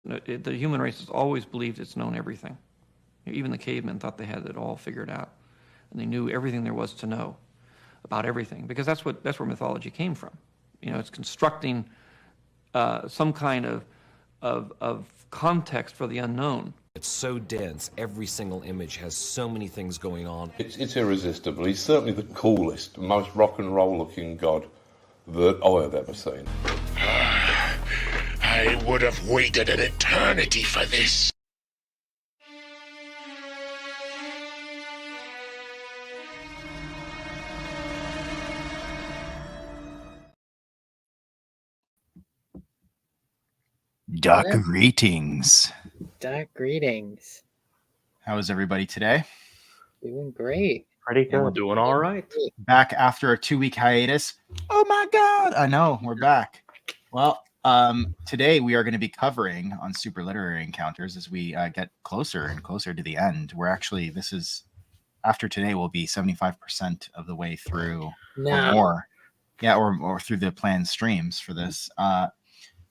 The human race has always believed it's known everything. Even the cavemen thought they had it all figured out, and they knew everything there was to know about everything, because that's where mythology came from. It's constructing some kind of context for the unknown. It's so dense. Every single image has so many things going on. It's irresistible. He's certainly the coolest, most rock and roll looking god that I have ever seen. I would have waited an eternity for this. Dark greetings. Dark greetings. How is everybody today? Doing great. Pretty good. We're doing all right. Back after a 2-week hiatus. Oh my God. I know, we're back. Well, today we are going to be covering on Superliterary Encounters as we get closer and closer to the end. We're actually, after today, we'll be 75% of the way through or more. Yeah, or through the planned streams for this.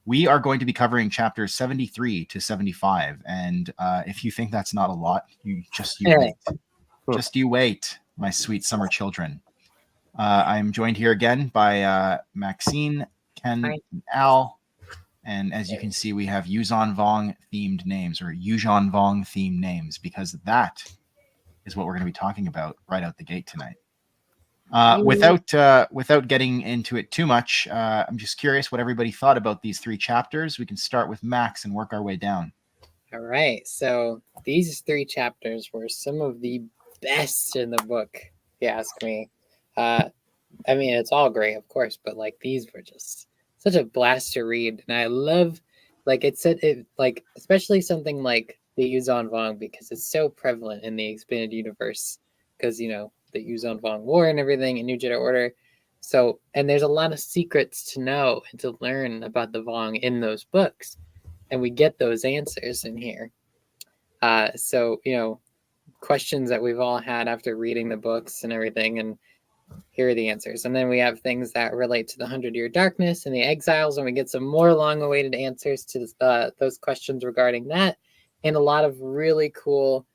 We are going to be covering chapters 73 to 75. And if you think that's not a lot, you wait. Just you wait, my sweet summer children. I'm joined here again by Maxine, Ken, and Al. And as you can see, we have Yuzhan Vong themed names, or Yuzhan Vong themed names, because that is what we're going to be talking about right out the gate tonight. Without getting into it too much, I'm just curious what everybody thought about these 3 chapters. We can start with Max and work our way down. All right. So these 3 chapters were some of the best in the book, if you ask me. I mean, it's all great, of course, but these were just such a blast to read. And I love, especially something like the Yuzhan Vong, because it's so prevalent in the expanded universe, because, the Yuzhan Vong War and everything, and New Jedi Order. So, and there's a lot of secrets to know and to learn about the Vong in those books. And we get those answers in here. So, questions that we've all had after reading the books and everything, and here are the answers. And then we have things that relate to the 100-Year Darkness and the Exiles, and we get some more long-awaited answers to those questions regarding that, and a lot of really cool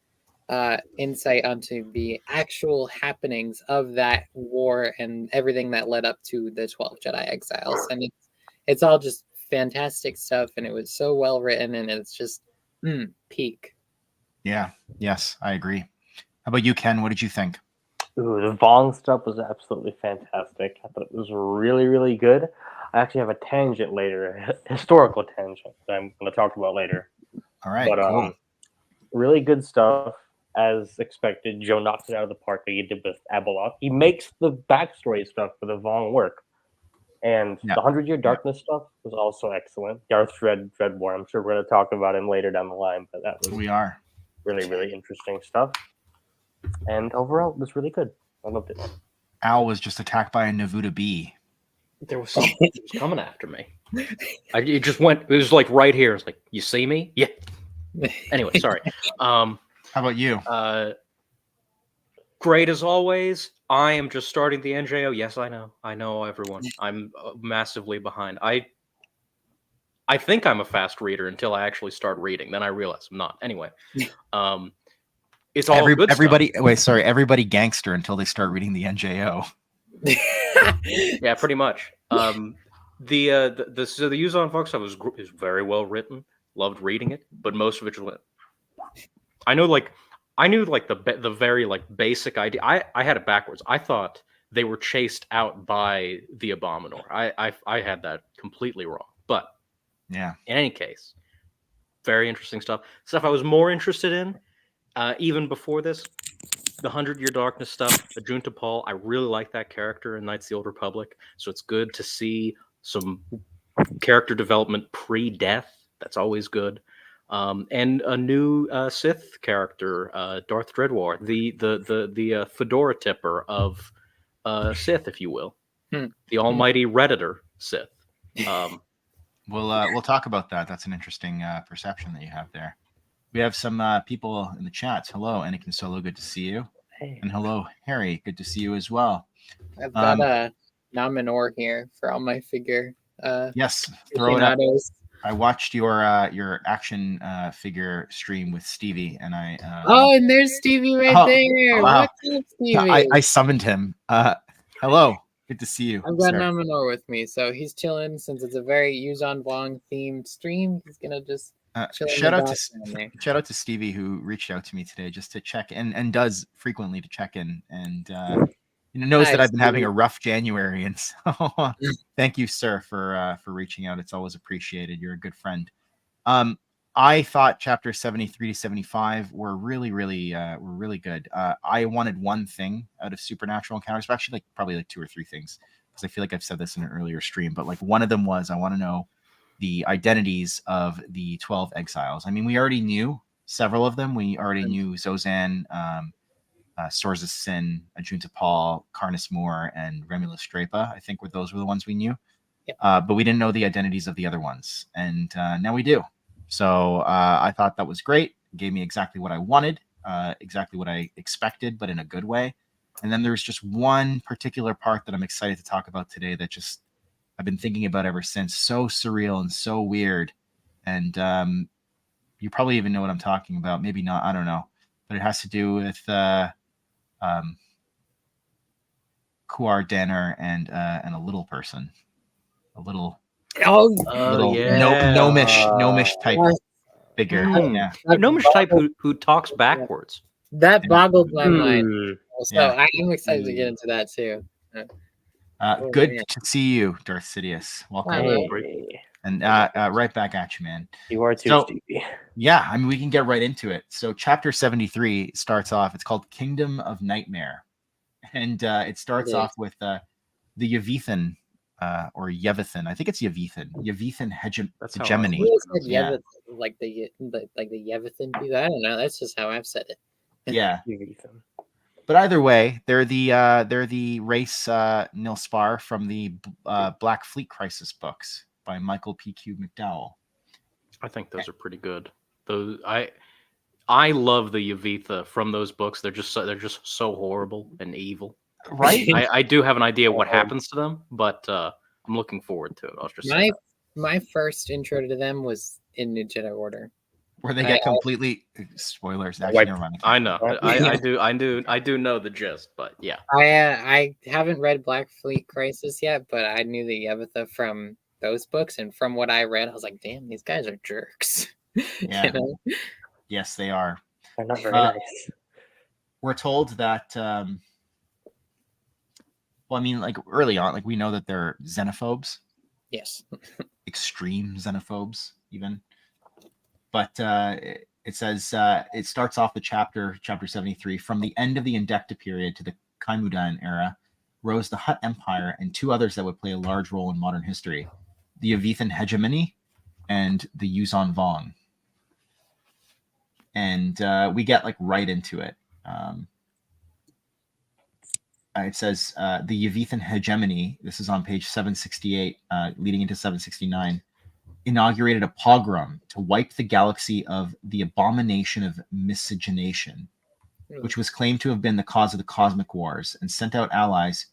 insight onto the actual happenings of that war and everything that led up to the 12 Jedi Exiles. And it's all just fantastic stuff, and it was so well written, and it's just peak. Yeah, yes, I agree. How about you, Ken? What did you think? Ooh, the Vong stuff was absolutely fantastic. I thought it was really, really good. I actually have a tangent later, a historical tangent that I'm going to talk about later. All right, but cool. Really good stuff. As expected, Joe knocks it out of the park that he did with Abeloth. He makes the backstory stuff for the Vong work. And the 100-Year Darkness stuff was also excellent. Darth Dreadwar, I'm sure we're going to talk about him later down the line, but that was really, really interesting stuff. And overall, it was really good. I loved it. Al was just attacked by a Navuta bee. There was something that was coming after me. It just went, it was right here. It's like, you see me? Yeah. Anyway, sorry. How about you? Great as always. I am just starting the NJO. Yes, I know. I know, everyone. I'm massively behind. I think I'm a fast reader until I actually start reading. Then I realize I'm not. Anyway, it's all good everybody. stuff. Wait, sorry. Everybody gangster until they start reading the NJO. Yeah, pretty much. The Yuzhan Vong stuff is very well written. Loved reading it, but most of it was. I knew the very basic idea. I had it backwards. I thought they were chased out by the Abominor. I had that completely wrong. But yeah, in any case, very interesting stuff. Stuff I was more interested in, even before this, the 100-Year Darkness stuff. Ajunta Paul, I really like that character in Knights of the Old Republic. So it's good to see some character development pre-death. That's always good. And a new Sith character, Darth Dreadwar, the fedora tipper of Sith, if you will, the almighty Redditor Sith. We'll talk about that. That's an interesting perception that you have there. We have some people in the chats. Hello, Anakin Solo, good to see you. Hey. And hello, Harry, good to see you as well. I've got a Nominor here for all my figure. Yes, throw it up. I watched your action figure stream with Stevie, and I. Oh, and there's Stevie right Oh, there. wow. What's up, Stevie? I summoned him. Hello, good to see you. I've got sir. Nominor with me, so he's chilling since it's a very Yuzon Vong themed stream. He's gonna just chill in Shout the out to background there. shout out to Stevie, who reached out to me today just to check and does frequently to check in, and knows Hi, that I've been having a Stevie. rough January, and so thank you, sir, for reaching out. It's always appreciated. You're a good friend. I thought chapter 73 to 75 were really good. I wanted one thing out of supernatural encounters, but actually probably like two or three things, because I feel like I've said this in an earlier stream, but like one of them was I want to know the identities of the 12 exiles. I mean, we already knew several of them. We already knew Zozan, Swords of Sin, Ajunta Paul, Carnus Moore, and Remulus Strapa. I think those were the ones we knew. Yeah. But we didn't know the identities of the other ones. And now we do. So I thought that was great. It gave me exactly what I wanted, exactly what I expected, but in a good way. And then there's just one particular part that I'm excited to talk about today that just I've been thinking about ever since. So surreal and so weird. And you probably even know what I'm talking about. Maybe not. I don't know. But it has to do with Kuar Danner and a little person. A little gnomish type figure. Yeah. A gnomish type who talks backwards. That boggled my mind. So Yeah. I'm excited to get into that too. Good yeah. to see you, Darth Sidious. Welcome. Hey, And right back at you, man. you are too, So- Stevie. Yeah, I mean, we can get right into it. So chapter 73 starts off, it's called Kingdom of Nightmare. And it starts It off with the Yevithan, or Yevithan. I think it's Yevithan. Yevithan That's how I hegemony. You said Yeah. like the Yevithan people. I don't know. That's just how I've said it. Yeah. Ethan. But either way, they're the race Nilspar from the Black Fleet Crisis books by Michael P.Q. McDowell. I think those are pretty good. Those I love the Yavitha from those books. They're just so horrible and evil. Right? I do have an idea what happens to them, but I'm looking forward to it. I'll just say that. My first intro to them was in New Jedi Order. Where they get completely spoilers. Actually, Wiped. never mind. I know. I do know the gist, but yeah. I haven't read Black Fleet Crisis yet, but I knew the Yevitha from those books, and from what I read, I was like, "Damn, these guys are jerks." Yeah. You know? Yes, they are. They're not very nice. We're told that. Well, I mean, like early on, like we know that they're xenophobes, Yes. extreme xenophobes, even. But it says it starts off the chapter 73. From the end of the Indecta period to the Kaimudan era, rose the Hutt Empire and two others that would play a large role in modern history: the Yavithan hegemony and the Yuzon Vong. And we get like right into it. It says the Yavithan hegemony. This is on page 768, leading into 769. Inaugurated a pogrom to wipe the galaxy of the abomination of miscegenation, which was claimed to have been the cause of the cosmic wars, and sent out allies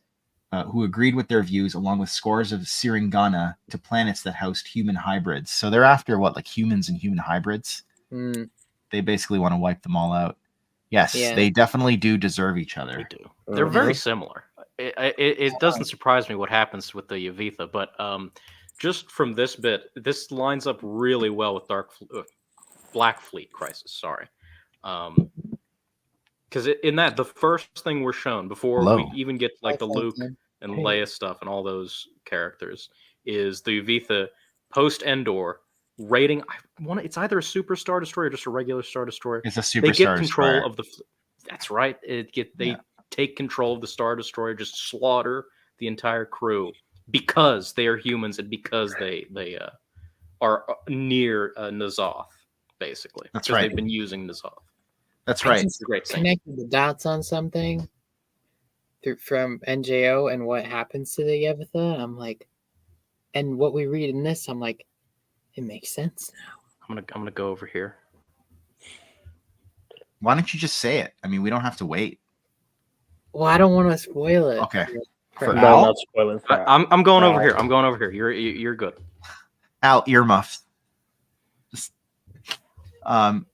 who agreed with their views, along with scores of Siringana, to planets that housed human hybrids. So they're after what, like humans and human hybrids? Mm, They basically want to wipe them all out. Yes, Yeah. they definitely do deserve each other. They do. They're very similar. It doesn't surprise me what happens with the Yavitha, but just from this bit, this lines up really well with Black Fleet Crisis. Sorry, because in that the first thing we're shown before we even get like the Luke and Leia stuff and all those characters is the Yavitha post Endor raiding. It's either a super Star Destroyer or just a regular Star Destroyer. It's a super They Star get control Destroyer. of the. That's right. They take control of the Star Destroyer, just slaughter the entire crew because they are humans and because they are near N'Zoth, basically. That's because right. They've been using N'Zoth. That's I right. just It's a great scene. connected the dots on something from NJO and what happens to the Yevitha. I'm like, and what we read in this, I'm like, it makes sense now. I'm gonna go over here. Why don't you just say it? I mean, we don't have to wait. Well, I don't want to spoil it. Okay. For For No, Al? not spoiling. I'm going over here. I'm going over here. You're good. Al, earmuffs. Um,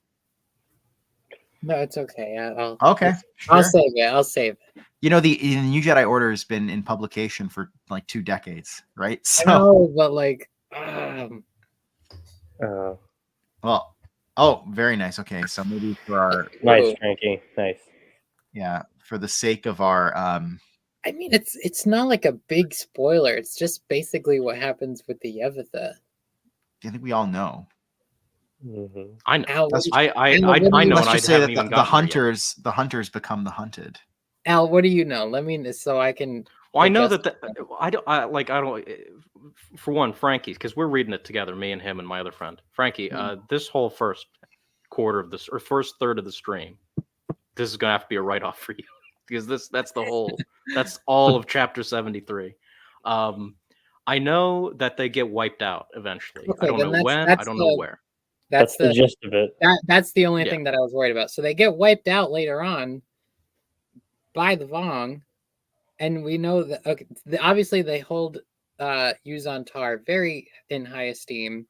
No, it's okay. I'll okay, I'll sure. save it. I'll save it. You know, the New Jedi Order has been in publication for like 2 decades, right? I So, know, but like, well, oh, very nice. Okay, so maybe for our, Nice, Frankie. Nice. yeah, for the sake of our, I mean, it's not like a big spoiler. It's just basically what happens with the Yevitha. I think we all know. Mm-hmm. I know. Al, what do you- I Al, what do know, you- and Let's I just say haven't that even the gotten there yet. hunters become the hunted. Al, what do you know? Let me so I can. Well, I know adjust- that I don't. For one, Frankie, because we're reading it together, me and him and my other friend, Frankie. This whole first quarter of this or first third of the stream, this is gonna have to be a write-off for you because that's all of chapter 73. I know that they get wiped out eventually. Okay, I don't then know when. I don't know where. That's the gist of it. That's the only Yeah. thing that I was worried about. So they get wiped out later on by the Vong, and we know that obviously they hold Yuzan Tar very in high esteem,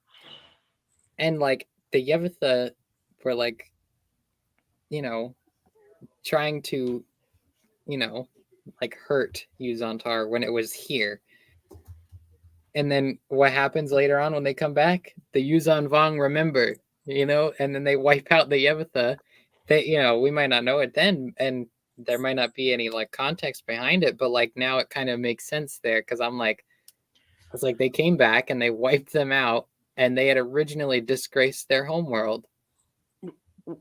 and like the Yevitha were like, trying to, like hurt Yuzan Tar when it was here. And then what happens later on when they come back? The Yuzan Vong remember, and then they wipe out the Yevitha. They, we might not know it then, and there might not be any like context behind it, but like now it kind of makes sense there because it's like they came back and they wiped them out, and they had originally disgraced their homeworld.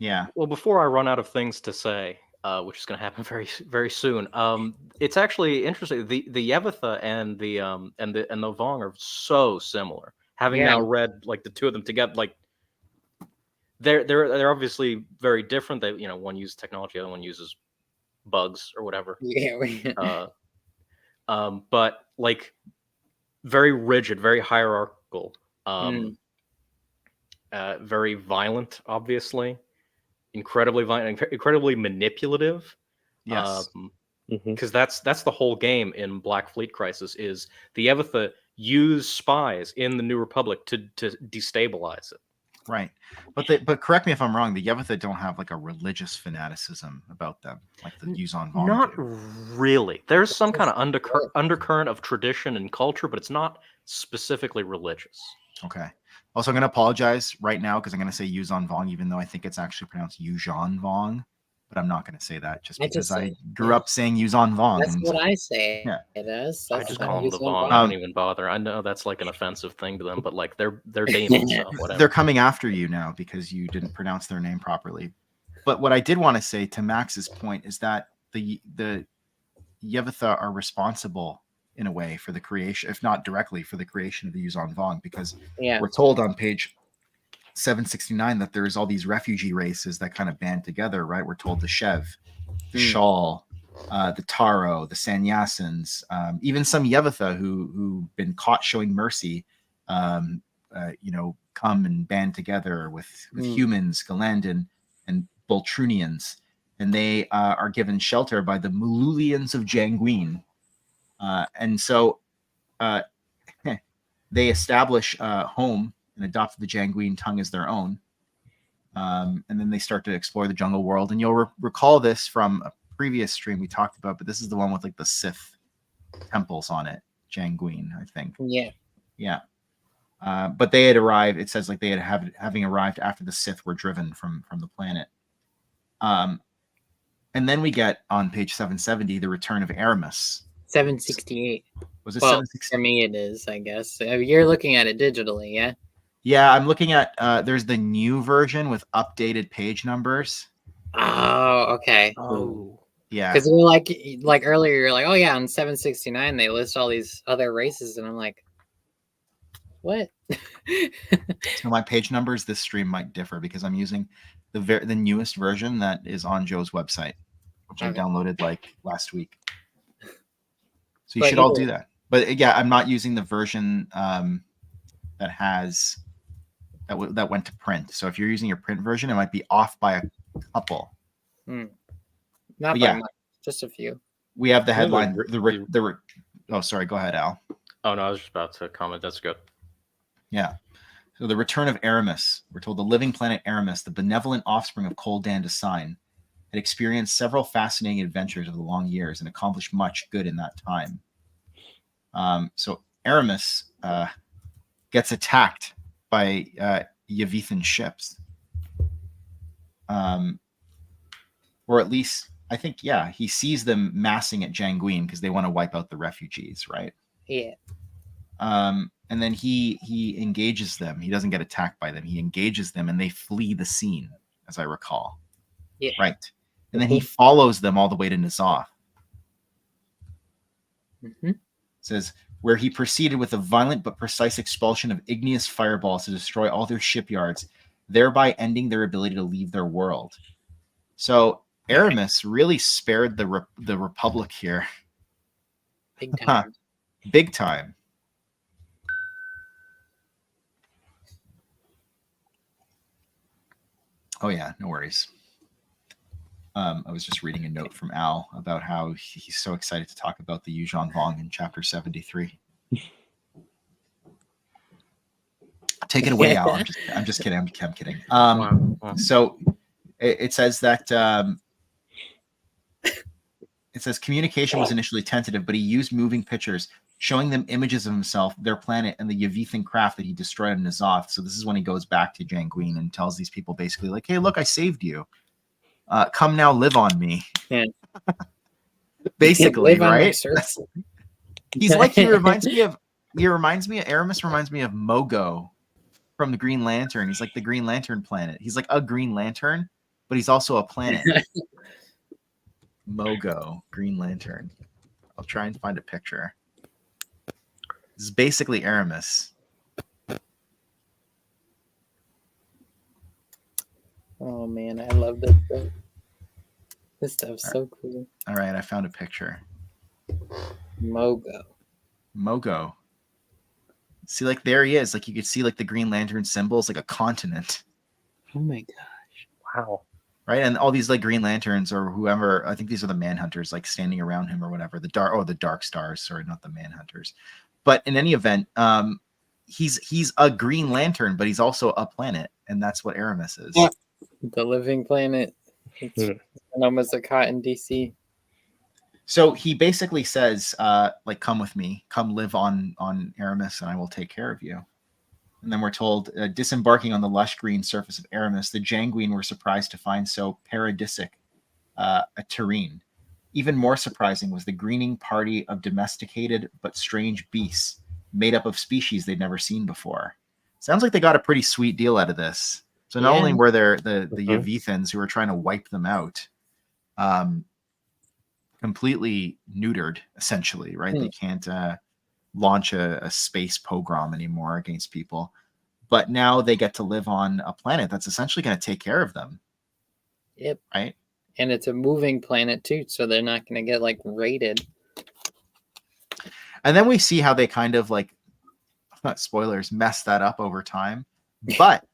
Yeah. Well, before I run out of things to say, which is going to happen very, very soon, it's actually interesting. The Yevitha and the Vong are so similar. Having now read like the two of them together, like they're obviously very different. They one uses technology, the other one uses bugs or whatever. Yeah. But like very rigid, very hierarchical, very violent, obviously. Incredibly violent, incredibly manipulative. Yes. Because that's the whole game in Black Fleet Crisis is the Yevitha use spies in the New Republic to destabilize it. Right. But correct me if I'm wrong, the Yevitha don't have like a religious fanaticism about them like the Yuzan Vong Not do. really. There's some kind of undercurrent of tradition and culture, but it's not specifically religious. Okay. Also, I'm going to apologize right now because I'm going to say Yuzan Vong, even though I think it's actually pronounced Yuzhan Vong, but I'm not going to say that just because I grew up saying Yuzan Vong. That's what I say. Yeah. It is. I just call them the Vong. I don't even bother. I know that's like an offensive thing to them, but like they're demons, so whatever. They're coming after you now because you didn't pronounce their name properly. But what I did want to say to Max's point is that the Yevitha are responsible in a way for the creation, if not directly for the creation of the Yuzan Vong, because we're told on page 769 that there's all these refugee races that kind of band together, right? We're told the Shev, the Shawl, the Taro, the Sannyasins, even some Yevitha who've been caught showing mercy, come and band together with humans, Galandan, and Boltrunians, and they are given shelter by the Mululians of Janguin. And so they establish home and adopt the Janguin tongue as their own. And then they start to explore the jungle world. And you'll recall this from a previous stream we talked about, but this is the one with like the Sith temples on it, Janguin, I think. Yeah. Yeah. But they had arrived, it says like they had having arrived after the Sith were driven from the planet. And then we get on page 770, the return of Aramis. 768. Was it Well, 768? for me it is, I guess. You're looking at it digitally, yeah? Yeah, I'm looking at there's the new version with updated page numbers. Oh, okay. Oh. Yeah. Because we're like earlier, you're like, oh yeah, on 769 they list all these other races, and I'm like, what? So my page numbers this stream might differ because I'm using the newest version that is on Joe's website, which I downloaded like last week. So you should all do that. But yeah, I'm not using the version that has that went to print. So if you're using your print version, it might be off by a couple. Not by much, just a few. We have the headline. Oh, sorry. Go ahead, Al. Oh no, I was just about to comment. That's good. Yeah. So the return of Aramis. We're told the living planet Aramis, the benevolent offspring of Coldan de Sign, had experienced several fascinating adventures over the long years and accomplished much good in that time. So Aramis gets attacked by Yavithan ships. Or at least, I think, yeah, he sees them massing at Janguin because they want to wipe out the refugees, right? Yeah. And then he engages them. He doesn't get attacked by them. He engages them, and they flee the scene, as I recall. Yeah. Right. And then he follows them all the way to Nazoth. Mm-hmm. Says, where he proceeded with a violent but precise expulsion of igneous fireballs to destroy all their shipyards, thereby ending their ability to leave their world. So Aramis really spared the Republic here. Big time. Big time. Oh yeah, no worries. I was just reading a note from Al about how he's so excited to talk about the Yuuzhan Vong in chapter 73. Take it away, Al. I'm just kidding. I'm kidding. Wow. So it says that it says communication was initially tentative, but he used moving pictures showing them images of himself, their planet, and the Yavithan craft that he destroyed in Nazoth. So this is when he goes back to Janguin and tells these people basically like, hey, look, I saved you. Come now live on me. Yeah. Basically, Live on my right? surface. He's like, Aramis reminds me of Mogo from the Green Lantern. He's like the Green Lantern planet. He's like a Green Lantern, but he's also a planet. Mogo, Green Lantern. I'll try and find a picture. This is basically Aramis. Oh man, I love this stuff. This stuff's so cool. All right, I found a picture. Mogo. See, like there he is. Like you could see like the Green Lantern symbol is like a continent. Oh my gosh. Wow. Right, and all these like Green Lanterns or whoever, I think these are the Manhunters, like standing around him or whatever. The Dark Stars. Sorry, not the Manhunters. But in any event, he's a Green Lantern, but he's also a planet, and that's what Aramis is. The living planet. It's almost a caught in DC. So he basically says, like, come with me, come live on Aramis, and I will take care of you. And then we're told, disembarking on the lush green surface of Aramis, the Janguin were surprised to find so paradisic a terrain. Even more surprising was the greening party of domesticated but strange beasts made up of species they'd never seen before. Sounds like they got a pretty sweet deal out of this. So not only were there the Yavithans who were trying to wipe them out, completely neutered, essentially, right? They can't launch a space pogrom anymore against people. But now they get to live on a planet that's essentially going to take care of them. Yep. Right? And it's a moving planet too, so they're not going to get like raided. And then we see how they kind of like, spoilers, mess that up over time. But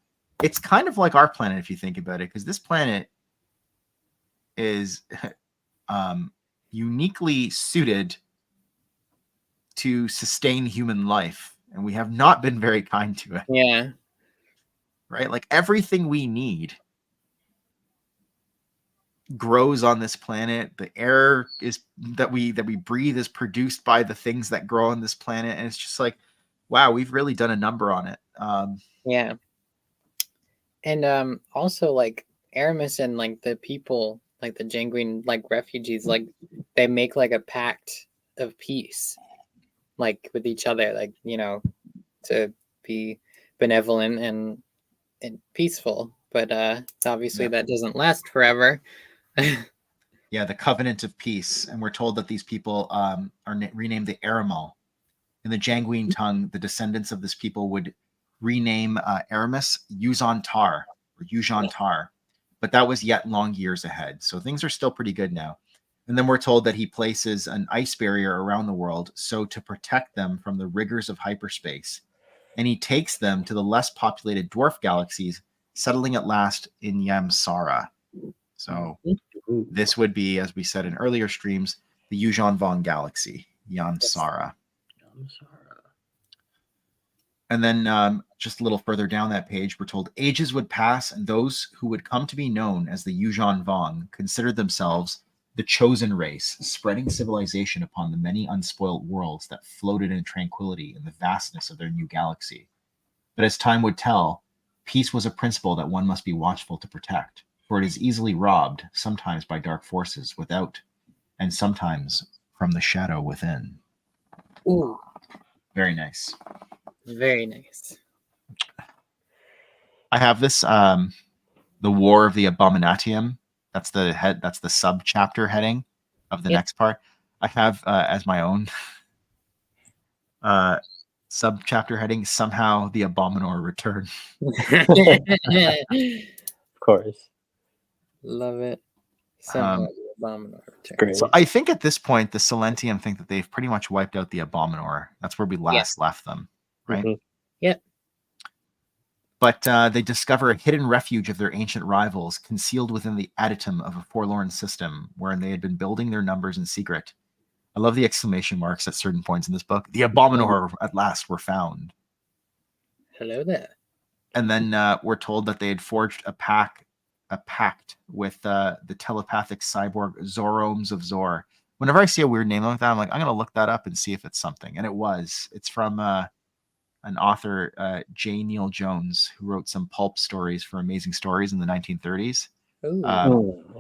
it's kind of like our planet if you think about it, because this planet is uniquely suited to sustain human life, and we have not been very kind to it. Yeah. Right? Like everything we need grows on this planet. The air is that we breathe is produced by the things that grow on this planet, and it's just like, wow, we've really done a number on it. Yeah. And also like Aramis and like the people, like the Janguin like refugees, like they make like a pact of peace, like with each other, like, you know, to be benevolent and peaceful. But obviously that doesn't last forever. Yeah, the Covenant of Peace, and we're told that these people are renamed the Aramal. In the Janguin tongue, the descendants of this people would rename Aramis Yuuzhan Tar, or Yuuzhan Tar, but that was yet long years ahead. So things are still pretty good now. And then we're told that he places an ice barrier around the world so to protect them from the rigors of hyperspace. And he takes them to the less populated dwarf galaxies, settling at last in Yamsara. So this would be, as we said in earlier streams, the Yuuzhan Vong galaxy, Yamsara. And then just a little further down that page, we're told ages would pass, and those who would come to be known as the Yuuzhan Vong considered themselves the chosen race, spreading civilization upon the many unspoilt worlds that floated in tranquility in the vastness of their new galaxy. But as time would tell, peace was a principle that one must be watchful to protect, for it is easily robbed, sometimes by dark forces without, and sometimes from the shadow within. Ooh, Very nice. very nice. I have this, the War of the Abominatium. That's the head. That's the sub chapter heading of the next part. I have as my own sub chapter heading. Somehow the Abominor return. Of course. Love it. Somehow the Abominor returns. Great. So I think at this point, the Silentium think that they've pretty much wiped out the Abominor. That's where we last left them, right? Mhm. Yep. But they discover a hidden refuge of their ancient rivals, concealed within the adytum of a forlorn system, wherein they had been building their numbers in secret. I love the exclamation marks at certain points in this book. The Abominor at last were found. Hello there. And then we're told that they had forged a pact with the telepathic cyborg Zoromes of Zor. Whenever I see a weird name like that, I'm like, I'm going to look that up and see if it's something. And it was. It's from an author, J. Neil Jones, who wrote some pulp stories for Amazing Stories in the 1930s.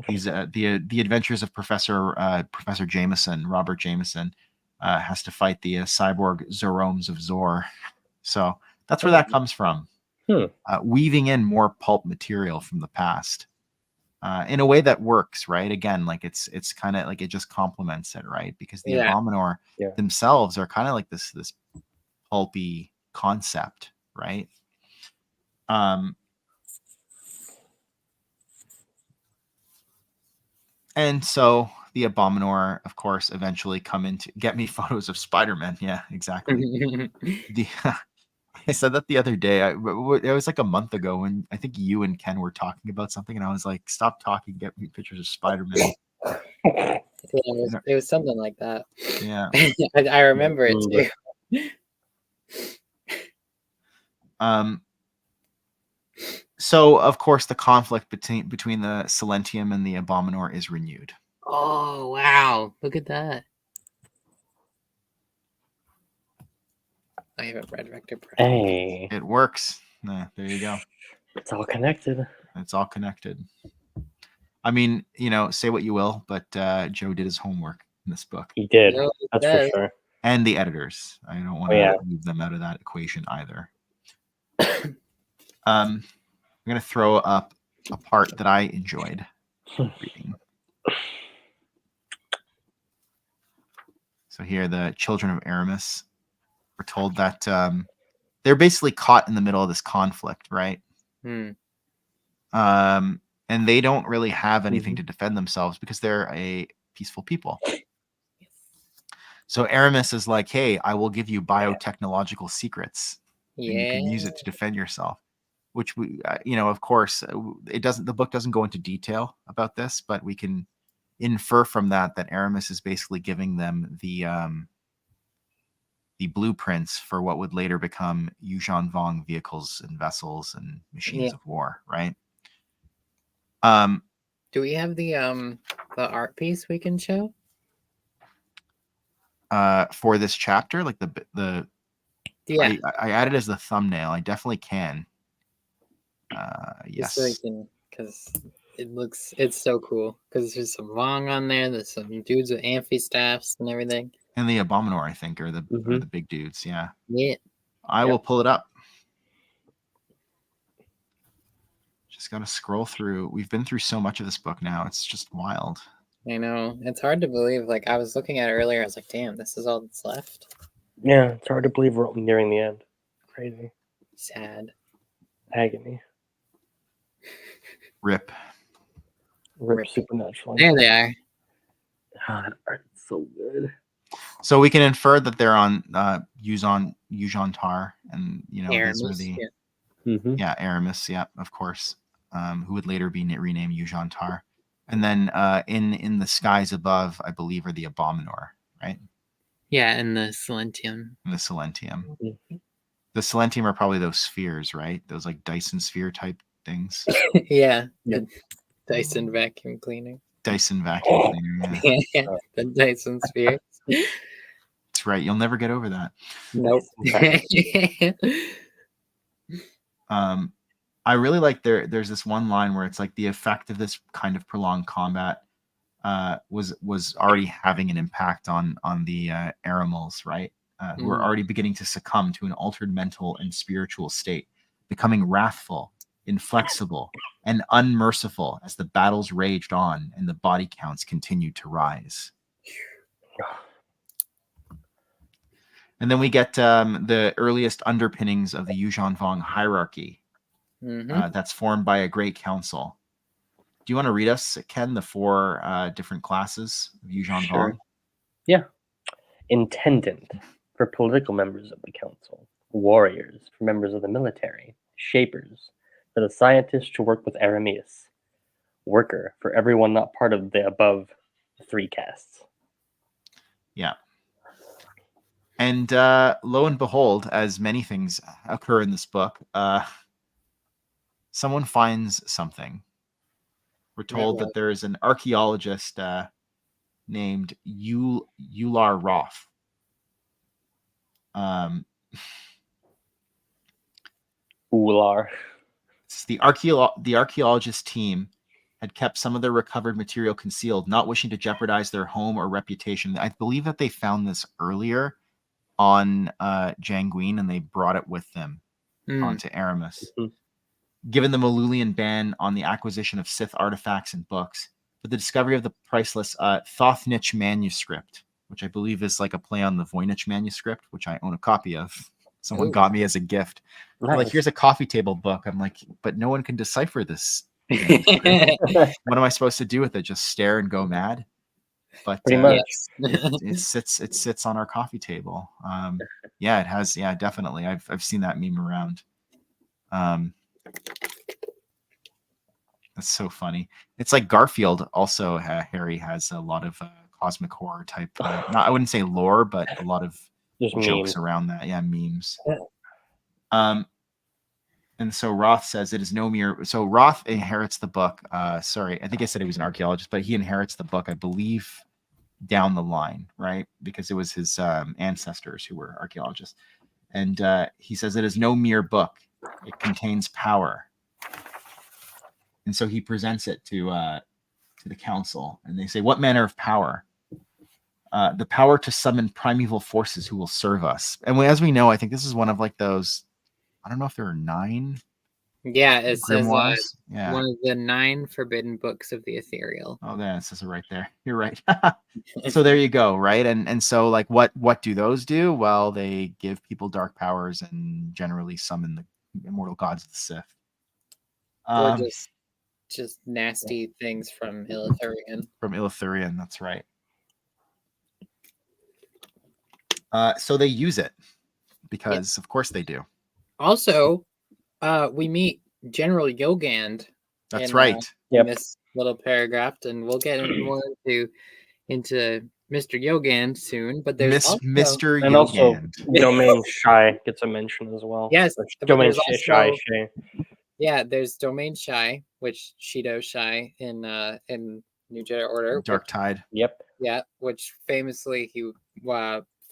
He's the Adventures of Professor Jameson, Robert Jameson, has to fight the cyborg Zoromes of Zor. So that's where that comes from. Weaving in more pulp material from the past in a way that works, right? Again, like it's kind of like it just complements it, right? Because the Abominor themselves are kind of like this pulpy concept, right? And so the Abominor, of course, eventually come in to get me photos of Spider-Man. Yeah, exactly. I said that the other day. It was like a month ago when I think you and Ken were talking about something, and I was like, "Stop talking, get me pictures of Spider-Man." It was something like that. Yeah, I remember it too. So of course the conflict between the Silentium and the Abominor is renewed. Oh wow! Look at that. I haven't read Vector Prime. Hey, it works. There you go. It's all connected. It's all connected. I mean, say what you will, but Joe did his homework in this book. He did. That's for sure. And the editors. I don't want to leave them out of that equation either. I'm going to throw up a part that I enjoyed reading. So here, the children of Aramis were told that they're basically caught in the middle of this conflict, right? And they don't really have anything to defend themselves because they're a peaceful people. So Aramis is like, hey, I will give you biotechnological secrets. And you can use it to defend yourself. Which we, of course, the book doesn't go into detail about this, but we can infer from that Aramis is basically giving them the blueprints for what would later become Yuuzhan Vong vehicles and vessels and machines of war, right? Do we have the art piece we can show? For this chapter, like the I added as the thumbnail. I definitely can. Yes, because it's so cool. Because there's some Vong on there. There's some dudes with amphi staffs and everything. And the Abominor, I think, are the big dudes. Yeah. I Yep. will pull it up. Just got to scroll through. We've been through so much of this book now. It's just wild. I know. It's hard to believe. Like, I was looking at it earlier. I was like, damn, this is all that's left. Yeah, it's hard to believe we're nearing the end. Crazy. Sad. Agony. Rip Supernatural. There they are. God, art's so good. So we can infer that they're on Yuuzhan Tar, and Aramis, these are the Aramis, of course, who would later be renamed Yuuzhan Tar. And then in the skies above, I believe, are the Abominor, right? Yeah, and the Silentium. And the Silentium. The Silentium are probably those spheres, right? Those like Dyson sphere type things. Yeah, Yep. the Dyson vacuum cleaner. Dyson vacuum cleaner. Yeah, Yeah, the Dyson sphere. that's right. You'll never get over that. Nope. I really like there's this one line where it's like the effect of this kind of prolonged combat was already having an impact on the Aramals, right? Who are already beginning to succumb to an altered mental and spiritual state, becoming wrathful, inflexible, and unmerciful as the battles raged on and the body counts continued to rise. And then we get the earliest underpinnings of the Yuuzhan Vong hierarchy that's formed by a great council. Do you want to read us, Ken, the 4 different classes of Yuuzhan Vong? Yeah. Intendant for political members of the council. Warriors for members of the military. Shapers for the scientists to work with Arameus. Worker for everyone not part of the above 3 castes. Yeah. And lo and behold, as many things occur in this book, someone finds something. We're told that there is an archaeologist named Ular Roth. Ular. The archaeologist team had kept some of their recovered material concealed, not wishing to jeopardize their home or reputation. I believe that they found this earlier on Janguin, and they brought it with them onto Aramis. Given the Malulian ban on the acquisition of Sith artifacts and books, for the discovery of the priceless Thothnich manuscript, which I believe is like a play on the Voynich manuscript, which I own a copy of. Someone got me as a gift. Nice. Like, here's a coffee table book. I'm like, but no one can decipher this. What am I supposed to do with it? Just stare and go mad? But Pretty much. it sits on our coffee table. Yeah, it has. Yeah, definitely. I've seen that meme around. That's so funny. It's like Garfield also, Harry has a lot of cosmic horror type, I wouldn't say lore, but a lot of Just jokes memes. around that. Yeah, memes. And so Roth says it is no mere. So Roth inherits the book. Sorry, I think I said he was an archaeologist, but he inherits the book, I believe, down the line, right? Because it was his ancestors who were archaeologists. And he says it is no mere book. It contains power. And so he presents it to the council, and they say, "What manner of power?" The power to summon primeval forces who will serve us. And as we know, I think this is one of like those. I don't know if there are 9. Yeah, it says grimoires. Yeah. one of the 9 forbidden books of the ethereal. Oh, there it says it right there. You're right. So there you go, right? And so like what do those do? Well, they give people dark powers and generally summon the immortal gods of the Sith. Or just nasty things from Illythurian. From Illythurian, that's right. So they use it because, of course, they do. Also, we meet General Yogand. That's right. In this little paragraph, and we'll get more into Mr. Yogand soon. But there's Mr. And Yogand. also, Domain Shy gets a mention as well. Yes, but Domain there's Shy. Yeah, there's Domain Shy, which Shido Shy in New Jedi Order. Dark Tide. Yep. Yeah, which famously he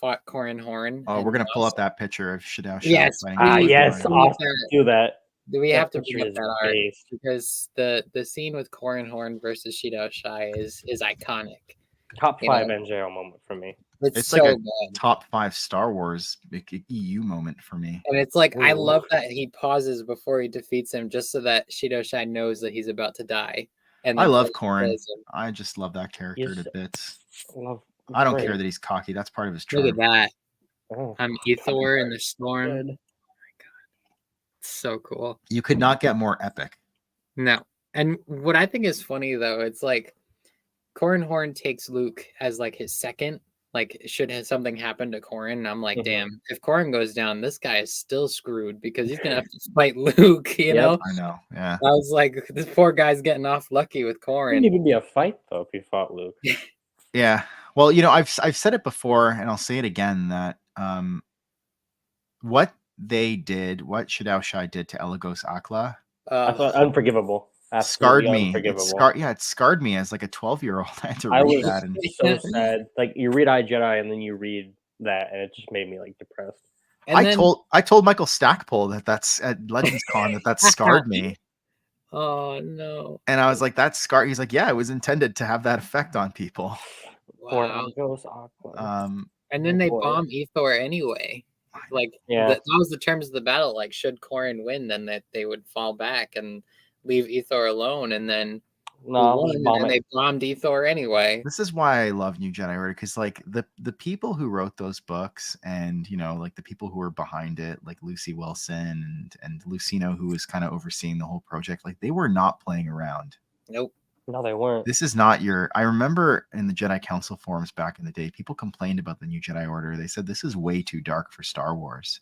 fought Corran Horn. Oh, we're gonna pull up that picture of Shido Shy. Yes, yes, I'll do that. We have to picture bring up is that art based. because the scene with Corran Horn versus Shido Shy is iconic. Top You 5 know? NJO moment for me. It's so like a good. top 5 Star Wars EU moment for me. And it's like, I Ooh. love that he pauses before he defeats him just so that Shido Shy knows that he's about to die. And I then love kills Corran. him. I just love that character to bits. It's I don't great. care that he's cocky. That's part of his charm. Look at that. Oh, I'm Ethor in the storm. good. Oh my God. It's so cool. You could not get more epic. No. And what I think is funny though, it's like Corran Horn takes Luke as like his second. Like, should something happen to Corran? And I'm like, damn, if Corran goes down, this guy is still screwed because he's gonna have to fight Luke, you know? I know, yeah. I was like, this poor guy's getting off lucky with It Corran. wouldn't even be a fight though if you fought Luke. Yeah. Well, you know, I've said it before and I'll say it again that what they did, what Shadow Shai did to Elagos Akla, I thought unforgivable. scarred Absolutely me. unforgivable. It scarred me as like a 12-year-old. I had to I read was that, and so sad. Like you read I Jedi and then you read that, and it just made me like depressed. And I told Michael Stackpole that's at Legends Con that scarred me. Oh no! And I was like, that's scar. He's like, yeah, it was intended to have that effect on people. Wow. Um, And then they bomb Ethor anyway. Like that was the terms of the battle. Like, should Corrin win, then that they would fall back and leave Ethor alone, and then they bombed Ethor anyway. This is why I love New Jedi Order, because like the people who wrote those books, and like the people who were behind it, like Lucy Wilson and Lucino, who was kind of overseeing the whole project, like they were not playing around. Nope. No, they weren't. This is not I remember in the Jedi Council forums back in the day, people complained about the New Jedi Order. They said this is way too dark for Star Wars.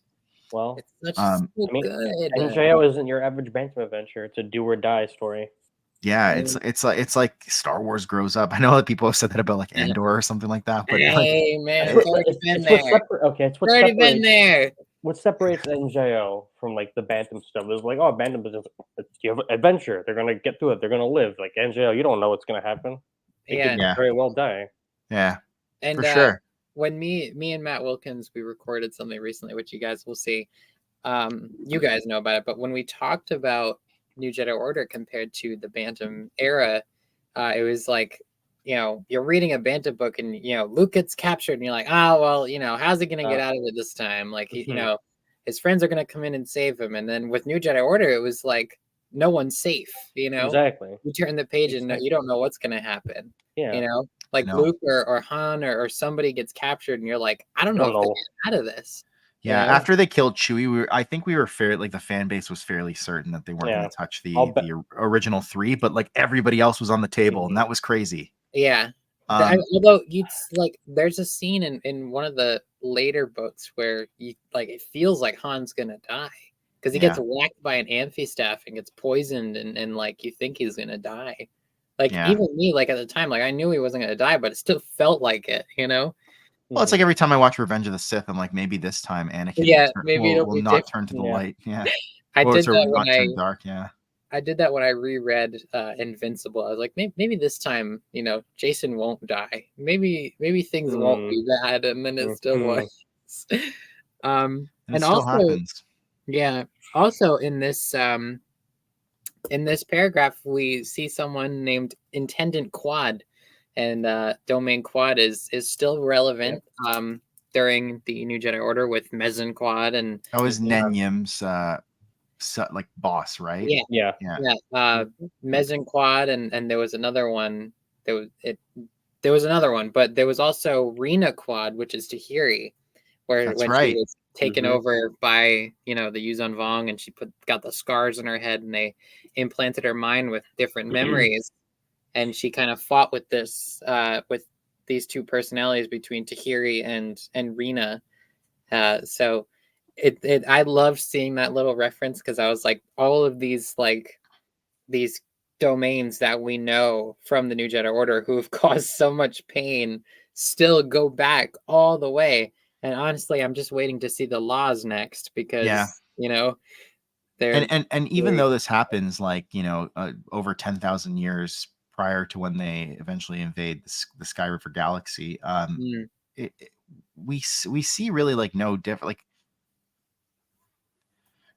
Well, it's so good. NJO isn't your average Bantam adventure. It's a do or die story. Yeah, it's like Star Wars grows up. I know that people have said that about like Andor or something like that, but hey man, it's already been there. Already been there. What separates NJO from like the Bantam stuff is like, oh, Bantam is you have adventure. They're gonna get through it. They're gonna live. Like NJO, you don't know what's gonna happen. It could very well die. Yeah, and for sure. When me and Matt Wilkins, we recorded something recently, which you guys will see. You guys know about it, but when we talked about New Jedi Order compared to the Bantam era, it was like, you're reading a Bantam book and Luke gets captured and you're like, well, how's he gonna get out of it this time? Like his friends are gonna come in and save him. And then with New Jedi Order, it was like no one's safe. Exactly. You turn the page and you don't know what's gonna happen. Yeah. Like Luke or Han or somebody gets captured and you're like, I don't know if they get out of this. Yeah, after they killed Chewie, I think we were the fan base was fairly certain that they weren't going to touch the original 3, but like everybody else was on the table, and that was crazy. Yeah. Although there's a scene in one of the later books where it feels like Han's gonna die because he gets whacked by an amphistaff and gets poisoned, and like you think he's gonna die. Even me, at the time, I knew he wasn't gonna die, but it still felt like it, Well, it's like every time I watch Revenge of the Sith, I'm like, maybe this time Anakin will not turn to the light. Yeah. I did that when turn dark. Yeah. I did that when I reread Invincible. I was like, maybe this time, Jason won't die. Maybe things won't be bad, and then it still was. And also happens. Yeah. Also in this paragraph, we see someone named Intendant Quad. And Domain Quad is still relevant during the New Jedi Order with Mezin Quad and that was Nenyim's boss, right? Yeah. Mezin Quad and there was another one. There was another one, but there was also Rena Quad, which is Tahiri, when she was taken over by the Yuzon Vong, and she got the scars in her head, and they implanted her mind with different memories. And she kind of fought with with these two personalities between Tahiri and Rena. So I loved seeing that little reference because I was like, all of these these domains that we know from the New Jedi Order who have caused so much pain still go back all the way. And honestly, I'm just waiting to see the laws next because they're and even though this happens over 10,000 years prior to when they eventually invade the Sky River Galaxy, we see really no different.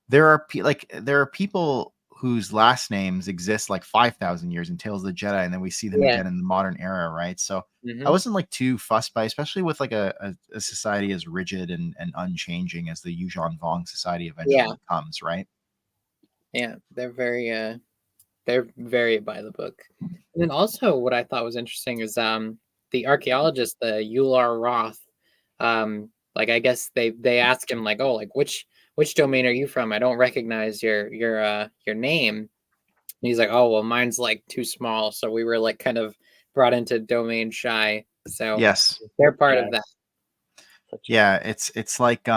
There are people whose last names exist 5,000 years in Tales of the Jedi, and then we see them again in the modern era, right? So I wasn't too fussed by, especially with a society as rigid and unchanging as the Yuzon Vong society eventually becomes, right? Yeah, they're very by the book. And then also what I thought was interesting is the archaeologist, the Yular Roth, I guess they ask him which domain are you from? I don't recognize your name. And he's like, oh well, mine's too small, so we were kind of brought into Domain Shy. So yes, they're part of that. Yeah, it's like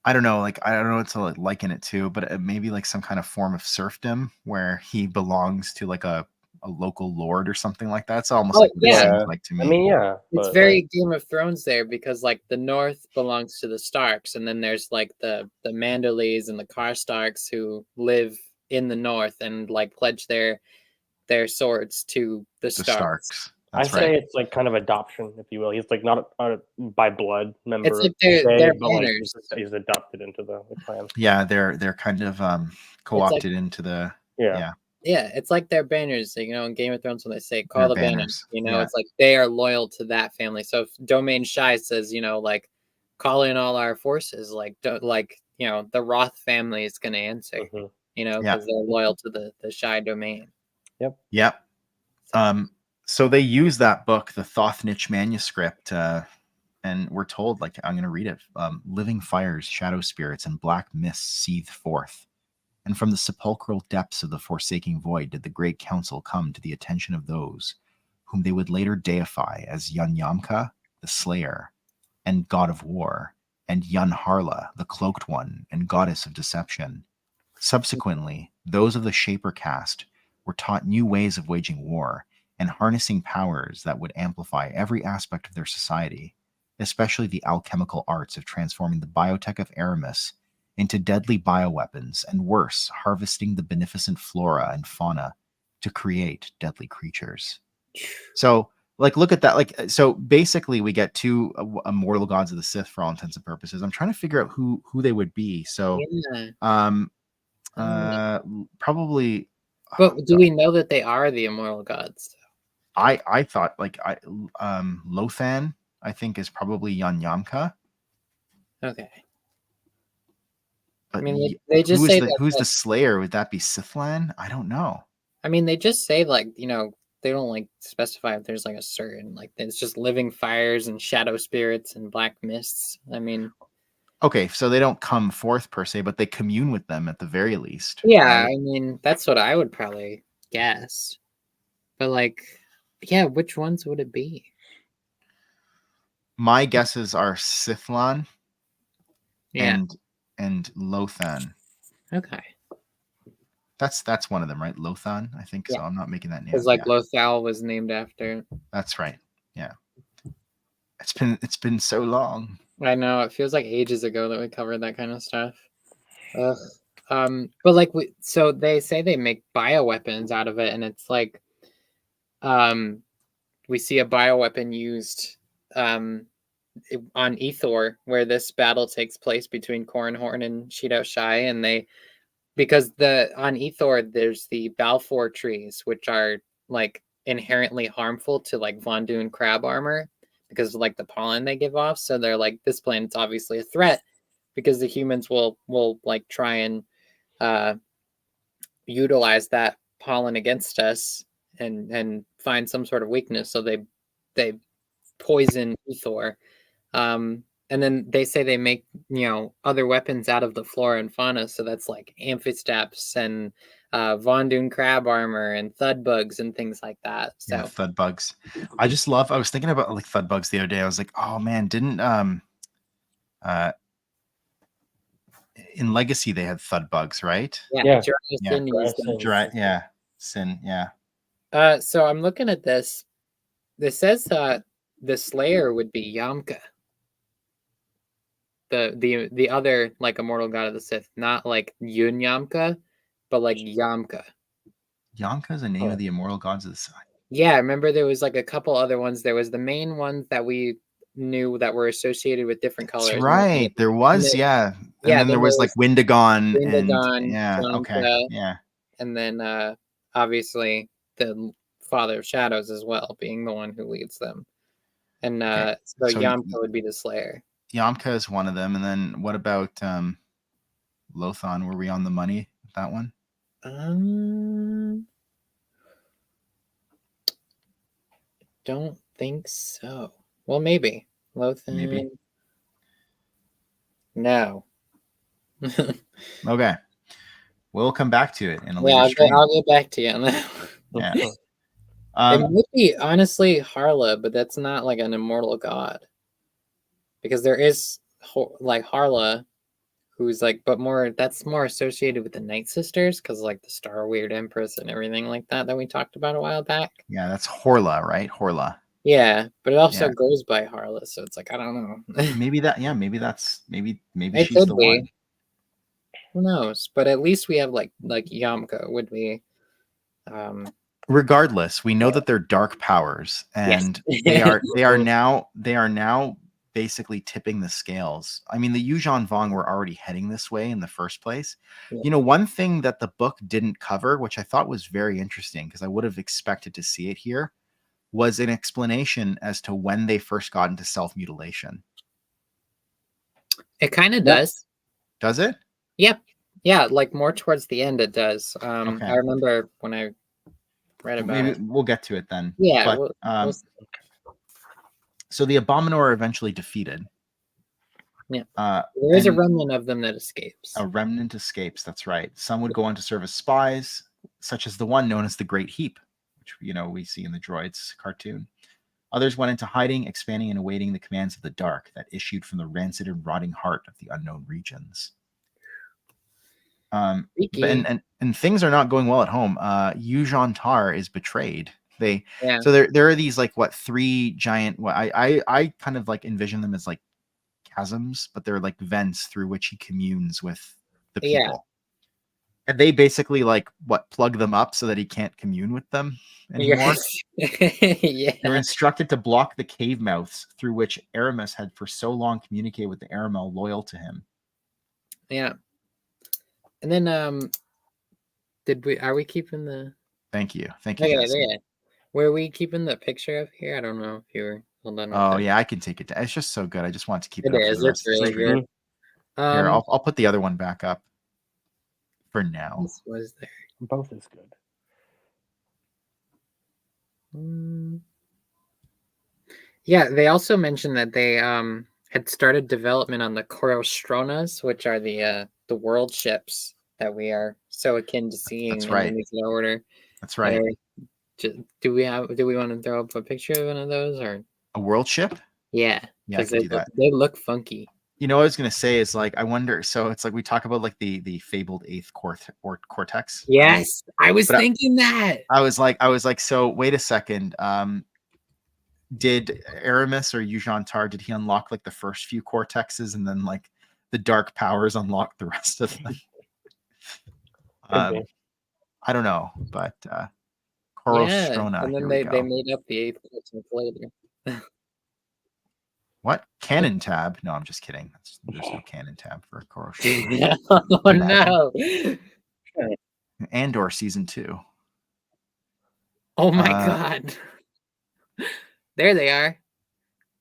I don't know, I don't know what to liken it to, but maybe some kind of form of serfdom where he belongs to local lord or something like that. It's almost Oh, like what it yeah. seems like to me. I mean, yeah, It's but, very like, Game of Thrones there because like the North belongs to the Starks, and then there's like the Manderleys and the Karstarks who live in the North and like pledge their swords to the The Starks. Starks. I That's say right. it's like kind of adoption, if you will. He's like not a by blood member. It's like per se, they're but like banners. he's adopted into the clan. Yeah, they're kind of co-opted into the Yeah. Yeah, it's like their banners, you know, in Game of Thrones when they say call Their the banners, banners, you know, yeah. it's like they are loyal to that family. So if Domain Shy says, you know, like call in all our forces, like you know, the Roth family is going to answer, Mhm. you know, Yeah. because they're loyal to the Shy domain. Yep. So they use that book, the Thothnich manuscript, and we're told, like, I'm going to read it. Living fires, shadow spirits, and black mists seethe forth. And from the sepulchral depths of the forsaking void did the great council come to the attention of those whom they would later deify as Yun Yamka, the slayer, and god of war, and Yun Harla, the cloaked one, and goddess of deception. Subsequently, those of the Shaper caste were taught new ways of waging war and harnessing powers that would amplify every aspect of their society, especially the alchemical arts of transforming the biotech of Aramis into deadly bioweapons, and worse, harvesting the beneficent flora and fauna to create deadly creatures. So, like, look at that. Like, so basically, we get two immortal gods of the Sith for all intents and purposes. I'm trying to figure out who they would be. So, Yeah. probably. But do we know that they are the immortal gods? I thought like Lothan, I think, is probably Yun Yamka. Okay. But I mean, they just who is say the who's that, the Slayer? Would that be Sithlan? I don't know. I mean, they just say like, you know, they don't like specify if there's like a certain like it's just living fires and shadow spirits and black mists. I mean, Okay, so they don't come forth per se, but they commune with them at the very least. yeah, right? I mean, that's what I would probably guess. But like, yeah, which ones would it be? My guesses are Sithlan Yeah. and Lothan. Okay. That's one of them, right? Lothan, I think so. I'm not making that name. Because like Yeah, Lothal was named after. that's right. Yeah. It's been so long. I know it feels like ages ago that we covered that kind of stuff. Ugh. But like so they say they make bioweapons out of it, and it's like, we see a bioweapon used, on Ethor, where this battle takes place between Cornhorn and Shido Shai, and because on Ethor there's the Balfour trees, which are like inherently harmful to like Von Dune crab armor because of like the pollen they give off. So they're like, this planet's obviously a threat because the humans will like try and utilize that pollen against us and find some sort of weakness. So they poison Ethor. And then they say they make, you know, other weapons out of the flora and fauna. So that's like amphisteps and Von Dune crab armor and thud bugs and things like that. So Yeah, thud bugs. I was thinking about like thud bugs the other day. I was like, oh man, didn't in Legacy they had thud bugs, right? Yeah. Sin used them. Sin, yeah. So I'm looking at this. This says the Slayer would be Yamka. The other like immortal god of the Sith, not like Yun Yamka, but like Yamka. Yamka is the name of the immortal gods of the Sith. Yeah, I remember there was like a couple other ones. There was the main ones that we knew that were associated with different colors. That's right. There was, yeah. And then there was like Windagon and yeah, Yamka, okay. Yeah. And then obviously the Father of Shadows as well, being the one who leads them. And so Yamka would be the Slayer. Yamka is one of them. And then what about Lothan? Were we on the money with that one? Don't think so. Well, maybe. Lothan. Maybe. No. Okay. We'll come back to it in a later stream. I'll get back to you on that. Yeah. It might be honestly Harla, but that's not like an immortal god. Because there is like Harla, who's like, but more that's more associated with the Night Sisters because like the Star Weird Empress and everything like that we talked about a while back. Yeah, that's Horla, right? Horla. Yeah, but it also Yeah. goes by Harla, so it's like I don't know. Maybe that. Yeah, maybe that's maybe It she's could the be. one. Who knows? But at least we have like Yamka would be. Regardless, we know that they're dark powers, and they are now basically tipping the scales. I mean, the Yuuzhan Vong were already heading this way in the first place. Yeah. You know, one thing that the book didn't cover, which I thought was very interesting because I would have expected to see it here, was an explanation as to when they first got into self-mutilation. It kind of does. Does it? Yep. Yeah, like more towards the end it does. Okay. I remember when I read about Maybe it. we'll get to it then. Yeah. But, so the Abominor are eventually defeated. Yeah. There is a and remnant of them that escapes. a remnant escapes. That's right. Some would go on to serve as spies, such as the one known as the Great Heap, which we see in the Droids cartoon. Others went into hiding, expanding, and awaiting the commands of the dark that issued from the rancid and rotting heart of the unknown regions. And things are not going well at home. Yuuzhan Tar is betrayed. So there are these like three giant. I kind of like envision them as like chasms, but they're like vents through which he communes with the people. Yeah. And they basically like plug them up so that he can't commune with them anymore. Yeah. They're instructed to block the cave mouths through which Aramis had for so long communicated with the Aramel loyal to him. Yeah. And then are we keeping the Thank you. Yeah. Were we keeping the picture up here? I don't know if you were. Hold on. Oh yeah, I can take it down. It's just so good. I just want to keep it It up. is. It's really good. Here, I'll put the other one back up for now. This was there. Both is good. Yeah, they also mentioned that they had started development on the Korostronas, which are the world ships that we are so akin to seeing That's right. in the Nuclear Order. That's right. Do we want to throw up a picture of one of those or a world ship? Yeah, I can do that. They look funky. You know what I was gonna say is like I wonder. So it's like we talk about like the fabled eighth cortex. Yes, I was thinking that. I was like, so wait a second. Did Aramis or Yuuzhan Tar, did he unlock like the first few cortexes and then like the dark powers unlocked the rest of them? I don't know, but Korostrona. And then they made up the eighth cortex later. What? Canon tab? No, I'm just kidding. There's no canon tab for Korostrona. Oh no. Andor season 2. Oh my god. There they are.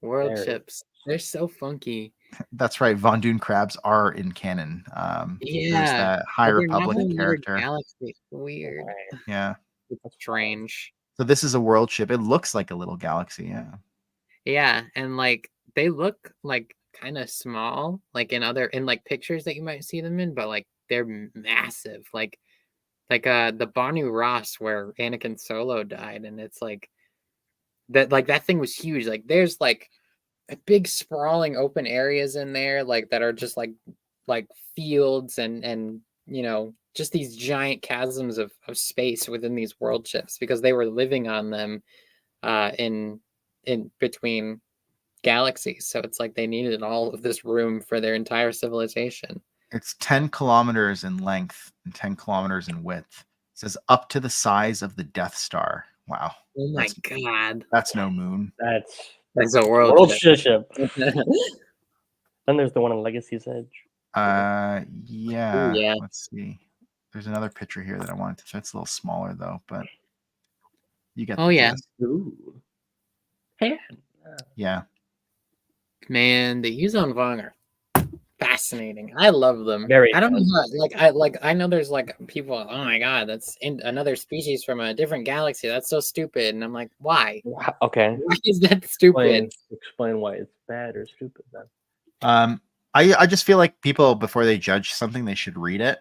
World ships. They're so funky. That's right. Von Dune crabs are in canon. There's that High Republic character. Galaxy. Weird. Yeah. It's strange. So this is a world ship. It looks like a little galaxy. Yeah. Yeah, and like they look like kind of small, like in like pictures that you might see them in, but like they're massive. Like the Banu Ross where Anakin Solo died, and it's like that thing was huge. Like there's like a big sprawling open areas in there, like that are just like fields and just these giant chasms of space within these world ships because they were living on them in between galaxies. So it's like they needed all of this room for their entire civilization. It's 10 kilometers in length and 10 kilometers in width. It says up to the size of the Death Star. Wow. Oh my god. That's no moon. That's a world ship. Then there's the one on Legacy's Edge. Yeah. Ooh, yeah. Let's see. There's another picture here that I wanted to show. It's a little smaller though, but you get the gist. Ooh. Yeah. Man, the Yuuzhan Vong are fascinating. I love them. I don't know I know there's like people, oh my god, that's another species from a different galaxy. That's so stupid. And I'm like, why? Okay. Why is that stupid? Explain why it's bad or stupid then. I just feel like people before they judge something, they should read it.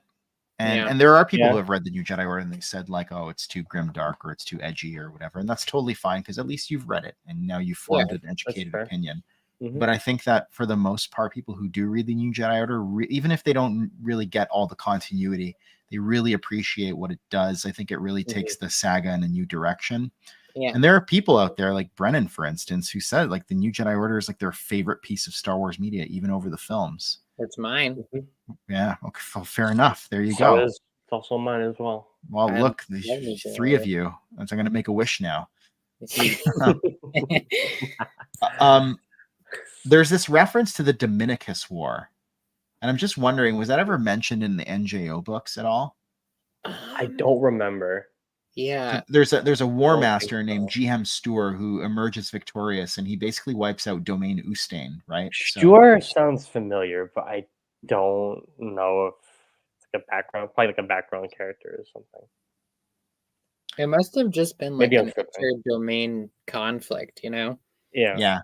And there are people who have read the New Jedi Order and they said like, oh, it's too grim dark or it's too edgy or whatever. And that's totally fine because at least you've read it and now you've formed an educated opinion. But I think that for the most part, people who do read the New Jedi Order, even if they don't really get all the continuity, they really appreciate what it does. I think it really takes the saga in a new direction. Yeah. And there are people out there like Brennan, for instance, who said like the New Jedi Order is like their favorite piece of Star Wars media, even over the films. It's mine. Yeah. Okay. Well, fair enough. There you So go. it's also mine as well. Well, I look, love the New Jedi three of Order. you. I'm going to make a wish now. There's this reference to the Dominicus War. And I'm just wondering, was that ever mentioned in the NJO books at all? I don't remember. Yeah. There's a war don't think master named so. Gehem Stuer who emerges victorious, and he basically wipes out Domain Ustane, right? Stuart sounds familiar, but I don't know if it's like a background, probably like a background character or something. It must have just been like Maybe I'm an tripping. inter-domain conflict, you know? Yeah. Yeah.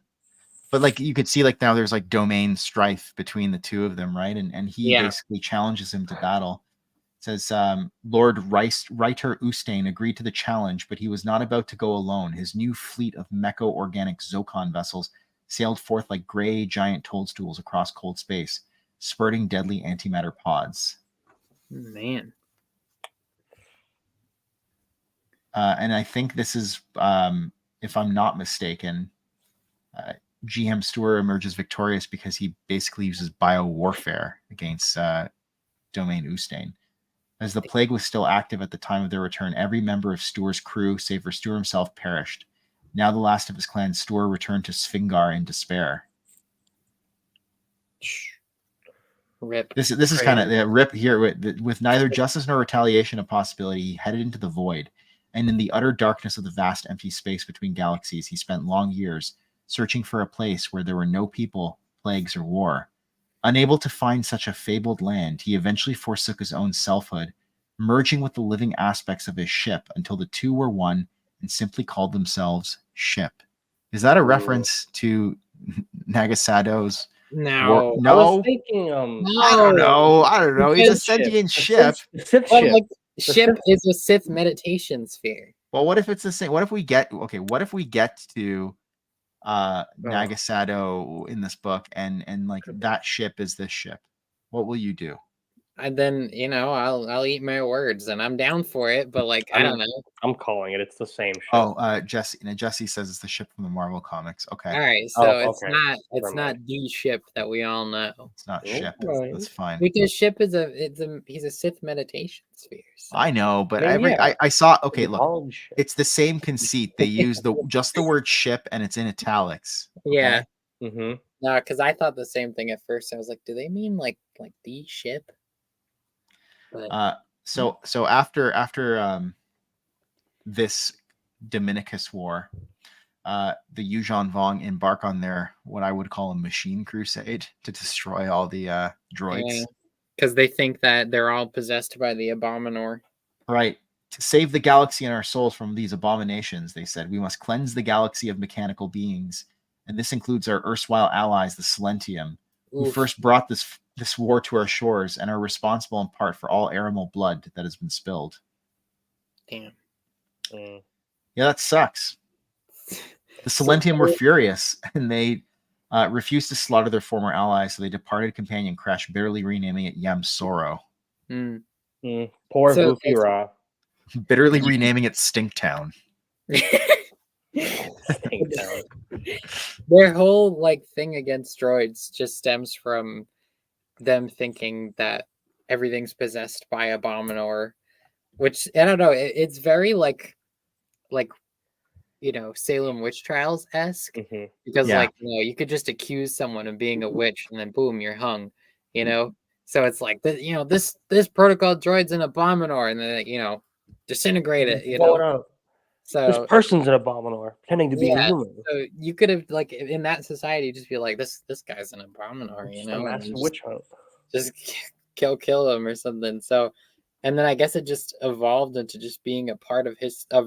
But like you could see like now there's like domain strife between the two of them, right? And he basically challenges him to battle. It says Lord Reiter Ustane agreed to the challenge, but he was not about to go alone. His new fleet of mecho-organic Zocon vessels sailed forth like gray giant toadstools across cold space, spurting deadly antimatter pods. Man. And I think this is, if I'm not mistaken, GM Stewart emerges victorious because he basically uses bio-warfare against Domain Ustane. As the plague was still active at the time of their return, every member of Stewar's crew, save for Stewart himself, perished. Now the last of his clan, Stewart, returned to Sfingar in despair. Rip. This is kind of rip here with neither justice nor retaliation a possibility. He headed into the void, and in the utter darkness of the vast empty space between galaxies, he spent long years searching for a place where there were no people, plagues, or war. Unable to find such a fabled land, he eventually forsook his own selfhood, merging with the living aspects of his ship until the two were one and simply called themselves Ship. Is that a reference to Nagasado's? No. I was thinking, I don't know. He's a sentient ship. Sith Well, ship. like, ship is a Sith meditation sphere. Well, what if it's the same? What if we get to Nagasado in this book and like that ship is this ship? What will you do? And then, you know, I'll eat my words and I'm down for it, but like I don't know. I'm calling it. It's the same ship. Oh, Jesse says it's the ship from the Marvel comics. Okay. All right, so it's not the ship that we all know. It's not ship. That's fine. Because ship is he's a Sith meditation sphere. So. I know, but I saw. Okay, look, it's the same conceit. They use just the word ship, and it's in italics. Okay? Yeah. Mm-hmm. No, because I thought the same thing at first. I was like, do they mean like the ship? But... So after this Dominicus War, the Yuuzhan Vong embark on their what I would call a machine crusade to destroy all the droids. Because they think that they're all possessed by the Abominor. Right. To save the galaxy and our souls from these abominations, they said, we must cleanse the galaxy of mechanical beings. And this includes our erstwhile allies, the Silentium, who first brought this war to our shores and are responsible in part for all Aramal blood that has been spilled. Damn. Yeah, that sucks. The Silentium were furious, and they refused to slaughter their former allies, so they departed companion crash, bitterly renaming it Yam Soro. Poor Goofy Raw. Bitterly renaming it Stinktown. Stinktown. Their whole like thing against droids just stems from them thinking that everything's possessed by Abominor, which I don't know. It's very like you know, Salem witch trials esque because like you could just accuse someone of being a witch and then boom, you're hung. You know, so it's like this protocol droid's an Abominor and then disintegrate it. You know. So this person's an Abominor, pretending to be a human. So you could have like in that society just be like this guy's an Abominor, you know, massive witch hunt. Just kill him or something. So, and then I guess it just evolved into just being a part of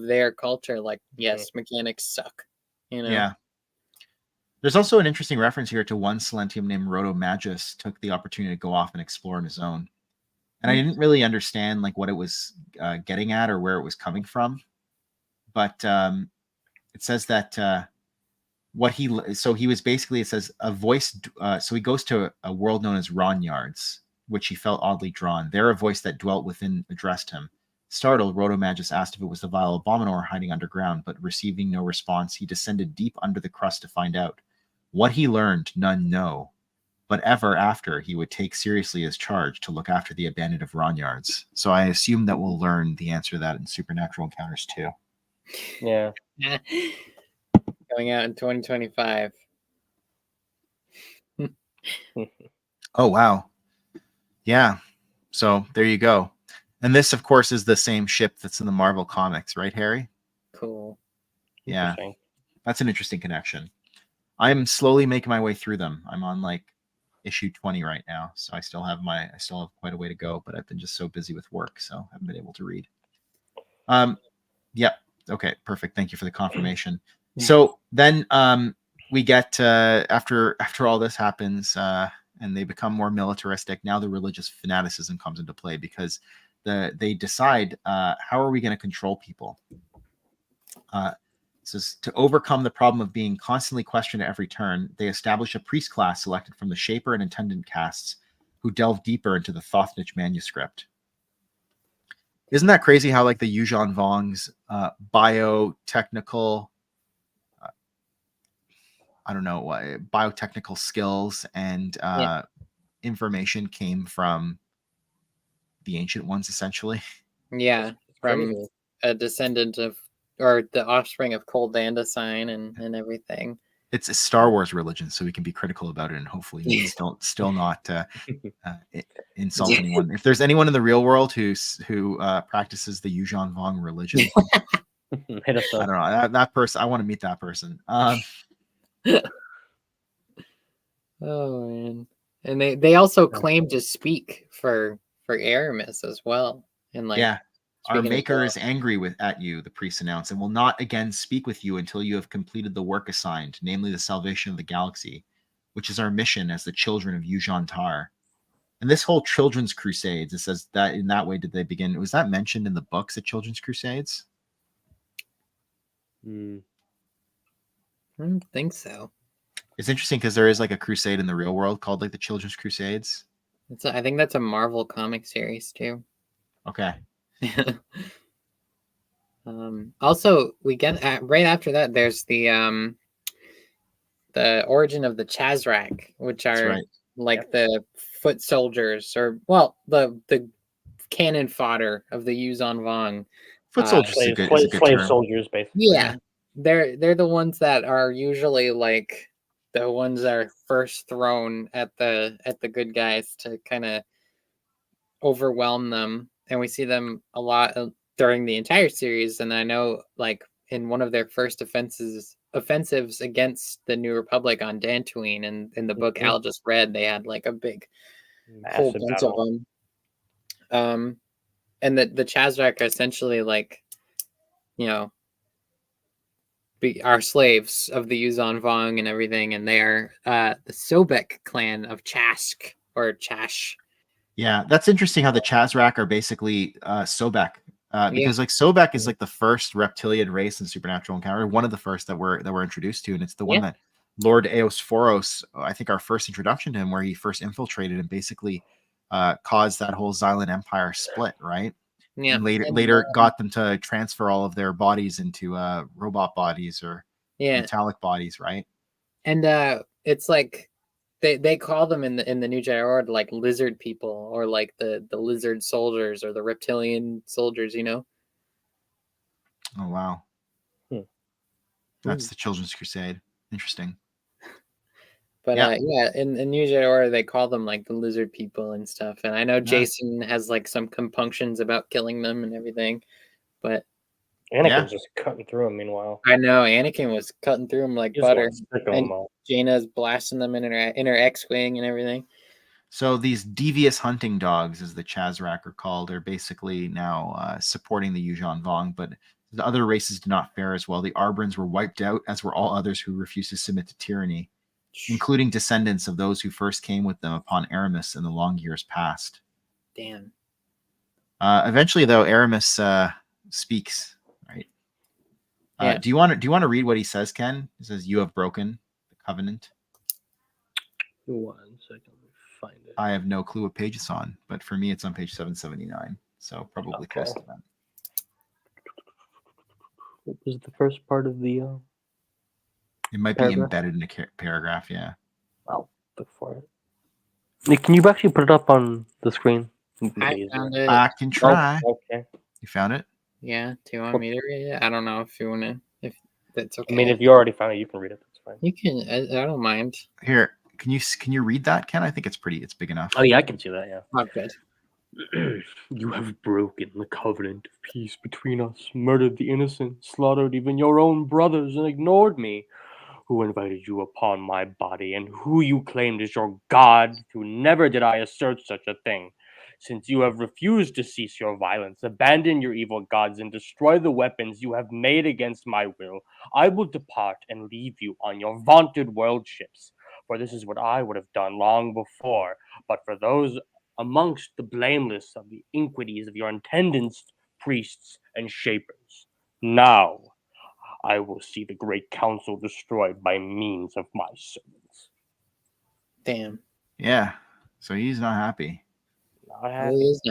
their culture. Like, yes, mechanics suck, you know. Yeah. There's also an interesting reference here to one Silentium named Roto Magus took the opportunity to go off and explore on his own, and I didn't really understand like what it was getting at or where it was coming from. But it says that so he was basically, it says a voice. So he goes to a world known as Ronyards, which he felt oddly drawn. There, a voice that dwelt within addressed him. Startled, Rotomagus asked if it was the vile Abominor hiding underground, but receiving no response, he descended deep under the crust to find out. What he learned, none know. But ever after, he would take seriously his charge to look after the abandoned of Ronyards. So I assume that we'll learn the answer to that in Supernatural Encounters too. Yeah. Going out in 2025. Oh, wow. Yeah. So there you go. And this, of course, is the same ship that's in the Marvel comics, right, Harry? Cool. Yeah. That's an interesting connection. I'm slowly making my way through them. I'm on like issue 20 right now. So I still have quite a way to go, but I've been just so busy with work, so I haven't been able to read. Yeah. Okay, perfect. Thank you for the confirmation. So then we get after all this happens and they become more militaristic, now the religious fanaticism comes into play because they decide how are we going to control people? It says to overcome the problem of being constantly questioned at every turn, they establish a priest class selected from the Shaper and Attendant castes who delve deeper into the Thothnic manuscript. Isn't that crazy how like the Yuuzhan Vong's biotechnical biotechnical skills and information came from the Ancient Ones, essentially? Yeah, from a descendant of, or the offspring of Cold Dandasine and everything. It's a Star Wars religion, so we can be critical about it and hopefully still not insult anyone. If there's anyone in the real world who practices the Yuuzhan Vong religion, hit us up. I don't know that person. I want to meet that person. Oh man, and they also claim to speak for Aramis as well, and like our maker is angry at you, the priest announced, and will not again speak with you until you have completed the work assigned, namely the salvation of the galaxy, which is our mission as the children of Yuuzhan Tar. And this whole Children's Crusades, it says that in that way did they begin. Was that mentioned in the books, the Children's Crusades? I don't think so. It's interesting because there is like a crusade in the real world called like the Children's Crusades. I think that's a Marvel comic series too. Okay. Also, we get right after that. There's the origin of the Chazrak, which are like the foot soldiers, or the cannon fodder of the Yuuzhan Vong. Foot soldiers is a good slave term. soldiers, basically. Yeah, they're the ones that are usually like the ones that are first thrown at the good guys to kind of overwhelm them, and we see them a lot during the entire series. And I know like in one of their first offensives against the New Republic on Dantooine, and in the book Al just read, they had like a big whole bunch of them. And the Chazrak are essentially like, are slaves of the Yuuzhan Vong and everything, and they are the Sobek clan of Chask or Chash. Yeah, that's interesting how the Chazrak are basically Sobek. Because like Sobek is like the first reptilian race in Supernatural Encounter, one of the first that we're introduced to, and it's the one that Lord Eosphoros, I think our first introduction to him, where he first infiltrated and basically caused that whole Xylan Empire split, right? Yeah. And later got them to transfer all of their bodies into robot bodies or metallic bodies, right? And it's like they call them in the New Jedi Order like lizard people, or like the lizard soldiers, or the reptilian soldiers, Oh wow. That's the Children's Crusade. Interesting. But in New Jedi Order they call them like the lizard people and stuff. And I know Jason has like some compunctions about killing them and everything, but Anakin's just cutting through them. Meanwhile, I know Anakin was cutting through them like butter, and Jaina's blasting them in her X-wing and everything. So these devious hunting dogs, as the Chazrak are called, are basically now supporting the Yuuzhan Vong, but the other races did not fare as well. The Arbrins were wiped out, as were all others who refused to submit to tyranny, including descendants of those who first came with them upon Aramis in the long years past. Damn. Eventually, though, Aramis speaks, right? Yeah. Do you want to read what he says, Ken? He says, "You have broken the covenant." 1 second, let me find it. I have no clue what page it's on, but for me, it's on page 779. So probably close to that. What was the first part of the It might paragraph? be embedded in a paragraph. Yeah. I'll look for it. Nick, can you actually put it up on the screen? I found it. I can try. Oh, okay. You found it? Yeah. Do you want me to read it? I don't know if you want to. If that's okay. I mean, if you already found it, you can read it. That's fine. You can. I don't mind. Here, can you read that, Ken? I think it's big enough. Oh yeah, I can see that. Yeah. Oh, good. You have broken the covenant of peace between us, murdered the innocent, slaughtered even your own brothers, and ignored me, who invited you upon my body, and who you claimed as your God, who never did I assert such a thing. Since you have refused to cease your violence, abandon your evil gods, and destroy the weapons you have made against my will, I will depart and leave you on your vaunted world ships. For this is what I would have done long before, but for those amongst the blameless of the iniquities of your intendants, priests, and shapers. Now I will see the great council destroyed by means of my servants. Damn. Yeah. So he's not happy. Not happy. He is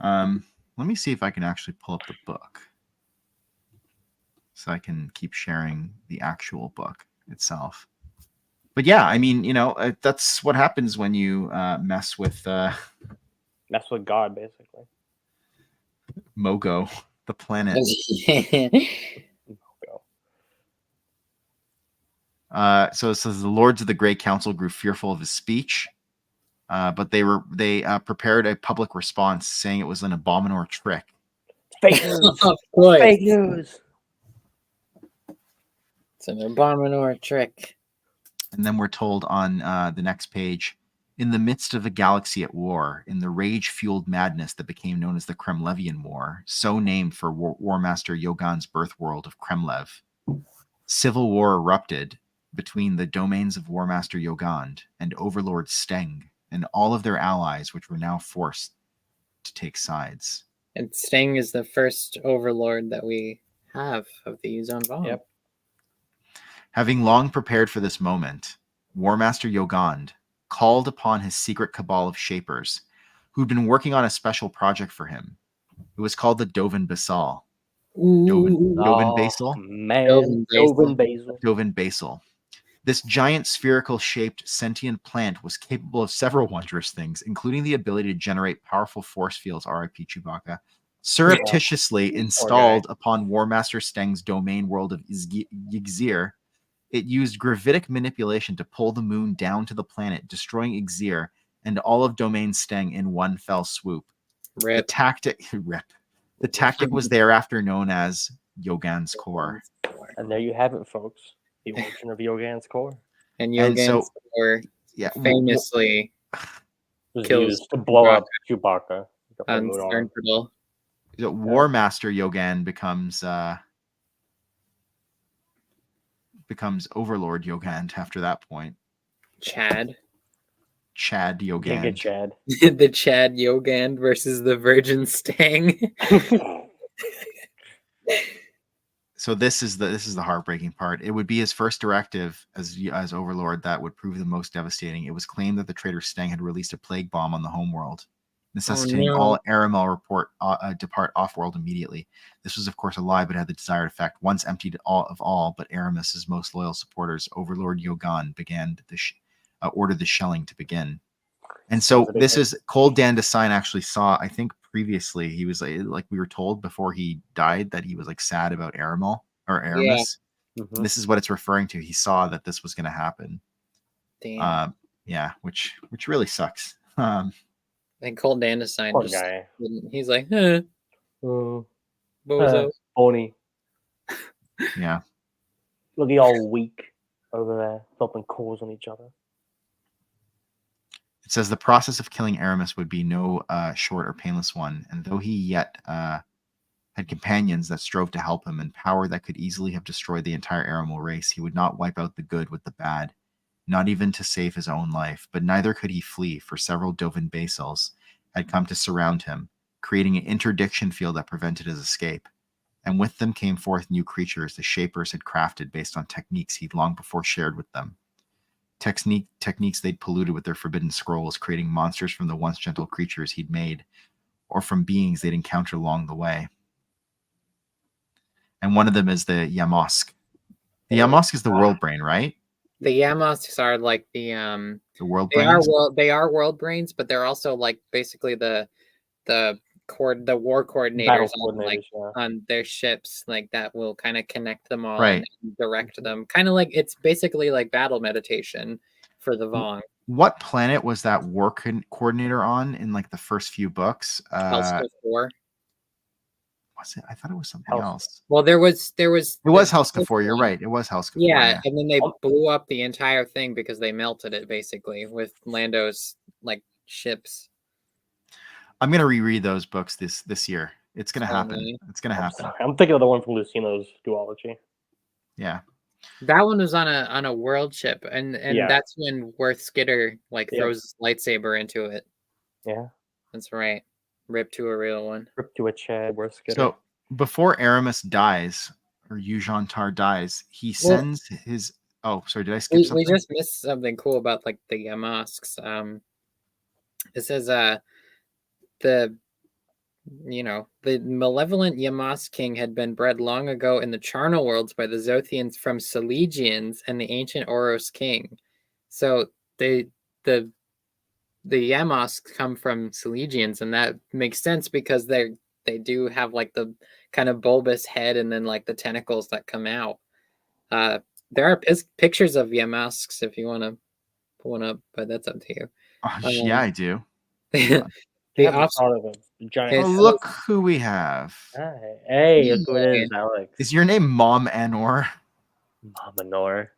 not. Let me see if I can actually pull up the book, so I can keep sharing the actual book itself. But yeah, I mean, that's what happens when you mess with God, basically. Mogo, the planet. So it says the lords of the Great Council grew fearful of his speech, but they prepared a public response saying it was an abominable trick. Fake news. Of course. Fake news. It's an abominable trick. And then we're told on the next page, in the midst of a galaxy at war, in the rage-fueled madness that became known as the Kremlevian War, so named for War Master Yogan's birth world of Kremlev, civil war erupted between the domains of War Master Yogand and Overlord Steng and all of their allies, which were now forced to take sides. And Steng is the first overlord that we have of the Yuzon Vong. Yep. Having long prepared for this moment, War Master Yogand called upon his secret cabal of shapers, who'd been working on a special project for him. It was called the Dovin Basal. Dovin Basal? Man, Dovin Basal. This giant spherical-shaped sentient plant was capable of several wondrous things, including the ability to generate powerful force fields, R.I.P. Chewbacca, surreptitiously installed upon War Master Steng's domain world of Yggzir. It used gravitic manipulation to pull the moon down to the planet, destroying Yggzir and all of Domain Steng in one fell swoop. Rip. The tactic was thereafter known as Yogan's Core. And there you have it, folks. The origin of Yogan's Core. And Yogan's Core famously was kills used to blow up Chewbacca. on Sternfordle. War Master Yogan becomes Overlord Yogand after that point. Chad Yogand. Giga Chad. The Chad Yogand versus the Virgin Stang. So this is the heartbreaking part. It would be his first directive as Overlord that would prove the most devastating. It was claimed that the traitor Stang had released a plague bomb on the homeworld, necessitating all Aramel depart off-world immediately. This was, of course, a lie, but had the desired effect. Once emptied of all but Aramis's most loyal supporters, Overlord Yogan began ordered the shelling to begin. And so this is Cold Dan Design actually saw, I think previously, he was like we were told before he died that he was like sad about Aramis. Mm-hmm. This is what it's referring to. He saw that this was going to happen. Damn. Which really sucks. And Cold Dan Design Poor just guy. he's like, bozo. Phony. Yeah. Look at all weak over there, thumping cores on each other. It says the process of killing Aramis would be no short or painless one, and though he yet had companions that strove to help him and power that could easily have destroyed the entire Aramal race, he would not wipe out the good with the bad, not even to save his own life. But neither could he flee, for several Dovin Basals had come to surround him, creating an interdiction field that prevented his escape. And with them came forth new creatures the Shapers had crafted based on techniques he'd long before shared with them. Techniques they'd polluted with their forbidden scrolls, creating monsters from the once gentle creatures he'd made, or from beings they'd encountered along the way. And one of them is the Yamosk. The Yamosk is the world brain, right? The Yamosks are like the world they brains. they are world brains, but they're also like basically the war coordinators on their ships, like that will kind of connect them all and direct them. Kind of like it's basically like battle meditation for the Vong. What planet was that war coordinator on in like the first few books? Hextrophon 4. Was it? I thought it was something else. Well, it was Hextrophon 4. You're right. It was Hextrophon 4. Yeah, and then they blew up the entire thing because they melted it basically with Lando's like ships. I'm gonna reread those books this year. It's gonna happen. It's gonna happen. I'm thinking of the one from Lucino's duology. Yeah, that one was on a world ship, and that's when Worth Skitter like throws his lightsaber into it. Yeah, that's right. Rip to a real one. Rip to a Chad. Worth Skitter. So before Aramis dies or Yuuzhan Tar dies, he sends his. Oh, sorry. Did I skip something? We just missed something cool about like the Yamosks. It says the malevolent Yamosk king had been bred long ago in the charnel worlds by the Zothians from Selegians and the ancient Oros king. So the Yamosk come from Selegians, and that makes sense because they do have like the kind of bulbous head and then like the tentacles that come out. There are pictures of Yamosks if you want to pull one up, but that's up to you. Yeah, I do. Look who we have. Hey, look who it is, Alex. Is your name Mom Anor? Mom Anor.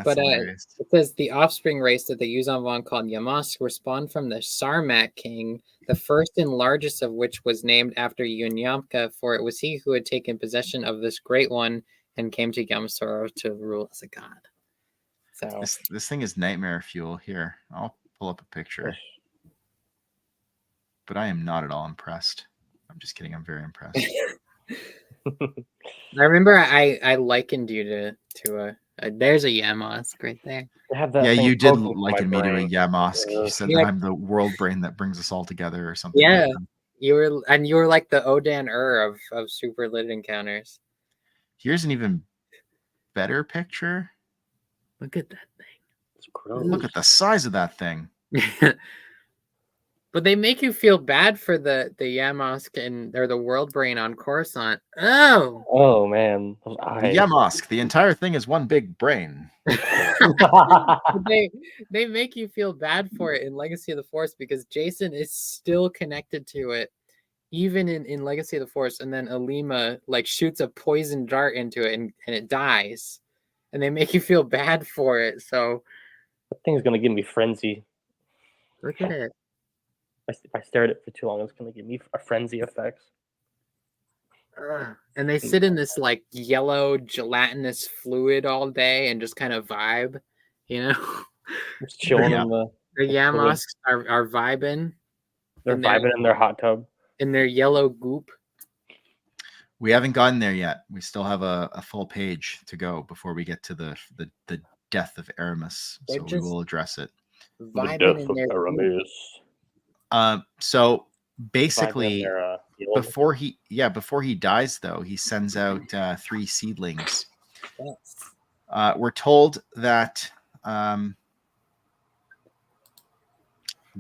But it says the offspring race that the Yuuzhan Vong called Yamosk were spawned from the Sarmat king, the first and largest of which was named after Yunyamka, for it was he who had taken possession of this great one and came to Yamsoro to rule as a god. So this thing is nightmare fuel. Here, I'll pull up a picture. But I am not at all impressed. I'm just kidding. I'm very impressed. I remember I likened you to a there's a Yamosk right there. Yeah, you did liken me to a Yamosk. You said that I'm the world brain that brings us all together or something. Yeah, you were like the Odan of Super Lit Encounters. Here's an even better picture. Look at that thing. It's gross. Look at the size of that thing. But they make you feel bad for the Yamosk or the world brain on Coruscant. Oh man. The Yamosk, the entire thing is one big brain. they make you feel bad for it in Legacy of the Force because Jason is still connected to it, even in Legacy of the Force, and then Alima like shoots a poison dart into it and it dies. And they make you feel bad for it. So that thing's gonna give me frenzy. Look at it. If I stare at it for too long, it's going to give me a frenzy effects. And they sit in this like yellow gelatinous fluid all day and just kind of vibe, Just chilling in the Yamosks are vibing. They're vibing in their hot tub. In their yellow goop. We haven't gotten there yet. We still have a full page to go before we get to the death of Aramis. So we will address it. The death of Aramis. So basically, before he dies, though, he sends out 3 seedlings. Yes. We're told that the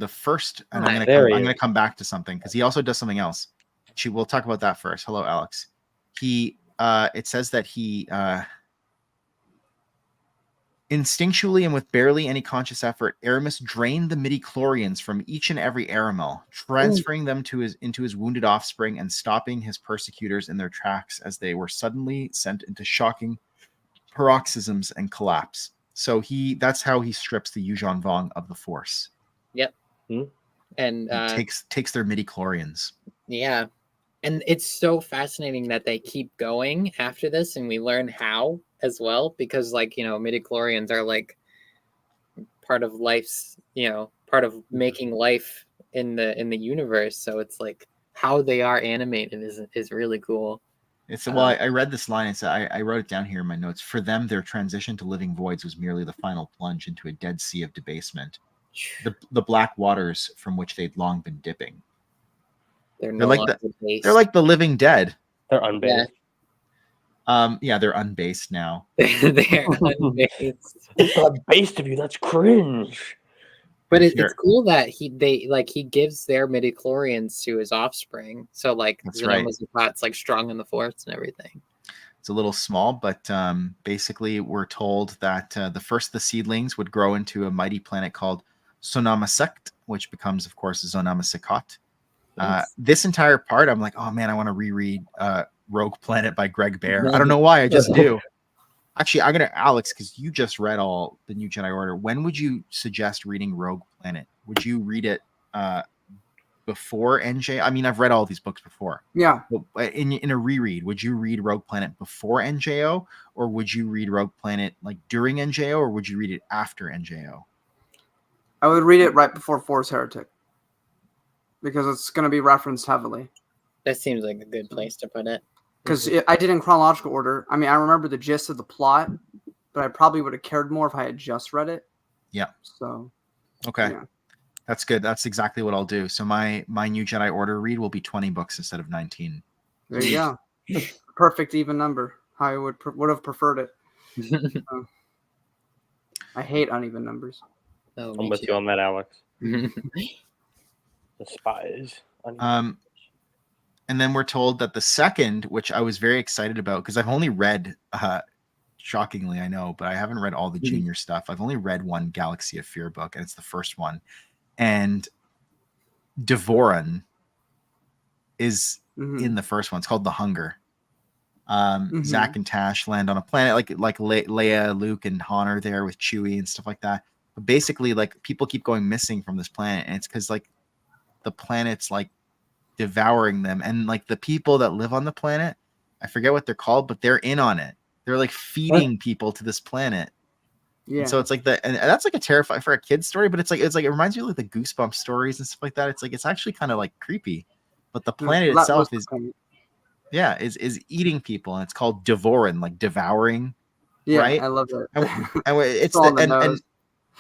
first, and I'm going to come back to something because he also does something else. We'll talk about that first. Hello, Alex. It says that he instinctually and with barely any conscious effort, Aramis drained the midi-chlorians from each and every Aramel, transferring them into his wounded offspring and stopping his persecutors in their tracks as they were suddenly sent into shocking paroxysms and collapse. So that's how he strips the Yuuzhan Vong of the Force. Yep. And he takes their midi-chlorians. Yeah. And it's so fascinating that they keep going after this, and we learn how as well, because midi-chlorians are like part of life's, part of making life in the universe. So it's like how they are animated is really cool. It's well, I read this line. It's I wrote it down here in my notes. For them, their transition to living voids was merely the final plunge into a dead sea of debasement, the black waters from which they'd long been dipping. They're They're no like longer the based. they're like the living dead. They're unbased. Yeah, they're unbased now. They're unbased. It's not based of you. That's cringe. But Here. it's cool that he gives their midichlorians to his offspring. So like That's right. It's like strong in the force and everything. It's a little small, but basically we're told that the seedlings would grow into a mighty planet called Sonamasekt, which becomes, of course, Zonamasekot. Yes. This entire part, I'm like, oh man, I want to reread Rogue Planet by Greg Bear. I don't know why, I just do. Actually, I'm gonna Alex, because you just read all the New Jedi Order. When would you suggest reading Rogue Planet? Would you read it before NJ? I mean, I've read all these books before. Yeah. But in a reread, would you read Rogue Planet before NJO, or would you read Rogue Planet like during NJO, or would you read it after NJO? I would read it right before Force Heretic, because it's going to be referenced heavily. That seems like a good place to put it. Because I did in chronological order. I mean, I remember the gist of the plot, but I probably would have cared more if I had just read it. Yeah. So. Okay. Yeah. That's good. That's exactly what I'll do. So my New Jedi Order read will be 20 books instead of 19. There you go. Perfect even number. How I would have preferred it. I hate uneven numbers. Oh, I'm with you on that, Alex. Despise. And then we're told that the second, which I was very excited about, because I've only read, shockingly, I know, but I haven't read all the junior stuff. I've only read one Galaxy of Fear book, and it's the first one. And Devoran is in the first one. It's called The Hunger. Zach and Tash land on a planet like Leia, Luke, and Han are there with Chewie and stuff like that. But basically, like, people keep going missing from this planet, and it's because like the planet's like devouring them, and like the people that live on the planet, I forget what they're called, but they're in on it. They're like feeding people to this planet. Yeah. And so it's like and that's like a terrifying for a kid's story, but it's like it reminds me of like the Goosebumps stories and stuff like that. It's like it's actually kind of like creepy, but the planet itself is eating people, and it's called Devoran, like devouring. Yeah, right? I love it. And it's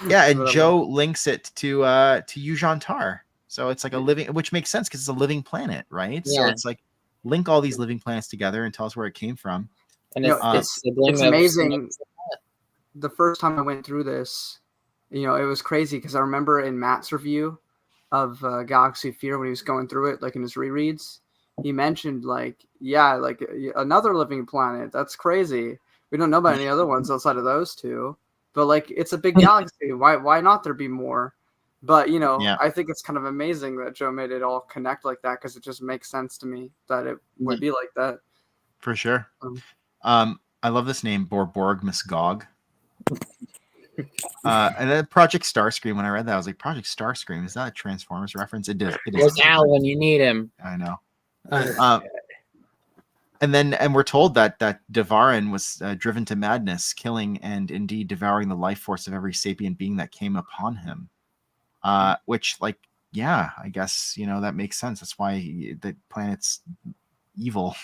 and Joe links it to Yuuzhan Tar. So it's like a living, which makes sense because it's a living planet, right? Yeah. So it's like link all these living planets together and tell us where it came from. And it's amazing. The first time I went through this, it was crazy because I remember in Matt's review of Galaxy of Fear when he was going through it, like in his rereads, he mentioned like another living planet. That's crazy. We don't know about any other ones outside of those two, but like it's a big galaxy. Why not there be more? But I think it's kind of amazing that Joe made it all connect like that, because it just makes sense to me that it would be like that. For sure. I love this name, Borborg Misgog. And then Project Starscream. When I read that, I was like, Project Starscream, is that a Transformers reference? It is. Where's Al when you need him? I know. And we're told that Devarin was driven to madness, killing and indeed devouring the life force of every sapient being that came upon him. Which, like, yeah, I guess that makes sense. That's why the planet's evil.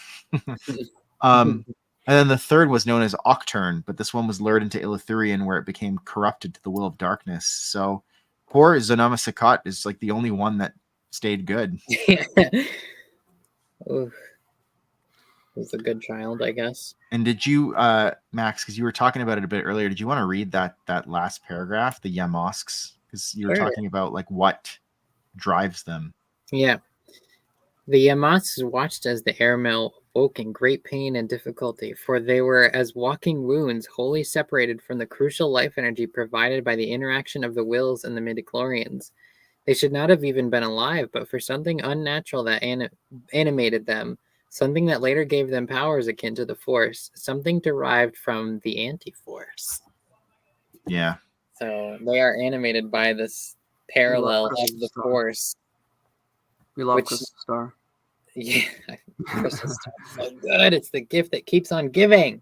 And then the third was known as Octurn, but this one was lured into Illithurian, where it became corrupted to the will of darkness. So poor Zonamasekot is like the only one that stayed good. Oof. Was a good child, I guess. And did you, Max, because you were talking about it a bit earlier, did you want to read that last paragraph, the Yamosks? Because you were talking about like what drives them. Yeah. The Yamosks watched as the airmail woke in great pain and difficulty, for they were as walking wounds, wholly separated from the crucial life energy provided by the interaction of the wills and the midichlorians. They should not have even been alive, but for something unnatural that animated them, something that later gave them powers akin to the Force, something derived from the Anti-Force. Yeah. So they are animated by this parallel of the Force. We love Crystal Star. Yeah, Crystal Star is so good. It's the gift that keeps on giving.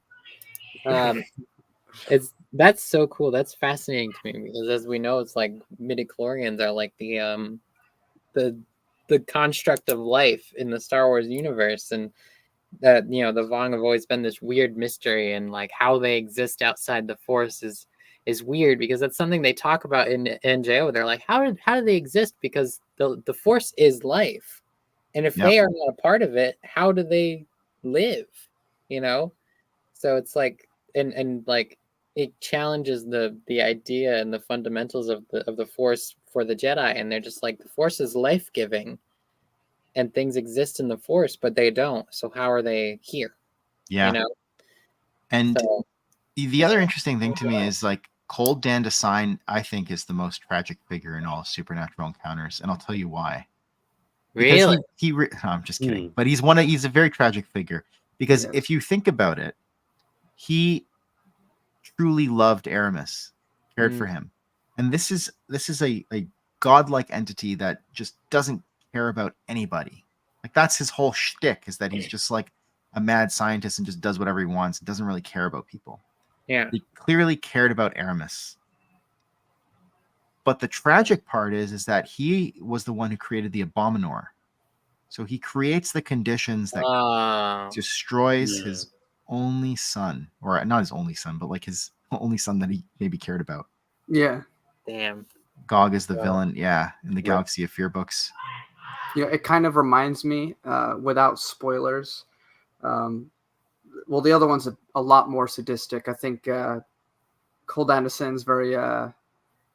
That's so cool. That's fascinating to me because, as we know, it's like midichlorians are like the the construct of life in the Star Wars universe, and that the Vong have always been this weird mystery, and like how they exist outside the Force is weird because that's something they talk about in NJO. They're like, how do they exist? Because the Force is life, and if they are not a part of it, how do they live? So it's like, and like it challenges the idea and the fundamentals of the Force for the Jedi, and they're just like, the Force is life giving, and things exist in the Force, but they don't. So how are they here? Yeah. And so, the other interesting thing to me is like Cold Dan Design, I think, is the most tragic figure in all Supernatural Encounters, and I'll tell you why. Really? No, I'm just kidding. But he's a very tragic figure because if you think about it, he truly loved Aramis, cared for him, and this is a godlike entity that just doesn't care about anybody. Like that's his whole shtick, is that he's just like a mad scientist and just does whatever he wants and doesn't really care about people. Yeah, he clearly cared about Aramis. But the tragic part is that he was the one who created the Abominor. So he creates the conditions that destroys his only son, or not his only son, but like his only son that he maybe cared about. Yeah. Damn. Gog is the villain, in the Galaxy of Fear books. It kind of reminds me, without spoilers. Well, the other one's a lot more sadistic. I think Cold Anderson's very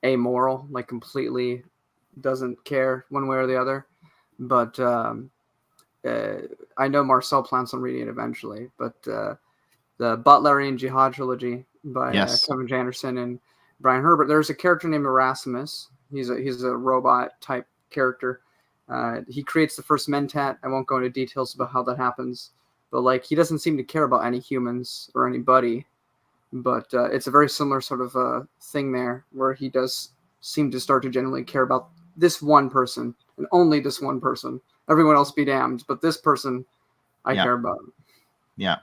amoral, like completely doesn't care one way or the other. But I know Marcel plans on reading it eventually. But the Butlerian Jihad trilogy by Kevin Janderson and Brian Herbert, there's a character named Erasmus. He's a robot type character. He creates the first Mentat. I won't go into details about how that happens, but like he doesn't seem to care about any humans or anybody. But it's a very similar sort of thing there, where he does seem to start to genuinely care about this one person and only this one person. Everyone else be damned, but this person I care about. Yeah.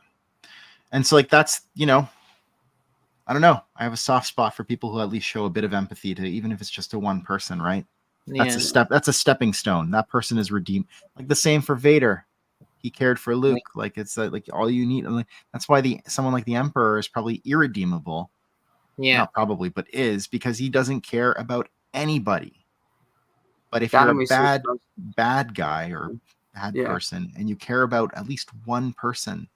And so like that's, I don't know. I have a soft spot for people who at least show a bit of empathy to, even if it's just to one person, right? That's a step. That's a stepping stone. That person is redeemed. Like the same for Vader. He cared for Luke. Like it's like all you need. Like, that's why someone like the Emperor is probably irredeemable. Yeah. Not probably, but is, because he doesn't care about anybody. But if you're a bad guy or bad person and you care about at least one person,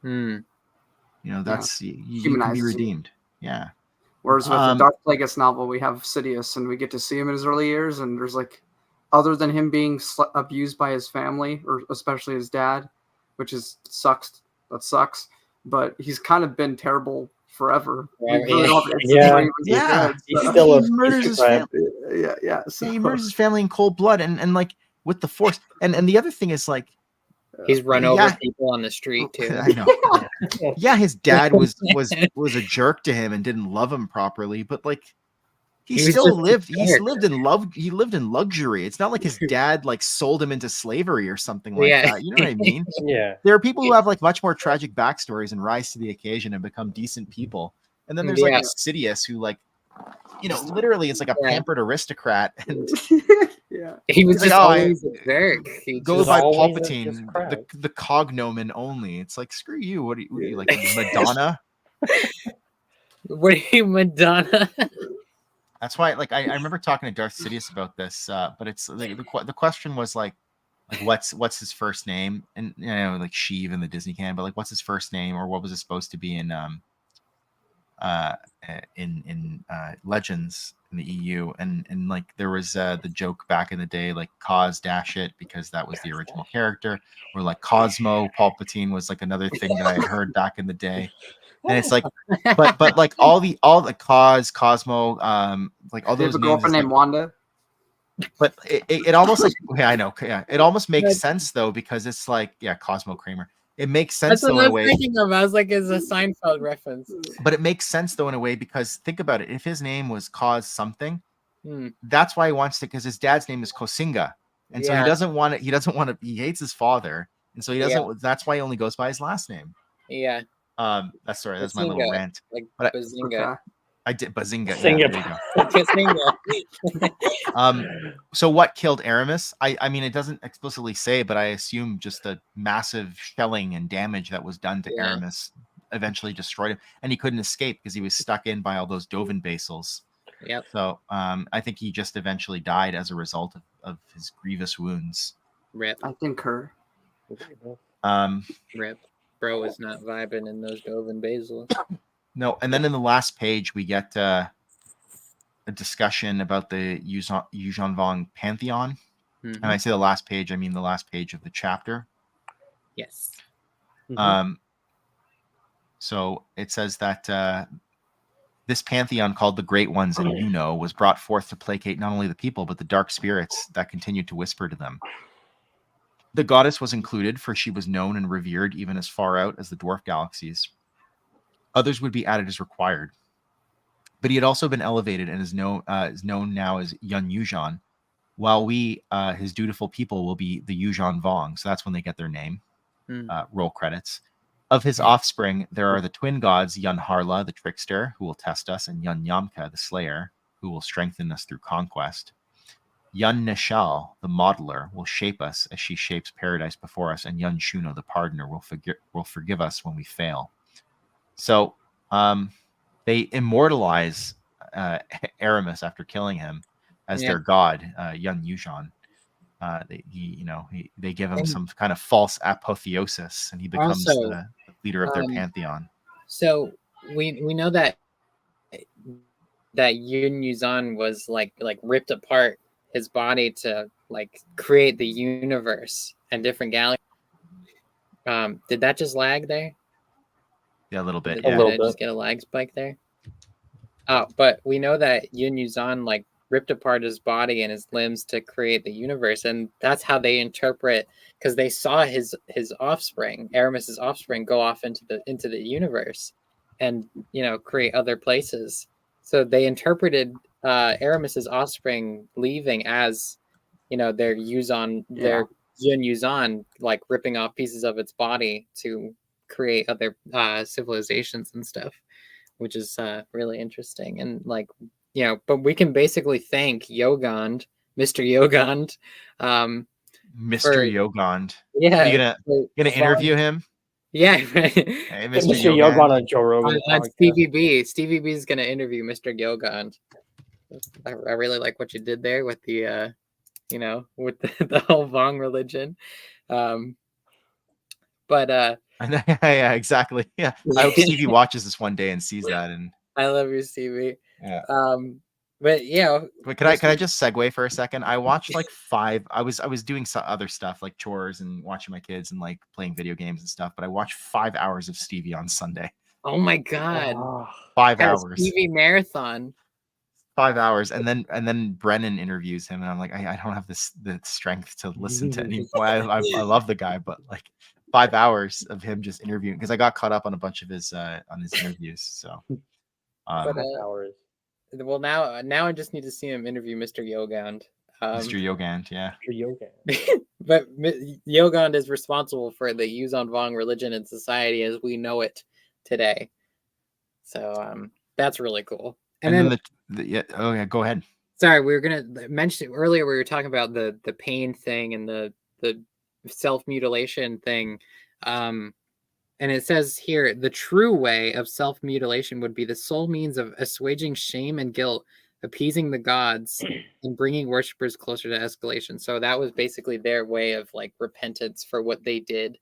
that's you can be redeemed. Yeah. Whereas with the Darth Plagueis novel, we have Sidious, and we get to see him in his early years, and there's like, other than him being abused by his family, or especially his dad, which sucks. That sucks. But he's kind of been terrible forever. He murders his family. Yeah. So he murders his family in cold blood, and like with the Force. And the other thing is like, he's run over people on the street too. I know. His dad was a jerk to him and didn't love him properly, but like he still lived. He lived in luxury. It's not like his dad like sold him into slavery or something like that. You know what I mean? Yeah. There are people who have like much more tragic backstories and rise to the occasion and become decent people. And then there's like a Sidious who like, literally is like a pampered aristocrat. And he was just always a jerk. He goes by Palpatine, the cognomen only. It's like, screw you. What are you like, Madonna? What are you, Madonna? That's why, like, I remember talking to Darth Sidious about this, but it's like the question was like what's his first name, and like Sheev in the Disney canon, but like what's his first name, or what was it supposed to be in Legends in the EU, and like there was the joke back in the day, like Cos dash it, because that was the original character, or like Cosmo Palpatine was like another thing that I had heard back in the day. And it's like, but like all the Cosmo, like all those. Have a girlfriend named Wanda. But it almost like I know, it almost makes sense though, because it's like Cosmo Kramer. It makes sense though in a way. I was like, it's a Seinfeld reference. But it makes sense though in a way, because think about it. If his name was Cos something, that's why he wants to, because his dad's name is Kosinga, and so he doesn't want it. He doesn't want to. He hates his father, and so he doesn't. That's why he only goes by his last name. Yeah. That's my little rant. Like Bazinga. I did Bazinga. Bazinga. Bazinga. So what killed Aramis? I mean, it doesn't explicitly say, but I assume just a massive shelling and damage that was done to Yeah. Aramis eventually destroyed him, and he couldn't escape because he was stuck in by all those Dovin basils. Yep. So I think he just eventually died as a result of his grievous wounds. Rip. I concur. Rip. Bro was not vibing in those Dovin basils. No, and then in the last page we get a discussion about the Yuuzhan Vong pantheon. Mhm. And I say the last page, I mean the last page of the chapter. Yes. So it says that this pantheon called the Great Ones and was brought forth to placate not only the people, but the dark spirits that continued to whisper to them. The goddess was included, for she was known and revered even as far out as the dwarf galaxies. Others would be added as required. But he had also been elevated and is known now as Yun Yuuzhan, while we, his dutiful people, will be the Yuuzhan Vong. So that's when they get their name. Roll credits. Of his offspring, there are the twin gods, Yun Harla, the trickster, who will test us, and Yun Yamka, the slayer, who will strengthen us through conquest. Yun Nishal, the modeler, will shape us as she shapes paradise before us, and Yun Shuno, the pardoner, will forgive us when we fail. So they immortalize Aramis after killing him as their god, Yun Yuuzhan. They give him some kind of false apotheosis, and he becomes the leader of their pantheon. So we know that Yun Yuuzhan was like ripped apart his body to like create the universe and different galaxies. Did that just lag there? Yeah, a little bit. Did I just get a lag spike there? Oh, but we know that Yun Yuuzhan like ripped apart his body and his limbs to create the universe, and that's how they interpret, because they saw his offspring, Aramis's offspring, go off into the universe and create other places. So they interpreted Aramis's offspring leaving as their Yuuzhan, their Yun Yuuzhan, like ripping off pieces of its body to create other civilizations and stuff, which is really interesting. And like but we can basically thank Yogand, Mr. Yogand. Mr. Yogand. Yeah. Are you gonna interview him? Yeah. Hey, Mr. Yogand on Joe Rogan. On Stevie B. Stevie B is gonna interview Mr. Yogand. I really like what you did there with the with the whole Vong religion. But yeah, exactly. Yeah. I hope Stevie watches this one day and sees that. And I love you, Stevie. Yeah. But But can I just segue for a second? I watched like 5. I was doing some other stuff like chores and watching my kids and like playing video games and stuff. But I watched 5 hours of Stevie on Sunday. Oh my god! 5 hours. Stevie marathon. 5 hours, and then Brennan interviews him, and I'm like, I don't have the strength to listen to any. I love the guy, but like 5 hours of him just interviewing, because I got caught up on a bunch of his interviews. So, hours. Well, now I just need to see him interview Mr. Yogand. Mr. Yogand, yeah. But Yogand is responsible for the Yuuzhan Vong religion and society as we know it today. So that's really cool. And then go ahead. Sorry, we were gonna mention earlier. We were talking about the pain thing and the self-mutilation thing. And it says here, the true way of self-mutilation would be the sole means of assuaging shame and guilt, appeasing the gods, and bringing worshippers closer to escalation. So that was basically their way of like repentance for what they did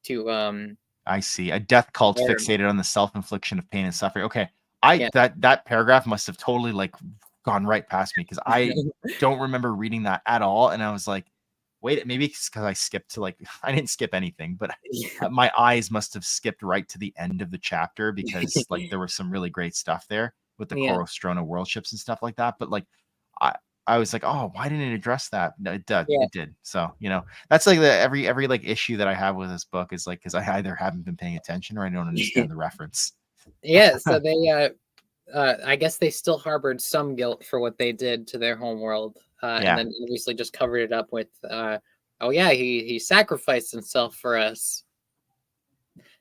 to I see. A death cult fixated on the self-infliction of pain and suffering. Okay. That paragraph must have totally like gone right past me, because I don't remember reading that at all. And I was like, wait, maybe it's because I skipped to I didn't skip anything, but my eyes must have skipped right to the end of the chapter, because like there was some really great stuff there with the Korostrona world ships and stuff like that. But like I was like, oh, why didn't it address that? No, it did. It did. So, that's like every like issue that I have with this book is like, because I either haven't been paying attention or I don't understand the reference. Yeah, so they I guess they still harbored some guilt for what they did to their home world. And then obviously just covered it up with he sacrificed himself for us.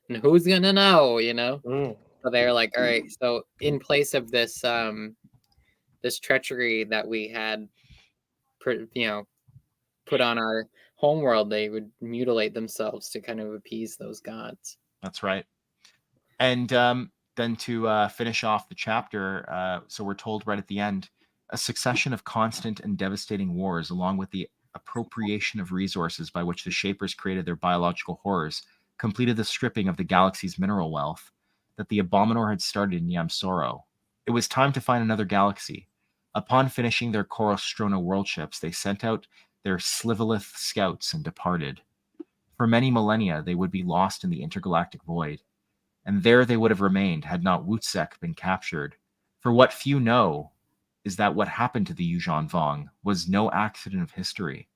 And who's gonna know, So they're like, all right, so in place of this this treachery that we had, put on our homeworld, they would mutilate themselves to kind of appease those gods. That's right. And then to finish off the chapter, so we're told right at the end, a succession of constant and devastating wars, along with the appropriation of resources by which the Shapers created their biological horrors, completed the stripping of the galaxy's mineral wealth that the Abominor had started in Yamsoro. It was time to find another galaxy. Upon finishing their Korostrono world ships, they sent out their Slivolith scouts and departed. For many millennia, they would be lost in the intergalactic void, and there they would have remained had not Wutsek been captured. For what few know is that what happened to the Yuuzhan Vong was no accident of history,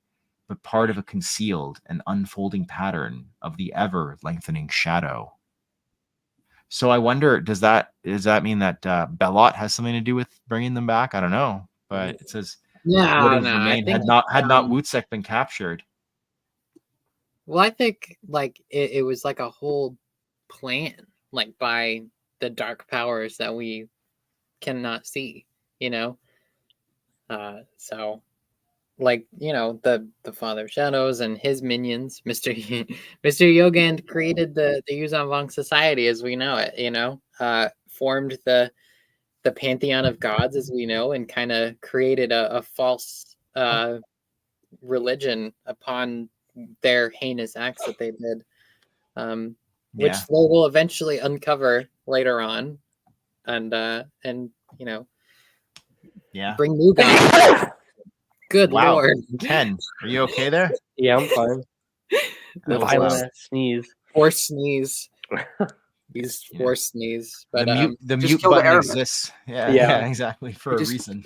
but part of a concealed and unfolding pattern of the ever-lengthening shadow. So I wonder, does that mean that Belot has something to do with bringing them back? I don't know, but it says would have remained had not Wutsek been captured. Well, I think like it was like a whole plan, like by the dark powers that we cannot see, so like the Father of Shadows and his minions, Mr. Yogand created the Yuuzhan Vong Society as we know it, formed the pantheon of gods as we know, and kind of created a false religion upon their heinous acts that they did, which they will eventually uncover later on, and bring new gods. Good Lord. Ken, are you okay there? Yeah, I'm fine. The violent sneeze. Forced sneeze. He's forced sneeze. But the mute button exists. Yeah, exactly, for a reason.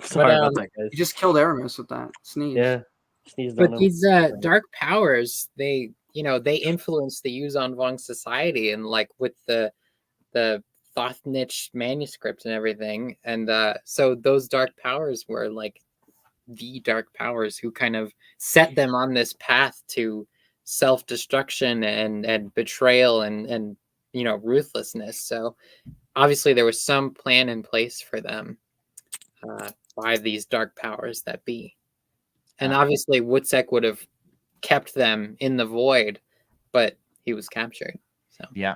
Sorry about that, guys. You just killed Aramis with that sneeze. Yeah. Sneeze but these dark powers, they influence the Yuuzhan Vong Society, and like with the Thothnich manuscript and everything, and so those dark powers were like the dark powers who kind of set them on this path to self-destruction and betrayal and ruthlessness. So obviously there was some plan in place for them by these dark powers that be, and obviously Wutsek would have kept them in the void, but he was captured. So yeah,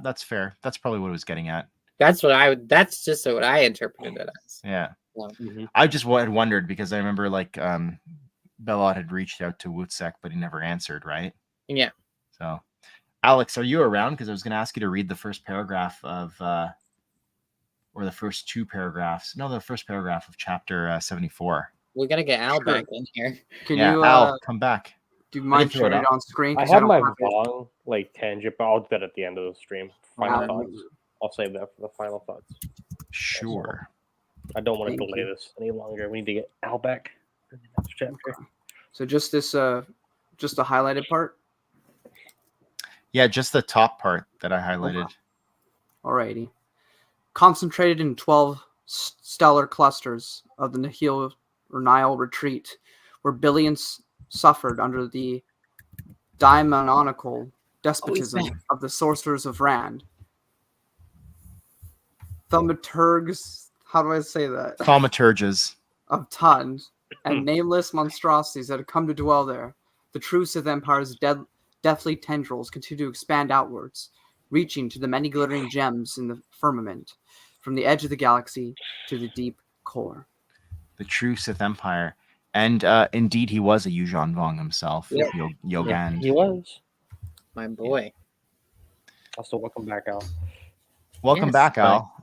that's fair. That's probably what it was getting at. That's just what I interpreted it as. Yeah. I just had wondered because I remember like Belot had reached out to Wutsek, but he never answered, right? Yeah. So, Alex, are you around? Because I was going to ask you to read the first paragraph of, or the first two paragraphs. No, the first paragraph of chapter 74. We got to get Al back in here. Can you, Al, come back. Do you mind sharing it on screen? I have my Vong tangent, but I'll do that at the end of the stream. Final thoughts. I'll save that for the final thoughts. Sure. I don't want to delay this any longer. We need to get Al back for the next chapter. So just this, just the highlighted part? Yeah, just the top part that I highlighted. Alrighty. Concentrated in 12 stellar clusters of the Nihil retreat, where billions suffered under the daimonical despotism of the sorcerers of Rand. Thaumaturgs, how do I say that? Thaumaturges. Of tons and nameless monstrosities that have come to dwell there. The true Sith Empire's deathly tendrils continue to expand outwards, reaching to the many glittering gems in the firmament, from the edge of the galaxy to the deep core. The true Sith Empire. And indeed, he was a Yuuzhan Vong himself. Yep. Yogand. Yeah, he was. My boy. Also, welcome back, Al. Welcome back, Al.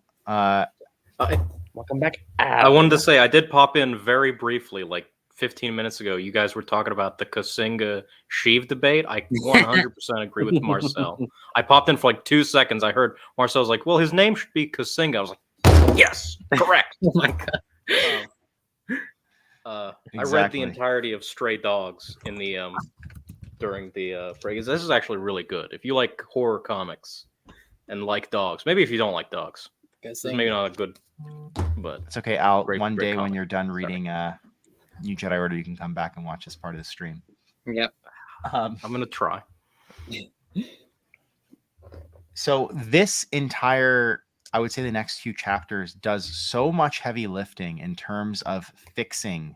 Welcome back, Al. I wanted to say, I did pop in very briefly, like 15 minutes ago. You guys were talking about the Kosinga Sheev debate. I 100% agree with Marcel. I popped in for like 2 seconds. I heard Marcel's like, well, his name should be Kosinga. I was like, yes, correct. Oh my God. I read the entirety of Stray Dogs in the during the break. This is actually really good. If you like horror comics and like dogs, maybe if you don't like dogs, it's maybe not a good. But it's okay, Al. One day comic. When you're done reading New Jedi Order, you can come back and watch this part of the stream. Yep. I'm gonna try. So this entire I would say the next few chapters does so much heavy lifting in terms of fixing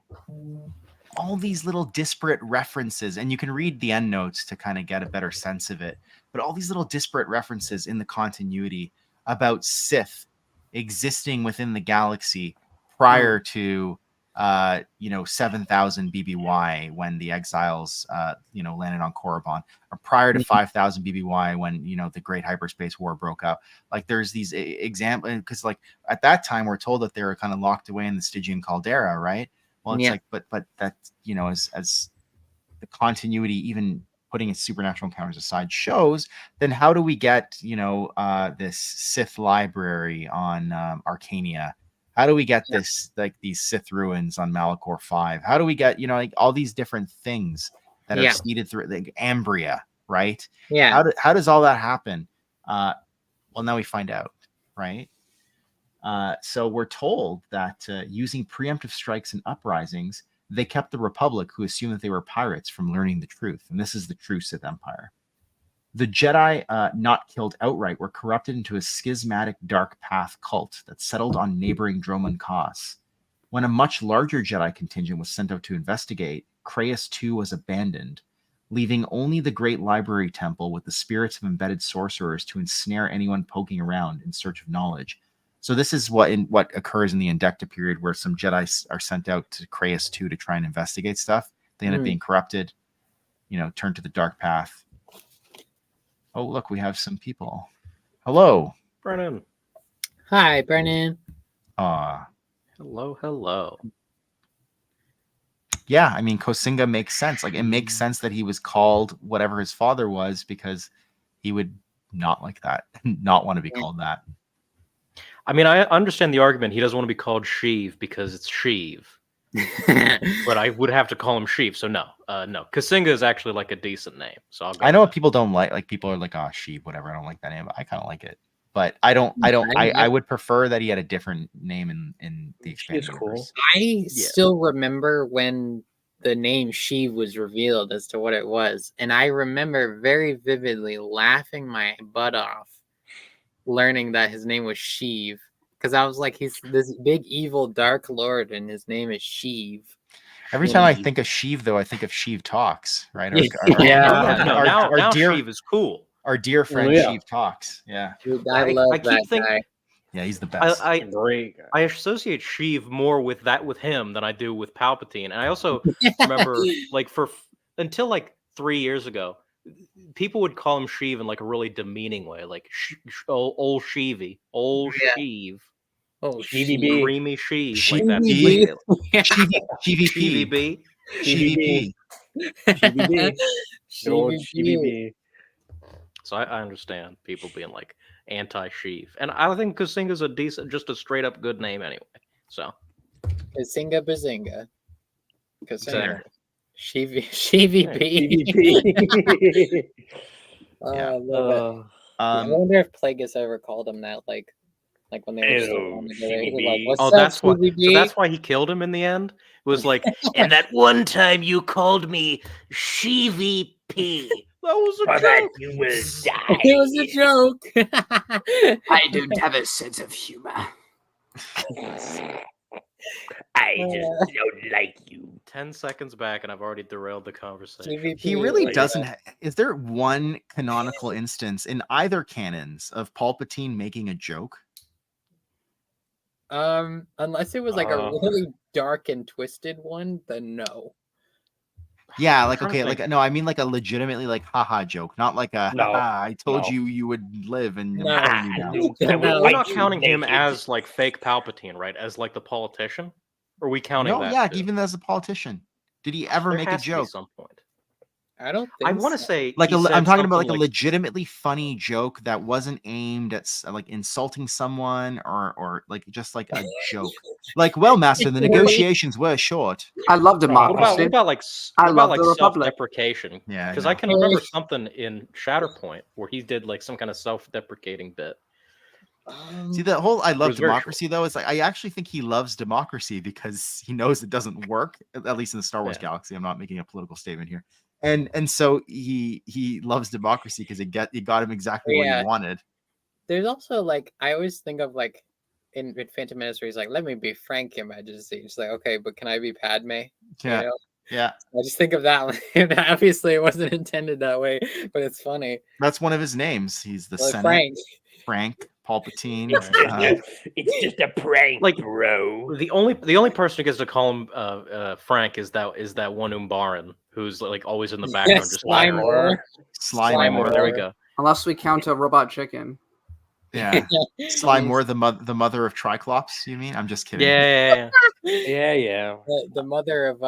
all these little disparate references, and you can read the endnotes to kind of get a better sense of it. But all these little disparate references in the continuity about Sith existing within the galaxy prior to 7,000 BBY when the exiles landed on Korriban, or prior to 5,000 BBY when the Great Hyperspace War broke out. Like there's these examples, because like at that time we're told that they were kind of locked away in the Stygian caldera, right? Well, it's like, but that as the continuity, even putting its supernatural encounters aside, shows, then how do we get this Sith library on Arcania? How do we get this, like these Sith ruins on Malachor 5? How do we get, like all these different things that are seeded through like Ambria, right? Yeah. How does all that happen? Well, now we find out, right? So we're told that using preemptive strikes and uprisings, they kept the Republic, who assumed that they were pirates, from learning the truth. And this is the true Sith Empire. The Jedi, not killed outright, were corrupted into a schismatic dark path cult that settled on neighboring Dromund Kaas. When a much larger Jedi contingent was sent out to investigate, Creuss II was abandoned, leaving only the Great Library Temple with the spirits of embedded sorcerers to ensnare anyone poking around in search of knowledge. So this is what occurs in the Indecta period, where some Jedi are sent out to Creuss II to try and investigate stuff. They end up being corrupted, turned to the dark path. Oh, look, we have some people. Hello. Brennan. Hi, Brennan. Hello. Yeah, I mean, Kosinga makes sense. Like, it makes sense that he was called whatever his father was, because he would not like that, not want to be called that. I mean, I understand the argument. He doesn't want to be called Sheev because it's Sheev. But I would have to call him Sheev, so no. Kosinga is actually like a decent name. So I know what people don't like. Like, people are like, oh, Sheev, whatever. I don't like that name, but I kind of like it. But I would prefer that he had a different name in the expanded universe. I still remember when the name Sheev was revealed as to what it was. And I remember very vividly laughing my butt off learning that his name was Sheev. Because I was like, he's this big evil dark lord and his name is Sheev. Every time I think of Sheev, though, I think of Sheev Talks, right? Now Sheev is cool. Our dear friend Sheev Talks. Yeah. Dude, I love that guy. Yeah, he's the best. I associate Sheev more with him than I do with Palpatine. And I also remember, like, until like 3 years ago, people would call him Sheev in like a really demeaning way, like old Sheevy, Sheev. Oh, GVB. Creamy Sheev. Like that. GVP. GVB. So I understand people being like anti-Sheev. And I think Kosinga's just a straight up good name anyway. So Kosinga Bazinga. Kosinga. Exactly. CVP. I love it. I wonder if Plagueis ever called him that, like when they were that's why. So that's why he killed him in the end. It was like, and that one time you called me CVP. That was a joke. You will die. It was a joke. I don't have a sense of humor. I just don't like you. 10 seconds back, and I've already derailed the conversation. CVP. He really doesn't. Is there one canonical instance in either canons of Palpatine making a joke? Unless it was like a really dark and twisted one, then no. Yeah, like, okay, like, no, I mean like a legitimately like haha joke, not like a I told you you would live and we're not counting him as like fake Palpatine, right? As like the politician? Or are we counting that? Yeah, even as a politician. Did he ever make a joke? At some point. I don't think I want to say like I'm talking about like a legitimately funny joke that wasn't aimed at like insulting someone or like just like a joke. Like, well, Master, the negotiations were short. I love democracy. What about like self-deprecation? Yeah, because I can remember something in Shatterpoint where he did like some kind of self-deprecating bit. See, the whole I love democracy though is like I actually think he loves democracy because he knows it doesn't work, at least in the Star Wars galaxy. I'm not making a political statement here. And so he loves democracy because it got him exactly what he wanted. there's also like I always think of like in Phantom Menace where he's like, "Let me be Frank, Your Majesty." It's like, okay, but can I be Padme? Yeah. You know? Yeah. I just think of that one. Obviously, it wasn't intended that way, but it's funny. That's one of his names. He's the Well, Senate. Frank. Palpatine. It's just a prank, Like, bro. The only person who gets to call him Frank is that one Umbaran who's like always in the background, just Slimore. Slimore. There we go. Unless we count a robot chicken. Yeah. Slimore, the mother of Triclops, you mean? I'm just kidding. Yeah. Yeah. The mother of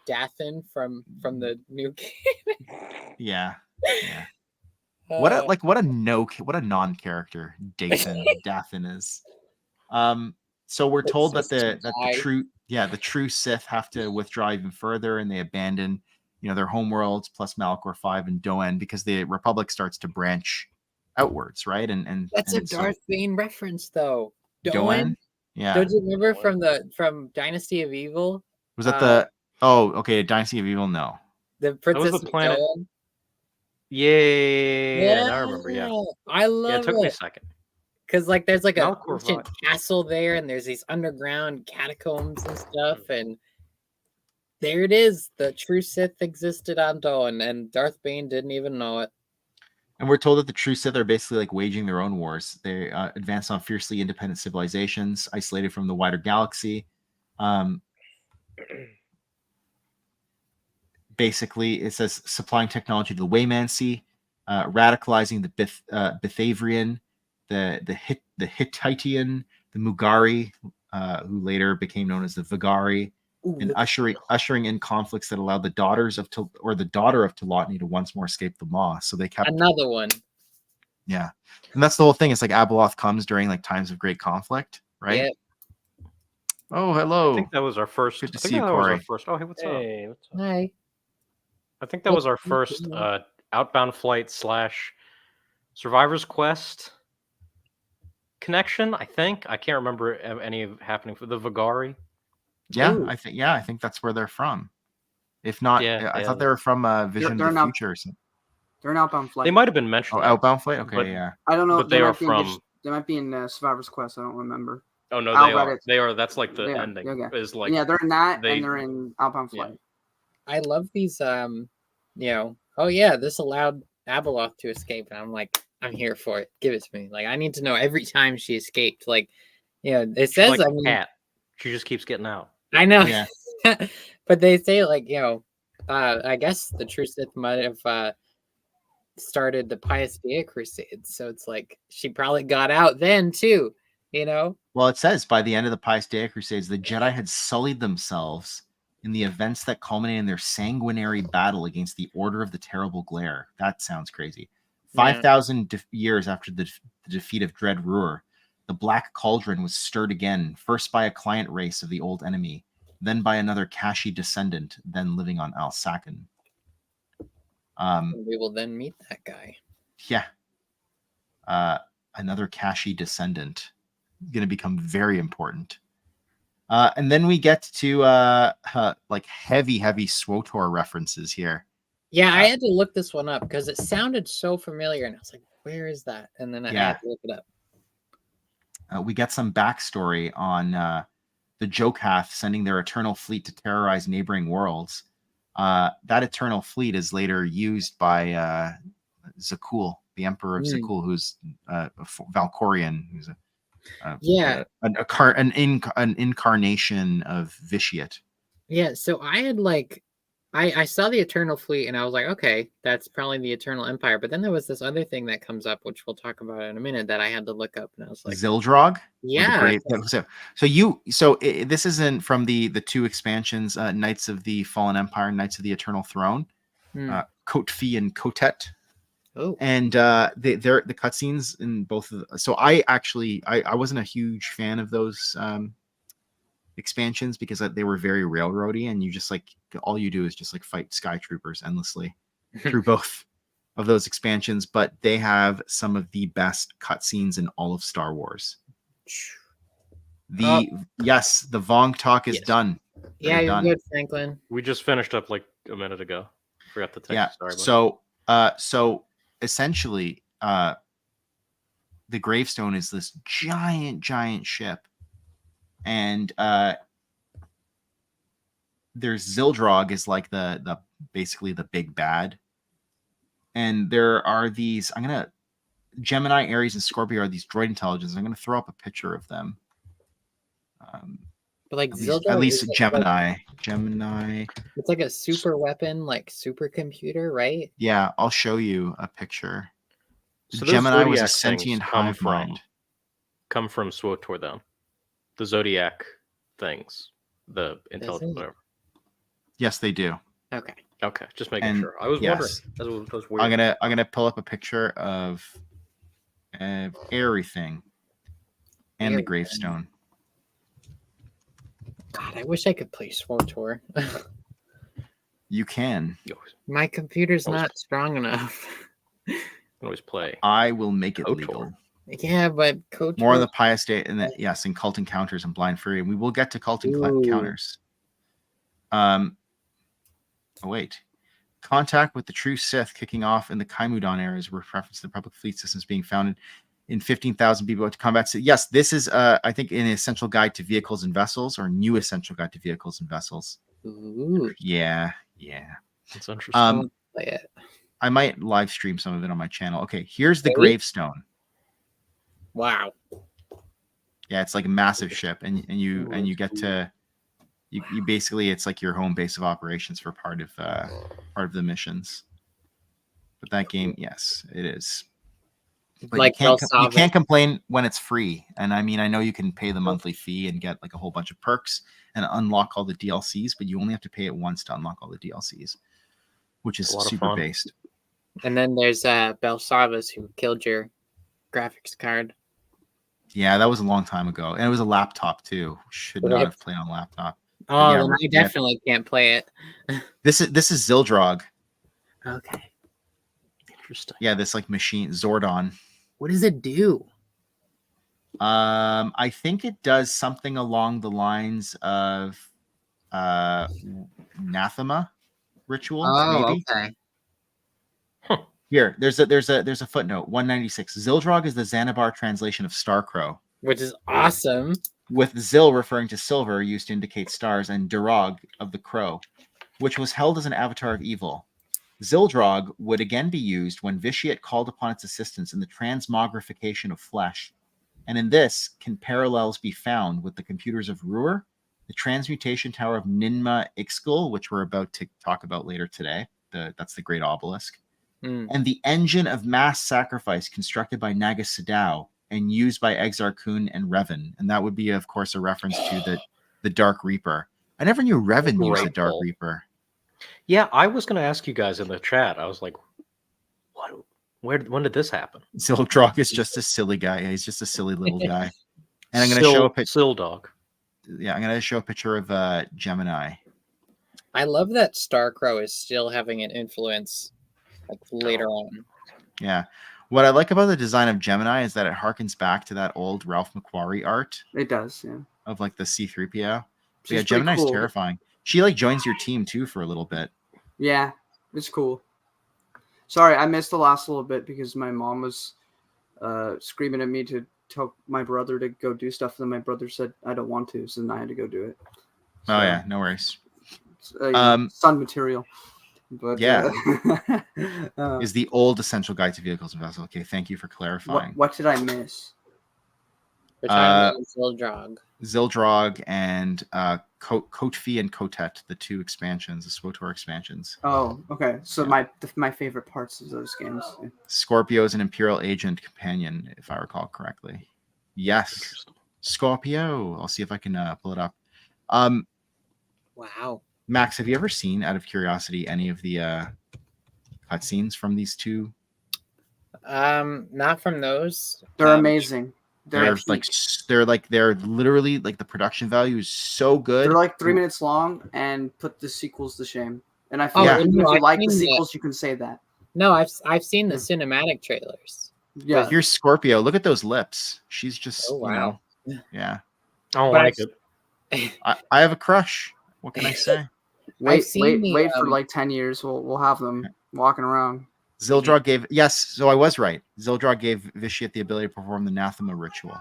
Dathan from the new game. Yeah. Yeah. What a non-character Dathan is. So we're told that the true Sith have to withdraw even further, and they abandon, their homeworlds plus Malachor 5 and Doen because the Republic starts to branch outwards, right? And that's a Darth Bane reference, though. Doen? Yeah. Don't you remember from Dynasty of Evil? Was that Dynasty of Evil? No. The Princess That was the planet. Doen? Yeah, I remember. Yeah, I love it. Took me a second. Because like there's like a Malachor ancient castle there, and there's these underground catacombs and stuff, and there it is. The true Sith existed on Doen, and Darth Bane didn't even know it. And we're told that the true Sith are basically like waging their own wars. They advance on fiercely independent civilizations, isolated from the wider galaxy. Basically, it says supplying technology to the Waymancy, radicalizing the Bithavrian, the Hittitian, the Mugari, who later became known as the Vigari, and ushering in conflicts that allowed the daughter of Telotny to once more escape the Maw. So they kept another one. Yeah, and that's the whole thing. It's like Abeloth comes during like times of great conflict, right? Yeah. Oh, hello. I think that was our first. Good to see you, Corey. Oh, hey, what's up? Hi. I think that was our first outbound flight / Survivor's Quest connection. I think I can't remember any happening for the Vigari. Yeah, I think that's where they're from. If not, I thought they were from Vision of the Future or something. They're an outbound flight. They might have been mentioned. Oh, outbound flight? Okay, yeah. I don't know. But they are from. They might be in Survivor's Quest. I don't remember. Oh no, they are. They are. That's like the ending. Okay. Is like they're in that, and they're in outbound flight. I love these. Oh yeah, this allowed Abeloth to escape, and I'm like, I'm here for it. Give it to me. Like I need to know every time she escaped. Like, it says like a cat. She just keeps getting out. I know. Yeah. But they say like I guess the true Sith might have started the Pius Dea Crusades, so it's like she probably got out then too. Well, it says by the end of the Pius Dea Crusades, the Jedi had sullied themselves in the events that culminated in their sanguinary battle against the Order of the Terrible Glare. That sounds crazy. 5,000 years after the defeat of Dread Ruhr, the Black Cauldron was stirred again, first by a client race of the old enemy, then by another Kashi descendant, then living on Alsaken. We will then meet that guy. Yeah. Another Kashi descendant. Going to become very important. And then we get to like heavy SWTOR references here. Yeah, I had to look this one up because it sounded so familiar, and I was like, "Where is that?" And then I had to look it up. We get some backstory on the Jokath sending their Eternal Fleet to terrorize neighboring worlds. That Eternal Fleet is later used by Zakul, the Emperor of Zakul, who's Valkorian, who's an incarnation of Vitiate. Yeah, so I had I saw the Eternal Fleet and I was like, okay, that's probably the Eternal Empire. But then there was this other thing that comes up, which we'll talk about in a minute, that I had to look up, and I was like, Zildrog. Yeah. This isn't from the two expansions, Knights of the Fallen Empire, Knights of the Eternal Throne, Kotfi and Kotet. Oh. And the cutscenes in both of the, so I wasn't a huge fan of those expansions because they were very railroady, and you just all you do is just fight sky troopers endlessly through both of those expansions. But they have some of the best cutscenes in all of Star Wars. The Vong talk is done. Yeah, you're good, Franklin. We just finished up like a minute ago. Forgot the text. Yeah. Sorry about so essentially, the gravestone is this giant ship, and there's Zildrog is like the basically the big bad, and there are these. Gemini, Aries, and Scorpio are these droid intelligences. I'm gonna throw up a picture of them. But like At Zildjian least is Gemini. it's like a super weapon, like supercomputer, right? Yeah, I'll show you a picture. So those Gemini was a Zodiac things sentient hive mind. come from SWTOR then. The Zodiac things, the intelligence, whatever. Yes, they do. Okay. Okay, just making And sure. I was yes. wondering. That was weird. I'm gonna pull up a picture of everything and the Everything. gravestone. God, I wish I could play SWTOR. You can. My computer's Always- not strong enough. You can always play. I will make it KOTOR. legal. Yeah, but Coach More on the Pious Day, and yes, in Cult Encounters and Blind Fury, and we will get to Cult Encounters. Oh wait, contact with the true Sith kicking off in the Kaimudon eras, where reference to the Republic fleet systems being founded in 15,000 people to combat. So yes, this is I think an essential guide to vehicles and vessels, or new essential guide to vehicles and vessels. Ooh. Yeah. That's interesting. Play it. I might live stream some of it on my channel. Okay, here's the Really? gravestone. Wow. Yeah, it's like a massive ship, and you get to you basically, it's like your home base of operations for part of the missions. But that game, yes, it is. But Like you can't complain when it's free. And I mean, I know you can pay the monthly fee and get like a whole bunch of perks and unlock all the DLCs, but you only have to pay it once to unlock all the DLCs, which is A lot of super fun. based. And then there's Belsavas who killed your graphics card. Yeah, that was a long time ago, and it was a laptop too. Should not have played on a laptop. Oh, Yeah, then I definitely can't play it. This is Zildrog. Okay. Interesting. Yeah, this like machine Zordon. What does it do? I think it does something along the lines of anathema ritual. Maybe. Okay. Here, there's a footnote. 196. Zildrog is the Xanabar translation of Starcrow, Which is awesome. with Zil referring to silver used to indicate stars, and Durog of the crow, which was held as an avatar of evil. Zildrog would again be used when Vitiate called upon its assistance in the transmogrification of flesh. And in this, can parallels be found with the computers of Ruhr, the transmutation tower of Ninma Ixgul, which we're about to talk about later today. That's the Great Obelisk. And the engine of mass sacrifice constructed by Naga Sadao and used by Exar Kun and Revan. And that would be, of course, a reference to the Dark Reaper. I never knew Revan used the Dark Reaper. Yeah, I was going to ask you guys in the chat. I was like, "What? When did this happen?" Zildrog is just a silly guy. He's just a silly little guy. And I'm going to show a picture. Sildog. Yeah, I'm going to show a picture of Gemini. I love that Starcrow is still having an influence like later on. Yeah. What I like about the design of Gemini is that it harkens back to that old Ralph McQuarrie art. It does, yeah. Of like the C-3PO. She's Yeah, pretty Gemini's cool. terrifying. She like joins your team too for a little bit. Yeah, it's cool. Sorry, I missed the last little bit because my mom was screaming at me to tell my brother to go do stuff, and then my brother said I don't want to, so then I had to go do it. So, Oh yeah, no worries. son material. But Yeah. Is the old essential guide to vehicles and vessels. Okay, thank you for clarifying. what did I miss? We're talking about Zildrog. Zildrog and Kotfi and Kotet, the two expansions, the SWTOR expansions. Oh, okay. So my favorite parts of those games. Scorpio is an Imperial agent companion, if I recall correctly. Yes, Scorpio. I'll see if I can pull it up. Wow. Max, have you ever seen, out of curiosity, any of the cutscenes from these two? Not from those. They're amazing. They're literally like the production value is so good. They're like 3 minutes long and put the sequels to shame. And I feel Yeah. like if you I've like the seen sequels, you can say that. No, I've seen the cinematic trailers. Yeah. But here's Scorpio. Look at those lips. She's just, Oh, wow. yeah. I don't But like it. I have a crush. What can I say? Wait seen the, for like 10 years. We'll have them walking around. Zildrog gave yes, so I was right. Zildrog gave Vitiate the ability to perform the Nathema ritual.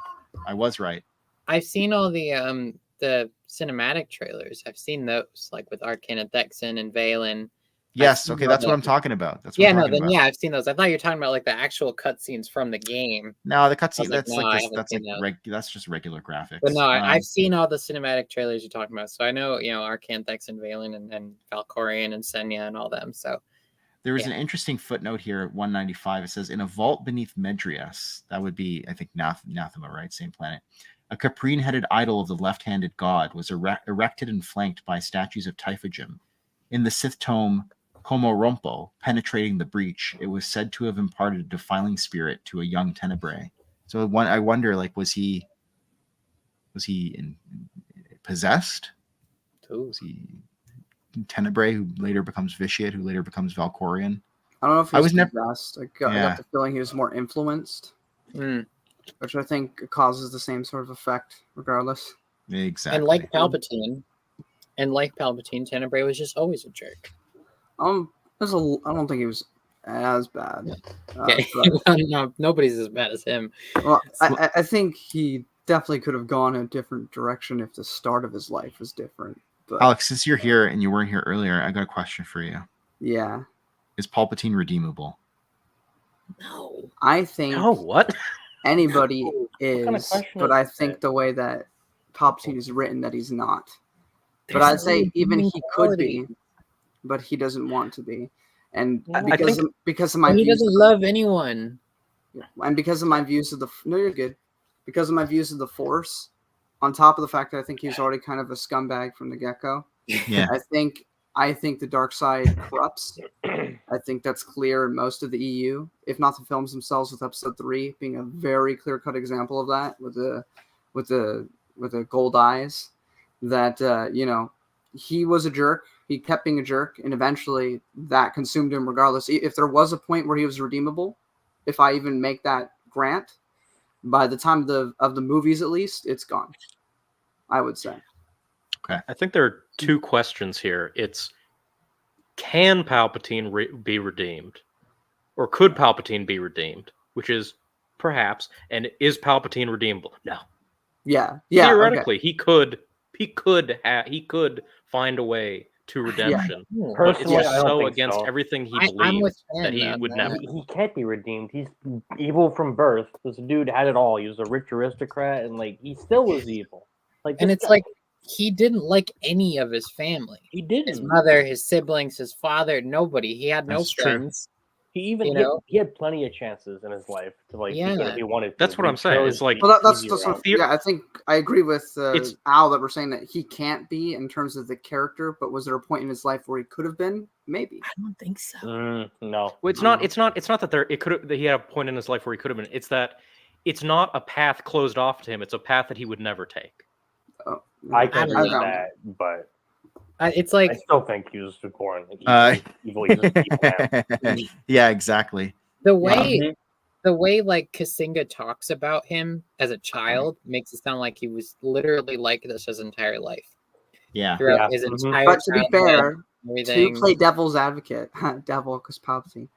I was right. I've seen all the cinematic trailers. I've seen those, like with Arcane and Thexan and Valen. Yes, okay, that's what I'm talking about. That's what yeah, I'm no, talking then about. yeah, I've seen those. I thought you were talking about like the actual cutscenes from the game. No, the I cutscene was like, no, I haven't seen those. that's just regular graphics. But no, I've seen all the cinematic trailers you're talking about. So I know, Arcane, Thexan, Valen, and Valkorion and Senya and all them. So there was an interesting footnote here at 195. It says, in a vault beneath Medrias, that would be, I think, Nathema, right? Same planet. A caprine-headed idol of the left-handed god was erected and flanked by statues of Typhagim. In the Sith tome Komorompo, penetrating the breach, it was said to have imparted a defiling spirit to a young Tenebrae. So I wonder, like, was he possessed? Was he Tenebrae, who later becomes Vitiate, who later becomes Valkorion? I don't know if he was possessed. I got the feeling he was more influenced, which I think causes the same sort of effect, regardless. Exactly. And like Palpatine, Tenebrae was just always a jerk. I don't think he was as bad. No, nobody's as bad as him. Well, I think he definitely could have gone a different direction if the start of his life was different. But Alex, since you're here and you weren't here earlier, I got a question for you. Yeah. Is Palpatine redeemable? No. I think what? Anybody is, kind of question but is I that? think the way that Palpatine is written that he's not. But I'd say even he could be, but he doesn't want to be. And because of my he views, doesn't love anyone. and because of my views of the you're good. Because of my views of the Force, on top of the fact that I think he's already kind of a scumbag from the get-go. Yeah. I think the dark side corrupts. I think that's clear in most of the EU, if not the films themselves, with Episode 3 being a very clear-cut example of that, with the gold eyes. That he was a jerk. He kept being a jerk, and eventually that consumed him. Regardless, if there was a point where he was redeemable, if I even make that grant, by the time of the movies, at least, it's gone. I would say. Okay. I think there are two questions here. It's, can Palpatine be redeemed? Or could Palpatine be redeemed? Which is perhaps. And is Palpatine redeemable? No. Yeah. Theoretically, okay. he could find a way to redemption. Yeah. But it's Personally, I don't so think against so. everything he I'm believes with that he him, would though. never. He can't be redeemed. He's evil from birth. This dude had it all. He was a rich aristocrat, and he still was evil. And it's like he didn't like any of his family. He didn't. His mother, his siblings, his father, nobody. He had no That's true. friends. He had plenty of chances in his life to begin if he wanted to. That's what I'm saying. It's like, well, that's I think I agree with Al that we're saying that he can't be in terms of the character, but was there a point in his life where he could have been? Maybe. I don't think so. No. Well, it's not that he had a point in his life where he could have been. It's that it's not a path closed off to him. It's a path that he would never take. Oh, I can agree with that, but it's like I still think he was born evil. Yeah, exactly. the way Kasinga talks about him as a child makes it sound like he was literally like this his entire life. Yeah. Throughout his entire But to be fair, everything. to play devil's advocate, devil because Palpatine.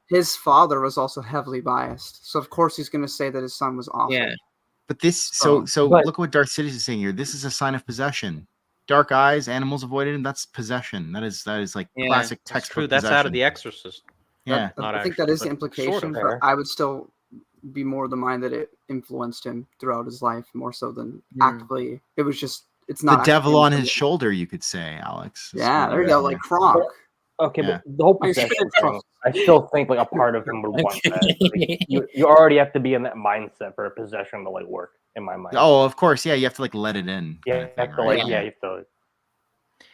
His father was also heavily biased, so of course he's going to say that his son was awful. Yeah. But this, but look at what Darth Sidious is saying here. This is a sign of possession. Dark eyes, animals avoided him. That's possession. That is like classic textbook. That's out of The Exorcist. Yeah, I think that is the implication, but I would still be more of the mind that it influenced him throughout his life more so than actively. It was just it's not the devil on his shoulder, you could say, Alex. Yeah, there you go, like Kronk. Okay, but the whole possession thing, I still think a part of him would want that. You already have to be in that mindset for a possession to work, in my mind. Oh, of course, yeah. You have to let it in. Yeah, you have to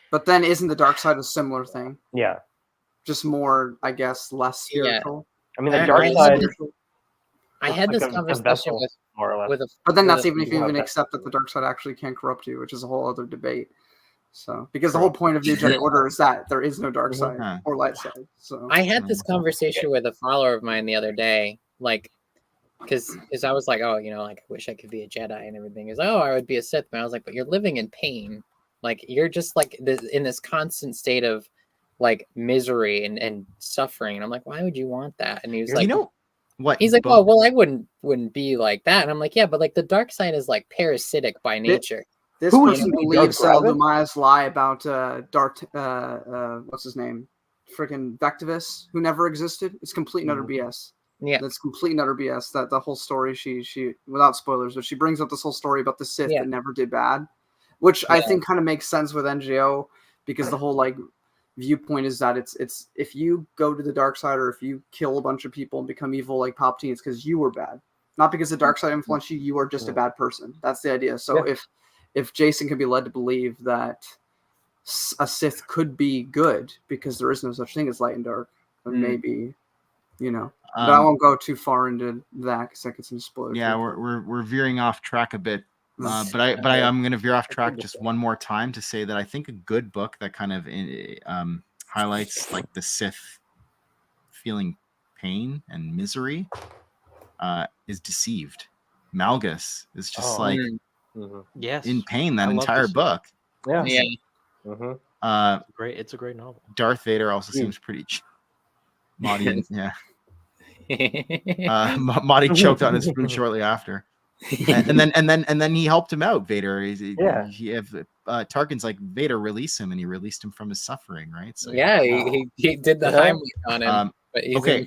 But then, isn't the dark side a similar thing? Yeah, just more, I guess, less spiritual. I mean, the dark side. I had this conversation with a. But then that's even if you even accept that the dark side actually can corrupt you, which is a whole other debate. So, because the whole point of New Jedi Order is that there is no dark side or light side. So I had this conversation with a follower of mine the other day, because I was like, oh, I wish I could be a Jedi and everything. Is I would be a Sith, and I was like, but you're living in pain, you're just in this constant state of like misery and suffering. And I'm like, why would you want that? And he was like, you know what? he's like, book- oh, well, I wouldn't be like that. And I'm like, yeah, but like the dark side is like parasitic by nature. This Who would person be believes Dark Rabbit? Lumaya's lie about what's his name? Freaking Vectivus, who never existed. It's complete and utter BS. Yeah. That's complete and utter BS. That the whole story, she without spoilers, but she brings up this whole story about the Sith Yeah. that never did bad, which I Yeah. think kind of makes sense with NGO, because the whole like viewpoint is that it's if you go to the dark side or if you kill a bunch of people and become evil like Palpatine, it's because you were bad, not because the dark side influenced you. You are just a bad person. That's the idea. So if Jason can be led to believe that a Sith could be good because there is no such thing as light and dark, then maybe, you know. But I won't go too far into that because that gets into spoilers. Yeah, we're veering off track a bit, but I'm going to veer off track just one more time to say that I think a good book that kind of highlights like the Sith feeling pain and misery is Deceived. Malgus is just Yes, in pain I that love entire Deceived. book. Yeah. Yeah. Great. It's a great novel. Darth Vader also seems pretty. Maudie, yeah. Maudie choked on his spoon shortly after, and then he helped him out. Vader, Tarkin's like, Vader, release him, and he released him from his suffering, right? So Yeah, he did the Heimlich on him. But he's okay,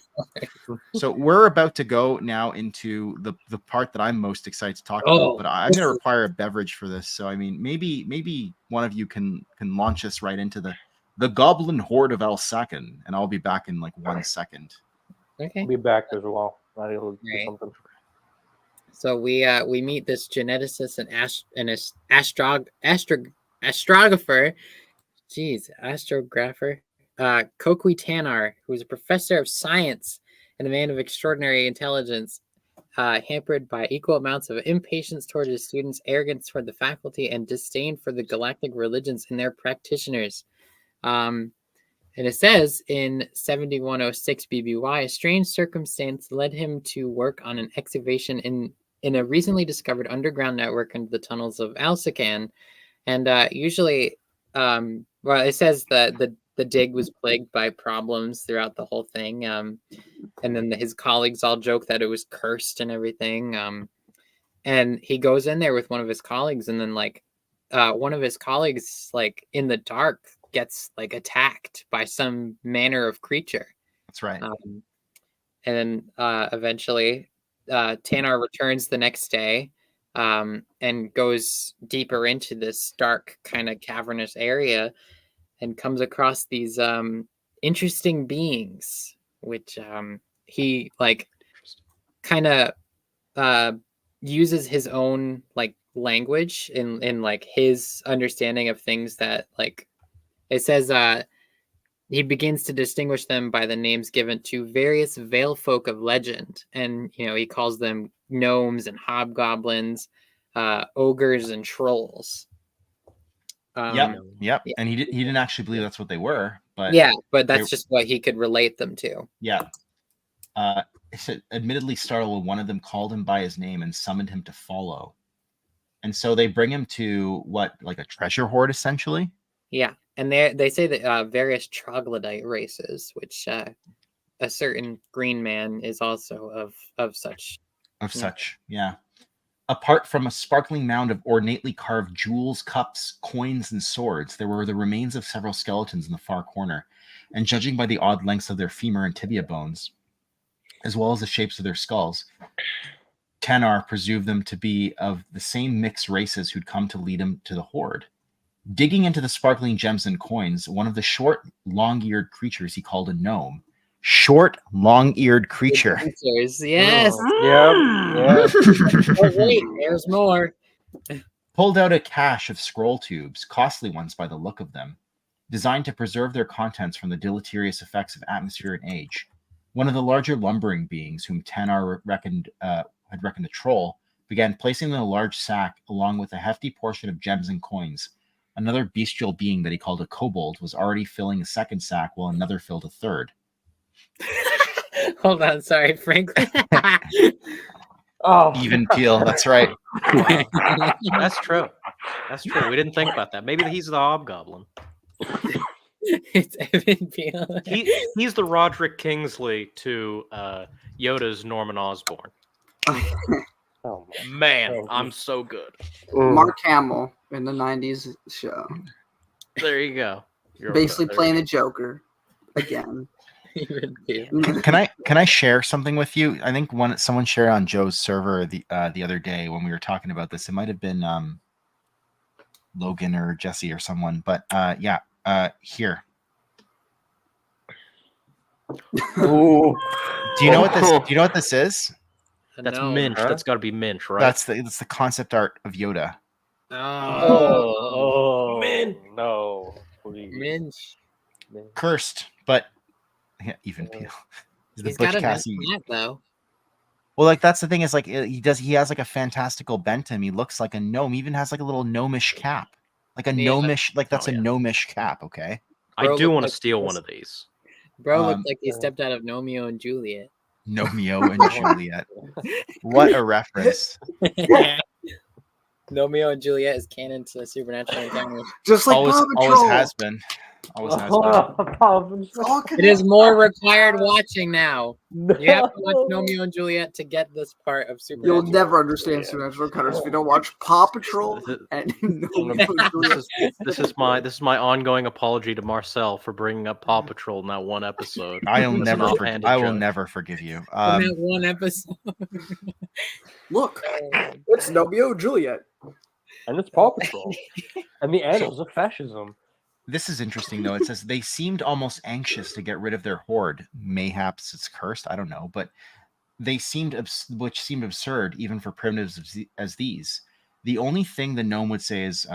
so we're about to go now into the part that I'm most excited to talk about, but I'm going to require a beverage for this. So I mean, maybe one of you can launch us right into the Goblin Horde of Alsaken, and I'll be back in like 1 second. Okay. I'll be back as well. I'll do Right. something. So we meet this geneticist and astrographer. Jeez, astrographer. Kokui Tanar, who is a professor of science and a man of extraordinary intelligence, hampered by equal amounts of impatience toward his students, arrogance toward the faculty, and disdain for the galactic religions and their practitioners. And it says in 7106 BBY, a strange circumstance led him to work on an excavation in a recently discovered underground network into the tunnels of Alsakan. And usually, it says that the dig was plagued by problems throughout the whole thing. And then his colleagues all joke that it was cursed and everything. And he goes in there with one of his colleagues, and then one of his colleagues, like in the dark, gets like attacked by some manner of creature. That's right. And then eventually Tanar returns the next day and goes deeper into this dark kind of cavernous area and comes across these interesting beings, which he like kind of uses his own like language in like his understanding of things that like it says he begins to distinguish them by the names given to various veil folk of legend, and he calls them gnomes and hobgoblins, ogres and trolls. Yep. And he didn't actually believe that's what they were, but that's just what he could relate them to. Yeah. Admittedly startled when one of them called him by his name and summoned him to follow. And so they bring him to like a treasure hoard, essentially. Yeah, and they say that various troglodyte races, which a certain green man is also of such. Yeah. Apart from a sparkling mound of ornately carved jewels, cups, coins, and swords, there were the remains of several skeletons in the far corner, and judging by the odd lengths of their femur and tibia bones, as well as the shapes of their skulls, Tanar presumed them to be of the same mixed races who'd come to lead him to the hoard. Digging into the sparkling gems and coins, one of the short, long-eared creatures he called a gnome. Short, long-eared creature. Yes. Yeah. Oh, wait, there's more. Pulled out a cache of scroll tubes, costly ones by the look of them, designed to preserve their contents from the deleterious effects of atmosphere and age. One of the larger lumbering beings, whom Tanar had reckoned a troll, began placing them in a large sack along with a hefty portion of gems and coins. Another bestial being that he called a kobold was already filling a second sack while another filled a third. Hold on, sorry, Franklin. Even keel, that's right. That's true. We didn't think about that. Maybe he's the hobgoblin. It's Evan Peel. He's the Roderick Kingsley to Yoda's Norman Osborn. Oh, Man, Oh, I'm so good. Mark Hamill in the '90s show, There you go. basically playing the Joker again. Evan Peel. Can I share something with you? I think someone shared on Joe's server the other day when we were talking about this. It might have been Logan or Jesse or someone, but here. Ooh. Do you know what this? Do you know what this is? That's No. Minch. Huh? That's got to be Minch, right? That's the concept art of Yoda. Oh. Oh, no. Please. Minch. Cursed, but yeah, even Peel. He's got a nice hat, though. Well, like that's the thing is like he has like a fantastical bent to him. He looks like a gnome. He even has like a little gnomish cap, like a gnomish, like that's a gnomish cap. Okay. I do want to steal one of these. Bro looked like he stepped out of Romeo and Juliet. Romeo and Juliet. What a reference. Romeo and Juliet is canon to Supernatural Encounters. Just like always, Paw always Patrol. has been. Always has been. It is more required watching now. You have to watch Romeo and Juliet to get this part of Supernatural. You'll never understand Supernatural Encounters if you don't watch Paw Patrol and This is my ongoing apology to Marcel for bringing up Paw Patrol in that one episode. I will That's an never. offhanded I will joke. never forgive you. In that one episode. Look, it's Romeo and Juliet. And it's Paw Patrol. And the annals of fascism. This is interesting, though. It says they seemed almost anxious to get rid of their horde. Mayhaps it's cursed. I don't know, but they seemed, which seemed absurd even for primitives as these. The only thing the gnome would say is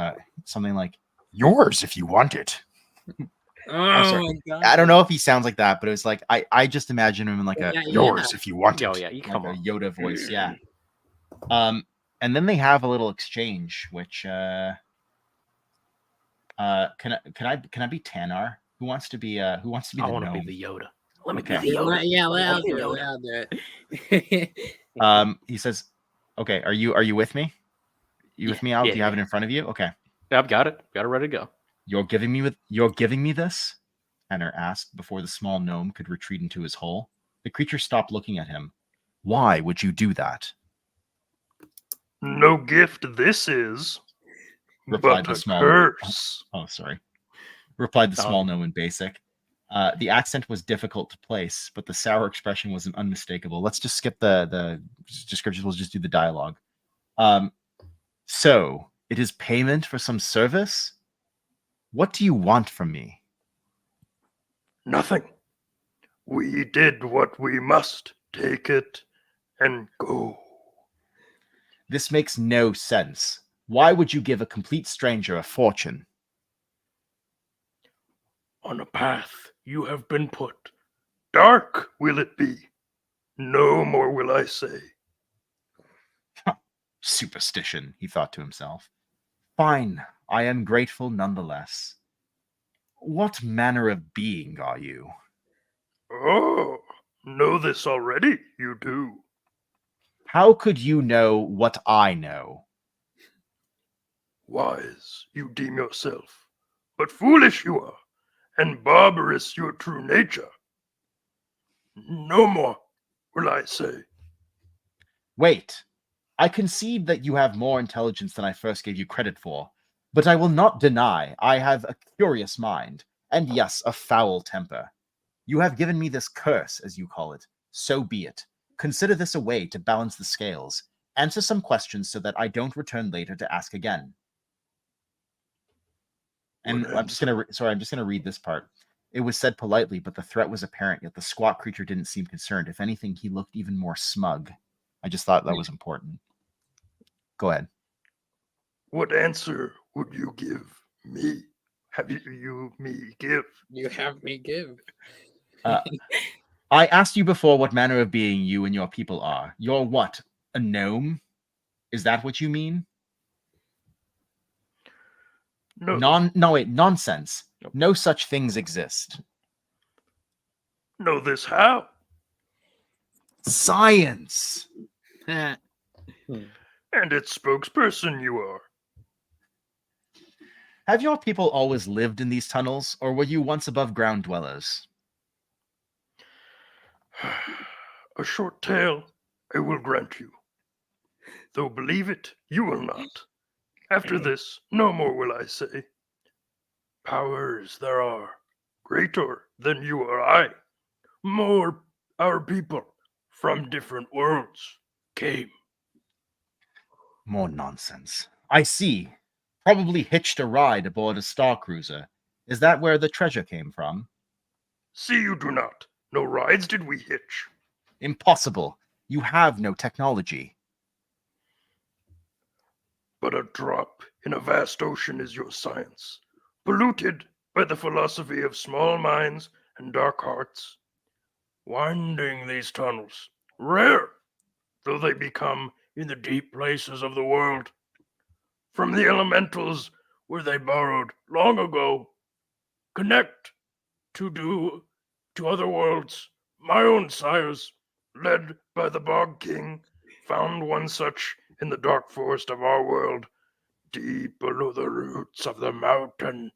something like, "Yours if you want it." I'm sorry. My God. I don't know if he sounds like that, but it was like I just imagine him in like a "yours if you want it." Oh yeah, you like come a on. Yoda voice, yeah. And then they have a little exchange, which can I be Tanar? Who wants to be the I want to gnome? be the Yoda. Let me Okay. be the Yoda. Yeah, I'll do it. He says, "Okay, are you with me? You with me, Al? yeah, Do you have it in front of you? Okay. Yeah, I've got it. Got it ready to go. You're giving me this?" Henner asked before the small gnome could retreat into his hole. The creature stopped looking at him. "Why would you do that?" No gift this is, Replied but the a small curse. Oh, sorry. Replied the small gnome in basic. The accent was difficult to place, but the sour expression was unmistakable. Let's just skip the descriptions. We'll just do the dialogue. So, it is payment for some service? What do you want from me? Nothing. We did what we must. Take it and go. This makes no sense. Why would you give a complete stranger a fortune? On a path you have been put. Dark will it be. No more will I say. Superstition, he thought to himself. Fine, I am grateful nonetheless. What manner of being are you? Oh, know this already, you do. How could you know what I know? Wise you deem yourself, but foolish you are, and barbarous your true nature. No more will I say. Wait, I concede that you have more intelligence than I first gave you credit for, but I will not deny I have a curious mind, and yes, a foul temper. You have given me this curse, as you call it. So be it. Consider this a way to balance the scales. Answer some questions so that I don't return later to ask again. And I'm just gonna read this part. It was said politely, but the threat was apparent, yet the squat creature didn't seem concerned. If anything, he looked even more smug. I just thought that was important. Go ahead. What answer would you give me? Have you me give? You have me give. I asked you before what manner of being you and your people are. You're what? A gnome? Is that what you mean? No. Nonsense. No such things exist. Know this how? Science. And its spokesperson you are. Have your people always lived in these tunnels, or were you once above ground dwellers? A short tale I will grant you. Though believe it, you will not. After this, no more will I say. Powers there are, greater than you or I. More our people from different worlds came. More nonsense. I see. Probably hitched a ride aboard a star cruiser. Is that where the treasure came from? See you do not. No rides did we hitch. Impossible. You have no technology. But a drop in a vast ocean is your science, polluted by the philosophy of small minds and dark hearts. Winding these tunnels, rare though they become in the deep places of the world, from the elementals where they borrowed long ago, connect to other worlds. My own sires, led by the Bog King, found one such in the dark forest of our world, deep below the roots of the mountain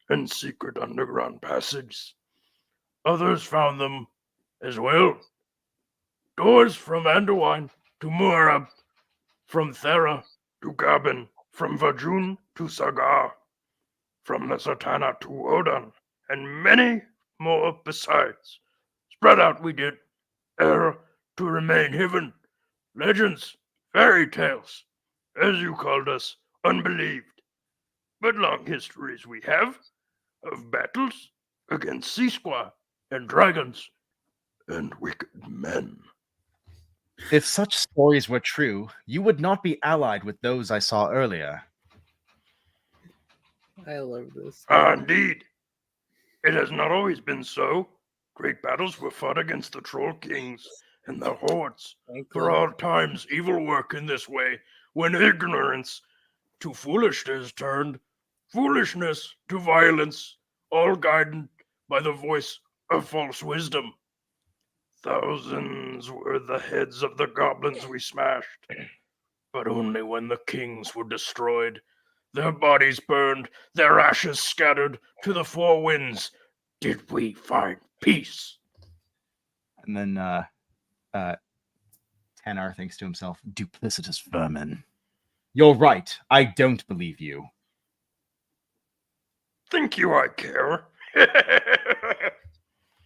and secret underground passages. Others found them as well. Doors from Anduin to Muarab, from Thera to Gabin, from Vajun to Sagar, from the Satana to Wodan, and many more besides. Spread out we did, ere to remain hidden. Legends, fairy tales, as you called us, unbelieved. But long histories we have of battles against sea squaw and dragons and wicked men. If such stories were true, you would not be allied with those I saw earlier. I love this. Indeed. It has not always been so. Great battles were fought against the troll kings and their hordes. For all times evil work in this way, when ignorance to foolishness turned, foolishness to violence, all guided by the voice of false wisdom. Thousands were the heads of the goblins we smashed, but only when the kings were destroyed, their bodies burned, their ashes scattered to the four winds, did we find peace. And then Tanar thinks to himself, duplicitous vermin. You're right. I don't believe you. Think you I care?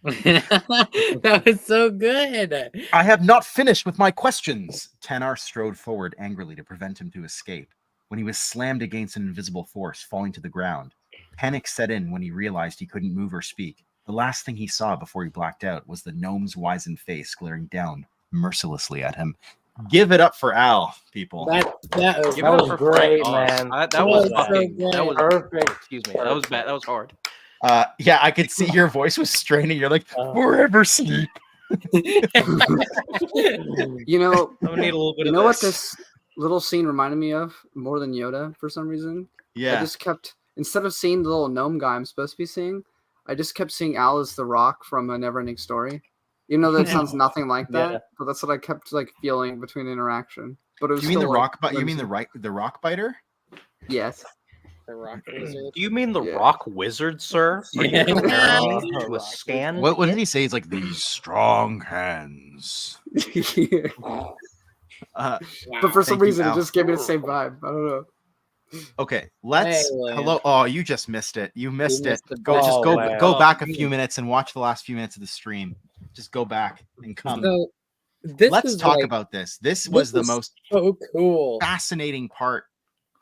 That was so good. I have not finished with my questions. Tanar strode forward angrily to prevent him to escape. When he was slammed against an invisible force, falling to the ground, panic set in when he realized he couldn't move or speak. The last thing he saw before he blacked out was the gnome's wizened face glaring down mercilessly at him. Give it up for Al, people. That Give it up for great, Frank Oz. man. That was so fucking. good. That was Perfect. Excuse me. That was bad. That was hard. Yeah, I could see your voice was straining. You're like, forever sleep. You know, I'm gonna need a little bit you of know what this. this little scene reminded me of more than Yoda for some reason? Yeah. I just kept, instead of seeing the little gnome guy I'm supposed to be seeing, I just kept seeing Al as the Rock from A Neverending Story. You know that sounds nothing like that, Yeah. but that's what I kept like feeling between interaction. But it was You mean the still, rock? like, You mean the rock biter? Yes. The rock wizard. Do you mean the Yeah. Rock Wizard, sir? Are you Yeah. comparing me to a Rock scan? What did he say? He's like these strong hands. Yeah. But for some Thank you, reason, it Al. just gave me the same vibe. I don't know. Okay, let's. Hey, Lance. Hello. Oh, you just missed it. You missed missed it. the Go, just ball, go, man. go back a few minutes and watch the last few minutes of the stream. Just go back and come. So this Let's was talk like, about this. This was the most so cool. fascinating part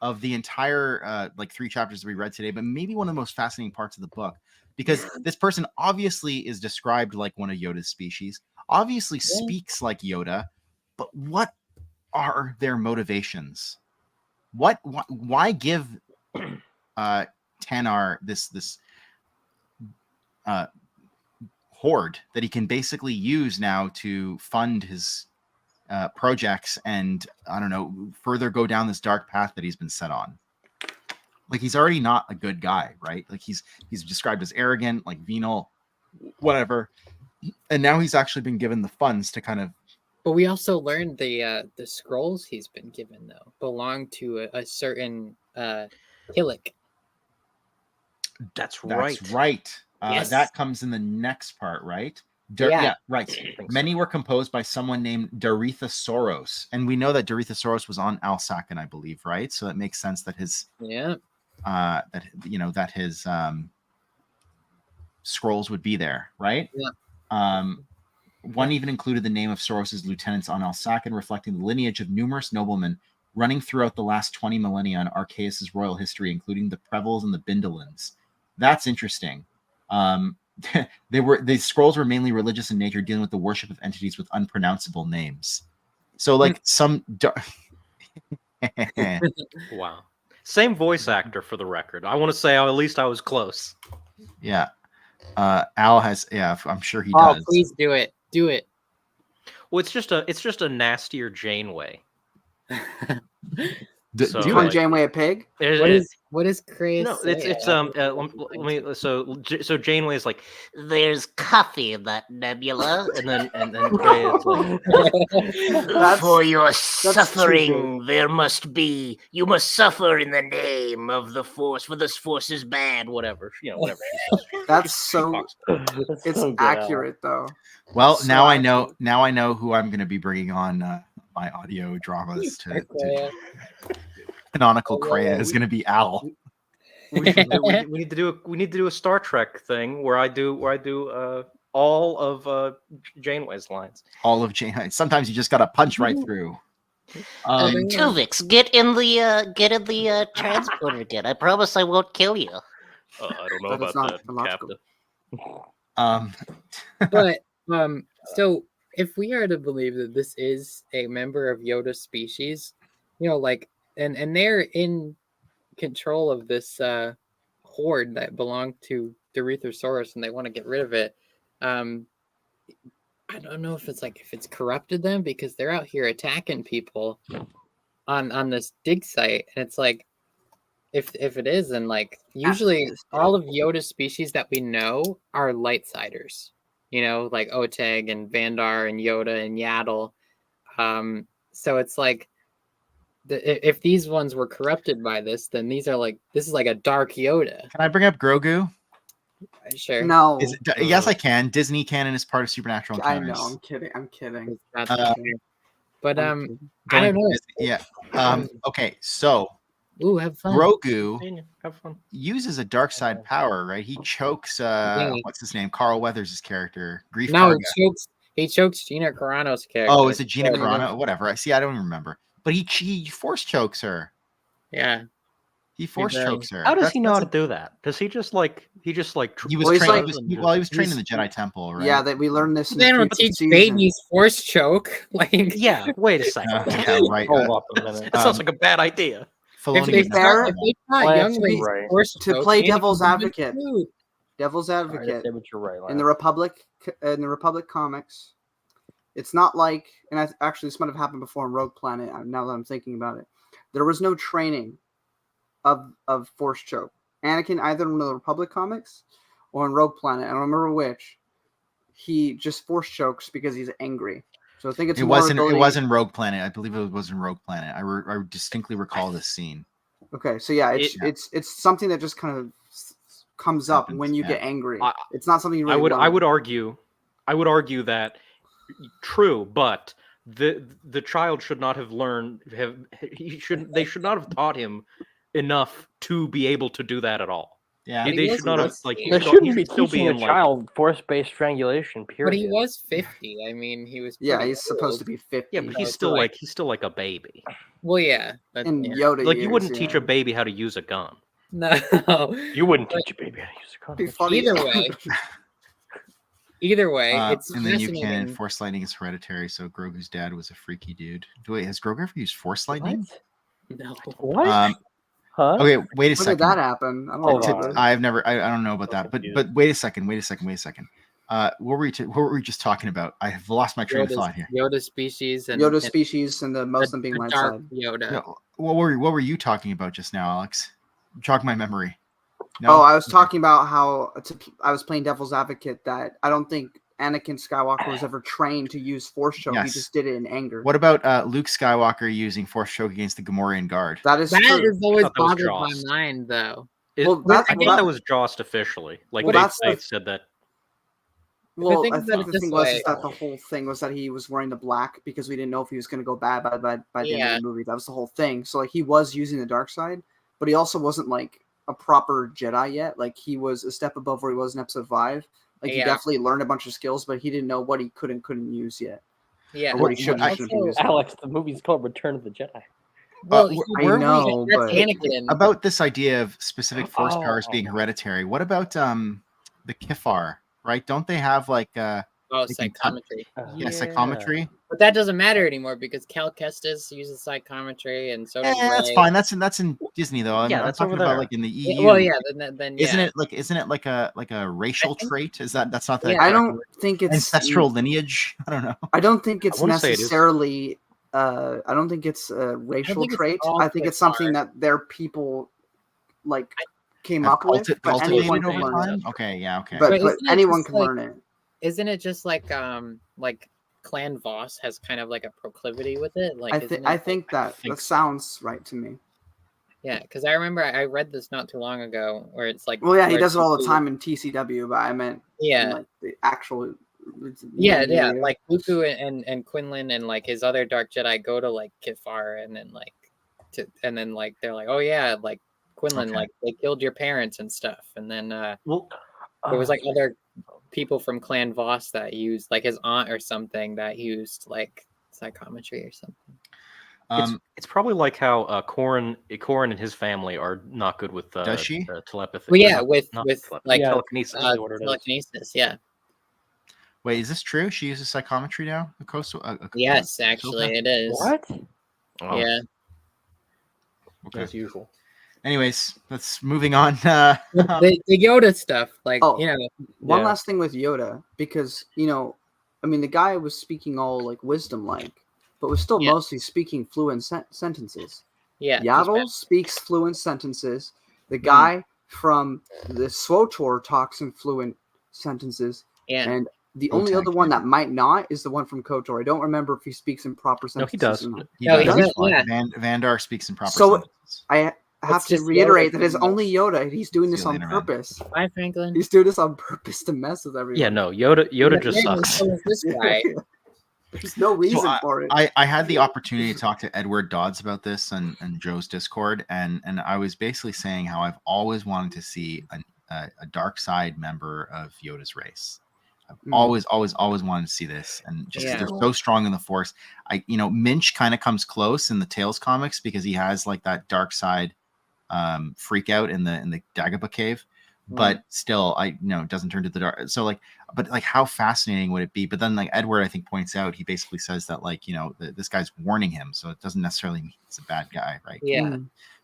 of the entire like 3 chapters we read today, but maybe one of the most fascinating parts of the book, because this person obviously is described like one of Yoda's species, obviously speaks like Yoda, but what are their motivations? Why give Tanar this hoard that he can basically use now to fund his projects and, I don't know, further go down this dark path that he's been set on? Like, he's already not a good guy, right? Like, he's described as arrogant, like venal, whatever, and now he's actually been given the funds to kind of. But we also learned the scrolls he's been given though belong to a certain Killick. That's right. That's right. Yes. That comes in the next part, right? Yeah. Right. think Many were composed by someone named Dorethosaurus, and we know that Dorethosaurus was on Alsacan, I believe, right? So it makes sense that his that his scrolls would be there, right? Yeah. One even included the name of Soros's lieutenants on Alsacan, reflecting the lineage of numerous noblemen running throughout the last 20 millennia in Archaeus' royal history, including the Previlles and the Bindelins. That's interesting. These scrolls were mainly religious in nature, dealing with the worship of entities with unpronounceable names. So, like some. Wow. Same voice actor for the record. I want to say at least I was close. Yeah. Al has. Yeah, I'm sure he Oh, does. please do it. Do it. Well, it's just a nastier Janeway. So, do like, Janeway a pig? What is crazy? No, it's let me so Janeway is like, there's coffee in that nebula, and then Gray is like, for your suffering there must be, you must suffer in the name of the force, for this force is bad, whatever whatever. That's so it's so accurate though. Well, so now I know who I'm going to be bringing on my audio dramas to canonical Kreia is going to be Al. We need to do a Star Trek thing where I do all of Janeway's lines. All of Janeway. Sometimes you just got to punch right through. Tuvix, get in the transporter again. I promise I won't kill you. I don't know about that, Captain. But so if we are to believe that this is a member of Yoda's species, and they're in control of this horde that belonged to Dorethosaurus, and they want to get rid of it. I don't know if it's corrupted them, because they're out here attacking people on this dig site, and it's like, if it is, then usually all of Yoda's species that we know are lightsiders, like Oteg and Vandar and Yoda and Yaddle. So it's like, if these ones were corrupted by this, then this is like a dark Yoda. Can I bring up Grogu? Sure. No. Yes, I can. Disney canon is part of Supernatural Encounters. I know. I'm kidding. But I don't know. Yeah. Okay. So. Ooh, have fun. Grogu uses a dark side power, right? He chokes. What's his name? Carl Weathers' character. Grief. No, he chokes Gina Carano's character. Oh, is it Gina Carano? Whatever. I don't even remember. But he force chokes her. Yeah. He force chokes her. How does he know how to do that? Does he just like he was trained in the Jedi Temple, right? Yeah, that we learned this. They don't teach babies force choke. Yeah, wait a second. Yeah, right. Hold up a minute. That sounds like a bad idea. If they taught younglings force to choke, play devil's advocate. Right, you're right, in the Republic comics, it's not like, and actually this might have happened before in Rogue Planet. Now that I'm thinking about it, there was no training of force choke. Anakin, either in the Republic comics or in Rogue Planet, I don't remember which, he just force chokes because he's angry. So I think it wasn't Rogue Planet. I believe it was in Rogue Planet. I distinctly recall this scene. Okay, so yeah, it's something that just kind of comes up when you get angry. It's not something you really I would argue that true, but the child should not have learned. They should not have taught him enough to be able to do that at all. Yeah, they should not have They shouldn't be teaching a child force-based strangulation. Period. But he was 50. I mean, he was. Yeah, he's supposed to be 50. Yeah, but he's still like a baby. Well, yeah. And Yoda, like you wouldn't teach a baby how to use a gun. No, you wouldn't teach a baby how to use a gun. Either way, it's and then you can force lightning is hereditary. So Grogu's dad was a freaky dude. Wait, has Grogu ever used force lightning? No. What? Huh? Okay, wait a second. When did that happen? I've never. I don't know about that. But wait a second. What were we just talking about? I have lost my train of thought here. Yoda species and the most of them being light side. Yoda. No, what were you talking about just now, Alex? Jog my memory. No? Oh, I was talking about how I was playing devil's advocate that I don't think Anakin Skywalker was ever trained to use force choke. Yes. He just did it in anger. What about Luke Skywalker using force choke against the Gamorrean guard? That is always boggled my mind, though. I think that was Jost officially. Like they said that. Well, I about think it the this thing was way- is that the whole thing was that he was wearing the black because we didn't know if he was going to go bad by the end of the movie. That was the whole thing. So like he was using the dark side, but he also wasn't like a proper Jedi yet. Like he was a step above where he was in Episode 5. Like he definitely learned a bunch of skills, but he didn't know what he could and couldn't use yet. Yeah, or what he should and shouldn't be using. Alex, the movie's called Return of the Jedi. Well, I know, but about this idea of specific force powers being hereditary. What about the Kifar? Right? Don't they have like psychometry? Psychometry. But that doesn't matter anymore because Cal Kestis uses psychometry, and so does that's Rey. fine. That's in Disney though. I'm that's talking over about there. like in the EU. Well, yeah, then Isn't it like a racial trait? That's not the I don't think it's ancestral lineage. I don't know. I don't think it's I wouldn't say it is. necessarily. I don't think it's a racial think it's trait. all I think it's something that their people like came Have up with. But cultivated anyone can over learn time? it. Okay, yeah, okay. But isn't it anyone just can like- learn it. Isn't it just like Clan Voss has kind of like a proclivity with it? Like I think that sounds right to me. Yeah, because I remember I read this not too long ago where it's like Well, yeah, he where does it all the Dooku- time in TCW, but I meant in, like the actual. Yeah, like Dooku and Quinlan and like his other Dark Jedi go to like Kifar and then like they're like, oh yeah, like Quinlan, like they killed your parents and stuff, and then there was like other people from Clan Voss that used like his aunt or something that used like psychometry or something. It's probably like how Corrin and his family are not good with Does she? telepathy. Well, yeah, Not with telepathy, like telekinesis. telekinesis, yeah. Wait, is this true? She uses psychometry now? Yes, actually, it is. What? Oh. Yeah. Okay. As usual. Anyways, let's moving on. The Yoda stuff, like One last thing with Yoda, because I mean, the guy was speaking all like wisdom like, but was still mostly speaking fluent sentences. Yeah, Yaddle speaks fluent sentences. The guy from the SWOTOR talks in fluent sentences. Yeah. And the only other one that might not is the one from KOTOR. I don't remember if he speaks in proper sentences. he does. or not. He does. does, yeah. Vandar speaks in proper So sentences. I have It's to just reiterate Yoda that it's doing only Yoda. He's doing this Still on Interman. purpose. Bye, Franklin. He's doing this on purpose to mess with everyone. Yeah, no, Yoda just sucks. So is this guy. There's no reason So for it. I had the opportunity to talk to Edward Dodds about this and Joe's Discord, and I was basically saying how I've always wanted to see a dark side member of Yoda's race. I've always wanted to see this, and just 'cause they're so strong in the Force. Minch kind of comes close in the Tales comics because he has like that dark side freak out in the Dagobah cave, but still, it doesn't turn to the dark. So but how fascinating would it be? But then like Edward, I think points out, he basically says that this guy's warning him, so it doesn't necessarily mean he's a bad guy, right? Yeah. But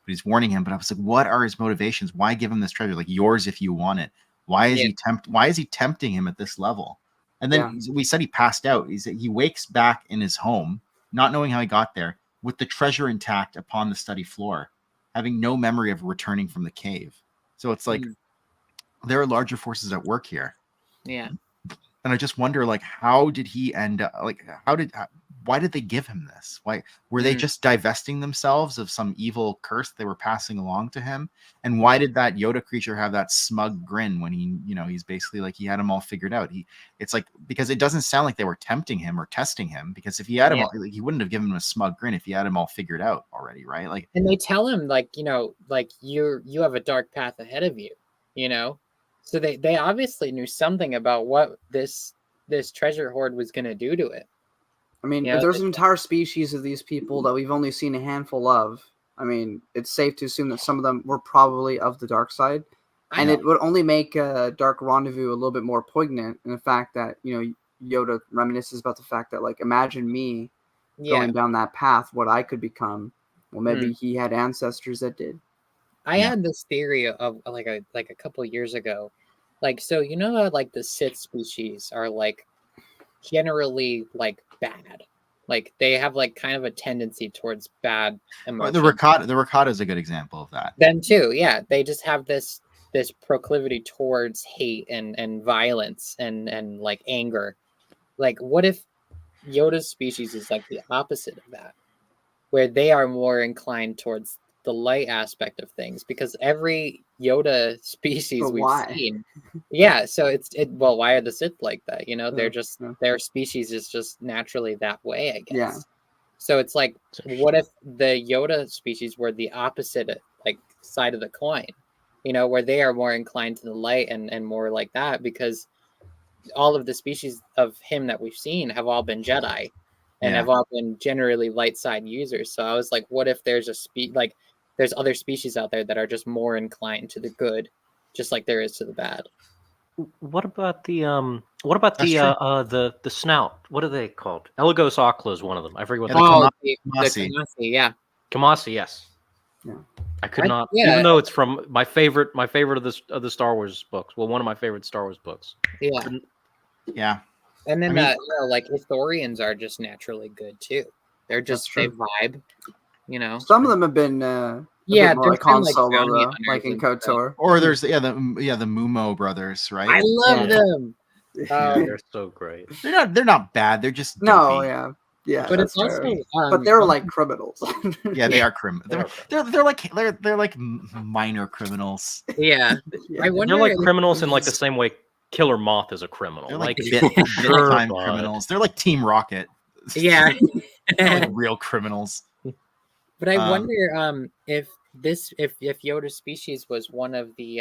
he's warning him. But I was like, what are his motivations? Why give him this treasure? Like yours if you want it. Why is he tempting him at this level? And then we said he passed out. He wakes back in his home, not knowing how he got there, with the treasure intact upon the study floor, having no memory of returning from the cave. So it's like there are larger forces at work here. Yeah. And I just wonder, how did he end up? Why did they give him this? Why were they just divesting themselves of some evil curse they were passing along to him? And why did that Yoda creature have that smug grin when he's basically like he had him all figured out? Because it doesn't sound like they were tempting him or testing him. Because if he had him, he wouldn't have given him a smug grin if he had him all figured out already, right? And they tell him you have a dark path ahead of you, So they obviously knew something about what this treasure hoard was going to do to it. I mean, if there's an entire species of these people that we've only seen a handful of, I mean, it's safe to assume that some of them were probably of the dark side. And it would only make Dark Rendezvous a little bit more poignant in the fact that, Yoda reminisces about the fact that, imagine me going down that path, what I could become. Well, maybe he had ancestors that did. I had this theory of a couple years ago. So how the Sith species are generally bad. They have kind of a tendency towards bad emotions. The Rakata is a good example of that. Then too, yeah. They just have this proclivity towards hate and violence and anger. What if Yoda's species is the opposite of that? Where they are more inclined towards the light aspect of things, because every Yoda species But we've why? seen, yeah. So well, why are the Sith like that? You know, they're Yeah, just yeah. their species is just naturally that way, I guess. Yeah. So it's like, what if the Yoda species were the opposite, like side of the coin? You know, where they are more inclined to the light and more like that, because all of the species of him that we've seen have all been Jedi, and Yeah. have all been generally light side users. So I was like, what if there's there's other species out there that are just more inclined to the good, just like there is to the bad. What about the That's true. the snout? What are they called? Elegos Ocla is one of them. I forget what Yeah, they're the called. the Kamasi. Kamasi, yeah. Kamasi, yes. Yeah. I could not, yeah. even though it's from my favorite of the Star Wars books. Well, one of my favorite Star Wars books. Yeah. Yeah. And then I mean- you know, like Ithorians are just naturally good too. They're just they vibe, you know. Some of them have been Yeah, bit more there's like been, Han like, Solo, bounty though, hunters like in and KOTOR. Or there's the Mumo brothers, right? I love them. They're so great. They're not bad. They're just No, goofy. yeah, but it's that's fair. also But they're like criminals. Yeah, they are criminals. They're like minor criminals. Yeah. I wonder They're like if- criminals in like the same way Killer Moth is a criminal. They're like Like bit time criminals. They're like Team Rocket. Yeah. They're like real criminals. But I wonder if Yoda's species was one of the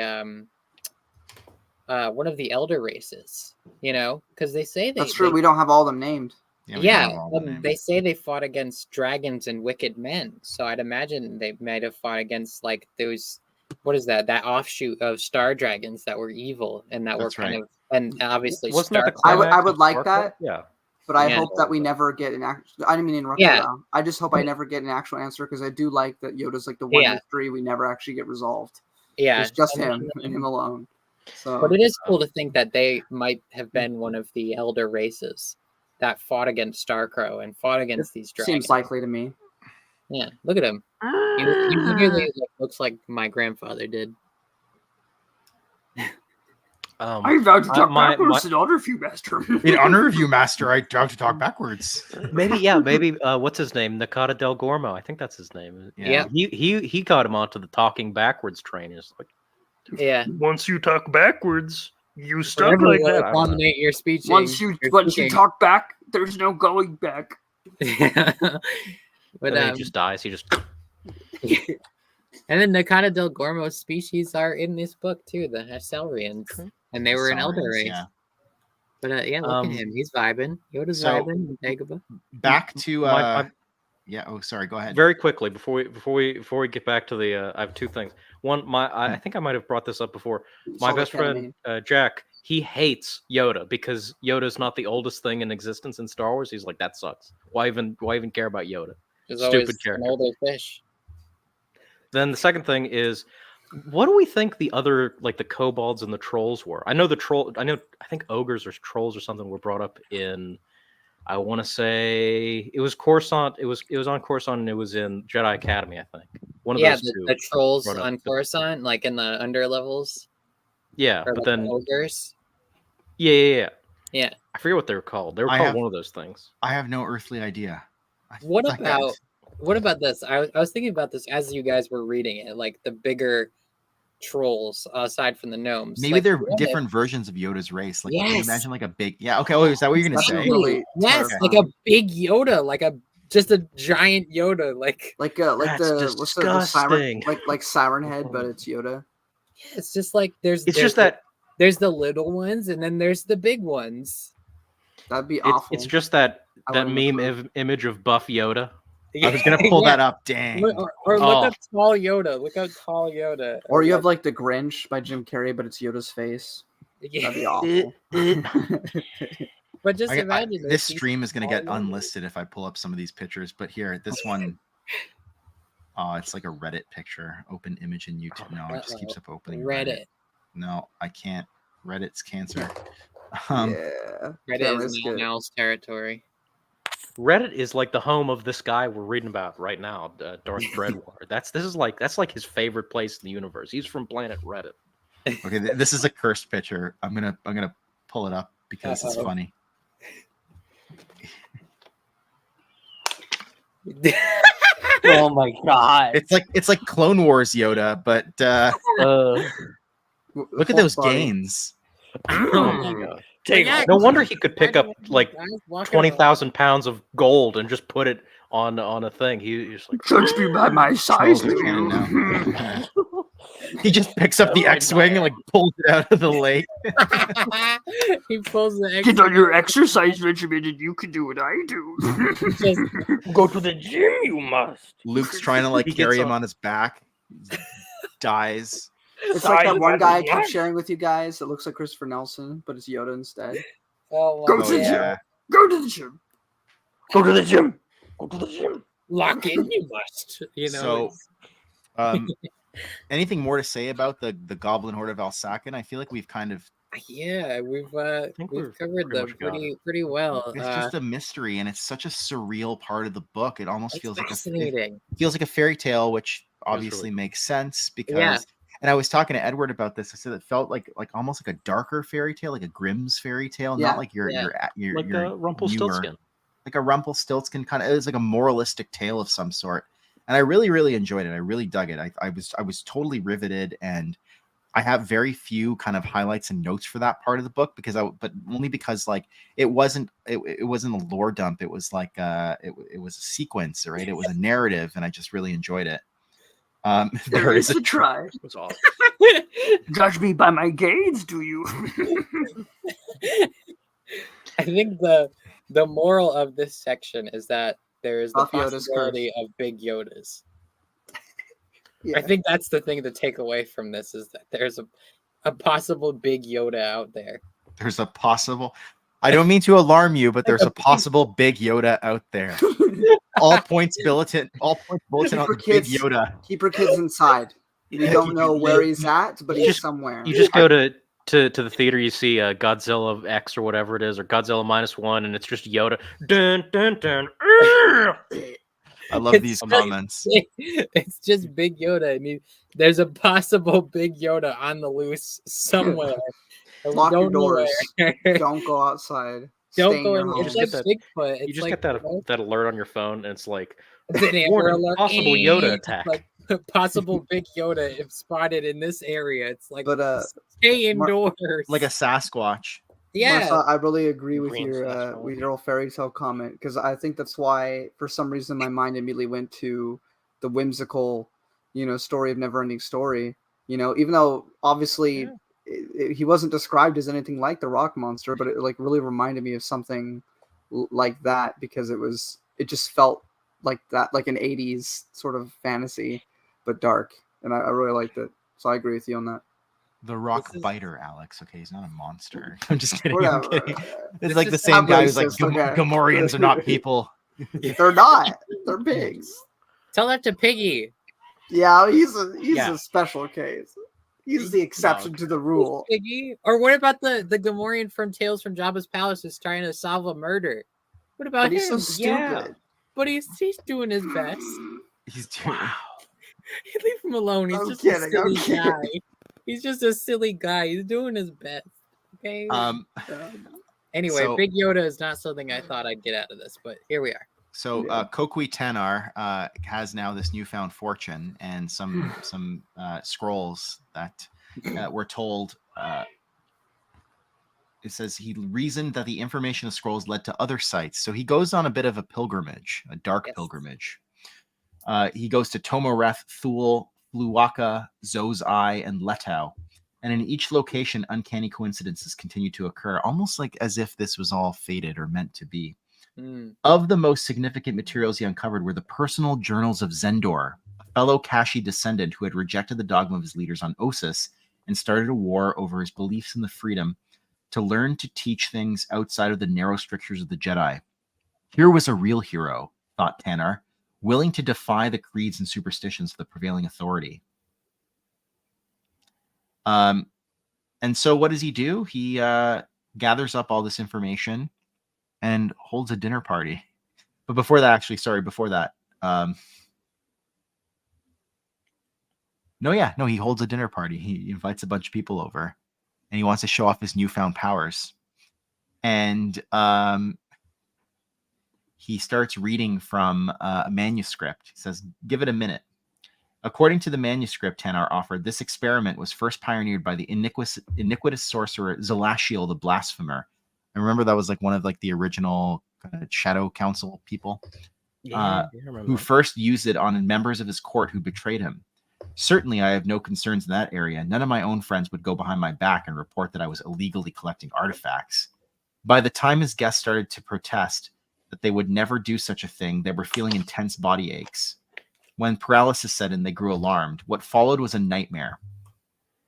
elder races, you know, because they say That's true. We don't have all them named. They say they fought against dragons and wicked men. So I'd imagine they might have fought against like those. What is that? That offshoot of star dragons that were evil and that That's were kind right. of and obviously Wasn't that the I climax would of like Star that. Trek? Yeah. But I Yeah. hope that we never get an actual. I didn't mean to interrupt Yeah. you, Al. I just hope I never get an actual answer, because I do like that Yoda's like the one Yeah. mystery we never actually get resolved. Yeah, It's just and- him and him alone. So, But it is cool to think that they might have been one of the elder races that fought against Starcrow and fought against these dragons. seems likely to me. Yeah, look at him. He literally looks like my grandfather did. I vowed to talk my- backwards in honor of you, master. In honor of you, Master, I vow to talk backwards. Maybe what's his name? Nakata Del Gormo. I think that's his name. Yeah. He got him onto the talking backwards train. It's like, Yeah. Once you talk backwards, you stop Forever like will that. abominate your speech. Once you talk back, there's no going back. But and then he just dies. He just and then Nakata Del Gormo's species are in this book too, the Hextrophons, and they were an elder Saurians, race. yeah. But yeah, look at him. He's vibing. Yoda's So- vibing. in Dagobah. Back to My- yeah. Oh, sorry. Go ahead. very quickly before we get back to the I have two things. One, I think I might have brought this up before. My Solid best friend Jack, he hates Yoda because Yoda's not the oldest thing in existence in Star Wars. He's like, that sucks. Why even care about Yoda? There's Stupid always character. an older fish. Then the second thing is, what do we think the other, like the kobolds and the trolls were? I think ogres or trolls or something were brought up in, I want to say it was Coruscant. It was on Coruscant and it was in Jedi Academy, I think. One of Yeah, those two. the trolls brought up. on Coruscant, like in the under levels. Yeah, Or but like then the ogres. yeah. Yeah. I forget what they were called. They were I called have- one of those things. I have no earthly idea. What Like that. about this? I was thinking about this as you guys were reading it, like the bigger trolls aside from the gnomes. Maybe like, they're what if- different versions of Yoda's race. Like, can you Yes. imagine like a big? Yeah. Okay. Oh, is that what you're gonna say? Really Yes, terrifying. like a big Yoda, like just a giant Yoda, like like That's the what's the siren, disgusting. like Siren Head, but it's Yoda. it's just like It's just that there's the little ones and then there's the big ones. That'd be it's, awful. it's just that I that wouldn't meme image of buff Yoda. I was gonna pull Yeah. that up. Dang. Or look Oh. up tall Yoda. Look up tall Yoda. Or you have like the Grinch by Jim Carrey, but it's Yoda's face. That'd be awful. But just imagine this if stream is gonna get tall Yoda. unlisted if I pull up some of these pictures. But here, this one. Oh, it's like a Reddit picture. Open image in YouTube. No, it just keeps up opening. Reddit. No, I can't. Reddit's cancer. Yeah. Reddit that's is good. Now's territory. Reddit is like the home of this guy we're reading about right now, Darth Dreadwater. That's like his favorite place in the universe. He's from planet Reddit. Okay, this is a cursed picture. I'm gonna pull it up because it's Uh-oh. Oh my god! It's like Clone Wars Yoda, but look at those gains. Oh my god! Take yeah, No wonder he could pick up like Guys walking 20,000 pounds of gold and just put it on a thing. He's like, Judge me by my size, Charles do Cannon you? now. He just picks up the X-wing and like pulls it out of the lake. he pulls the Get on your exercise regimen and you can do what I do. Go to the gym, you must. Luke's trying to like He carry gets him on- on his back. Dies. It's like that Size one guy I matters, kept yeah. sharing with you guys that looks like Christopher Nelson, but it's Yoda instead. Oh, Go my to the God. gym. Go to the gym. Go to the gym. Go to the gym. Lock in, you must. You know. So, anything more to say about the Goblin Horde of Alsaken? I feel like we've kind of Yeah, we've think we've we've covered pretty them much got pretty well. it's just a mystery, and it's such a surreal part of the book. It almost It's feels like fascinating. it feels like a fairy tale, which really obviously cool. makes sense because. Yeah. And I was talking to Edward about this. I said it felt like almost like a darker fairy tale, like a Grimm's fairy tale, Yeah. not like your like your Rumpelstiltskin. newer- like a Rumpelstiltskin kind of. It was like a moralistic tale of some sort, and I really enjoyed it. I really dug it. I was totally riveted, and I have very few kind of highlights and notes for that part of the book but only because like it wasn't a lore dump. It was like it was a sequence, right? It was a narrative, and I just really enjoyed it. There is a try. It was awesome. Judge me by my gains, do you? I think the moral of this section is that there is the Off Yoda's possibility of big Yodas. Yeah. I think that's the thing to take away from this is that there's a possible big Yoda out there. There's a possible. I don't mean to alarm you, but there's a possible big Yoda out there. All points bulletin on For big kids. Yoda. Keep your kids inside. We don't know where he's at, but he's somewhere. You just go to the theater, you see Godzilla X or whatever it is, or Godzilla -1, and it's just Yoda. Dun dun dun. I love It's these just- comments. It's just big Yoda. There's a possible big Yoda on the loose somewhere. and we Lock your don't know doors. where. Don't go outside. Don't Stay in go your in. home. It's You like just Bigfoot. It's You just like, get that you know, that alert on your phone, and it's like it's an Amber warning, Alert. possible Yoda It's attack. Like possible big Yoda if spotted in this area. It's like But stay Mar- indoors. Like a Sasquatch. yeah. Marcel, I really agree with Green Sasquatch. with your old fairy tale comment because I think that's why, for some reason, my mind immediately went to the whimsical, story of Neverending Story. Even though obviously he wasn't described as anything like the rock monster, but it like really reminded me of something like that because it just felt like that, like an '80s sort of fantasy, but dark, and I really liked it. So I agree with you on that. The rock This is- biter, Alex. Okay, he's not a monster. I'm just kidding. I'm Whatever. kidding. It's This like the is same not guy who's like, racist, okay. Gamorreans are not people. They're not. They're pigs. Tell that to Piggy. Yeah, he's Yeah. a special case. He's the exception to the rule. Piggy. Or what about the Gamorrean from Tales from Jabba's Palace who's trying to solve a murder? What about But he's so him? stupid. But he's doing his best. He's doing. Leave him alone. He's I'm just kidding, a silly I'm kidding. guy. He's just a silly guy. He's doing his best. Okay. Anyway, so- Big Yoda is not something I thought I'd get out of this, but here we are. So Yeah. Kokui Tenar has now this newfound fortune and some scrolls that were told. It says he reasoned that the information of scrolls led to other sites. So he goes on a bit of a pilgrimage, a dark Yes. pilgrimage. He goes to Tomoreth, Thule, Fluwaka, Zo's Eye, and Letau. And in each location, uncanny coincidences continue to occur, almost like as if this was all fated or meant to be. Of the most significant materials he uncovered were the personal journals of Zendor, a fellow Kashi descendant who had rejected the dogma of his leaders on Ossus and started a war over his beliefs in the freedom to learn to teach things outside of the narrow strictures of the Jedi. Here was a real hero, thought Tanar, willing to defy the creeds and superstitions of the prevailing authority. And so what does he do? He gathers up all this information and holds a dinner party. But before that, he holds a dinner party. He invites a bunch of people over and he wants to show off his newfound powers. And he starts reading from a manuscript. He says, "Give it a minute." According to the manuscript Tanar offered, this experiment was first pioneered by the iniquitous sorcerer Zelashiel the Blasphemer. And remember, that was like one of like the original Shadow Council people, I remember who that. first used it on members of his court who betrayed him. Certainly, I have no concerns in that area. None of my own friends would go behind my back and report that I was illegally collecting artifacts. By the time his guests started to protest that they would never do such a thing, they were feeling intense body aches. When paralysis set in, they grew alarmed. What followed was a nightmare.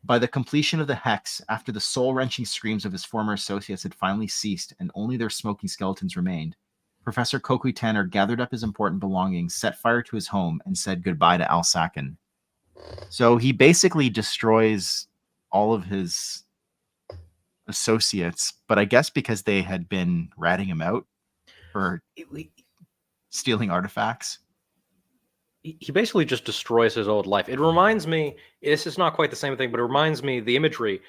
By the completion of the hex, after the soul-wrenching screams of his former associates had finally ceased and only their smoking skeletons remained, Professor Kokui Tanner gathered up his important belongings, set fire to his home, and said goodbye to Alsaken. So he basically destroys all of his associates, but I guess because they had been ratting him out for stealing artifacts. He basically just destroys his old life. It reminds me, this is not quite the same thing, but it reminds me the imagery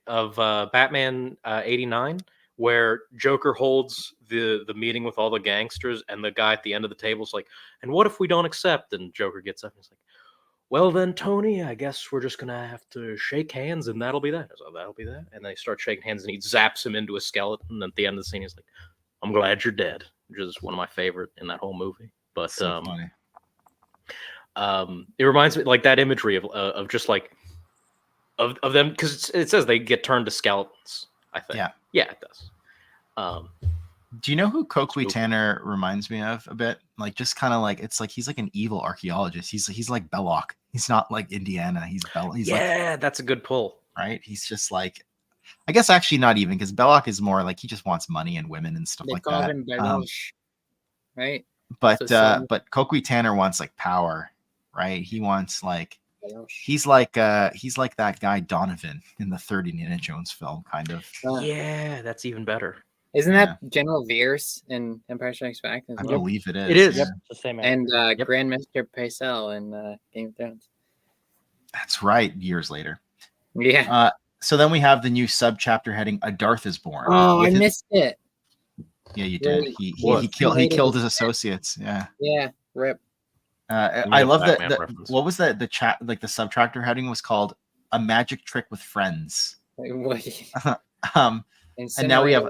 of Batman 89, where Joker holds the meeting with all the gangsters, and the guy at the end of the table is like, "And what if we don't accept?" And Joker gets up and he's like, "Well then, Tony, I guess we're just gonna have to shake hands, and that'll be that." So that'll be that. And they start shaking hands, and he zaps him into a skeleton. And at the end of the scene, he's like, "I'm glad you're dead," which is one of my favorite in that whole movie. But So funny. It reminds me like that imagery of just like of them, because it says they get turned to skeletons. I think. Yeah, it does. Do you know who Kokui Tanner reminds me of a bit? Like, just kind of like, it's like he's like an evil archaeologist. He's like Belloc. He's not like Indiana. He's Belloc. He's like, that's a good pull. Right? He's just like, I guess actually not even, because Belloc is more like he just wants money and women and stuff like that. They call him Belloc, right? But Kokui Tanner wants like power, right? He wants like he's like that guy Donovan in the 30 Indiana Jones film, kind of. Yeah, that's even better. Isn't that General Veers in Empire Strikes Back? I believe it is. It is. Yep, the same. And Grand Master Pycelle in Game of Thrones. That's right. Years later. Yeah. So then we have the new subchapter heading "A Darth is Born." Oh, I missed it. Yeah, you did. He killed his associates. Yeah. Yeah. Rip. I love that. What was the chat? Like the subchapter heading was called "A Magic Trick with Friends." And now we have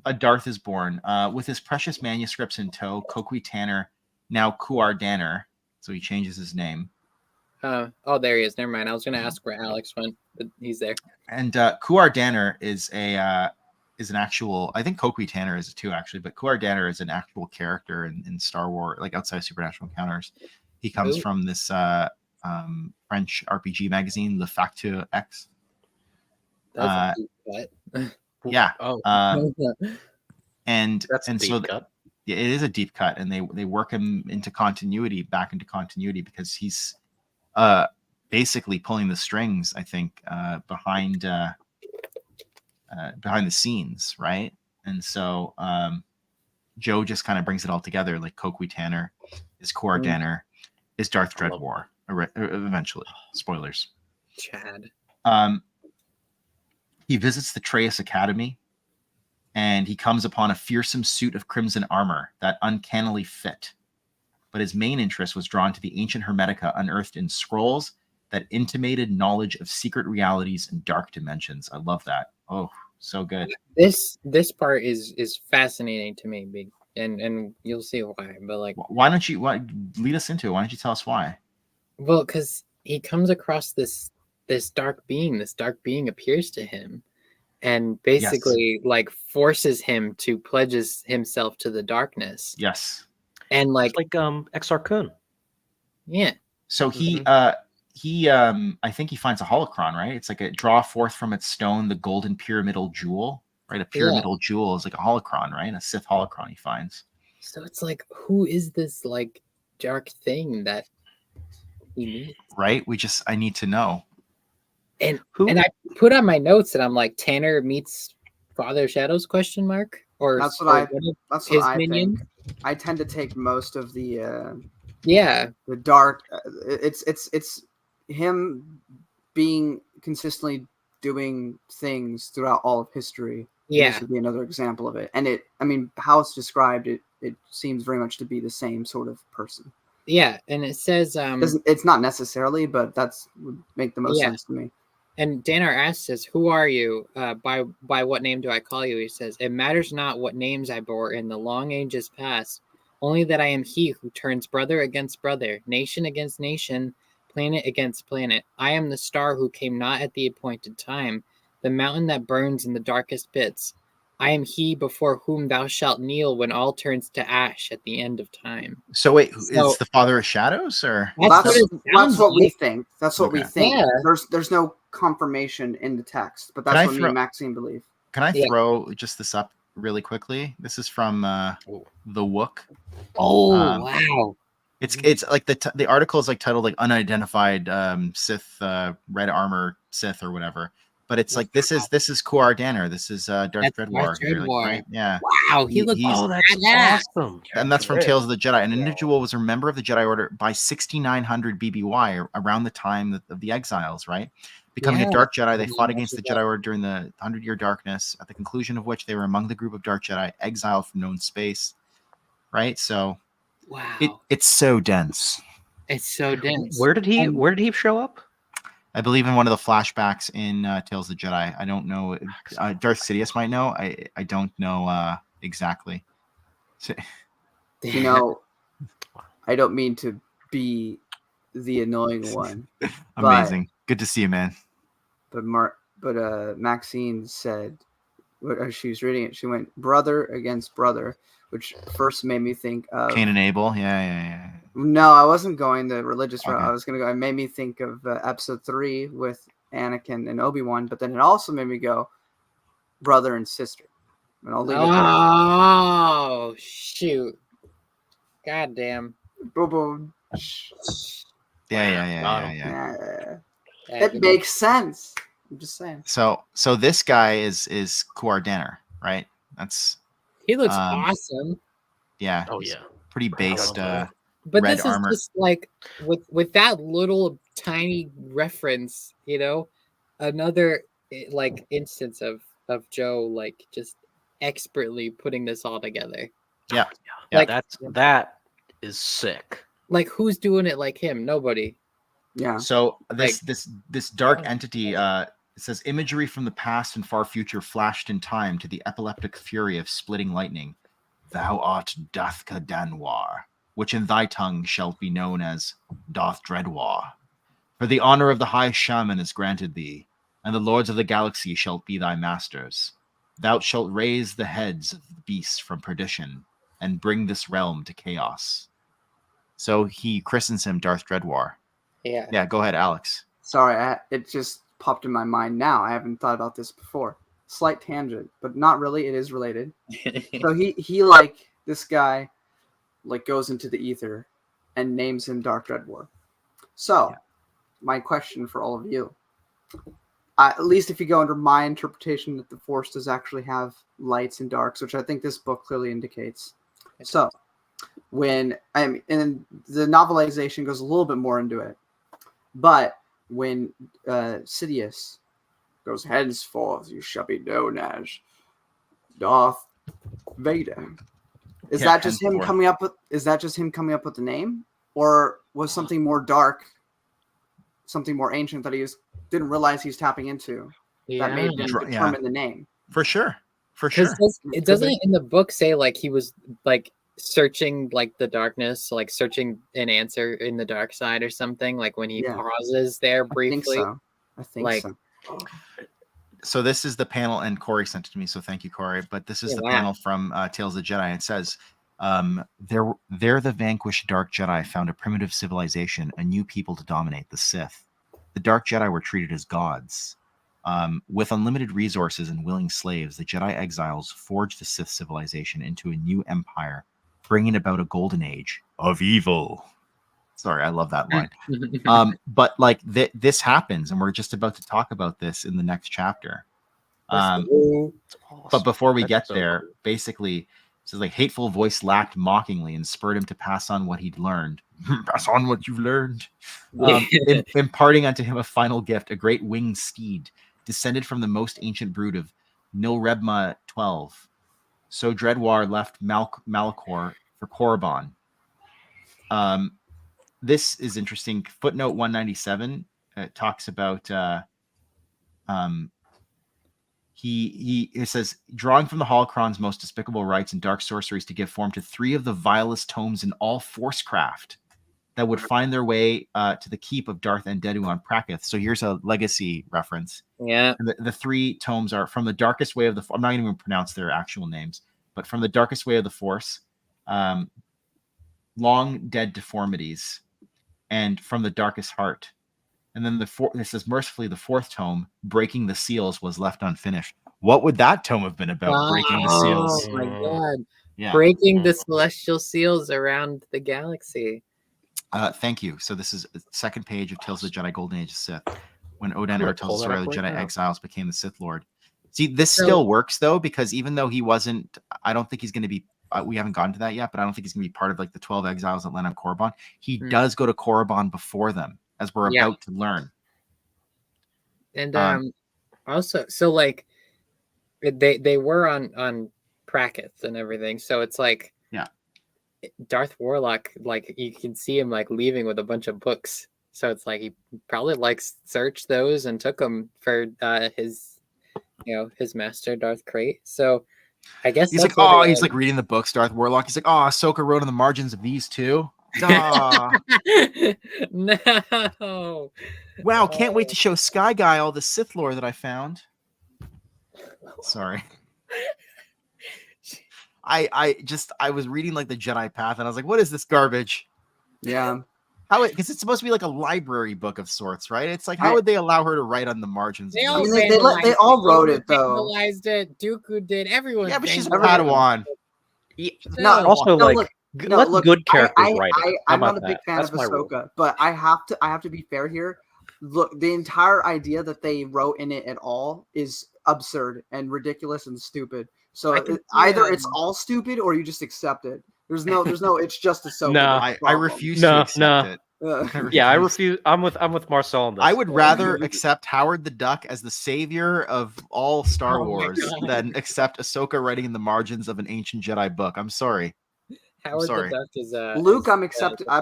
a Darth is Born. With his precious manuscripts in tow, Kokui Tanner, now Kuar Danner, so he changes his name. Oh, there he is. Never mind. I was going to ask where Alex went, but he's there. And Kuar Danner is an actual. I think Kokui Tanner is too, actually, but Kuar Danner is an actual character in Star Wars, like outside of Supernatural Encounters. He comes from this French RPG magazine, Le Facteur X. That's a deep cut. Yeah. And that's a deep so cut. Yeah, it is a deep cut, and they work him back into continuity because he's basically pulling the strings, I think, behind the scenes, right? And so Joe just kind of brings it all together. Like Kokui Tanner is Kuar Danner, is Darth Dreadwar eventually. Spoilers. Chad. He visits the Traeus Academy, and he comes upon a fearsome suit of crimson armor that uncannily fit. But his main interest was drawn to the ancient Hermetica unearthed in scrolls that intimated knowledge of secret realities and dark dimensions. I love that. Oh, so good. This part is fascinating to me, and you'll see why. But like, why don't you lead us into it? Why don't you tell us why? Well, because he comes across this dark being. This dark being appears to him, and basically like forces him to pledge himself to the darkness. Yes. And like Exar Kun. Yeah. So he I think he finds a holocron, right? It's like a draw forth from its stone the golden pyramidal jewel, right? A pyramidal jewel is like a holocron, right? A Sith holocron he finds. So it's like, who is this like dark thing that he needs? Right? I need to know. And I put on my notes and I'm like, Tanner meets Father Shadows ? Or that's what I minion? think. I tend to take most of the the dark. It's him being consistently doing things throughout all of history. Yeah, this would be another example of it. And how it's described, it it seems very much to be the same sort of person. Yeah, and it says it's not necessarily, but that's would make the most sense to me. And Danar asks us, "Who are you? By what name do I call you?" He says, "It matters not what names I bore in the long ages past, only that I am he who turns brother against brother, nation against nation, planet against planet. I am the star who came not at the appointed time, the mountain that burns in the darkest pits. I am he before whom thou shalt kneel when all turns to ash at the end of time." So wait, is the Father of Shadows, or That's what we think. That's what we Okay. think. Yeah. There's no confirmation in the text, but Can that's I what me throw- and Maxine believe. Can I Yeah. throw just this up really quickly? This is from the Wook. Oh wow! It's like the article is like titled like unidentified Sith red armor Sith or whatever. But it's like this is Kuar Danner. This is Darth Dreadwar here, like, right? Yeah. Wow, he looks badass. awesome. And that's from Tales of the Jedi. An individual was a member of the Jedi Order by 6900 BBY, around the time of the Exiles, right? Becoming a Dark Jedi, they fought against the Jedi Order during the 100-year darkness, at the conclusion of which they were among the group of Dark Jedi exiled from known space, right? So, wow, it's so dense. It's so dense. Where did he show up? I believe in one of the flashbacks in Tales of the Jedi. I don't know. Darth Sidious might know. I don't know exactly. So, You know, I don't mean to be the annoying one. Amazing. Good to see you, man. But Maxine said, as she was reading it, she went brother against brother, which first made me think of Cain and Abel. Yeah. No, I wasn't going the religious route. Okay. I was going to go. It made me think of episode 3 with Anakin and Obi-Wan, but then it also made me go brother and sister. And I'll leave it there. Oh shoot! God damn! Boom, boom. Yeah. It makes sense. I'm just saying. So this guy is Kuar Danner, right? That's He looks awesome. Yeah. Oh yeah. Pretty based But red this armor. is just like with that little tiny reference, you know, another like instance of Joe like just expertly putting this all together. Yeah. Like that is sick. Like who's doing it like him? Nobody. Yeah. So this dark entity it says imagery from the past and far future flashed in time to the epileptic fury of splitting lightning. Thou art Dathka Danwar, which in thy tongue shalt be known as Darth Dreadwar. For the honor of the high shaman is granted thee, and the lords of the galaxy shalt be thy masters. Thou shalt raise the heads of the beasts from perdition, and bring this realm to chaos. So he christens him Darth Dreadwar. Yeah. Yeah, go ahead, Alex. Sorry, it just popped in my mind now. I haven't thought about this before. Slight tangent, but not really. It is related. So he like this guy like goes into the ether and names him Dark Dreadwar. So my question for all of you, at least if you go under my interpretation that the Force does actually have lights and darks, which I think this book clearly indicates. So when and the novelization goes a little bit more into it, but when Sidious goes, henceforth you shall be known as Darth Vader. Is that just him coming up with the name, or was something more dark, something more ancient that he didn't realize he's tapping into that made him determine the name? For sure. It doesn't in the book say like he was like searching like the darkness, like searching an answer in the dark side or something, like when he pauses there briefly. I think so. So this is the panel, and Corey sent it to me, so thank you, Corey. But this is the panel from Tales of the Jedi. It says, there the vanquished Dark Jedi found a primitive civilization, a new people to dominate, the Sith. The Dark Jedi were treated as gods. With unlimited resources and willing slaves, the Jedi exiles forged the Sith civilization into a new empire, bringing about a golden age of evil. Sorry, I love that line. But like this happens, and we're just about to talk about this in the next chapter. Awesome. But before we get there, basically, it says like hateful voice laughed mockingly and spurred him to pass on what he'd learned. Pass on what you've learned. Imparting unto him a final gift, a great winged steed, descended from the most ancient brood of Nilrebma 12. So Dreadwar left Malachor for Korriban. This is interesting. Footnote 197 talks about it says, drawing from the Holocron's most despicable rites and dark sorceries to give form to 3 of the vilest tomes in all Forcecraft that would find their way to the keep of Darth Endedu on Prakith. So here's a legacy reference. Yeah. And the 3 tomes are From the Darkest Way of the... I'm not even going to pronounce their actual names, but From the Darkest Way of the Force, Long Dead Deformities, and From the Darkest Heart. And then it says, mercifully, the 4th tome, Breaking the Seals, was left unfinished. What would that tome have been about? Breaking the seals. Oh my god! Yeah. Breaking the celestial seals around the galaxy. Thank you. So this is the 2nd page of Tales of the Jedi: Golden Age of Sith, when Odenor tells the story of the Jedi exiles became the Sith Lord. See, this still works though, because even though he wasn't, I don't think he's going to be. We haven't gotten to that yet, but I don't think he's going to be part of like the 12 exiles that land on Korriban. He does go to Korriban before them, as we're about to learn. And also, so like they were on Prakith and everything, so it's like Darth Warlock, like you can see him like leaving with a bunch of books, so it's like he probably like searched those and took them for his master Darth Krayt. So I guess he's like, oh, he's like reading the books, Darth Warlock. He's like, oh, Ahsoka wrote on the margins of these too. No. Wow, can't wait to show Sky Guy all the Sith lore that I found. Sorry. I was reading like the Jedi Path and I was like, what is this garbage? Yeah. Because it's supposed to be like a library book of sorts, right? It's like, how would they allow her to write on the margins? They all wrote it though. Vandalized it. Dooku did. Everyone. Yeah, but she's a Padawan. No, also let good characters write it. I'm not a big fan of Ahsoka, but I have to be fair here. Look, the entire idea that they wrote in it at all is absurd and ridiculous and stupid. So either it's all stupid or you just accept it. There's no. It's just Ahsoka. No, I refuse to accept it. I refuse. I'm with Marcel on this. I would rather accept Howard the Duck as the savior of all Star Wars than accept Ahsoka writing in the margins of an ancient Jedi book. I'm sorry. Howard the Duck is Luke. I'm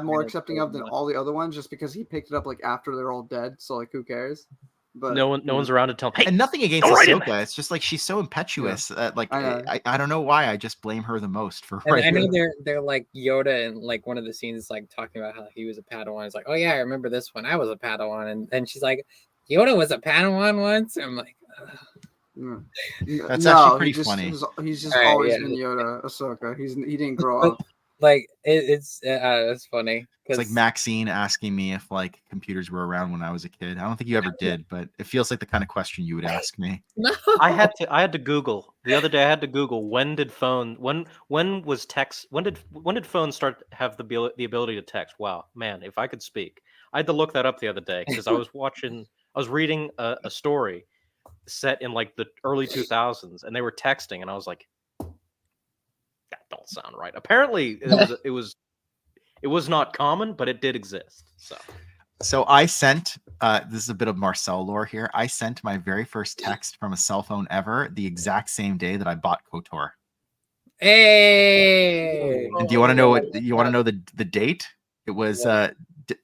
more accepting of than all the other ones, just because he picked it up like after they're all dead. So like, who cares? But no one's around to tell him. Hey, and nothing against Ahsoka. It's just like she's so impetuous that like I don't know why I just blame her the most for. I know they're like Yoda and like one of the scenes like talking about how he was a Padawan. It's like, oh yeah, I remember this one. I was a Padawan, and she's like, Yoda was a Padawan once. I'm like, that's actually pretty funny. He's just always been Yoda, Ahsoka. He didn't grow up. Like it's funny. It's like Maxine asking me if like computers were around when I was a kid. I don't think you ever did, but it feels like the kind of question you would ask me. No, I had to Google the other day. I had to Google when did phones start to have the ability to text? Wow, man, if I could speak, I had to look that up the other day because I was reading a story set in like the early 2000s, and they were texting, and I was like, that don't sound right. Apparently, it was not common, but it did exist. So I sent, this is a bit of Marcel lore here. I sent my very first text from a cell phone ever the exact same day that I bought KOTOR. Hey! And do you want to know the date? It was, I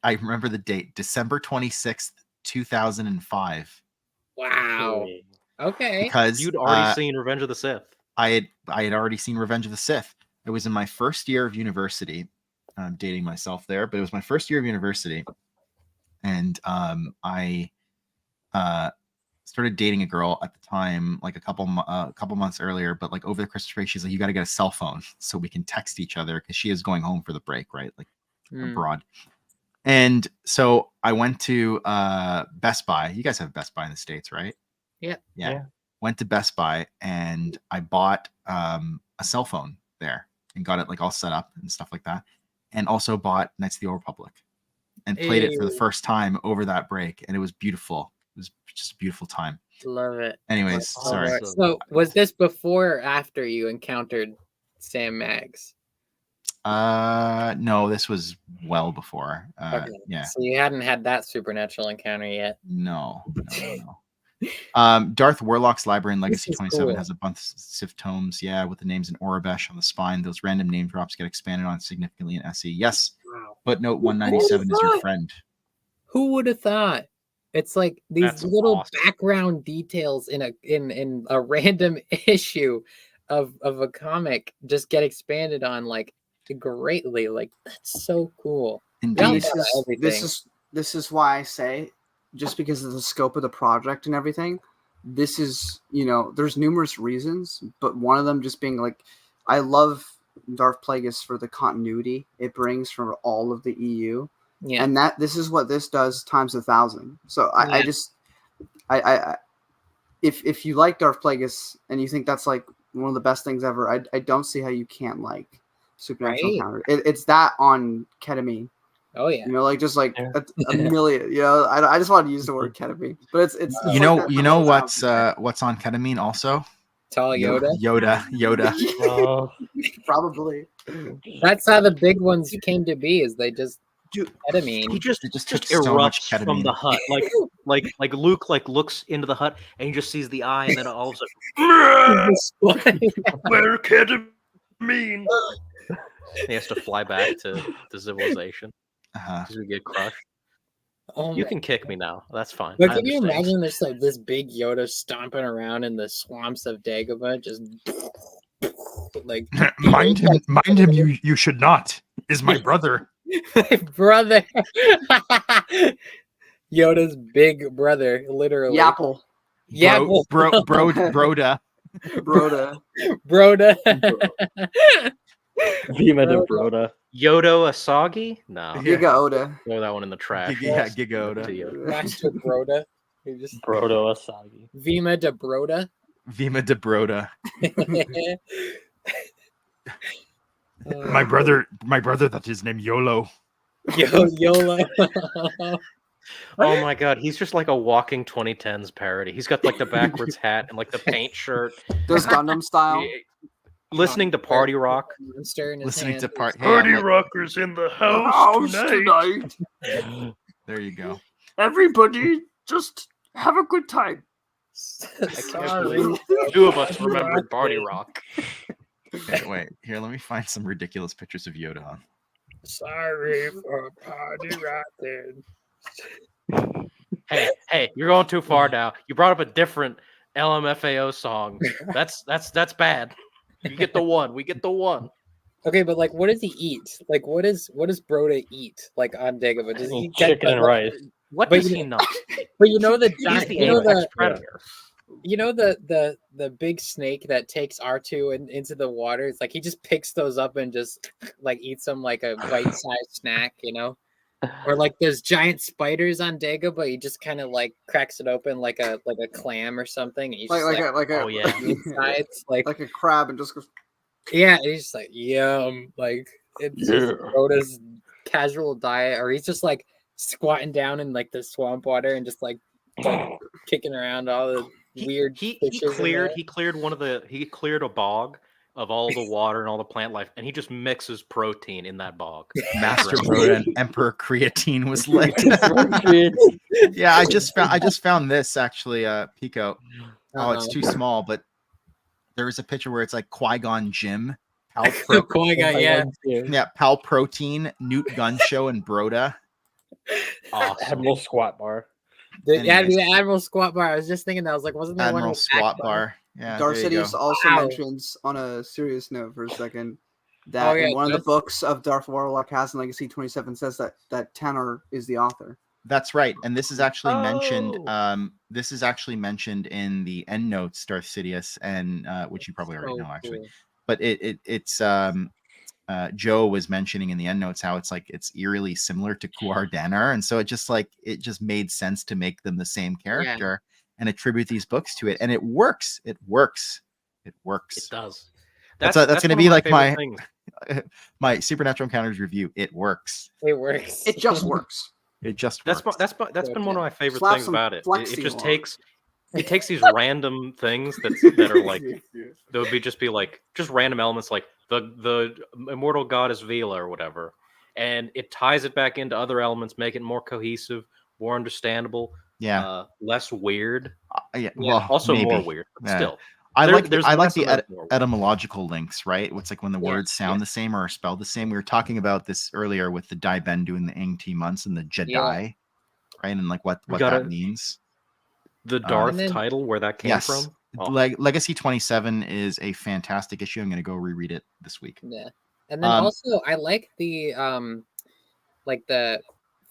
remember the date, December 26th, 2005. Wow. Okay. Because you'd already seen Revenge of the Sith. I had already seen Revenge of the Sith. It was in my first year of university. I'm dating myself there, but it was my first year of university, and I started dating a girl at the time, like a couple months earlier. But like over the Christmas break, she's like, "You got to get a cell phone so we can text each other," because she is going home for the break, right? Like abroad. And so I went to Best Buy. You guys have Best Buy in the States, right? Yeah. Went to Best Buy and I bought a cell phone there and got it like all set up and stuff like that. And also bought Knights of the Old Republic and played it for the first time over that break. And it was beautiful. It was just a beautiful time. Love it. Anyways, sorry. So was this before or after you encountered Sam Maggs? No, this was well before. Okay. Yeah. So you hadn't had that supernatural encounter yet? No. Darth Warlock's Library in Legacy is 27 cool. has a bunch of tomes, with the names in Orabesh on the spine. Those random name drops get expanded on significantly in SE. Yes, Wow. footnote 197 is your friend. Who would have thought? It's like these That's little awesome. background details in a random issue of a comic just get expanded on like greatly. Like that's so cool. Indeed. This is why I say, just because of the scope of the project and everything, this is, there's numerous reasons, but one of them just being like, I love Darth Plagueis for the continuity it brings from all of the EU. Yeah. And this is what this does times 1,000. So I if you like Darth Plagueis and you think that's like one of the best things ever, I don't see how you can't like Supernatural Encounter. It's that on ketamine. Oh yeah. Just like a million. I just want to use the word ketamine, but it's you know what's on ketamine also? Tall Yoda. Yoda. Probably. That's how the big ones came to be. Is they just ketamine. He just took so much erupts from ketamine. the hut, like Luke looks into the hut and he just sees the eye, and then all of a sudden, where ketamine? he has to fly back to civilization because we get crushed. Oh You my can kick me now. That's fine. But I can you understand. imagine this like this big Yoda stomping around in the swamps of Dagobah, just like mind him. You should not. Is my brother. my brother, Yoda's big brother, literally. Yapple. Yapple. Broda. Broda. Vima de Broda. Yodo Asagi? No. Giga Oda. Throw that one in the trash. Giga Oda. To you. Master Broda. You just Brodo Asagi. Vima de Broda. Vima de Broda. My brother, that his name YOLO. YOLO. Oh my god, he's just like a walking 2010s parody. He's got like the backwards hat and like the paint shirt. Does Gundam style. Listening to party rock. Listening to Party rockers in the house tonight. There you go. Everybody, just have a good time. I can't believe two of us remembered party rock. Wait, here, let me find some ridiculous pictures of Yoda on. Sorry for party rocking. Hey, you're going too far now. You brought up a different LMFAO song. That's bad. You get the one. We get the one. Okay, but like, what does he eat? Like, what does Broda eat? Like on Dagobah, does he get chicken and rice? What does he not? But you know the He's giant, the you know apex the predator. You know the big snake that takes R2 into the water? It's like he just picks those up and just like eats them like a bite-sized snack, Or like there's giant spiders on Dagobah, but he just kind of like cracks it open like a clam or something. And he's oh yeah, insides, like a crab and just goes. Yeah, and he's just like yum, like it's just Broda's casual diet, or he's just like squatting down in like the swamp water and just like kicking around all the weird. He cleared a bog of all the water and all the plant life, and he just mixes protein in that bog. Master Broda and Emperor Creatine was lit. Yeah, I just found this actually, Pico. Oh, it's too small, but there is a picture where it's like Qui-Gon Jinn. Qui-Gon, yeah, Pal Protein, Newt Gunshow, and Broda. Awesome. Admiral Squat Bar. The Admiral Squat Bar. I was just thinking that. I was like, wasn't there Admiral one Squat Bar? Yeah. Darth Sidious also mentions, on a serious note for a second, that in one of the books of Darth Warlock has in Legacy 27 says that Tanner is the author. That's right, and this is actually mentioned. This is actually mentioned in the end notes, Darth Sidious, and which you probably already know, actually. Cool. But it's Joe was mentioning in the end notes how it's eerily similar to Kuar Danar, and so it just made sense to make them the same character and attribute these books to it, and it works. It works. It does. That's going to be like my Supernatural Encounters review. It works. It works. It just works. It just works. That's been one of my favorite things about it. It just takes these random things that are like there would just be like just random elements like the immortal god is Vila or whatever, and it ties it back into other elements, make it more cohesive, more understandable. less weird. Yeah, well, also maybe. more weird, but still. I like there's the less and less more. etymological links, right? It's like when the words sound the same or are spelled the same. We were talking about this earlier with the Dai Ben doing the Ing T months and the Jedi, right? And like what that means. The Darth title, where that came from. Legacy 27 is a fantastic issue. I'm going to go reread it this week. Yeah, and then also I like the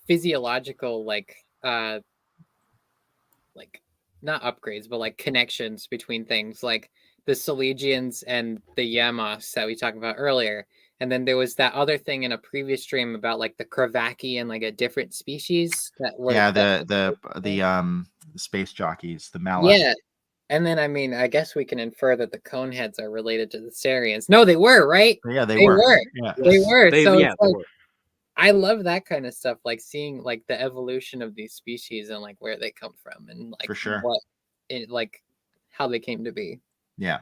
physiological like not upgrades, but like connections between things, like the Selegians and the Yamos that we talked about earlier. And then there was that other thing in a previous stream about like the Kravaki and like a different species that were the space jockeys, the Malak. Yeah. And then I mean, I guess we can infer that the Coneheads are related to the Sarians. No, they were, right? Yeah, they were. Yeah. They were. They were. I love that kind of stuff, like seeing like the evolution of these species and like where they come from and like for sure like how they came to be. Yeah.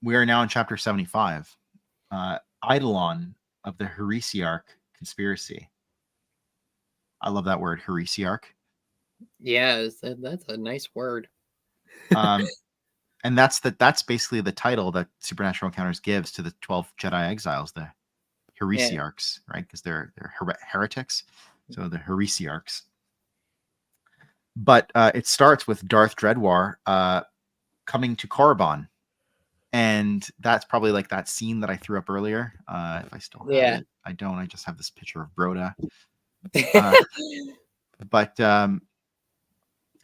We are now in chapter 75. Eidolon of the Heresiarch conspiracy. I love that word, Heresiarch. Yeah, that's a nice word. And that's basically the title that Supernatural Encounters gives to the 12 Jedi exiles, the Heresiarchs, right? Because they're heretics, so the Heresiarchs. But it starts with Darth Dreadwar coming to Korriban, and that's probably like that scene that I threw up earlier. If I still have it, I don't. I just have this picture of Broda. But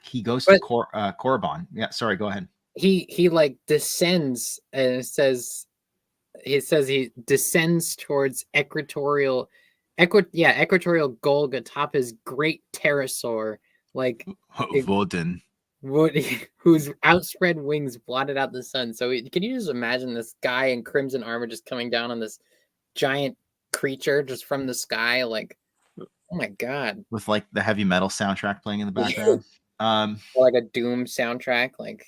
he goes to Korriban. Yeah, sorry. Go ahead. He like descends, and it says he descends towards equatorial Golg atop his great pterosaur, like Vodin, whose outspread wings blotted out the sun. So can you just imagine this guy in crimson armor just coming down on this giant creature just from the sky? Like, oh my god! With like the heavy metal soundtrack playing in the background, or like a Doom soundtrack, like.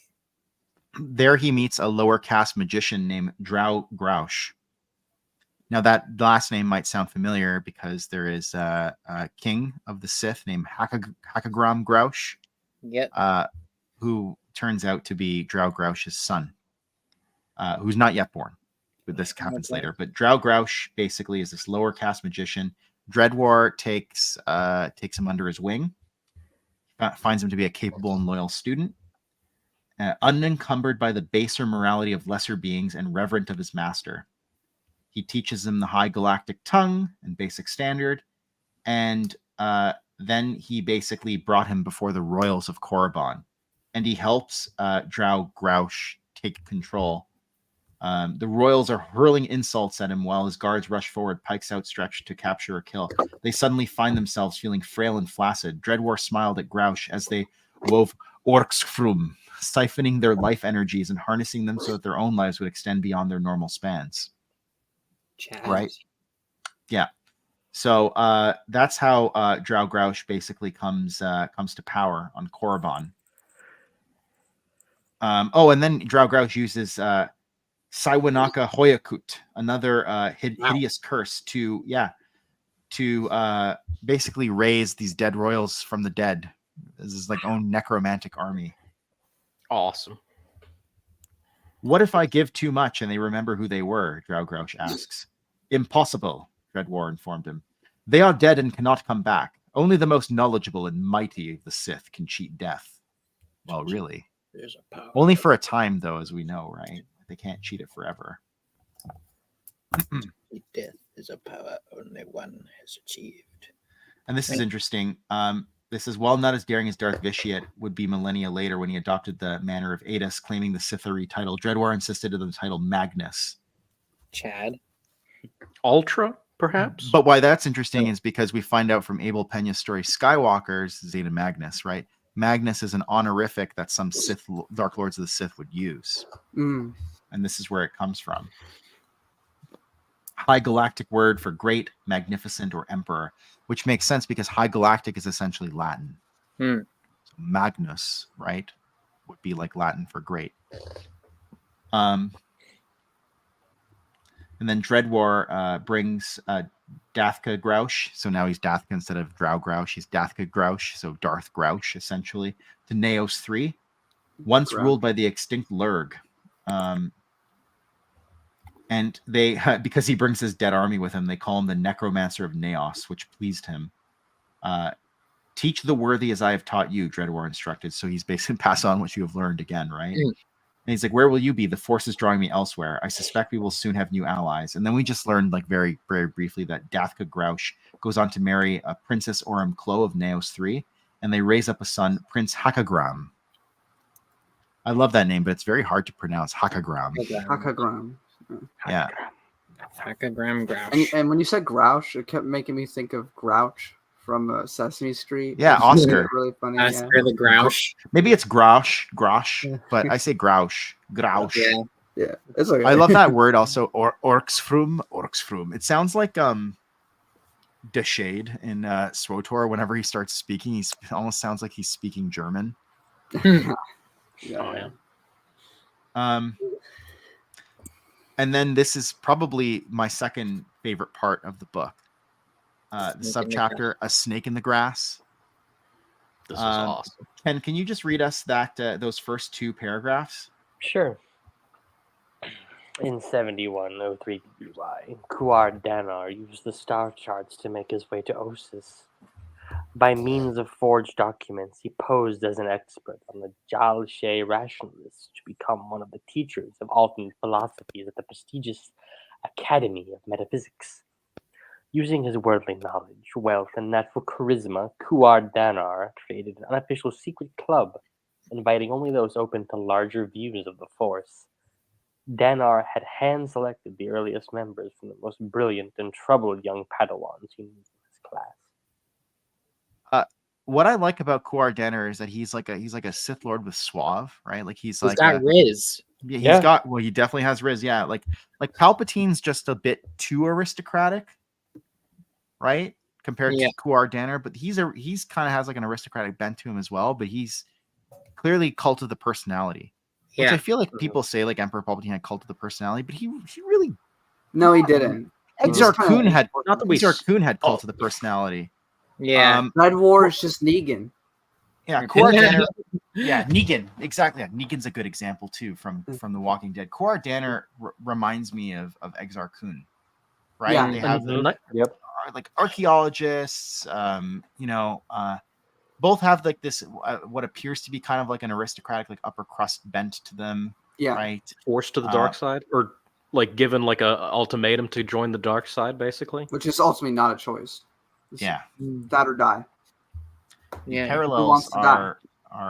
There he meets a lower caste magician named Drow Grouch. Now that last name might sound familiar because there is a king of the Sith named Hakagram Grouch, who turns out to be Drow Grouch's son, who's not yet born. But this happens later. But Drow Grouch basically is this lower caste magician. Dreadwar takes him under his wing, finds him to be a capable and loyal student. Unencumbered by the baser morality of lesser beings and reverent of his master. He teaches them the high galactic tongue and basic standard, and then he basically brought him before the royals of Korriban, and he helps Drow Grouch take control. The royals are hurling insults at him while his guards rush forward, pikes outstretched to capture or kill. They suddenly find themselves feeling frail and flaccid. Dreadwar smiled at Grouch as they wove Orksfrum, siphoning their life energies and harnessing them so that their own lives would extend beyond their normal spans. Right? Yeah. So that's how Drow Grouch basically comes to power on Korriban. And then Drow Grouch uses Saiwanaka Hoyakut, another hideous curse to basically raise these dead royals from the dead. This is like own necromantic army. Awesome. What if I give too much and they remember who they were? Drow Grouch asks. Impossible, Dreadwar informed him. They are dead and cannot come back. Only the most knowledgeable and mighty of the Sith can cheat death. Well, really. There's a power. Only for a time, though, as we know, right? They can't cheat it forever. Death is a power only one has achieved. And this is interesting. This is, while not as daring as Darth Vitiate would be millennia later when he adopted the manner of Adis, claiming the Sithari title, Dreadwar insisted on the title Magnus. Chad. Ultra, perhaps? But why that's interesting is because we find out from Abel Pena's story, Skywalker's Zeta Magnus, right? Magnus is an honorific that some Dark Lords of the Sith would use. And this is where it comes from. High Galactic word for great, magnificent, or emperor, which makes sense because High Galactic is essentially Latin. So Magnus, right, would be like Latin for great. And then Dreadwar brings Dathka Grouch. So now he's Dathka instead of Drow Grouch. He's Dathka Grouch, so Darth Grouch, essentially. To Naos 3, once ruled by the extinct Lurg. And they, because he brings his dead army with him, they call him the Necromancer of Naos, which pleased him. Teach the worthy as I have taught you, Dreadwar instructed. So he's basically pass on what you have learned again, right? And he's like, where will you be? The force is drawing me elsewhere. I suspect we will soon have new allies. And then we just learned, like, very, very briefly that Dathka Grouch goes on to marry a Princess Orim Klo of Naos 3, and they raise up a son, Prince Hakagram. I love that name, but it's very hard to pronounce. Hakagram. Hakagram. Yeah. Hakagram Grouch. And when you said Grouch, it kept making me think of Grouch from Sesame Street. Yeah, It's Oscar. really funny. Oscar the Grouch. Maybe it's Grouch, but I say Grouch. Yeah. It's okay. I love that word also. Orksfrum. It sounds like Deshade in SWTOR. Whenever he starts speaking, it almost sounds like he's speaking German. Yeah. And then this is probably my second favorite part of the book. The subchapter, A Snake in the Grass. This is awesome. Ken, can you just read us that those first two paragraphs? Sure. In 7103 BY, Kuar Danar used the star charts to make his way to Osis. By means of forged documents, he posed as an expert on the Jalshe rationalists to become one of the teachers of alternate philosophies at the prestigious Academy of Metaphysics. Using his worldly knowledge, wealth, and natural charisma, Kuar Danar created an unofficial secret club, inviting only those open to larger views of the Force. Danar had hand-selected the earliest members from the most brilliant and troubled young Padawans he knew in his class. What I like about Kuar Danar is that he's like a Sith Lord with suave, right? Like he's like got Riz. Yeah, he definitely has Riz. Yeah, like Palpatine's just a bit too aristocratic, right? Compared to Kuar Danar, but he's kind of has like an aristocratic bent to him as well. But he's clearly cult of the personality, which I feel like people say like Emperor Palpatine had cult of the personality, but he really he didn't. Exar Kun had cult of the personality. Yeah. Red War is just Negan. Yeah, Kuar Danar. Yeah, Negan. Exactly. Yeah, Negan's a good example too from The Walking Dead. Kuar Danar reminds me of Exar Kun, right? Yeah. They have like archaeologists. Both have like this what appears to be kind of like an aristocratic, like upper crust bent to them. Yeah. Right. Forced to the dark side, or like given like a ultimatum to join the dark side, basically. Which is ultimately not a choice. It's that or die. The parallels are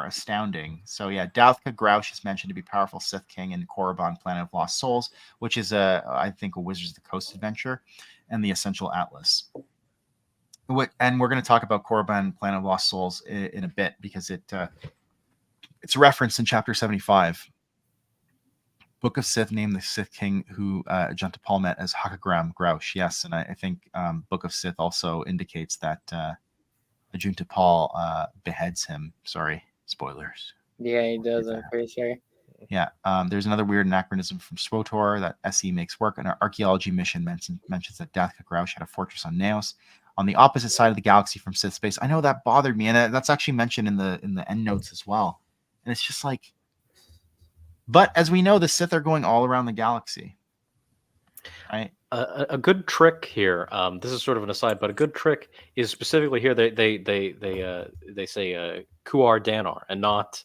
astounding. So yeah, Dathka Grouch is mentioned to be powerful Sith King in Korriban, Planet of Lost Souls, which is I think a Wizards of the Coast adventure, and the Essential Atlas. And we're going to talk about Korriban, Planet of Lost Souls in a bit because it's referenced in Chapter 75. Book of Sith named the Sith King who Ajunta Paul met as Hakagram Grouch. Yes, and I think Book of Sith also indicates that Ajunta Paul beheads him. Sorry, spoilers. Yeah, he does, I'm pretty sure. Yeah, there's another weird anachronism from SWTOR that SE makes work. And our archaeology mission mentions that Dathka Grouch had a fortress on Naos, on the opposite side of the galaxy from Sith space. I know that bothered me, and that's actually mentioned in the endnotes as well. And it's just like, but as we know, the Sith are going all around the galaxy. Right. A good trick here. This is sort of an aside, but a good trick is specifically here. They say Kuar Danar and not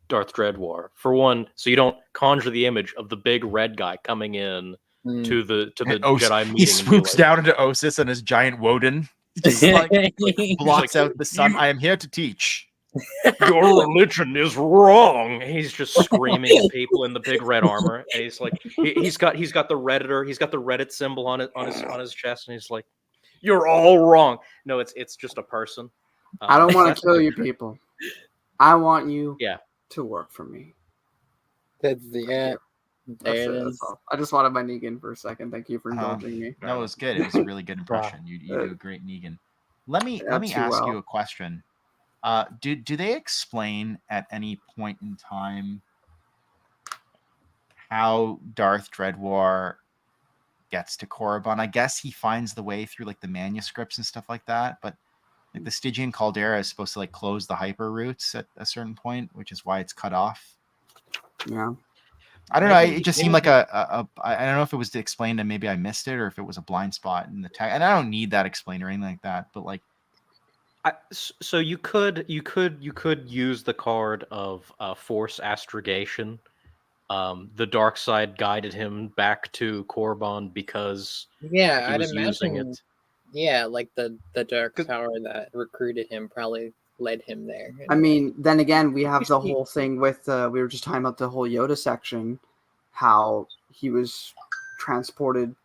Darth Dreadwar. For one, so you don't conjure the image of the big red guy coming in to the Jedi meeting. He swoops down into Osis and his giant Woden just blocks out the sun. I am here to teach. Your religion is wrong. He's just screaming at people in the big red armor, and he's like, he's got the Redditor, he's got the Reddit symbol on his chest, and he's like, "You're all wrong." No, it's just a person. I don't want to kill you, people. I want you to work for me. That's the There it is. I just wanted my Negan for a second. Thank you for indulging me. No, it was good. It was a really good impression. You do a great Negan. Let me ask you a question. Do they explain at any point in time how Darth Dreadwar gets to Korriban. I guess he finds the way through like the manuscripts and stuff like that, but like the Stygian caldera is supposed to like close the hyper routes at a certain point, which is why it's cut off. Yeah. I don't know. It just seemed like I don't know if it was explained and maybe I missed it, or if it was a blind spot in the text. And I don't need that explained or anything like that. But like, so you could use the card of force astrogation. The dark side guided him back to Korriban because Yeah, he I'd was using imagine. it. Yeah, like the dark power that recruited him probably led him there. I mean, then again, we have the whole thing with we were just talking about the whole Yoda section, how he was transported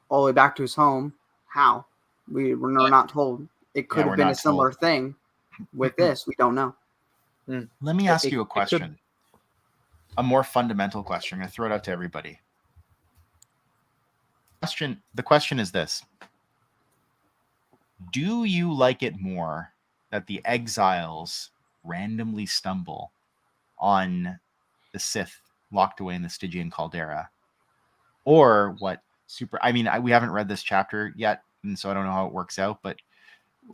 all the way back to his home. How? We're not told. It could have been a similar thing with this. We don't know. Let me ask you a question. A more fundamental question. I'm going to throw it out to everybody. The question is this. Do you like it more that the exiles randomly stumble on the Sith locked away in the Stygian caldera? Or what we haven't read this chapter yet, and so I don't know how it works out, but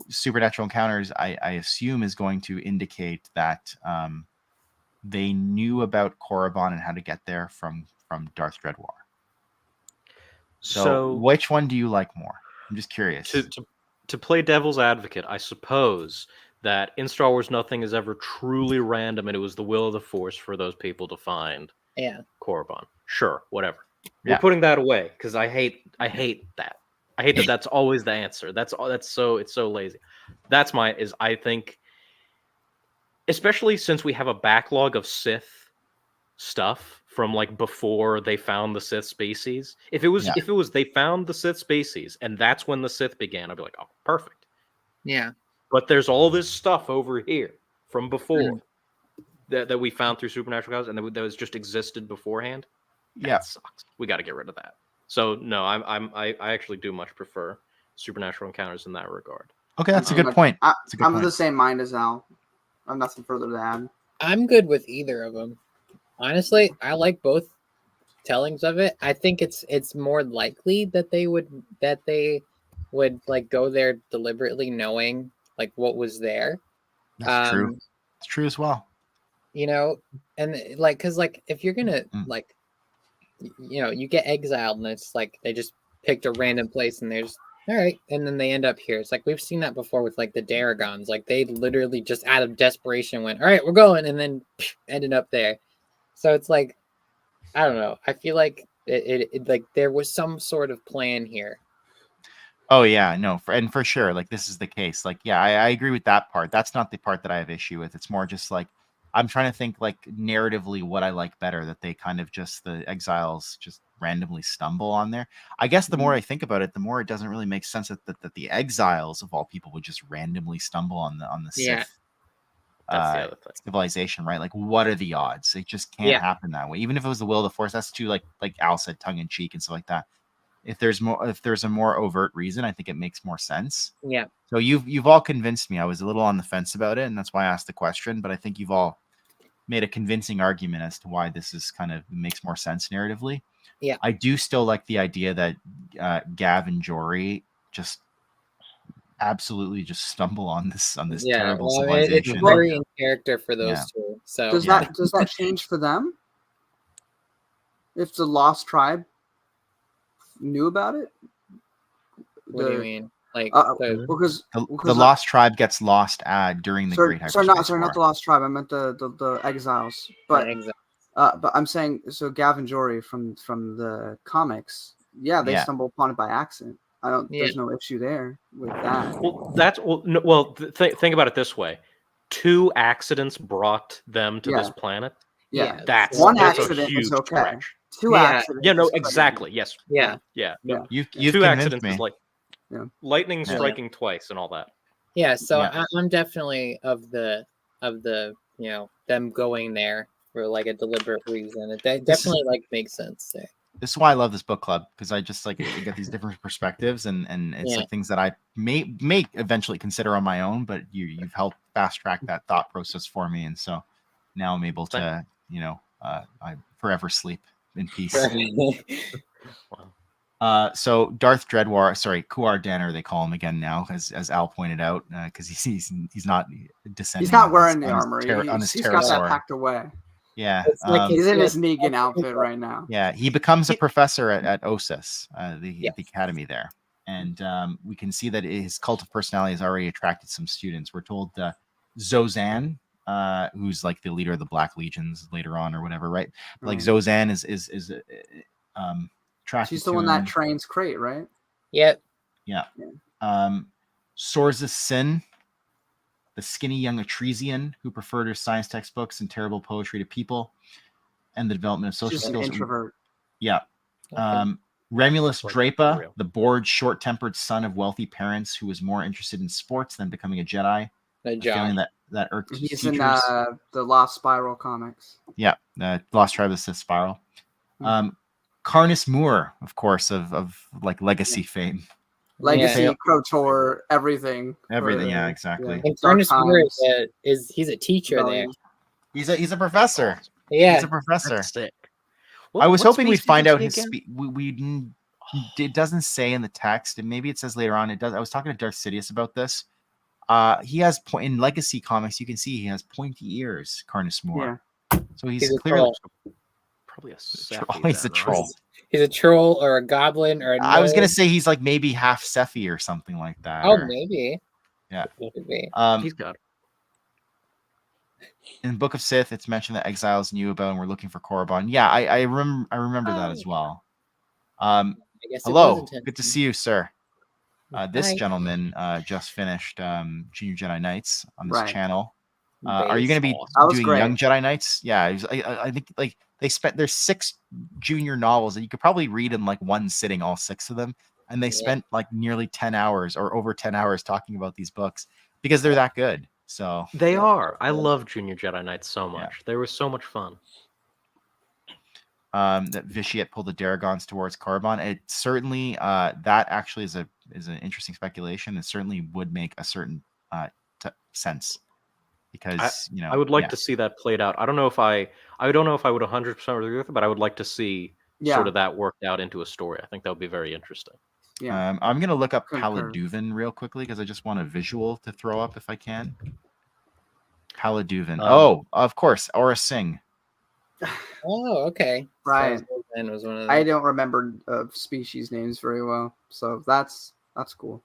Supernatural Encounters, I assume, is going to indicate that they knew about Korriban and how to get there from Darth Dreadwar. So which one do you like more? I'm just curious. To play devil's advocate, I suppose that in Star Wars nothing is ever truly random, and it was the will of the Force for those people to find Korriban. Sure, whatever. We're putting that away because I hate that. I hate that that's always the answer. It's so lazy. I think, especially since we have a backlog of Sith stuff from like before they found the Sith species. If it was they found the Sith species and that's when the Sith began, I'd be like, oh, perfect. Yeah. But there's all this stuff over here from before that we found through Supernatural Encounters and that was just existed beforehand. That sucks. We got to get rid of that. So no, I actually do much prefer Supernatural Encounters in that regard. Okay, that's a good point. I'm of the same mind as Al. I have nothing further to add. I'm good with either of them. Honestly, I like both tellings of it. I think it's more likely that they would like go there deliberately knowing like what was there. That's true. It's true as well. You know, and like because like if you're gonna like you get exiled and it's like they just picked a random place and there's all right, and then they end up here. It's like we've seen that before with like the Daragons. Like they literally just out of desperation went, all right, we're going, and then ended up there. So it's like, I don't know. I feel like it like there was some sort of plan here. Oh yeah, no, for sure. Like this is the case. Like yeah, I agree with that part. That's not the part that I have issue with. It's more just like I'm trying to think like narratively what I like better. That they kind of the exiles just randomly stumble on there. I guess the more I think about it, the more it doesn't really make sense that the exiles of all people would just randomly stumble on the Sith. That's the other thing. Civilization, right? Like, what are the odds? It just can't happen that way. Even if it was the will of the Force, that's too like Al said, tongue in cheek and stuff like that. If there's a more overt reason, I think it makes more sense. Yeah. So you've all convinced me. I was a little on the fence about it, and that's why I asked the question. But I think you've all made a convincing argument as to why this is kind of makes more sense narratively. Yeah. I do still like the idea that Gav and Jory just absolutely just stumble on this terrible civilization. It's very in character for those two. So does that change for them? If the Lost Tribe knew about it? What do you mean? Like because the Lost Tribe gets lost during the Great Hyperspace War. Not the Lost Tribe. I meant the exiles. But but I'm saying so. Gavin Jory from the comics, they stumble upon it by accident. There's no issue there with that. Think about it this way: 2 accidents brought them to this planet. Yeah, that's one that's accident is okay. Stretch. 2 accidents. Yeah, no, exactly. Yes. Yeah. No, you've 2 accidents me. is like lightning striking twice and all that. Yeah. So I'm definitely of the them going there for like a deliberate reason. It definitely like makes sense there. This is why I love this book club, because I just like you get these different perspectives and it's like things that I may eventually consider on my own, but you've helped fast track that thought process for me, and so now I'm able to I forever sleep in peace. Wow. So Darth Dreadwar, sorry, Kuar Danner, they call him again now, as Al pointed out, because he's not descending. He's not wearing the armor. On his he's got that pterosaur. packed away. Yeah, It's like he's in his Negan outfit right now. Yeah, he becomes a professor at OSIS, the academy there, and we can see that his cult of personality has already attracted some students. We're told Zozan, who's like the leader of the Black Legions later on or whatever, right? Like Zozan is She's the one that trains Crate, right? Yep. Yeah. Sorza Sin, the skinny young Etresian who preferred her science textbooks and terrible poetry to people, and the development of social She's skills. an introvert. Yeah. Remulus Drapa, the bored, short-tempered son of wealthy parents who was more interested in sports than becoming a Jedi. A feeling that irked He's teachers. in the Lost Spiral comics. Yeah, Lost Tribe of the Sith Spiral. Carnus Moore, of course, of like legacy fame. Legacy, KOTOR, everything. Everything, yeah, exactly. And Carnus Moore he's a teacher there. He's a professor. Yeah, he's a professor. That's sick. I was hoping we'd find out his speech. it doesn't say in the text, and maybe it says later on. It does. I was talking to Darth Sidious about this. He has in Legacy comics. You can see he has pointy ears. Carnus Moore. Yeah. So he's clearly probably a he's a troll. He's a troll or a goblin or a I was gonna say he's like maybe half Sephi or something like that. Oh, maybe. Yeah. Maybe. He's got. In Book of Sith, it's mentioned that exiles knew about and were looking for Korriban. Yeah, I remember that as well. Hello, good to see you, sir. This gentleman just finished Junior Jedi Knights on this channel. Are you going to be doing Young Jedi Knights? Yeah, I think like there's 6 junior novels that you could probably read in like one sitting, all 6 of them, and they spent like nearly 10 hours or over 10 hours talking about these books because they're that good. So they are. I love Junior Jedi Knights so much. Yeah. They were so much fun. That Vitiate pulled the Daragons towards Korriban. It certainly that actually is an interesting speculation. It certainly would make a certain sense because I would like to see that played out. I don't know if I would 100% agree with it, but I would like to see sort of that worked out into a story. I think that would be very interesting. Yeah. I'm gonna look up Paladuvin real quickly because I just want a visual to throw up if I can. Paladuvin. Of course, Aura Singh. Oh, okay. Right. Was one of I don't remember species names very well, so that's cool.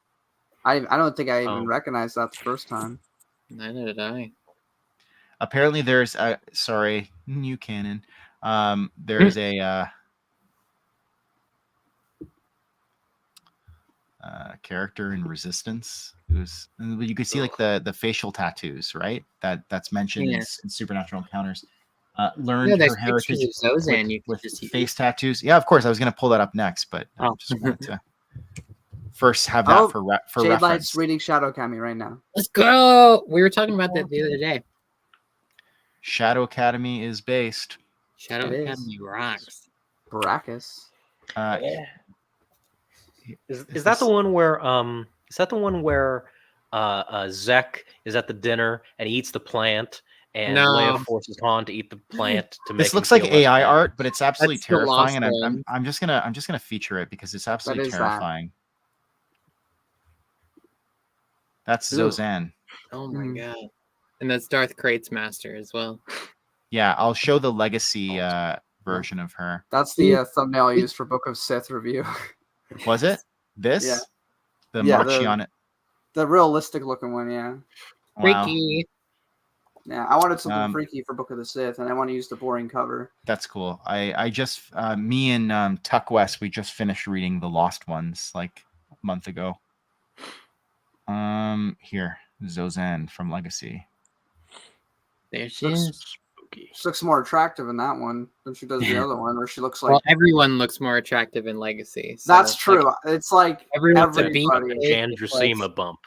I don't think I even recognized that the first time. Neither did I. Apparently, there's new canon. There's a character in Resistance. You could see like the facial tattoos, right? That's mentioned in Supernatural Encounters. Learned her heritage with face tattoos. Yeah, of course. I was going to pull that up next, but I just wanted to first have that for Jade reference. Light's reading Shadow Academy right now. Let's go. We were talking about that the other day. Shadow Academy is based. Shadow Academy rocks. Baracus. Is that the one where Zek is at the dinner and he eats the plant? And Leia forces Han to eat the plant to make. This looks like AI art, but it's absolutely terrifying, and I'm just gonna feature it because it's absolutely terrifying. That's Zozan. Oh my god! And that's Darth Crate's master as well. Yeah, I'll show the legacy version of her. That's the thumbnail I used for Book of Sith review. Was it this? Yeah. The Marchi on it. The realistic looking one, yeah. Wow. Freaky. Yeah, I wanted something freaky for Book of the Sith, and I want to use the boring cover. That's cool. I just me and Tuck West, we just finished reading the Lost Ones like a month ago. Here, Zozan from Legacy. There she is. She looks more attractive in that one than she does the other one, where she looks like. Well, everyone looks more attractive in Legacy. So that's true. It's like everybody. Jan Drusima bump.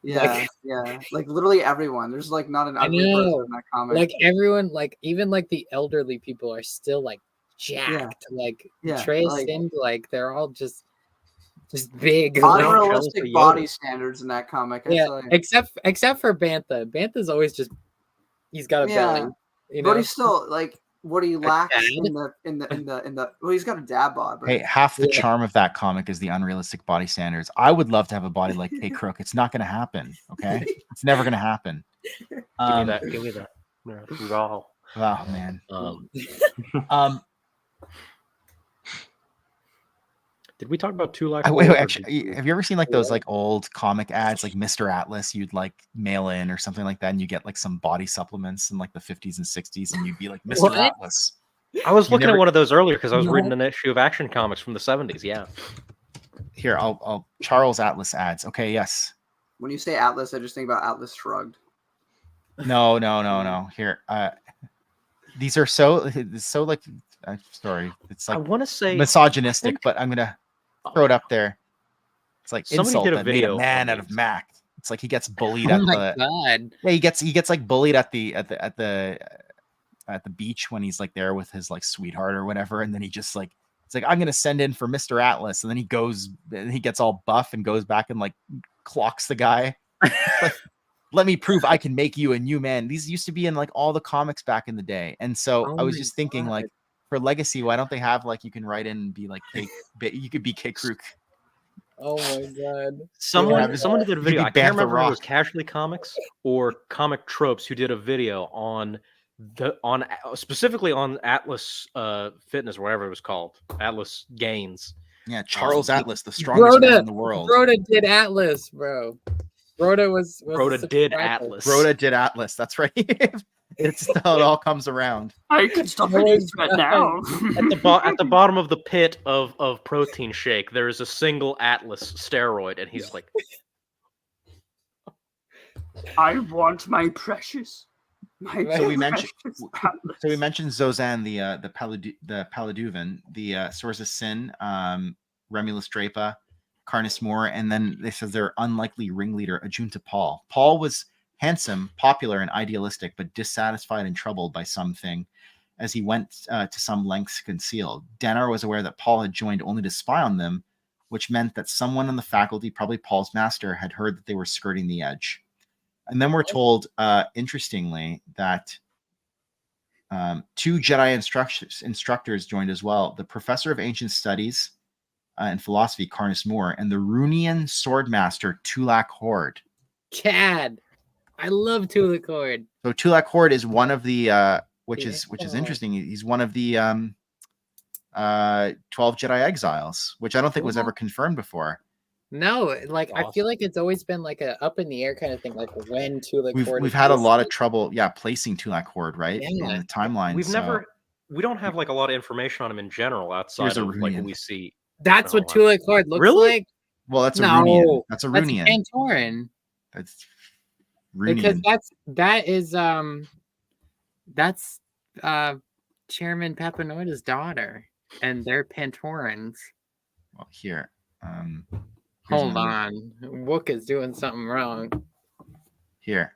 Yeah, yeah. Like literally everyone. There's like not an ugly person in that comic. Like everyone, like even like the elderly people are still like jacked. Like Trey seemed like they're all just big. Unrealistic body standards in that comic. Except for Bantha. Bantha's always he's got a belly. But he's still like what he lacks in the well, he's got a dad bod, but Hey, half the charm of that comic is the unrealistic body standards. I would love to have a body like K. Crook. It's not going to happen. Okay, it's never going to happen. Give me that. Give me that. Raw. Oh man. Did we talk about Tulak? Wait, actually, have you ever seen like those like old comic ads, like Mr. Atlas? You'd like mail in or something like that, and you get like some body supplements in like the 50s and 60s, and you'd be like Mr. What? Atlas. I was looking at one of those earlier because I was reading an issue of Action Comics from the 70s. Yeah. Here, I'll Charles Atlas ads. Okay, yes. when you say Atlas, I just think about Atlas Shrugged. No. Here, these are so like. Sorry, it's like I want to say misogynistic, but I'm gonna throw it up there. It's like Somebody insult did a that made video a man on out of Mac. It's like he gets bullied at the. God. Yeah, he gets like bullied at the beach when he's like there with his like sweetheart or whatever, and then he just like it's like I'm gonna send in for Mr. Atlas, and then he goes and he gets all buff and goes back and like clocks the guy. Like, let me prove I can make you a new man. These used to be in like all the comics back in the day, and so I was just thinking like for Legacy, why don't they have like you can write in and be like you could be K. Crook. Oh my god! Someone did a video. I can't remember if it was Rock. Casually Comics or Comic Tropes who did a video on specifically on Atlas Fitness, or whatever it was called, Atlas Gains. Yeah, Charles Atlas, the strongest man in the world. Rhoda did Atlas, bro. Rhoda did Atlas. Rhoda did Atlas. That's right. It's how it all comes around. I can stop eating right now. At the bottom of the pit of protein shake, there is a single Atlas steroid, and he's like, I want my precious. So we mentioned Zozan, the Paladuvan, the Source of Sin, Remulus Drapa, Carnus Moore, and then they said their unlikely ringleader, Ajunta Paul. Paul was handsome, popular, and idealistic, but dissatisfied and troubled by something as he went to some lengths to conceal. Danar was aware that Paul had joined only to spy on them, which meant that someone in the faculty, probably Paul's master, had heard that they were skirting the edge. And then we're told, interestingly, that two Jedi instructors joined as well. The professor of ancient studies and philosophy, Carnus Moore, and the Runian swordmaster, Tulak Horde. Chad, I love Tulak Horde. So Tulak Horde is one of the, which is interesting. He's one of the 12 Jedi exiles, which I don't think was ever confirmed before. No, like I feel like it's always been like a up in the air kind of thing. Like when Tulak Horde. We've had a lot of trouble, placing Tulak Horde, right? Yeah. In the timeline. We don't have like a lot of information on him in general outside of like what we see. That's what Tulak Horde looks like. Well, that's a Runian. That's a Runian. That's Pantoran. That's Runian. Because that's Chairman Papanoida's daughter, and they're Pantorans. Well, here. Hold on. Wook is doing something wrong. Here.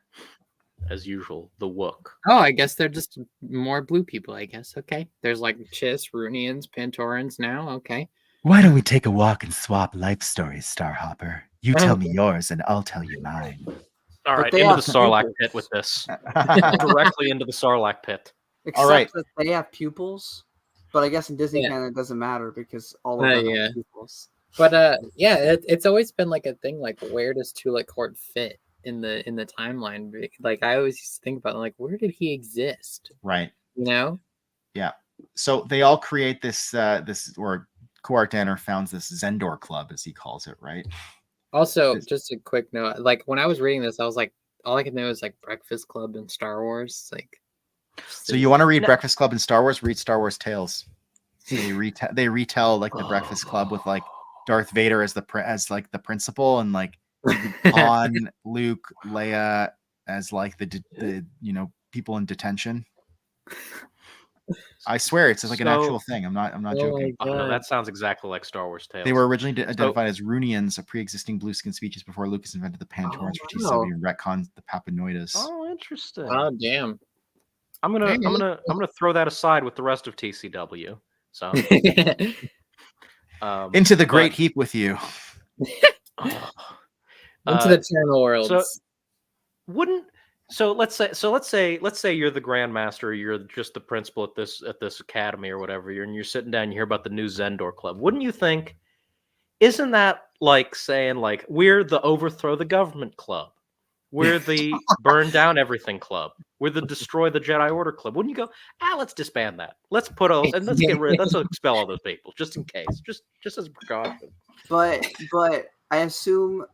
As usual, the Wook. Oh, I guess they're just more blue people, I guess. Okay. There's like Chiss, Runians, Pantorans now. Okay. Why don't we take a walk and swap life stories, Starhopper? You tell me yours and I'll tell you mine. All right, into the Sarlacc pit with this. Directly into the Sarlacc pit. Except that they have pupils, but I guess in Disney canon it doesn't matter because all of them have pupils. But it's always been like a thing. Like, where does Tulak Horde fit in the timeline? Like, I always used to think about like, where did he exist? Right. You know. Yeah. So they all create this or Kuart Danner founds this Zendor Club, as he calls it, right? Also, just a quick note. Like when I was reading this, I was like, all I could know is like Breakfast Club and Star Wars. Like, so you want to read Breakfast Club and Star Wars? Read Star Wars Tales. They retell like the Breakfast Club with like Darth Vader as the principal, and like Han, Luke, Leia as like the people in detention. I swear it's like an actual thing. I'm not joking. No, that sounds exactly like Star Wars Tales. They were originally identified as Runians, a pre-existing blue skin species before Lucas invented the Pantorans for TCW and retconned the Papanoidas. Oh, interesting. Oh, damn. I'm gonna throw that aside with the rest of TCW. So into the great heap with you. Into the channel worlds. So wouldn't So let's say you're the grandmaster, you're just the principal at this academy or whatever. You're sitting down, you hear about the new Zendor Club. Wouldn't you think? Isn't that like saying like we're the overthrow the government club, we're the burn down everything club, we're the destroy the Jedi Order club? Wouldn't you go? Let's disband that. Let's put all and let's expel all those people just in case, just as a precaution. But I assume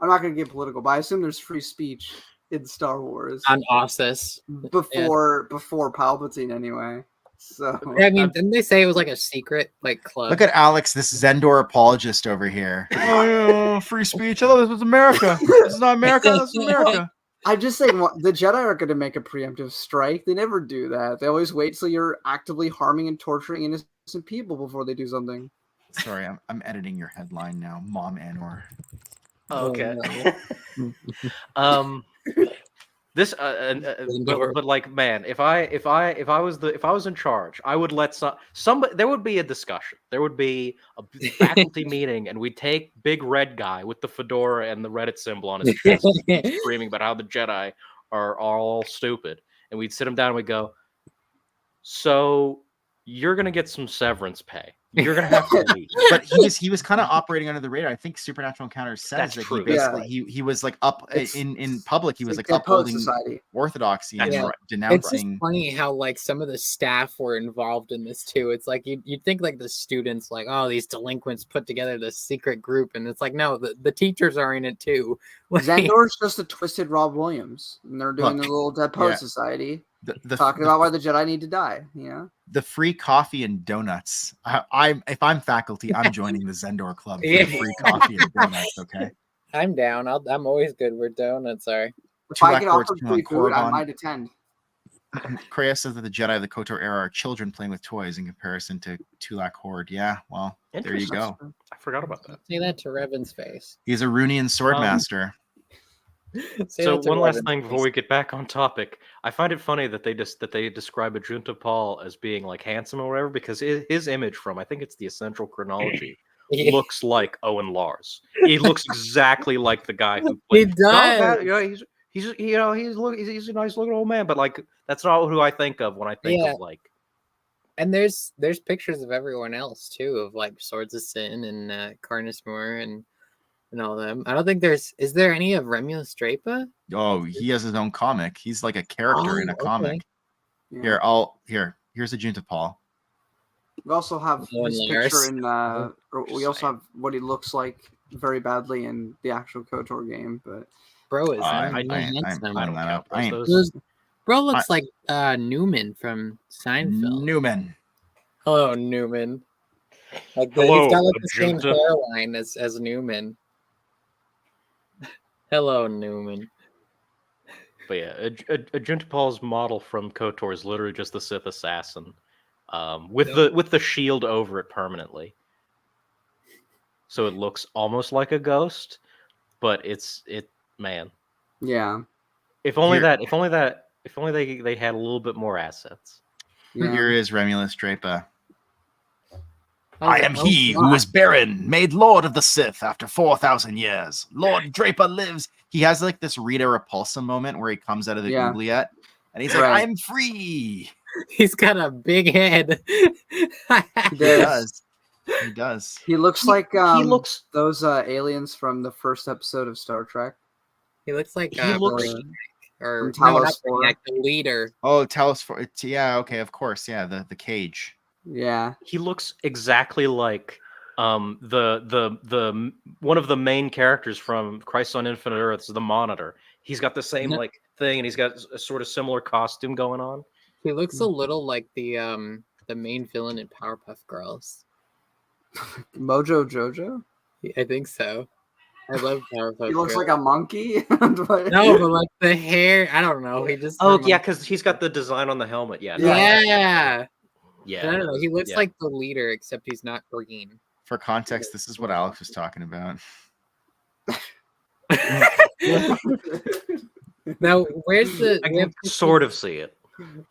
I'm not going to get political, but I assume there's free speech in Star Wars on Ossus before Palpatine anyway. So I mean, didn't they say it was like a secret like club? Look at Alex, this Zendor apologist over here. Oh, yeah, free speech. I thought this was America. This is not America. This is America. I'm just saying, the Jedi aren't going to make a preemptive strike. They never do that. They always wait till you're actively harming and torturing innocent people before they do something. Sorry, I'm editing your headline now. Mom Anor. Okay. This but like, man, if I was in charge, I would let somebody. There would be a discussion. There would be a faculty meeting, and we'd take big red guy with the fedora and the Reddit symbol on his chest, screaming about how the Jedi are all stupid, and we'd sit him down and we'd go, "So you're gonna get some severance pay. You're gonna have to leave." But he was kind of operating under the radar. I think Supernatural Encounters says that he basically he was like up in public. He was like upholding orthodoxy and denouncing. It's just funny how like some of the staff were involved in this too. It's like you'd think like the students like, oh, these delinquents put together this secret group, and it's like no, the teachers are in it too. Xandor's just a twisted Rob Williams, and they're doing the little Dead Poet Society. Talking about why the Jedi need to die, the free coffee and donuts. If I'm faculty, I'm joining the Zendor Club for the free coffee and donuts. Okay, I'm down. I'm always good where donuts are. If I get offered free food, I might attend. Kreia says that the Jedi of the KOTOR era are children playing with toys in comparison to Tulak Horde. Yeah, well, there you go. I forgot about that. Say that to Revan's face. He's a Runian swordmaster. So one last thing before we get back on topic, I find it funny that they describe a Junta Paul as being like handsome or whatever, because his image from, I think it's the Essential Chronology, looks like Owen Lars. He looks exactly like the guy who played. He does. He's a nice looking old man, but like that's not who I think of when I think of like. And there's pictures of everyone else too, of like Swords of Sin and Carnus Moore and all them. I don't think is there any of Remulus Drapa? Oh, he has his own comic. He's like a character in a comic. Yeah. Here's a Junta Paul. We also have his picture in we also have what he looks like very badly in the actual KOTOR game, but bro is bro looks like Newman from Seinfeld. Newman. Hello, Newman. Like hello, he's got like the same hairline as Newman. Hello, Newman. But yeah, a Junta Paul's model from KOTOR is literally just the Sith assassin, with the shield over it permanently, so it looks almost like a ghost, but man. Yeah. If only they had a little bit more assets. Yeah. Here is Remulus Drapa. I am he who was Baron, made Lord of the Sith after 4,000 years. Lord Drapa lives. He has like this Rita Repulsa moment where he comes out of the oubliette and he's like, I'm free. He's got a big head. He does. He does. He looks like those aliens from the first episode of Star Trek. He looks like or the leader. Oh, Talos for okay, of course, the cage. Yeah, he looks exactly like the one of the main characters from Crisis on Infinite Earths, the Monitor. He's got the same like thing, and he's got a sort of similar costume going on. He looks a little like the main villain in Powerpuff Girls. Mojo Jojo? I think so. I love Powerpuff Girls. He looks like a monkey. No, but like the hair, I don't know. He just because he's got the design on the helmet. Yeah. I don't know. He looks like the leader, except he's not green. For context, this is what Alex was talking about. Now, where's the? I can sort of see it.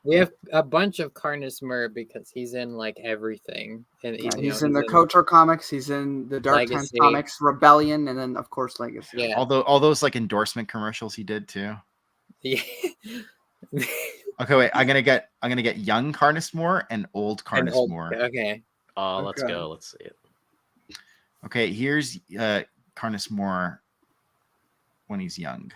We have a bunch of Carnus Mur because he's in like everything. And he's in the KOTOR comics. He's in the Dark Times comics, Rebellion, and then of course Legacy. Yeah. All those like endorsement commercials he did too. Yeah. Okay, wait. I'm gonna get young Carnismore and old And old- Carnismore. Okay. Let's Okay. go. Let's see it. Okay, here's Carnismore when he's young.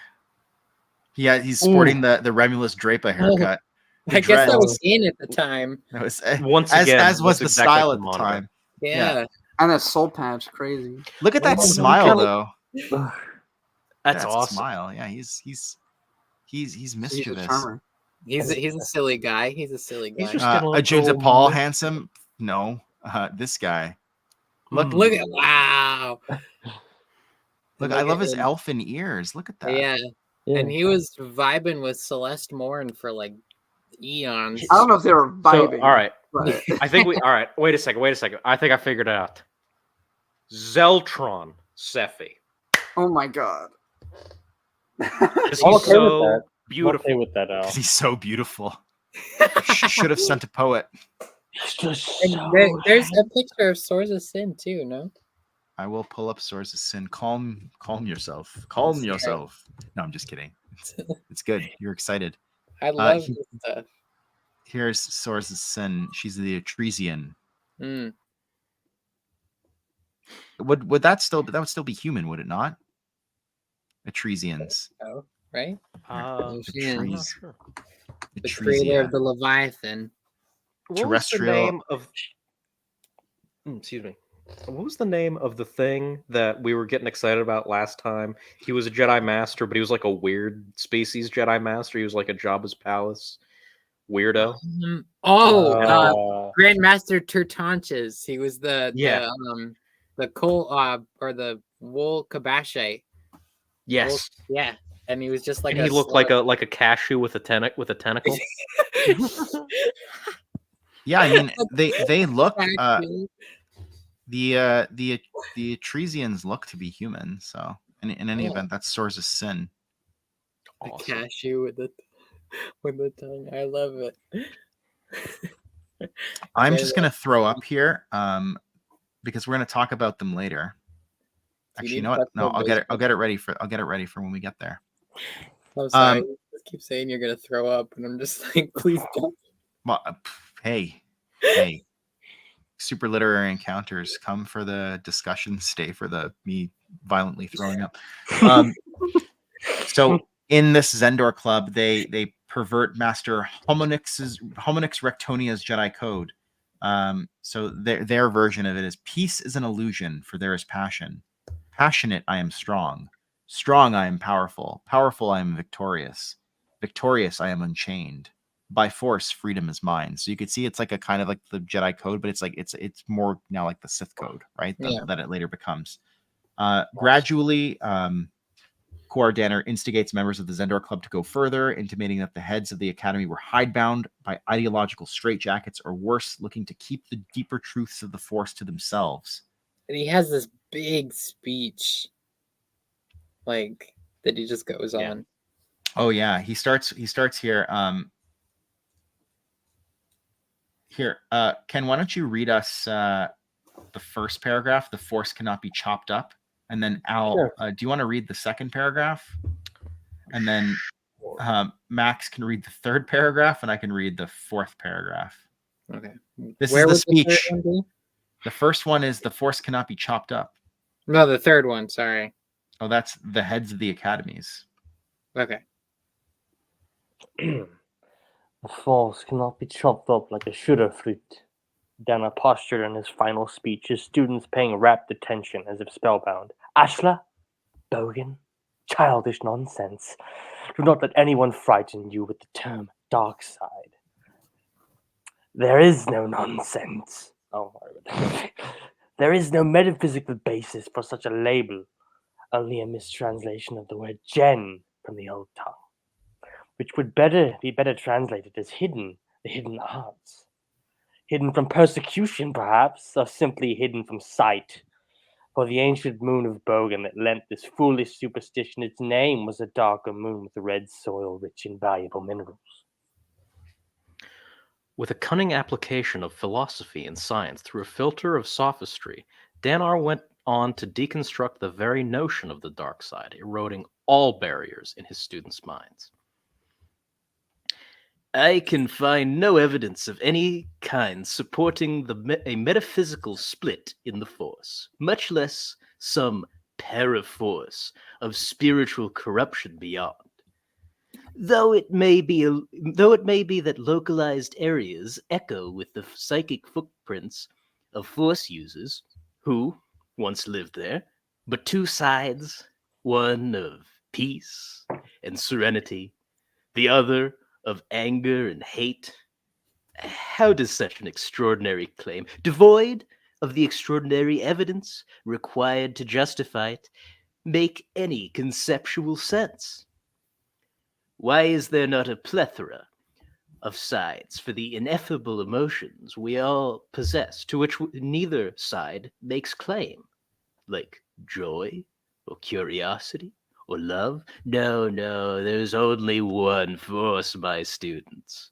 Yeah, he's sporting the Remulus Draper haircut. The I guess that dreads. was in at the time. That was, Once as, again, as was that's the exactly style the at the monitor. time. Yeah. And that soul patch, crazy. Look at that Well, smile, kinda- though. That's a awesome. smile. Yeah, he's He's a mischievous. charmer. He's a silly guy. He's a silly guy. He's just getting a Ajunta little Paul, bit- handsome? No. This guy. Look, Look at wow. look! Look I love at his him. elfin ears. Look at that. Yeah. Yeah. And he was vibing with Celeste Morn for like eons. I don't know if they were So, vibing. all right. but I think we. All right. Wait a second. I think I figured it out. Zeltron Sephi. oh my god. 'Cause I'm he's okay with so that. I'm beautiful. okay with that, Al. Because he's so beautiful. Should have sent a poet. He's just And so there's a picture of Swords of Sin too, no? I will pull up Swords of Sin. Calm yourself. Calm yourself. No, I'm just kidding. It's good. You're excited. I love he- this stuff. Here's Swords of Sin. She's the Etresian. Mm. Would that would still be human, would it not? Etresians. Oh, right? I'm Yeah. not sure. The creator Etresia. of the Leviathan. What was the Terrestrial- name of? Excuse me. What was the name of the thing that we were getting excited about last time? He was a Jedi Master, but he was like a weird species Jedi Master. He was like a Jabba's palace weirdo. Grandmaster Tertanches. He was the coal or the wool kabashi. Yes, Yeah. And he was just like and he looked like a cashew with a tentacle. Yeah, I mean they look Actually. the Etresians look to be human, so in any event, that's Swords of Sin. The Awesome. cashew with the tongue. I love it. I'm Yeah, just gonna throw up here, because we're gonna talk about them later. Do you Actually, you need know what? No, Pepto I'll get it ready for when we get there. I'm sorry. You just keep saying you're gonna throw up, and I'm just like, please don't. Well, hey, super literary encounters. Come for the discussion, stay for the me violently throwing up. So in this Zendor club, they pervert Master Homonix Rectonia's Jedi code. So their version of it is: peace is an illusion, for there is passion. Passionate, I am strong. Strong, I am powerful. Powerful, I am victorious. Victorious, I am unchained. By force, freedom is mine. So you could see it's like a kind of like the Jedi code, but it's like it's more now like the Sith code, right? That it later becomes. Gradually, Kor Danner instigates members of the Zendor Club to go further, intimating that the heads of the Academy were hidebound by ideological straitjackets, or worse, looking to keep the deeper truths of the Force to themselves. And he has this big speech, like that he just goes on. Oh yeah, he starts here. Here, Ken, why don't you read us the first paragraph? The Force cannot be chopped up, and then Al, Sure. do you want to read the second paragraph? And then Max can read the third paragraph, and I can read the fourth paragraph. Okay. This Where is the would the third speech. one be? The first one is the Force cannot be chopped up. No, the third one. Sorry. Oh, that's the heads of the academies. Okay. The Force cannot be chopped up like a sugar fruit. Danner postured in his final speech, his students paying rapt attention as if spellbound. Ashla? Bogan? Childish nonsense. Do not let anyone frighten you with the term dark side. There is no nonsense. Oh, there is no metaphysical basis for such a label, only a mistranslation of the word gen from the old tongue, which would be better translated as hidden, the hidden arts. Hidden from persecution, perhaps, or simply hidden from sight. For the ancient moon of Bogan that lent this foolish superstition its name was a darker moon with red soil rich in valuable minerals. With a cunning application of philosophy and science through a filter of sophistry, Danner went on to deconstruct the very notion of the dark side, eroding all barriers in his students' minds. I can find no evidence of any kind supporting a metaphysical split in the Force, much less some paraforce of spiritual corruption beyond. Though it may be that localized areas echo with the psychic footprints of Force users who once lived there, but two sides, one of peace and serenity, the other of anger and hate. How does such an extraordinary claim, devoid of the extraordinary evidence required to justify it, make any conceptual sense? Why is there not a plethora of sides for the ineffable emotions we all possess, to which neither side makes claim, like joy or curiosity or love? No, there's only one Force, my students.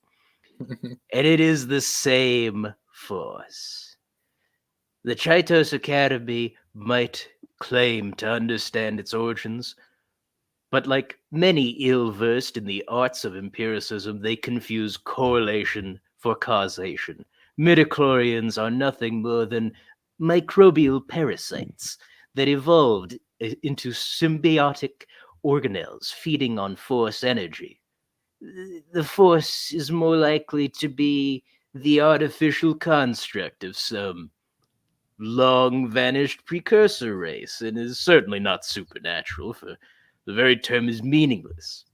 And it is the same Force. The Chaitos Academy might claim to understand its origins, but like many ill-versed in the arts of empiricism, they confuse correlation for causation. Midichlorians are nothing more than microbial parasites that evolved into symbiotic organelles feeding on Force energy. The Force is more likely to be the artificial construct of some long-vanished precursor race, and is certainly not supernatural, for the very term is meaningless,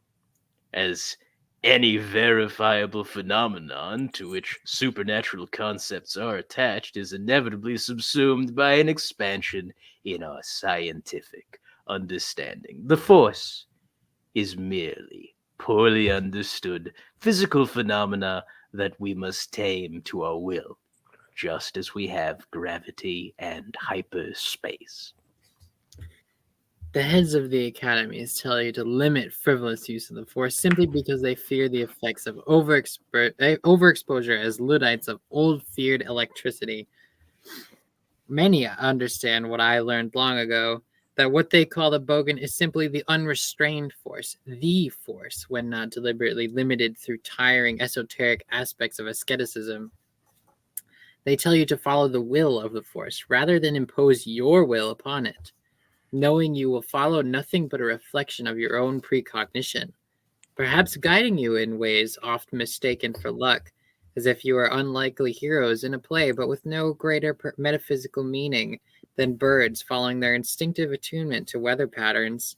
as any verifiable phenomenon to which supernatural concepts are attached is inevitably subsumed by an expansion in our scientific understanding. The Force is merely poorly understood physical phenomena that we must tame to our will, just as we have gravity and hyperspace. The heads of the academies tell you to limit frivolous use of the Force simply because they fear the effects of overexposure as Luddites of old feared electricity. Many understand what I learned long ago, that what they call the Bogan is simply the unrestrained Force, the Force, when not deliberately limited through tiring esoteric aspects of asceticism. They tell you to follow the will of the Force rather than impose your will upon it, knowing you will follow nothing but a reflection of your own precognition, perhaps guiding you in ways oft mistaken for luck, as if you are unlikely heroes in a play, but with no greater metaphysical meaning than birds following their instinctive attunement to weather patterns.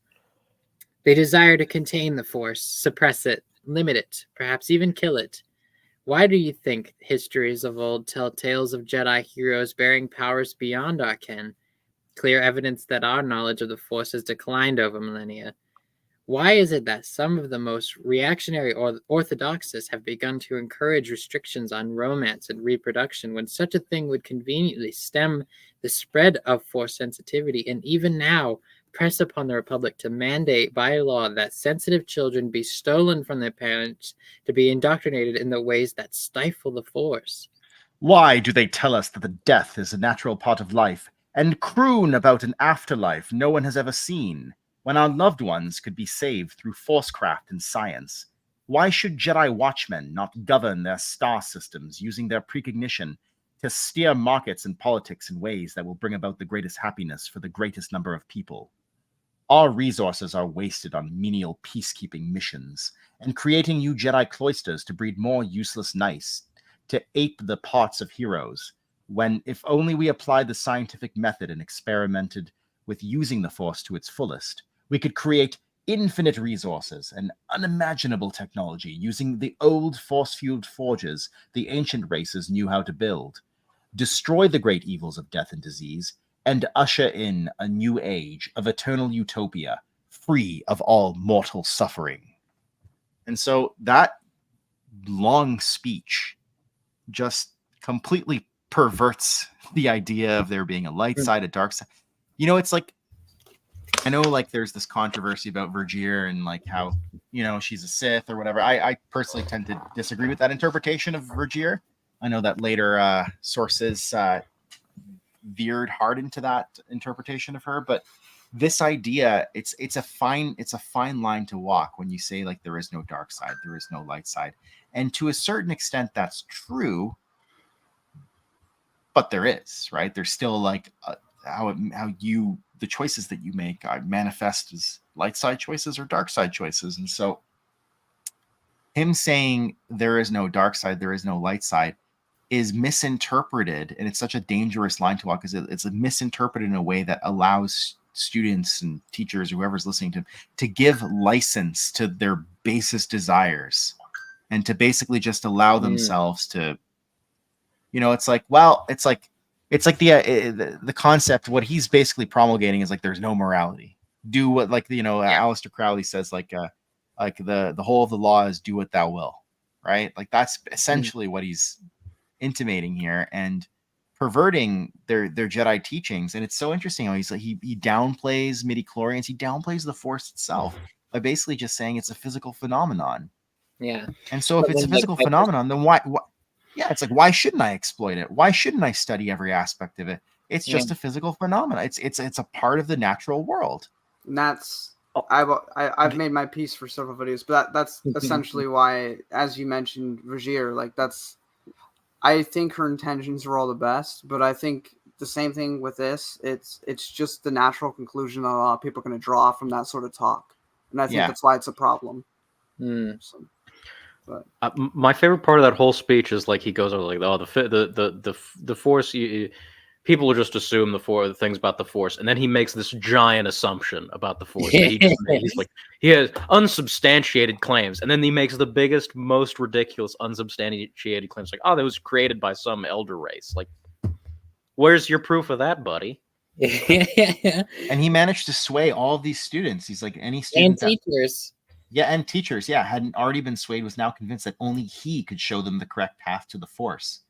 They desire to contain the Force, suppress it, limit it, perhaps even kill it. Why do you think histories of old tell tales of Jedi heroes bearing powers beyond our ken? Clear evidence that our knowledge of the Force has declined over millennia. Why is it that some of the most reactionary orthodoxists have begun to encourage restrictions on romance and reproduction when such a thing would conveniently stem the spread of Force sensitivity, and even now press upon the Republic to mandate by law that sensitive children be stolen from their parents to be indoctrinated in the ways that stifle the Force? Why do they tell us that the death is a natural part of life and croon about an afterlife no one has ever seen, when our loved ones could be saved through Forcecraft and science? Why should Jedi Watchmen not govern their star systems using their precognition to steer markets and politics in ways that will bring about the greatest happiness for the greatest number of people? Our resources are wasted on menial peacekeeping missions and creating new Jedi cloisters to breed more useless knights to ape the parts of heroes, when if only we applied the scientific method and experimented with using the Force to its fullest, we could create infinite resources and unimaginable technology using the old force-fueled forges the ancient races knew how to build, destroy the great evils of death and disease, and usher in a new age of eternal utopia, free of all mortal suffering. And so that long speech just completely perverts the idea of there being a light side, a dark side. You know, it's like, I know like there's this controversy about Vergier and like how, you know, she's a Sith or whatever. I personally tend to disagree with that interpretation of Vergier. I know that later sources veered hard into that interpretation of her, but this idea, it's a fine line to walk when you say like there is no dark side, there is no light side, and to a certain extent that's true, but there is, right? There's still like how the choices that you make manifest as light side choices or dark side choices, and so him saying there is no dark side, there is no light side, is misinterpreted, and it's such a dangerous line to walk because it's misinterpreted in a way that allows students and teachers, whoever's listening to give license to their basest desires and to basically just allow themselves to, you know, it's like the concept, what he's basically promulgating is like there's no morality. Do what, like, you know, Aleister Crowley says, like the whole of the law is do what thou will, right? Like that's essentially what he's intimating here and perverting their Jedi teachings. And it's so interesting how he's like he downplays midichlorians, he downplays the Force itself by basically just saying it's a physical phenomenon. Yeah. And so if it's a physical phenomenon, then why yeah, it's like, why shouldn't I exploit it? Why shouldn't I study every aspect of it? It's just a physical phenomenon. It's a part of the natural world. And that's I've made my piece for several videos, but that's essentially why, as you mentioned, Vajir, like that's, I think her intentions were all the best, but I think the same thing with this. It's just the natural conclusion that a lot of people are going to draw from that sort of talk, and I think that's why it's a problem. So, my favorite part of that whole speech is like he goes over like, oh, the Force. People will just assume the things about the Force, and then he makes this giant assumption about the Force. That he just made. He's like, he has unsubstantiated claims, and then he makes the biggest, most ridiculous unsubstantiated claims, like, oh, that was created by some elder race. Like, where's your proof of that, buddy? And he managed to sway all of these students. He's like, any student and teachers. And teachers, hadn't already been swayed, was now convinced that only he could show them the correct path to the Force.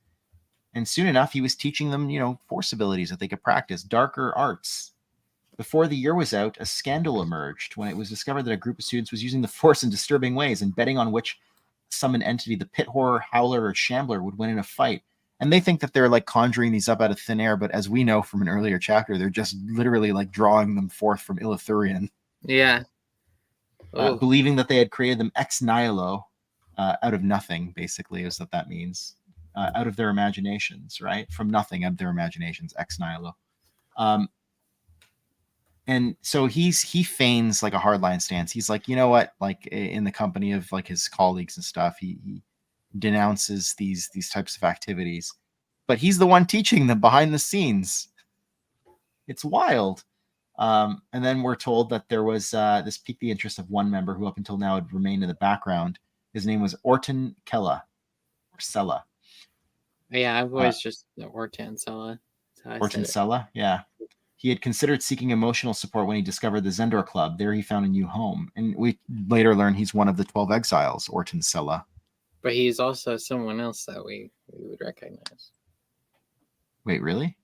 And soon enough, he was teaching them, you know, Force abilities that they could practice, darker arts. Before the year was out, a scandal emerged when it was discovered that a group of students was using the Force in disturbing ways and betting on which summoned entity, the Pit Horror, Howler, or Shambler, would win in a fight. And they think that they're like conjuring these up out of thin air, but as we know from an earlier chapter, they're just literally like drawing them forth from Illithurian. Yeah. Believing that they had created them ex nihilo, out of nothing, basically, is what that means. Out of their imaginations, right? From nothing, out of their imaginations, ex nihilo. And so he feigns like a hardline stance. He's like, you know what? Like in the company of like his colleagues and stuff, he denounces these types of activities, but he's the one teaching them behind the scenes. It's wild. And then we're told that there was this piqued the interest of one member who up until now had remained in the background. His name was Orton Kella, or Sella. Yeah, I've always just Orton Sella. Orton Sella, yeah. He had considered seeking emotional support when he discovered the Zendor Club. There he found a new home. And we later learn he's one of the 12 exiles, Orton Sella. But he's also someone else that we would recognize. Wait, really?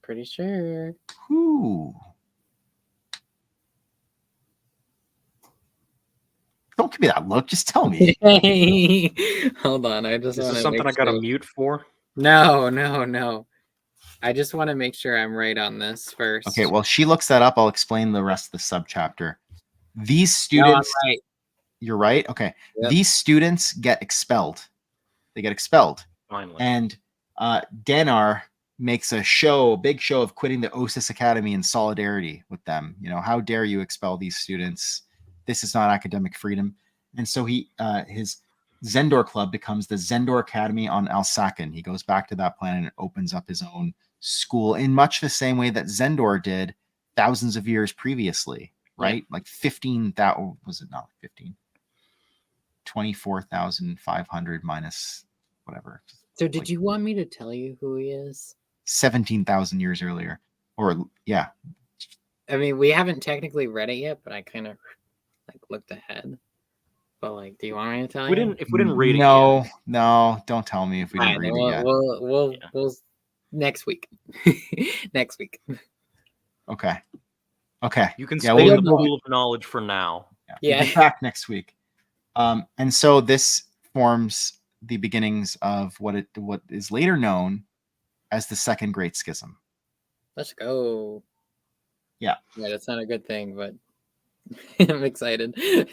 Pretty sure. Who? Don't give me that look. Just tell me. Hold on. I just Is this something I got to mute for? No. I just want to make sure I'm right on this first. Okay, well, she looks that up. I'll explain the rest of the subchapter. These students... No, I'm right. You're right? Okay. Yep. These students get expelled. They get expelled. Finally. And Danar makes a big show of quitting the Osis Academy in solidarity with them. You know, how dare you expel these students? This is not academic freedom. And so his Zendor Club becomes the Zendor Academy on Alsaken. He goes back to that planet and opens up his own school in much the same way that Zendor did thousands of years previously, right? Like 15,000, was it not 15? 24,500 minus whatever. So did you want me to tell you who he is? 17,000 years earlier. Or, yeah. I mean, we haven't technically read it yet, but I kind of like looked ahead. But like, do you want me to tell you? If we didn't read it yet. No, don't tell me if we didn't read it yet. We'll next week. Next week. Okay. You can stay in the pool of knowledge for now. Yeah. We'll be back next week. And so this forms the beginnings of what is later known as the Second Great Schism. Let's go. Yeah. Yeah, that's not a good thing, but I'm excited. It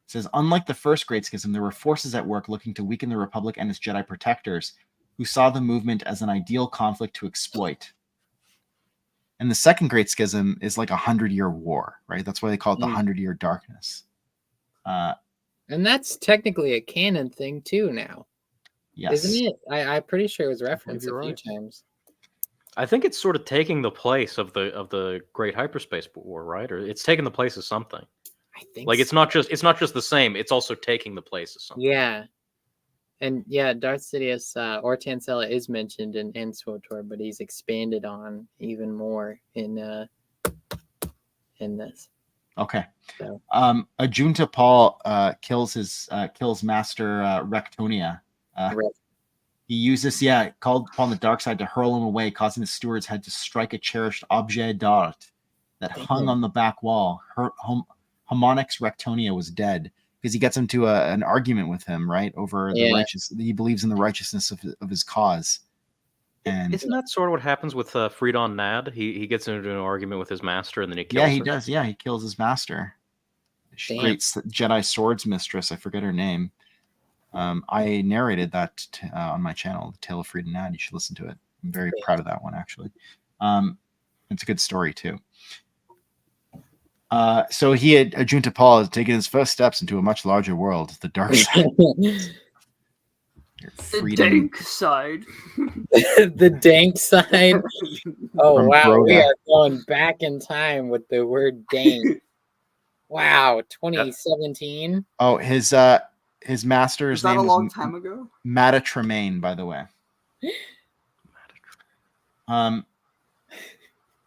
says, unlike the first Great Schism, there were forces at work looking to weaken the Republic and its Jedi protectors, who saw the movement as an ideal conflict to exploit. And the second Great Schism is like 100-year war, right? That's why they call it the 100-year darkness. And that's technically a canon thing too now. Yes. Isn't it? I'm pretty sure it was referenced a few times. I think it's sort of taking the place of the Great Hyperspace War, right? Or it's taking the place of something. I think like it's not just the same. It's also taking the place of something. Yeah. And yeah, Darth Sidious or Tansella is mentioned in SWTOR, but he's expanded on even more in this. Okay. So. Ajunta Paul kills Master Rectonia. He uses, called upon the dark side to hurl him away, causing the steward's head to strike a cherished objet d'art that hung on the back wall. Harmonix Rectonia was dead because he gets into an argument with him, right, over the righteous. He believes in the righteousness of his cause. And isn't that sort of what happens with Freedon Nad? He gets into an argument with his master and then he kills him. Yeah, he her. does. Yeah, he kills his master. Great Jedi swords mistress. I forget her name. I narrated that on my channel, The Tale of Freedon Nad. You should listen to it. I'm very proud of that one, actually. It's a good story, too. So Ajunta Paul has taken his first steps into a much larger world, the dark side. The dank side. The dank side. Oh, From wow. Broga. We are going back in time with the word dank. Wow. 2017. Oh, his master's Was that name a was long time ago? Mata Tremaine, by the way.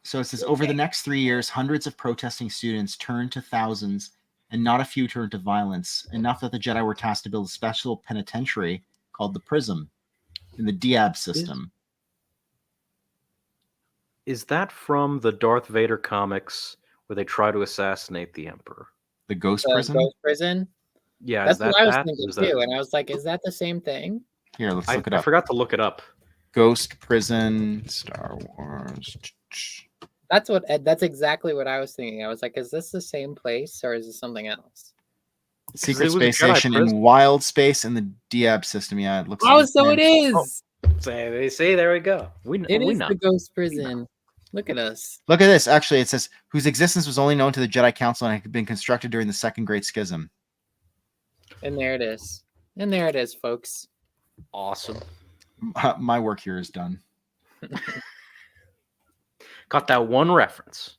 So it says, over the next 3 years, hundreds of protesting students turned to thousands, and not a few turned to violence, enough that the Jedi were tasked to build a special penitentiary called the Prism in the Diab system. Is that from the Darth Vader comics where they try to assassinate the Emperor? The Ghost Prison? Ghost Prison? Yeah, that's what I was that? thinking too. And I was like, is that the same thing? Here, let's look it up. I forgot to look it up. Ghost Prison, Star Wars. That's exactly what I was thinking. I was like, is this the same place or is this something else? Secret Space Station in Wild Space in the Diab system. Yeah, it looks like so it is. They say there we go. It is the Ghost Prison. Look at us. Look at this. Actually, it says whose existence was only known to the Jedi Council and had been constructed during the Second Great Schism. And there it is. And there it is, folks. Awesome. My work here is done. Got that one reference.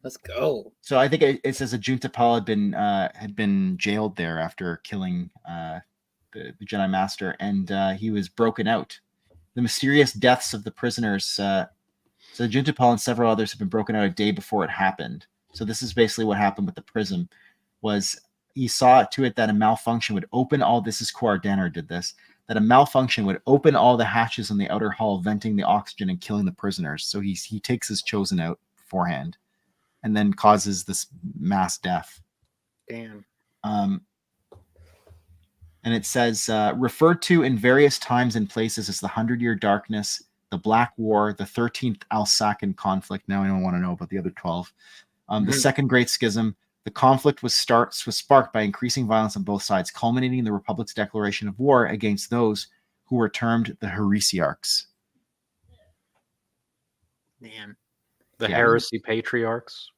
Let's go. So I think it says Ajunta Paul had been jailed there after killing the Jedi Master, and he was broken out. The mysterious deaths of the prisoners. So Ajunta Paul and several others have been broken out a day before it happened. So this is basically what happened with the Prism. Was he saw to it that a malfunction would open all. This is Quar Danner did this. That a malfunction would open all the hatches in the outer hull, venting the oxygen and killing the prisoners. So he takes his chosen out beforehand, and then causes this mass death. Damn. And it says, referred to in various times and places as the 100-Year Darkness, the Black War, the 13th Alsacan conflict. Now I don't want to know about the other 12. The Second Great Schism. The conflict was sparked by increasing violence on both sides, culminating in the Republic's declaration of war against those who were termed the Heresiarchs. Man. The heresy patriarchs.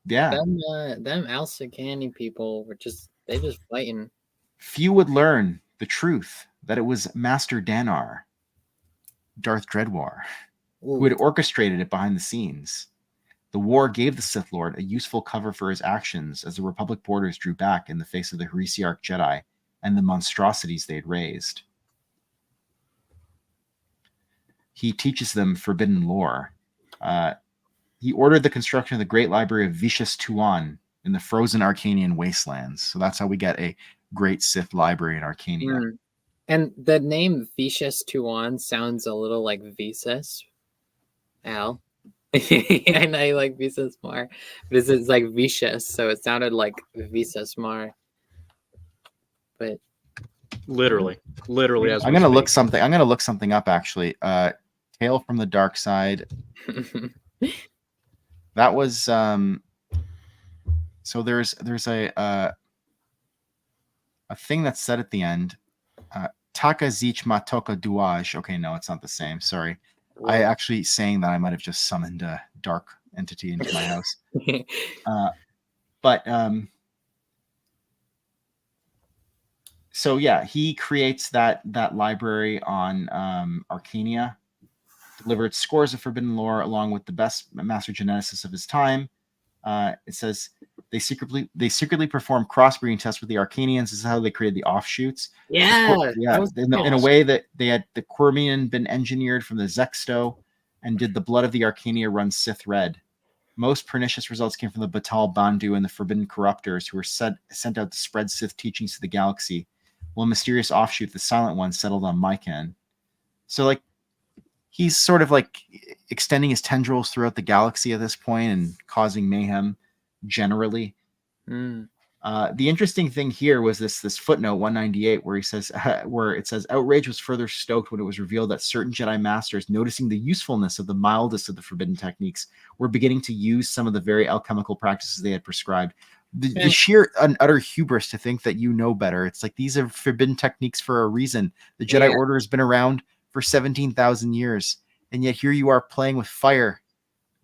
Yeah. Them Alsacani people were just fighting. Few would learn the truth that it was Master Danar, Darth Dreadwar, who had orchestrated it behind the scenes. The war gave the Sith Lord a useful cover for his actions as the Republic borders drew back in the face of the Heresiarch Jedi and the monstrosities they had raised. He teaches them forbidden lore. He ordered the construction of the Great Library of Vicious Tuan in the frozen Arcanian wastelands. So that's how we get a great Sith library in Arcania. And the name Vicious Tuan sounds a little like Visas. Al. I know you like Visas more. This is like Vicious, so it sounded like Visas more. But Literally as I'm we gonna speak. look something. I'm gonna look something up actually. Tale from the Dark Side. That was so there's a thing that's said at the end. Taka zich matoka duaj. Okay, no, it's not the same. Sorry. I actually saying that I might have just summoned a dark entity into my house. But so yeah, he creates that library on Arcania, delivered scores of forbidden lore along with the best master geneticists of his time. It says they secretly performed crossbreeding tests with the Arcanians. This is how they created the offshoots. Yeah, In a way that they had the Quirmian been engineered from the Zexto, and did the blood of the Arcania run Sith red. Most pernicious results came from the Batal Bandu and the Forbidden Corruptors, who were sent out to spread Sith teachings to the galaxy, while a mysterious offshoot, the Silent One, settled on Mycan. So, like, he's sort of like extending his tendrils throughout the galaxy at this point and causing mayhem generally. The interesting thing here was this footnote 198 where he says where it says outrage was further stoked when it was revealed that certain Jedi masters, noticing the usefulness of the mildest of the forbidden techniques, were beginning to use some of the very alchemical practices they had prescribed. The sheer and utter hubris to think that you know better. It's like these are forbidden techniques for a reason. The Jedi Order has been around for 17,000 years, and yet here you are playing with fire.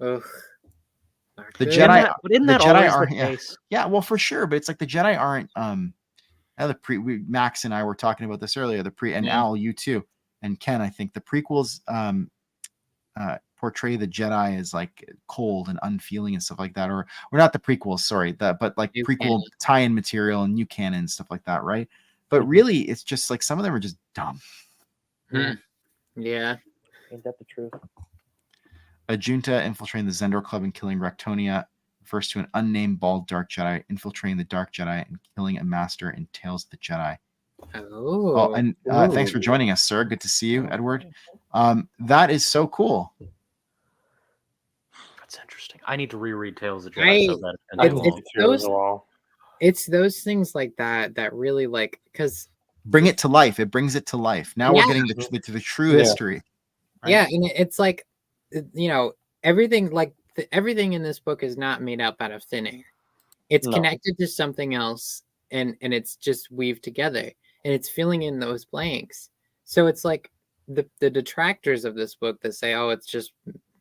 Ugh. The Jedi, but isn't that Jedi always aren't. the case? Yeah, well, for sure, but it's like the Jedi aren't. Max and I were talking about this earlier. And Al, you too, and Ken. I think the prequels portray the Jedi as like cold and unfeeling and stuff like that, or not the prequels. Sorry, but like New prequel canon. tie-in material and new canon and stuff like that, right? But really, it's just like some of them are just dumb. Yeah. Ain't that the truth? A junta infiltrating the Zendor Club and killing Rectonia refers to an unnamed bald Dark Jedi infiltrating the Dark Jedi and killing a master in Tales of the Jedi. Oh, and thanks for joining us, sir. Good to see you, Edward. That is so cool. That's interesting. I need to reread Tales of the Jedi so bad. It's those things like that that really like because bring it to life. It brings it to life. Now we're getting to the true history. Right? Yeah, and it's like, you know, everything like everything in this book is not made up out of thin air. It's connected to something else, and it's just weaved together, and it's filling in those blanks. So it's like the detractors of this book that say, "Oh, it's just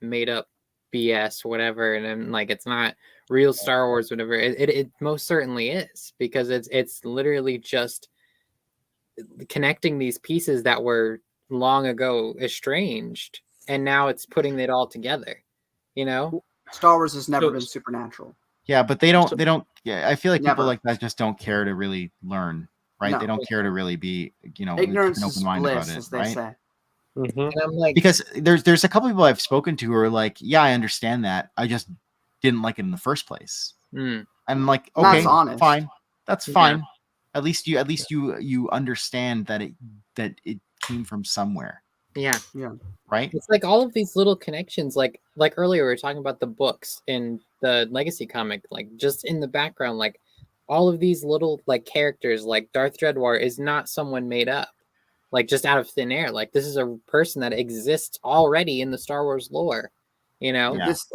made up BS, whatever," and then like it's not real Star Wars, whatever. It most certainly is, because it's literally just connecting these pieces that were long ago estranged, and now it's putting it all together. You know, Star Wars has never been supernatural. Yeah, but they don't. Yeah, I feel like Never. people like that just don't care to really learn, right? No. They don't care to really be, Ignorance an is open mind about bliss, it, as they right? say. And I'm like, Because there's a couple people I've spoken to who are like, yeah, I understand that. I just didn't like it in the first place. I'm like, okay, That's honest. fine, that's fine. At least you understand that it came from somewhere. Yeah. Right. It's like all of these little connections, like earlier we were talking about the books in the Legacy comic, like just in the background, like all of these little like characters, like Darth Dreadwar is not someone made up, like just out of thin air. Like this is a person that exists already in the Star Wars lore. You know, This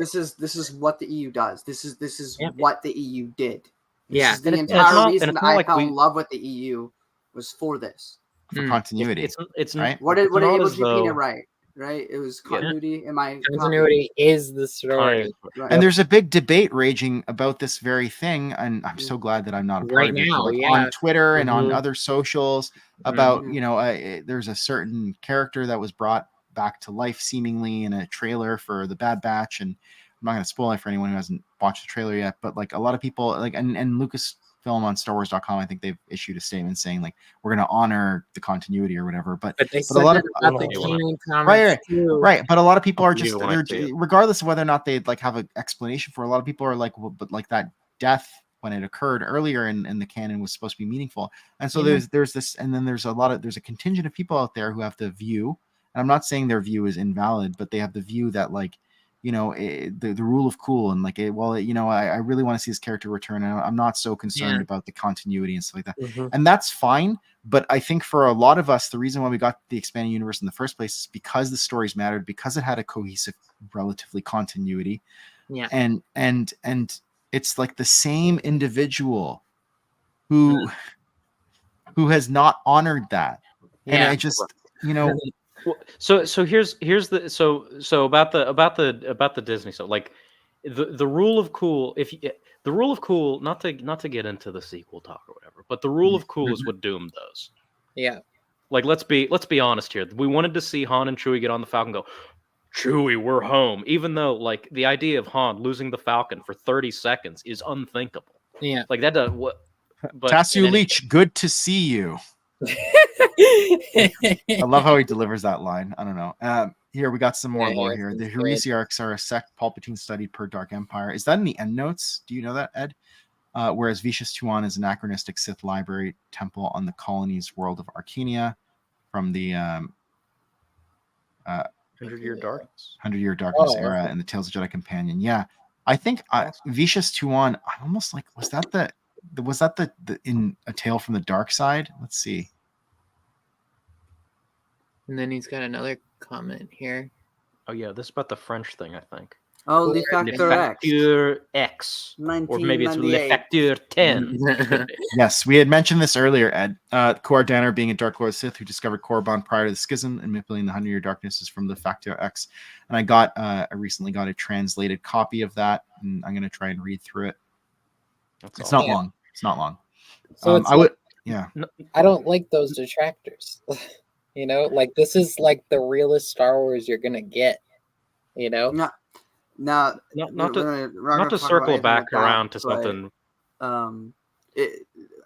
is what the EU does. This is what the EU did. This is the And entire reason it's that not I like fell in love with the EU was for this. For continuity. It's right. What did not Able as Pina though- write? Right, it was continuity. In my continuity is the story. Right. And there's a big debate raging about this very thing, and I'm so glad that I'm not a part Right of it. now, Like, yeah. on Twitter and on Mhm. other socials about there's a certain character that was brought back to life seemingly in a trailer for the Bad Batch, and I'm not going to spoil it for anyone who hasn't watched the trailer yet, but like a lot of people like and Lucasfilm on StarWars.com, I think they've issued a statement saying like we're going to honor the continuity or whatever, but they a said lot that of about the canon comics too. right, but a lot of people are You just want they're to. regardless of whether or not they'd like have an explanation for it, a lot of people are like, well, but like that death when it occurred earlier in the canon was supposed to be meaningful, and so there's this, and then there's a contingent of people out there who have the view, and I'm not saying their view is invalid, but they have the view that like the rule of cool, and like, I really want to see his character return, and I'm not so concerned about the continuity and stuff like that. Mm-hmm. And that's fine. But I think for a lot of us, the reason why we got the expanded universe in the first place is because the stories mattered, because it had a cohesive, relatively continuity. Yeah. And it's like the same individual who has not honored that. And I just, So here's the so about the Disney stuff, like the rule of cool. The rule of cool, not to get into the sequel talk or whatever, but the rule of cool is what doomed those. Yeah. Like, let's be honest here. We wanted to see Han and Chewie get on the Falcon and go, Chewie, we're home. Even though, like, the idea of Han losing the Falcon for 30 seconds is unthinkable. Yeah. Like, that does what. Tassu Leach, good to see you. I love how he delivers that line. I don't know. Here we got some more lore here. The heresiarchs are a sect Palpatine studied per Dark Empire. Is that in the endnotes? Do you know that, Ed? Whereas Vicious Tuan is an anachronistic Sith library temple on the colony's world of Arcania from the 100-Year Darkness. 100-Year Darkness era and the Tales of Jedi Companion. Yeah, I think Vicious Tuan. I'm almost like, was that the in A Tale from the Dark Side? Let's see. And then he's got another comment here. Oh yeah, this is about the French thing, I think. Oh, Le Facteur X. Facteur X. Or maybe it's Le Facteur 10. Yes, we had mentioned this earlier, Ed. Kor Danner being a Dark Lord Sith who discovered Korriban prior to the schism and manipulating the 100-Year Darkness is from Le Facteur X. And I recently got a translated copy of that, and I'm going to try and read through it. It's not long. It's not long. So I don't like those detractors. Like, this is like the realest Star Wars you're gonna get. Not to circle back around to something.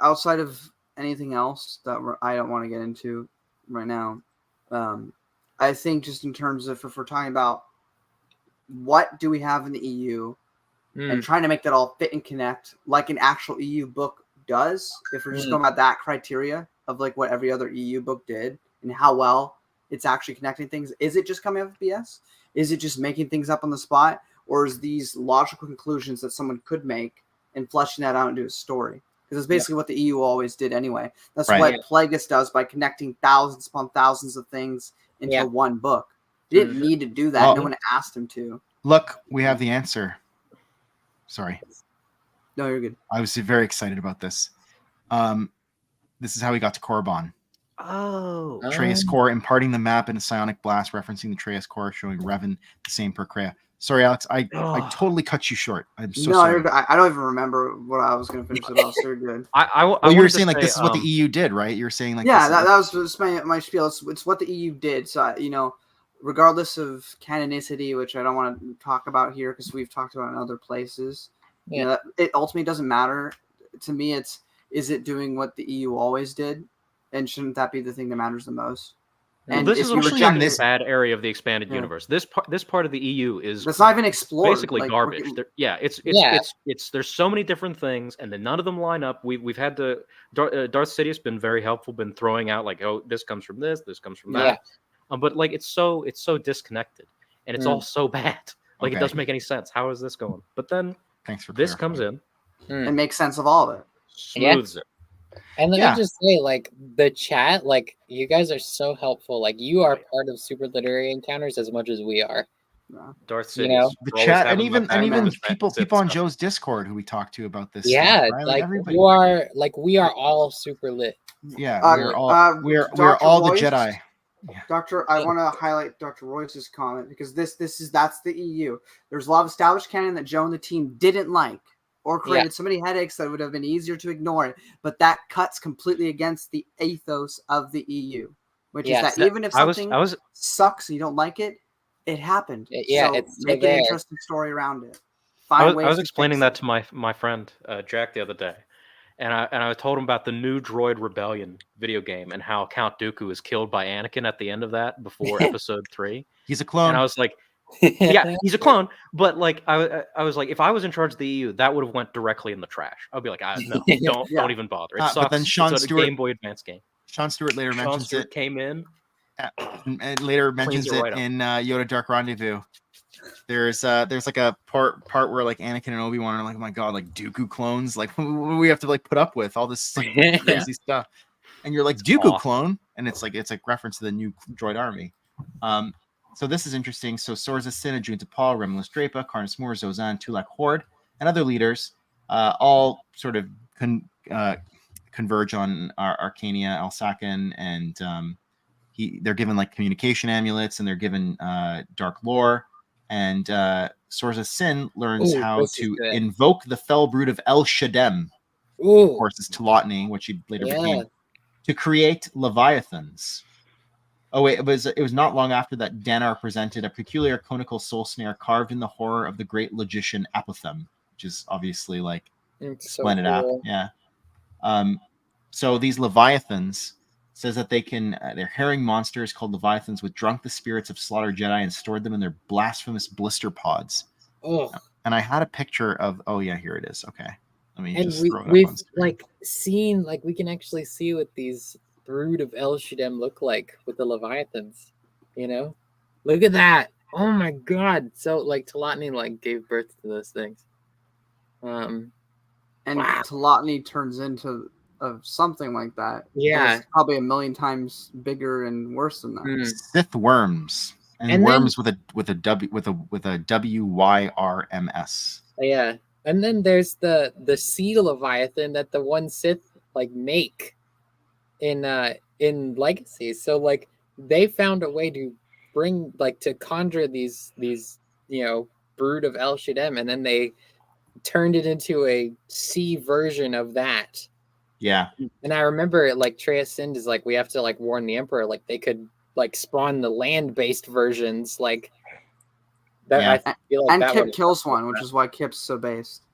Outside of anything else that I don't want to get into right now, I think just in terms of, if we're talking about what do we have in the EU and trying to make that all fit and connect like an actual EU book does, if we're just going about that criteria of like what every other EU book did and how well it's actually connecting things, is it just coming up with BS? Is it just making things up on the spot? Or is these logical conclusions that someone could make and fleshing that out into a story? Because it's basically what the EU always did anyway. That's what Plagueis does by connecting thousands upon thousands of things into one book. He didn't need to do that. No one asked him to. Look, we have the answer. Sorry. No, you're good. I was very excited about this. This is how we got to Korriban. Oh. Atreus Core imparting the map in a psionic blast, referencing the Atreus Core, showing Revan the same per Kreia. Sorry, Alex, I totally cut you short. I'm so sorry. I don't even remember what I was going to finish it off. So you're good. You were saying like this is what the EU did, right? You were saying like that was my spiel. It's what the EU did. So regardless of canonicity, which I don't want to talk about here because we've talked about it in other places. It ultimately doesn't matter to me. Is it doing what the EU always did, and shouldn't that be the thing that matters the most? And this is actually in this bad area of the expanded universe. This part of the EU is that's not even explored. Basically garbage. There's so many different things, and then none of them line up. We've had to Darth Sidious been very helpful, been throwing out like, oh, this comes from this comes from that. But like it's so disconnected, and it's all so bad. Like it doesn't make any sense. How is this going? But then this comes in and makes sense of all of it. Smooths it. And let me just say, like, the chat, like, you guys are so helpful. Like, you are part of Superliterary Encounters as much as we are. Darth Sidious, the chat, and even people on Joe's Discord who we talked to about this. Yeah, stuff, right? like everybody. you are, like, we are all super lit. Yeah, we're all the Jedi. Doctor, I want to highlight Dr. Royce's comment because that's the EU. There's a lot of established canon that Joe and the team didn't like, or created so many headaches that would have been easier to ignore it. But that cuts completely against the ethos of the EU, which is that even if something sucks and you don't like it, it happened. Make an interesting story around it. I was explaining that to my friend Jack the other day, and I told him about the new Droid Rebellion video game and how Count Dooku is killed by Anakin at the end of that before Episode 3. He's a clone. And I was like, yeah, he's a clone, but like I was like, if I was in charge of the EU, that would have went directly in the trash. I'd be like, no, don't even bother. It sucks. But then Sean Stewart, Game Boy Advance game. Sean Stewart later mentions it. Came in and later mentions it in Yoda Dark Rendezvous. There's like a part where like Anakin and Obi-Wan are like, oh my god, like Dooku clones, like what do we have to like put up with all this like crazy stuff? And you're like, Dooku awesome. clone, and it's like reference to the new droid army. So this is interesting. So Sorza Sin, Ajunta Paul, Remulus Drapa, Karnas Moor, Zozan, Tulak Horde, and other leaders all sort of converge on Arcania, Alsakan, and they're given like communication amulets, and they're given dark lore. And Sorza Sin learns how to invoke the fell brood of El Shadem. Of course, it's Telotny, which he later became, to create leviathans. Oh wait, it was not long after that Danar presented a peculiar conical soul snare carved in the horror of the great logician Apotham, which is obviously like splendid cool. Yeah. So these leviathans says that they can they're herring monsters called leviathans, which drunk the spirits of slaughtered Jedi and stored them in their blasphemous blister pods. Oh. And I had a picture of. Oh yeah, here it is. Okay, let me just throw it up we've on screen. like seen, like we can actually see what these brood of El Shadem look like with the leviathans. You know, look at that. Oh my god. So like Telotny like gave birth to those things. And Telotny turns into something like that. Yeah. It's probably a million times bigger and worse than that. Sith worms and worms with a WYRMS. Yeah. And then there's the sea leviathan that the one Sith like make in Legacy. So like they found a way to bring like to conjure these brood of El Shadem, and then they turned it into a sea version of that. Yeah. And I remember like Treya Sind is like, we have to like warn the Emperor, like they could like spawn the land-based versions like that. Yeah. I feel like and that Kip kills one, which is why Kip's so based.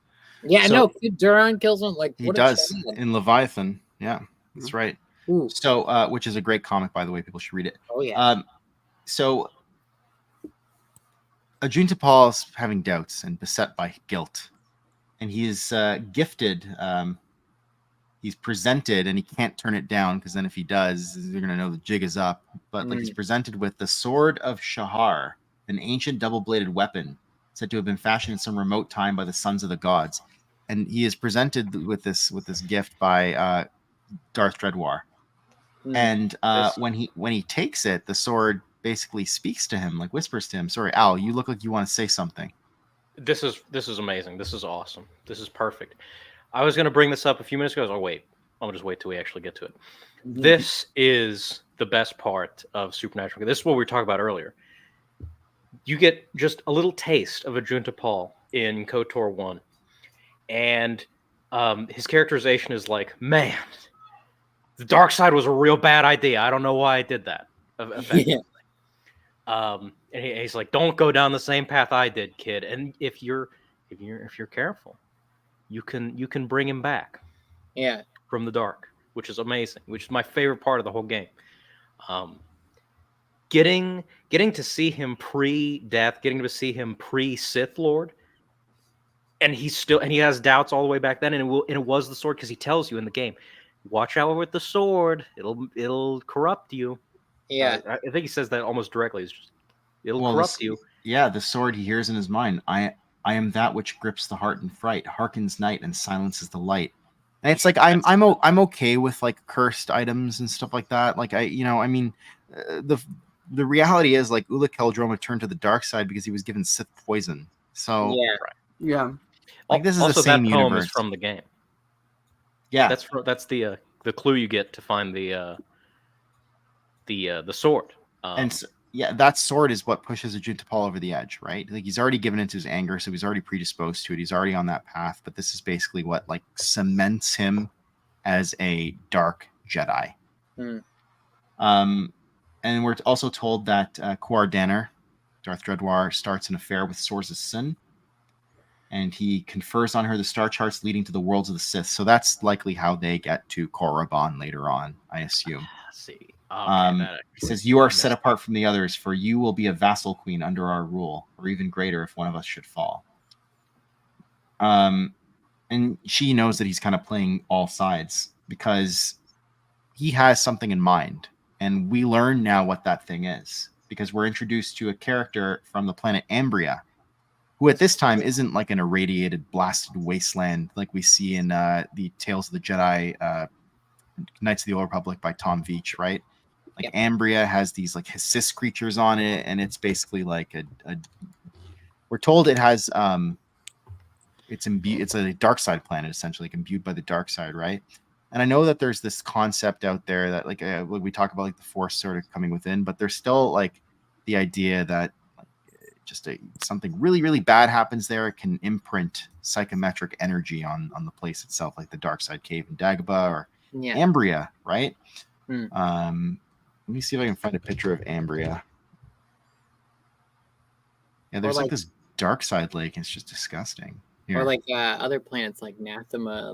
Yeah, no, Kip Duran kills one. Like he does in Leviathan. Yeah, that's right. Ooh. So, which is a great comic, by the way. People should read it. Oh yeah. So Ajunta Paul is having doubts and beset by guilt, and he is gifted. He's presented, and he can't turn it down because then if he does, they're gonna know the jig is up. But like he's presented with the Sword of Shahar, an ancient double-bladed weapon said to have been fashioned in some remote time by the sons of the gods, and he is presented with this gift by Darth Dreadwar. And when he takes it, the sword basically speaks to him, like whispers to him. Sorry, Al, you look like you want to say something. This is amazing. This is awesome. This is perfect. I was going to bring this up a few minutes ago. I'm going to just wait till we actually get to it. This is the best part of Supernatural. This is what we were talking about earlier. You get just a little taste of Ajunta Paul in KOTOR 1. And his characterization is like, man, the dark side was a real bad idea. I don't know why I did that. And he's like, don't go down the same path I did, kid. And if you're careful, you can bring him back. Yeah. From the dark, which is amazing, which is my favorite part of the whole game. Getting to see him pre-death, getting to see him pre-Sith Lord, and he has doubts all the way back then, and it was the sword, because he tells you in the game, watch out with the sword, it'll corrupt you. Yeah. I think he says that almost directly. It'll corrupt you. Yeah, the sword he hears in his mind. I am that which grips the heart in fright, hearkens night and silences the light. And it's like I'm okay with like cursed items and stuff like that. Like the reality is like Ula Keldroma turned to the dark side because he was given Sith poison. So yeah, like this is also, the same that poem universe is from the game. Yeah, that's the clue you get to find the sword. That sword is what pushes Ajunta Paul over the edge, right? Like he's already given into his anger, so he's already predisposed to it. He's already on that path, but this is basically what like cements him as a dark Jedi. And we're also told that Quar Danner, Darth Dreadwar, starts an affair with Sorza Sin, and he confers on her the star charts leading to the worlds of the Sith. So that's likely how they get to Korriban later on, I assume. See. He says, you are set apart from the others, for you will be a vassal queen under our rule, or even greater if one of us should fall. And she knows that he's kind of playing all sides because he has something in mind. And we learn now what that thing is, because we're introduced to a character from the planet Ambria, who at this time isn't like an irradiated, blasted wasteland like we see in the Tales of the Jedi, Knights of the Old Republic by Tom Veitch, right? Like Ambria has these like Hysis creatures on it, and it's basically like a we're told it has it's a dark side planet, essentially, like imbued by the dark side, right? And I know that there's this concept out there that like we talk about like the Force sort of coming within, but there's still like the idea that just something really, really bad happens there. It can imprint psychometric energy on the place itself, like the dark side cave in Dagobah or Ambria, right? Let me see if I can find a picture of Ambria. Yeah, there's like this dark side lake, and it's just disgusting. Here. Or like other planets like Nathema,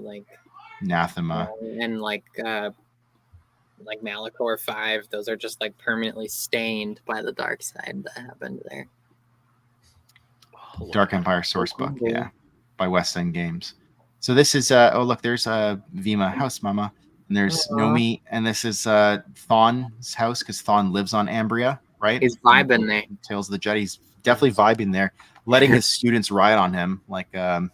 and like Malachor 5. Those are just like permanently stained by the dark side that happened there. Dark Empire Sourcebook, yeah, by West End Games. So this is oh look, there's Vima House Mama, and there's Nomi, and this is Thawne's house because Thawne lives on Ambria, right? He's vibing there. Tales of the Jedi, he's definitely vibing there, letting his students ride on him like got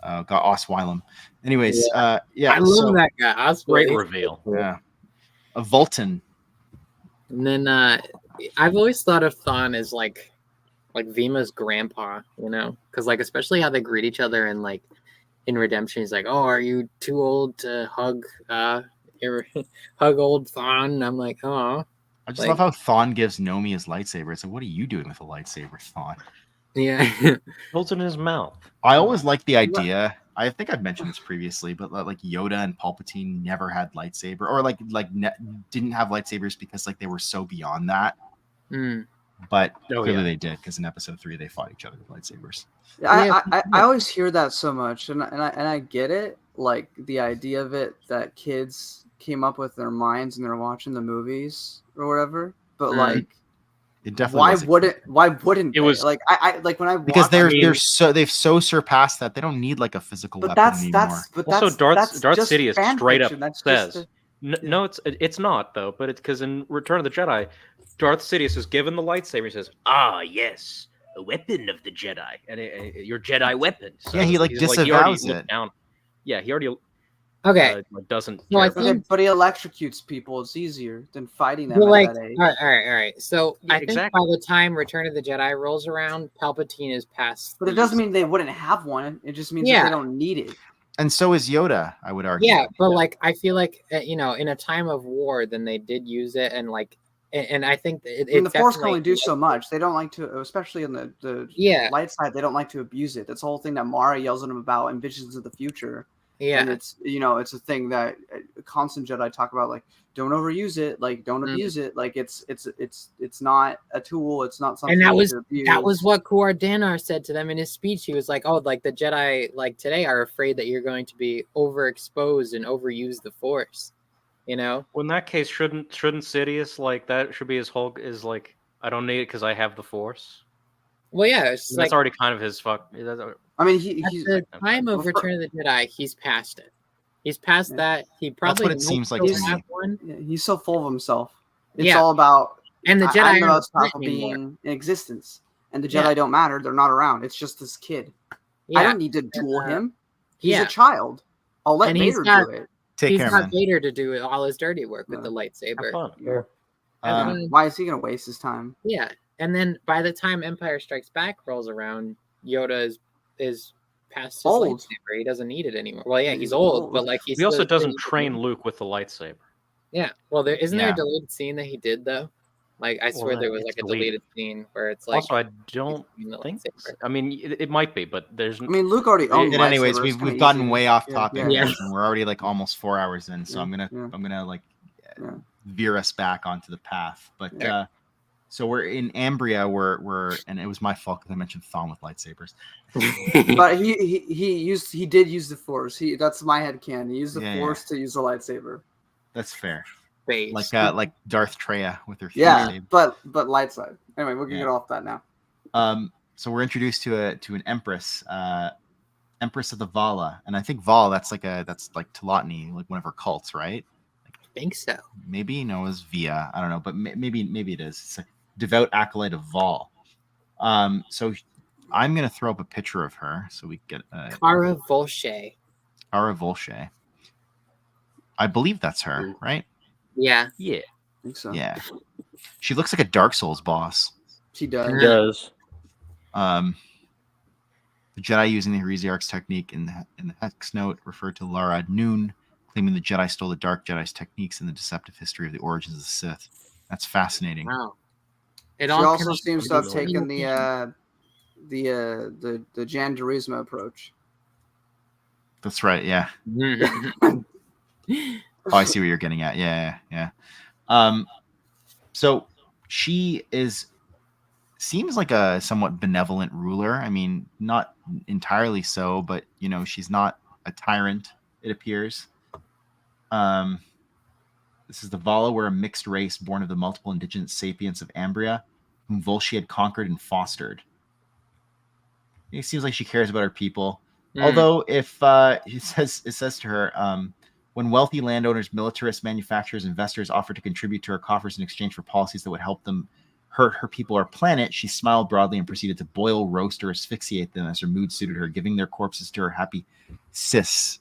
Osweiler. Anyways, I love that guy. Great reveal. Yeah, a Vultan. And then I've always thought of Thawne as like Vima's grandpa, you know, because like especially how they greet each other and like in Redemption, he's like, "Oh, are you too old to hug hug old Thawne?" And I'm like, "Oh." I just love how Thawne gives Nomi his lightsaber. It's like, what are you doing with a lightsaber, Thawne? Yeah, holds it in his mouth. I always like the idea. I think I've mentioned this previously, but like Yoda and Palpatine never had lightsaber, or didn't have lightsabers because like they were so beyond that. But clearly they did, because in Episode 3 they fought each other with lightsabers. I always hear that so much, and I get it, like the idea of it that kids came up with in their minds and they're watching the movies or whatever. But like, it definitely why wouldn't it was like I like when I watch, because they've so surpassed that they don't need like a physical weapon anymore. Also, Darth Sidious straight up says just no, it's not though, but it's because in Return of the Jedi, Darth Sidious is given the lightsaber. He says, "Ah, yes, a weapon of the Jedi, and your Jedi weapon." So yeah, he like disavows it. Yeah, he already doesn't. No, but he electrocutes people. It's easier than fighting them like, at that age. All right. So I think by the time Return of the Jedi rolls around, Palpatine is past. But it doesn't mean they wouldn't have one. It just means that they don't need it. And so is Yoda, I would argue. Yeah, but like I feel like in a time of war, then they did use it, and like, and I think the Force can only do so much. They don't like to, especially in the light side, they don't like to abuse it. That's the whole thing that Mara yells at him about in Visions of the Future. Yeah, and it's it's a thing that constant Jedi talk about, like don't overuse it, like don't abuse it, like it's not a tool, it's not something. And that was what Kuar Danar said to them in his speech. He was like, "Oh, like the Jedi like today are afraid that you're going to be overexposed and overuse the Force." You know. Well, in that case, shouldn't Sidious like that should be his whole is like I don't need it because I have the Force. Well, yeah, it's that's already kind of his fuck. I mean, he's at the time of Return of the Jedi, he's past it. He's past that. He probably that's what it seems like to have one. Yeah, he's so full of himself. It's all about and the Jedi I'm about stop being in existence, and the Jedi don't matter. They're not around. It's just this kid. I don't need to duel him. He's a child. I'll let Vader do it. He's got Vader to do all his dirty work with the lightsaber. Why is he gonna waste his time? Yeah. And then by the time Empire Strikes Back rolls around, Yoda is past his lightsaber. He doesn't need it anymore. Well, yeah, he's old, but like he also doesn't train Luke with the lightsaber. Yeah. Well, isn't there a deleted scene that he did though? Like I swear there was like a deleted scene where it's like. Also, I don't think. I mean, it might be, but there's. I mean, Luke already owned. Anyways, we've gotten way off topic, and we're already like almost 4 hours in. So I'm gonna like veer us back onto the path, but. So we're in Ambria, and it was my fault because I mentioned Thawne with lightsabers. But he did use the Force. That's my headcanon. He used the Force to use the lightsaber. That's fair. Base. Like Darth Treya with her. But light side. Anyway, we're gonna get off that now. So we're introduced to an empress, Empress of the Vala, and I think Val that's like Telotny, like one of her cults, right? I think so. Maybe it was Via. I don't know, but maybe it is. It's like, devout acolyte of Vol. So I'm going to throw up a picture of her so we get Kara Volshe. Kara Volshe. I believe that's her, right? Yeah. Yeah. I think so. Yeah. She looks like a Dark Souls boss. She does. She does. The Jedi using the Heresiarch's technique in the Hex Note referred to Lara ad Noon, claiming the Jedi stole the Dark Jedi's techniques in the deceptive history of the origins of the Sith. That's fascinating. Wow. She also seems to have taken the Jan Durismo approach. That's right. Yeah. Oh, I see what you're getting at. Yeah. So she seems like a somewhat benevolent ruler. I mean, not entirely so, but she's not a tyrant, it appears. This is the Vala, were a mixed race born of the multiple indigenous sapients of Ambria, whom Volsci had conquered and fostered. It seems like she cares about her people. Although, if it says to her, when wealthy landowners, militarists, manufacturers, investors offered to contribute to her coffers in exchange for policies that would help them hurt her people or planet, she smiled broadly and proceeded to boil, roast, or asphyxiate them as her mood suited her, giving their corpses to her happy cis.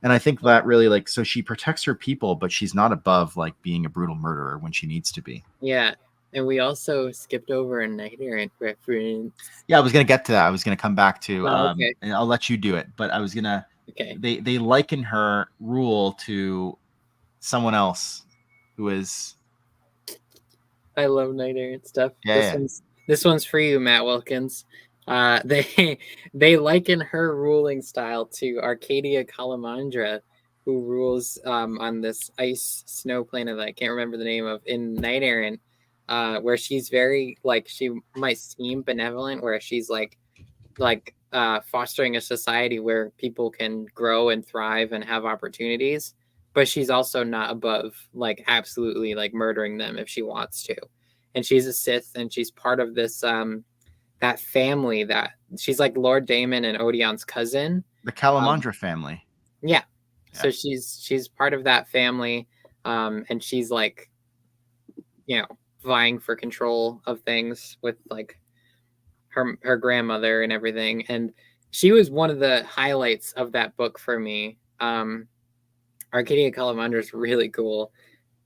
And I think that really, so she protects her people, but she's not above being a brutal murderer when she needs to be. Yeah. And we also skipped over a Knight Errant reference. Yeah, I was going to get to that. I was going to come back to, okay. and I'll let you do it. But I was going to, okay. They liken her rule to someone else who is. I love Knight Errant stuff. Yeah, this one's for you, Matt Wilkins. They liken her ruling style to Arcadia Calamandra, who rules on this ice snow planet that I can't remember the name of in Knight Errant, where she's very she might seem benevolent, where she's fostering a society where people can grow and thrive and have opportunities, but she's also not above absolutely murdering them if she wants to. And she's a Sith, and she's part of this that family that she's Lord Daemon and Odeon's cousin, the Calamandra family. Yeah. So she's part of that family, and she's vying for control of things with her grandmother and everything. And she was one of the highlights of that book for me. Arcadia Calamandra is really cool.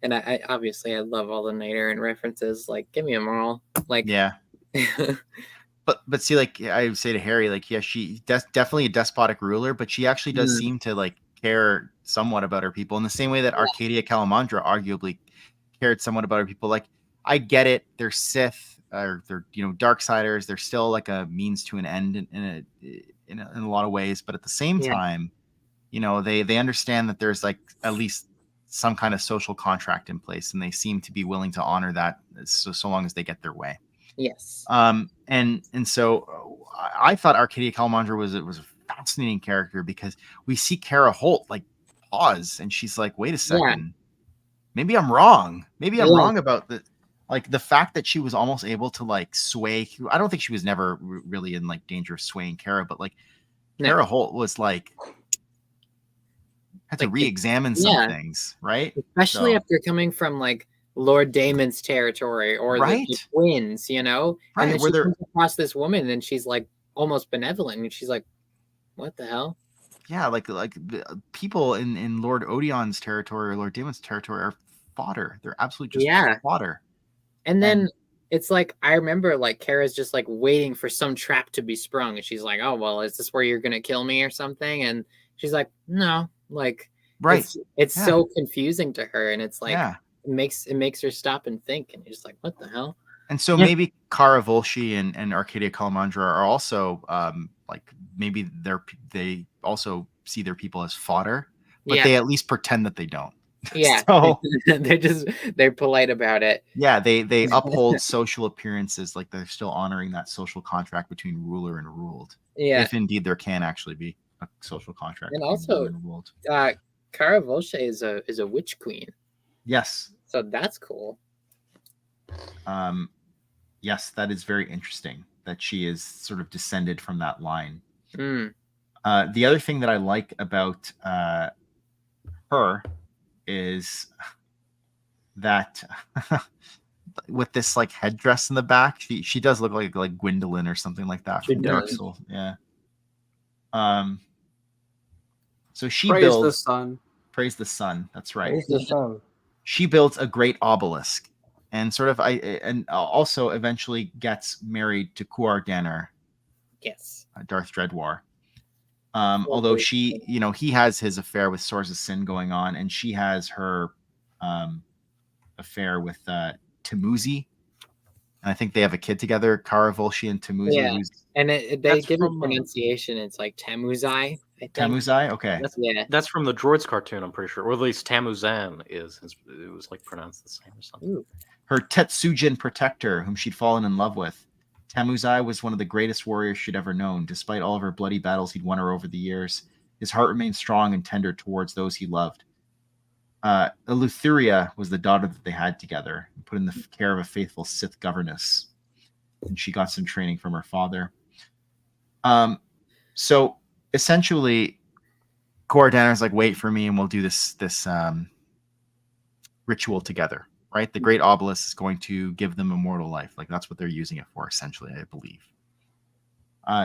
And I obviously I love all the Knight Errant references. Give me them all. Yeah. But see, I would say to Harry, she definitely a despotic ruler, but she actually does seem to care somewhat about her people in the same way that Arcadia Calamandra arguably cared somewhat about her people. I get it, they're Sith or they're Darksiders. They're still a means to an end in a lot of ways, but at the same time, they understand that there's at least some kind of social contract in place, and they seem to be willing to honor that so long as they get their way. Yes. And so I thought Arcadia Calamandra was a fascinating character because we see Kara Holt pause, and she's wait a second, maybe I'm wrong. Maybe I'm wrong about the fact that she was almost able to sway. I don't think she was never really in danger of swaying Kara, but Kara Holt was had to re-examine some things, right? Especially after coming from Lord Daemon's territory or the twins, And then she comes across this woman and she's almost benevolent, and she's what the hell? Yeah, the people in Lord Odeon's territory or Lord Daemon's territory are fodder. They're absolutely just fodder. And then it's I remember Kara's just waiting for some trap to be sprung, and she's oh well, is this where you're gonna kill me or something? And she's no, it's so confusing to her, and it's it makes her stop and think, and you're just what the hell? And so maybe Kara Volsci and Arcadia Calamandra are also maybe they also see their people as fodder, but they at least pretend that they don't. Yeah. So, they're polite about it. Yeah, they uphold social appearances, they're still honoring that social contract between ruler and ruled. Yeah. If indeed there can actually be a social contract. And also, Kara Volsche is a witch queen. Yes. So that's cool. Yes, that is very interesting that she is sort of descended from that line. Mm. The other thing that I like about her is that with this like headdress in the back. She does look like Gwendolyn or something like that She from Dark does. Souls. Yeah. So she Praise builds. the sun. Praise the sun. That's right. Praise the sun. She builds a great obelisk, and also eventually gets married to Kuar Danner, Yes. Darth Dreadwar. Although he has his affair with Swords of Sin going on, and she has her affair with Tamuzi. And I think they have a kid together, Kara Volsci and Tamuzi. Yeah, and they give a pronunciation. It's like Tamuzai, I think. Tamuzai? Okay. That's from the Droids cartoon, I'm pretty sure. Or at least Tamuzan is. It was like pronounced the same or something. Ooh. Her Tetsujin protector, whom she'd fallen in love with. Tamuzai was one of the greatest warriors she'd ever known. Despite all of her bloody battles he'd won her over the years, his heart remained strong and tender towards those he loved. Eleutheria was the daughter that they had together, put in the care of a faithful Sith governess, and she got some training from her father. So essentially, Kuar Danner's like, wait for me, and we'll do this ritual together. Right, the great obelisk is going to give them immortal life. Like that's what they're using it for, essentially, I believe.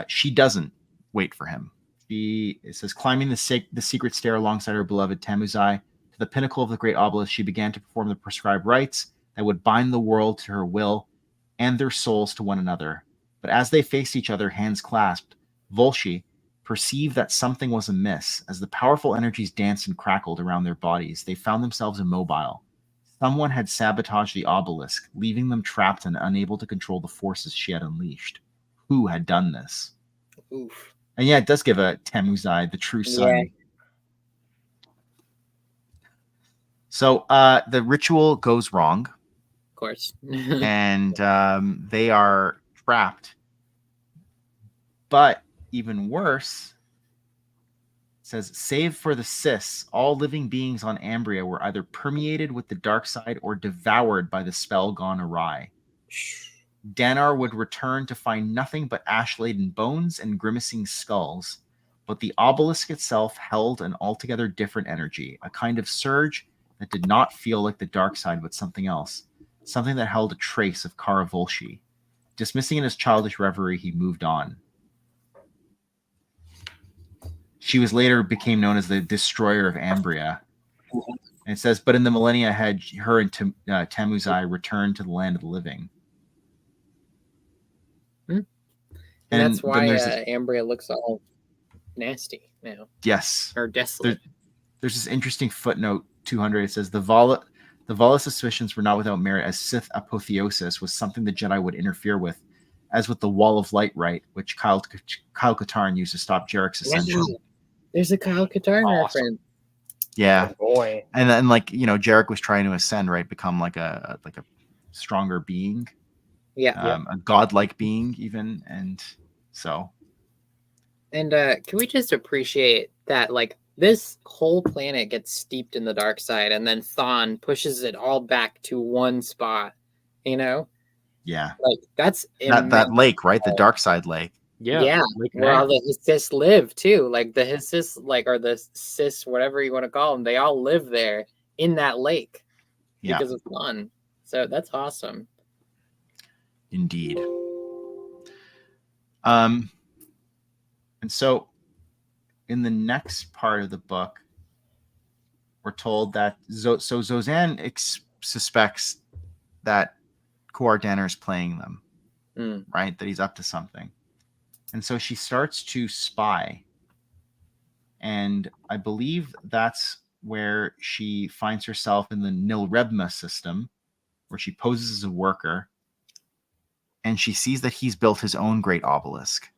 She doesn't wait for him. It says, climbing the secret stair alongside her beloved Tamuzai to the pinnacle of the great obelisk, she began to perform the prescribed rites that would bind the world to her will and their souls to one another. But as they faced each other, hands clasped, Volsci perceived that something was amiss. As the powerful energies danced and crackled around their bodies, they found themselves immobile. Someone had sabotaged the obelisk, leaving them trapped and unable to control the forces she had unleashed. Who had done this? Oof. And yeah, it does give a Tamuzai, the true sun. Yeah. So the ritual goes wrong. Of course. And they are trapped. But even worse, it says, save for the Sis, all living beings on Ambria were either permeated with the dark side or devoured by the spell gone awry. Dannar would return to find nothing but ash-laden bones and grimacing skulls, but the obelisk itself held an altogether different energy, a kind of surge that did not feel like the dark side but something else, something that held a trace of Kara Volsci. Dismissing in his childish reverie, he moved on. She became known as the Destroyer of Ambria. And it says, but in the millennia ahead, her and Tamuzai returned to the land of the living. And that's why Ambria looks all nasty now. Yes. Or desolate. There's this interesting footnote 200. It says, the Vala suspicions were not without merit, as Sith apotheosis was something the Jedi would interfere with, as with the Wall of Light rite, which Kyle Katarn used to stop Jarek's ascension. Wow. There's a Kyle Katarn reference. Yeah. Oh, boy. And then, like, Jarek was trying to ascend, right? Become like a stronger being. Yeah. A godlike being, even. And so. And can we just appreciate that, like, this whole planet gets steeped in the dark side, and then Thawne pushes it all back to one spot, Yeah. Like, that's that lake, right? The dark side lake. Yeah, where all the Sis live too. Like the Sis, or the Sis, whatever you want to call them, they all live there in that lake because of Thawne. So that's awesome. Indeed. And so, in the next part of the book, we're told that Zozan suspects that Kuar Danner is playing them, right? That he's up to something. And so she starts to spy. And I believe that's where she finds herself in the Nilrebma system, where she poses as a worker. And she sees that he's built his own great obelisk.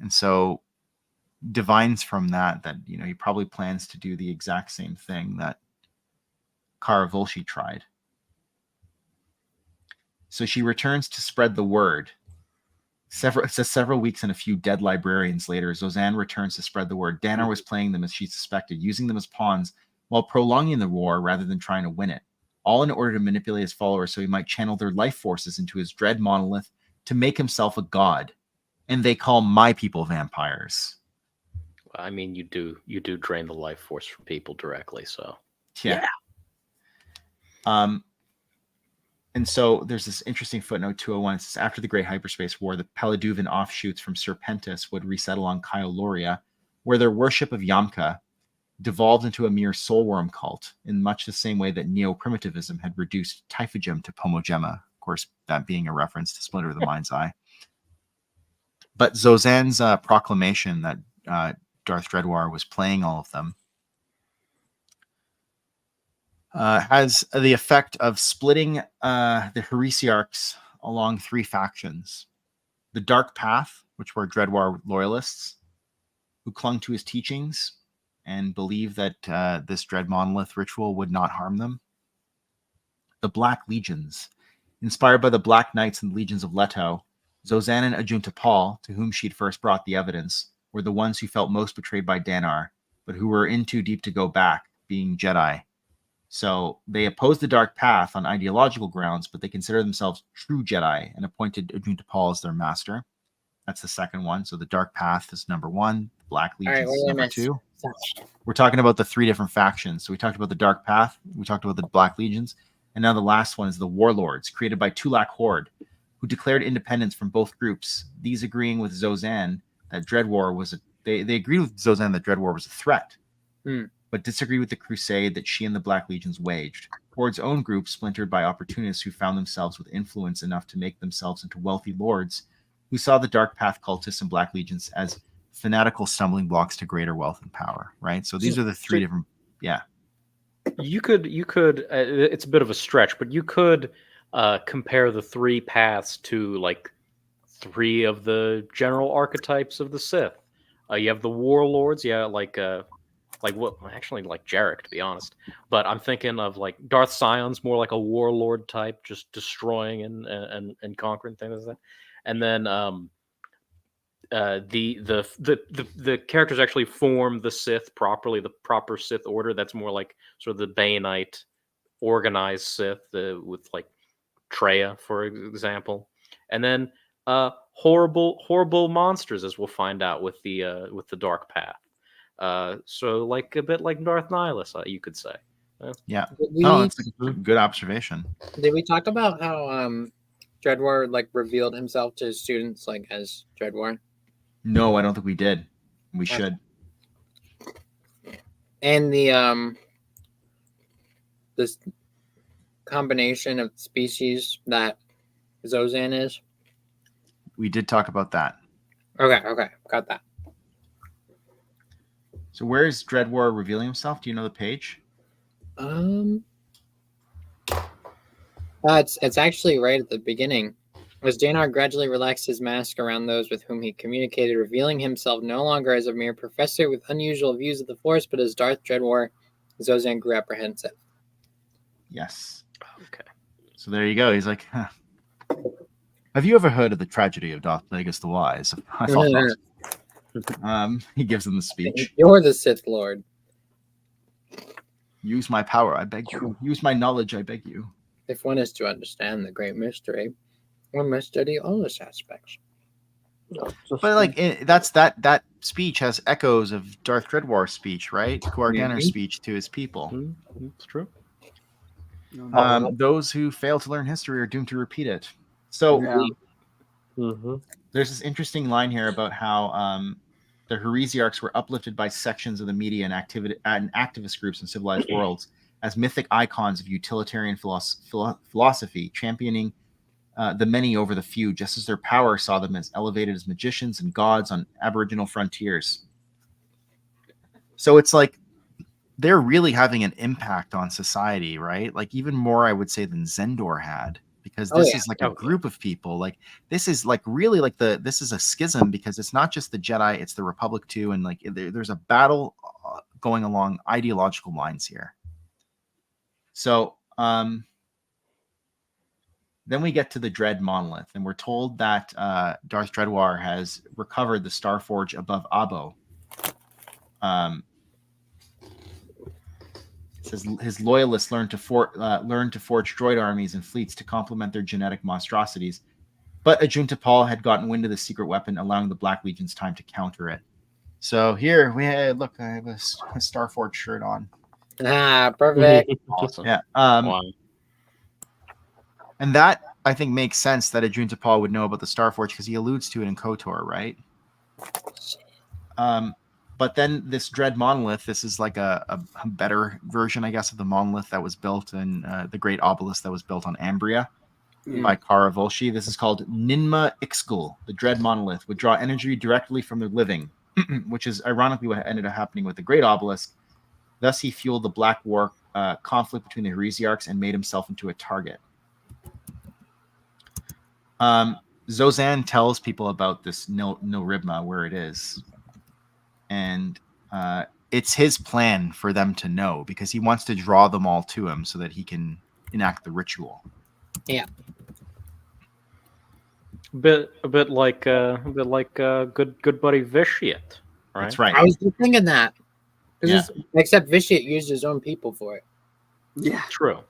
And so divines from that he probably plans to do the exact same thing that Kara Volsci tried. So she returns to spread the word. Several weeks and a few dead librarians later, Zozan returns to spread the word. Dannar was playing them as she suspected, using them as pawns while prolonging the war rather than trying to win it, all in order to manipulate his followers so he might channel their life forces into his dread monolith to make himself a god. And they call my people vampires. I mean, you do drain the life force from people directly, so yeah. And so there's this interesting footnote 201. It says, after the Great Hyperspace War, the Paladuvan offshoots from Serpentis would resettle on Kyoloria, where their worship of Yamka devolved into a mere soulworm cult in much the same way that neo-primitivism had reduced Typhagem to Pomogema. Of course, that being a reference to Splinter of the Mind's Eye. But Zozan's proclamation that Darth Dreadwar was playing all of them has the effect of splitting the heresiarchs along 3 factions. The Dark Path, which were Dreadwar loyalists, who clung to his teachings and believed that this Dread Monolith ritual would not harm them. The Black Legions, inspired by the Black Knights and Legions of Leto, Zozan and Ajunta Paul, to whom she'd first brought the evidence, were the ones who felt most betrayed by Danar, but who were in too deep to go back, being Jedi. So they opposed the Dark Path on ideological grounds, but they consider themselves true Jedi and appointed Ajunta Paul as their master. That's the second one. So the Dark Path is number 1. The Black Legions is number 2. We're talking about the 3 different factions. So we talked about the Dark Path, we talked about the Black Legions, and now the last one is the Warlords, created by Tulak Horde, who declared independence from both groups. These agreeing with Zozan that Dreadwar was they agreed with Zozan that Dreadwar was a threat, but disagreed with the crusade that she and the Black Legions waged. Horde's own group, splintered by opportunists who found themselves with influence enough to make themselves into wealthy lords, who saw the Dark Path cultists and Black Legions as fanatical stumbling blocks to greater wealth and power. Right. So these are the 3 different. Yeah. You could. It's a bit of a stretch, but you could compare the 3 paths to like 3 of the general archetypes of the Sith. You have the warlords, like what? Actually, like Jarek, to be honest. But I'm thinking of like Darth Sion's more like a warlord type, just destroying and conquering things like that. And then the characters actually form the Sith properly, the proper Sith order. That's more like sort of the Baonite organized Sith with like Treya, for example. And then horrible monsters, as we'll find out with the Dark Path. So like a bit like Darth Nihilus, you could say. Yeah. Oh, it's a good observation. Did we talk about how Dreadwar like revealed himself to his students like as Dreadwar? No, I don't think we did. We should. And the this combination of species that Zozan is. We did talk about that. Okay, got that. So where is Dreadwar revealing himself? Do you know the page? It's actually right at the beginning. As Danar gradually relaxed his mask around those with whom he communicated, revealing himself no longer as a mere professor with unusual views of the Force, but as Darth Dreadwar, Zozan grew apprehensive. Yes. Okay. So there you go. He's like, huh. Have you ever heard of the tragedy of Darth Plagueis the Wise? I thought not. He gives them the speech. You're the Sith Lord. Use my power, I beg you. Use my knowledge, I beg you. If one is to understand the great mystery, one must study all its aspects. But like that speech has echoes of Darth Dreadwar's speech, right? Guardianer's speech to his people. It's true. Those who fail to learn history are doomed to repeat it. So there's this interesting line here about how the heresiarchs were uplifted by sections of the media and activist groups in civilized worlds as mythic icons of utilitarian philosophy, championing the many over the few, just as their power saw them as elevated as magicians and gods on Aboriginal frontiers. So it's like they're really having an impact on society, right? Like even more, I would say, than Zendor had, because this is like a group of people. Like this is like really like this is a schism, because it's not just the Jedi, it's the Republic too, and like there's a battle going along ideological lines here. So then we get to the Dread Monolith, and we're told that Darth Dreadwar has recovered the Starforge above Abo. It says his loyalists learned to forge droid armies and fleets to complement their genetic monstrosities, but Ajunta Paul had gotten wind of the secret weapon, allowing the Black Legions time to counter it. So here we have, look, I have a Starforge shirt on. Ah, perfect. Awesome. Yeah. Wow. And that, I think, makes sense that Ajuntapal would know about the Starforge because he alludes to it in KOTOR, right? But then this Dread Monolith, this is like a better version, I guess, of the monolith that was built in the Great Obelisk that was built on Ambria by Kara Volsci. This is called Ninma Ixgul. The Dread Monolith would draw energy directly from the living, which is ironically what ended up happening with the Great Obelisk. Thus, he fueled the Black War conflict between the Heresiarchs and made himself into a target. Zozan tells people about this Nil Ribma, where it is. And it's his plan for them to know because he wants to draw them all to him so that he can enact the ritual. Yeah. A bit like good buddy Vitiate, right? That's right. I was just thinking that. Except Vitiate used his own people for it. Yeah. True.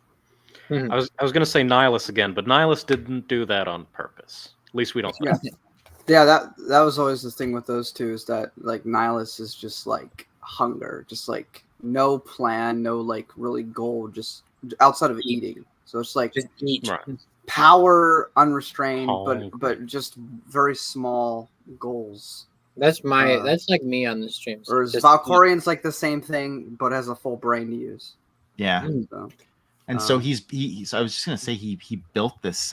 I was going to say Nihilus again, but Nihilus didn't do that on purpose. At least we don't think. Yeah, that was always the thing with those two, is that like Nihilus is just like hunger, just like no plan, no like really goal, just outside of eating. So it's like just eat. Power unrestrained, but just very small goals. That's like me on the stream. Whereas Valkorian's like the same thing, but has a full brain to use. Yeah. So, and so he's I was just gonna say he built this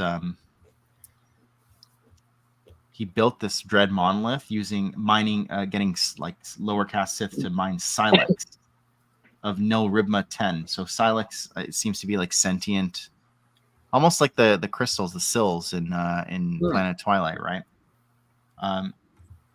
Dread Monolith using mining, getting like lower caste Sith to mine Silex of Nil Ribma 10. So Silex, it seems to be like sentient, almost like the crystals, the sills in Planet Twilight, right?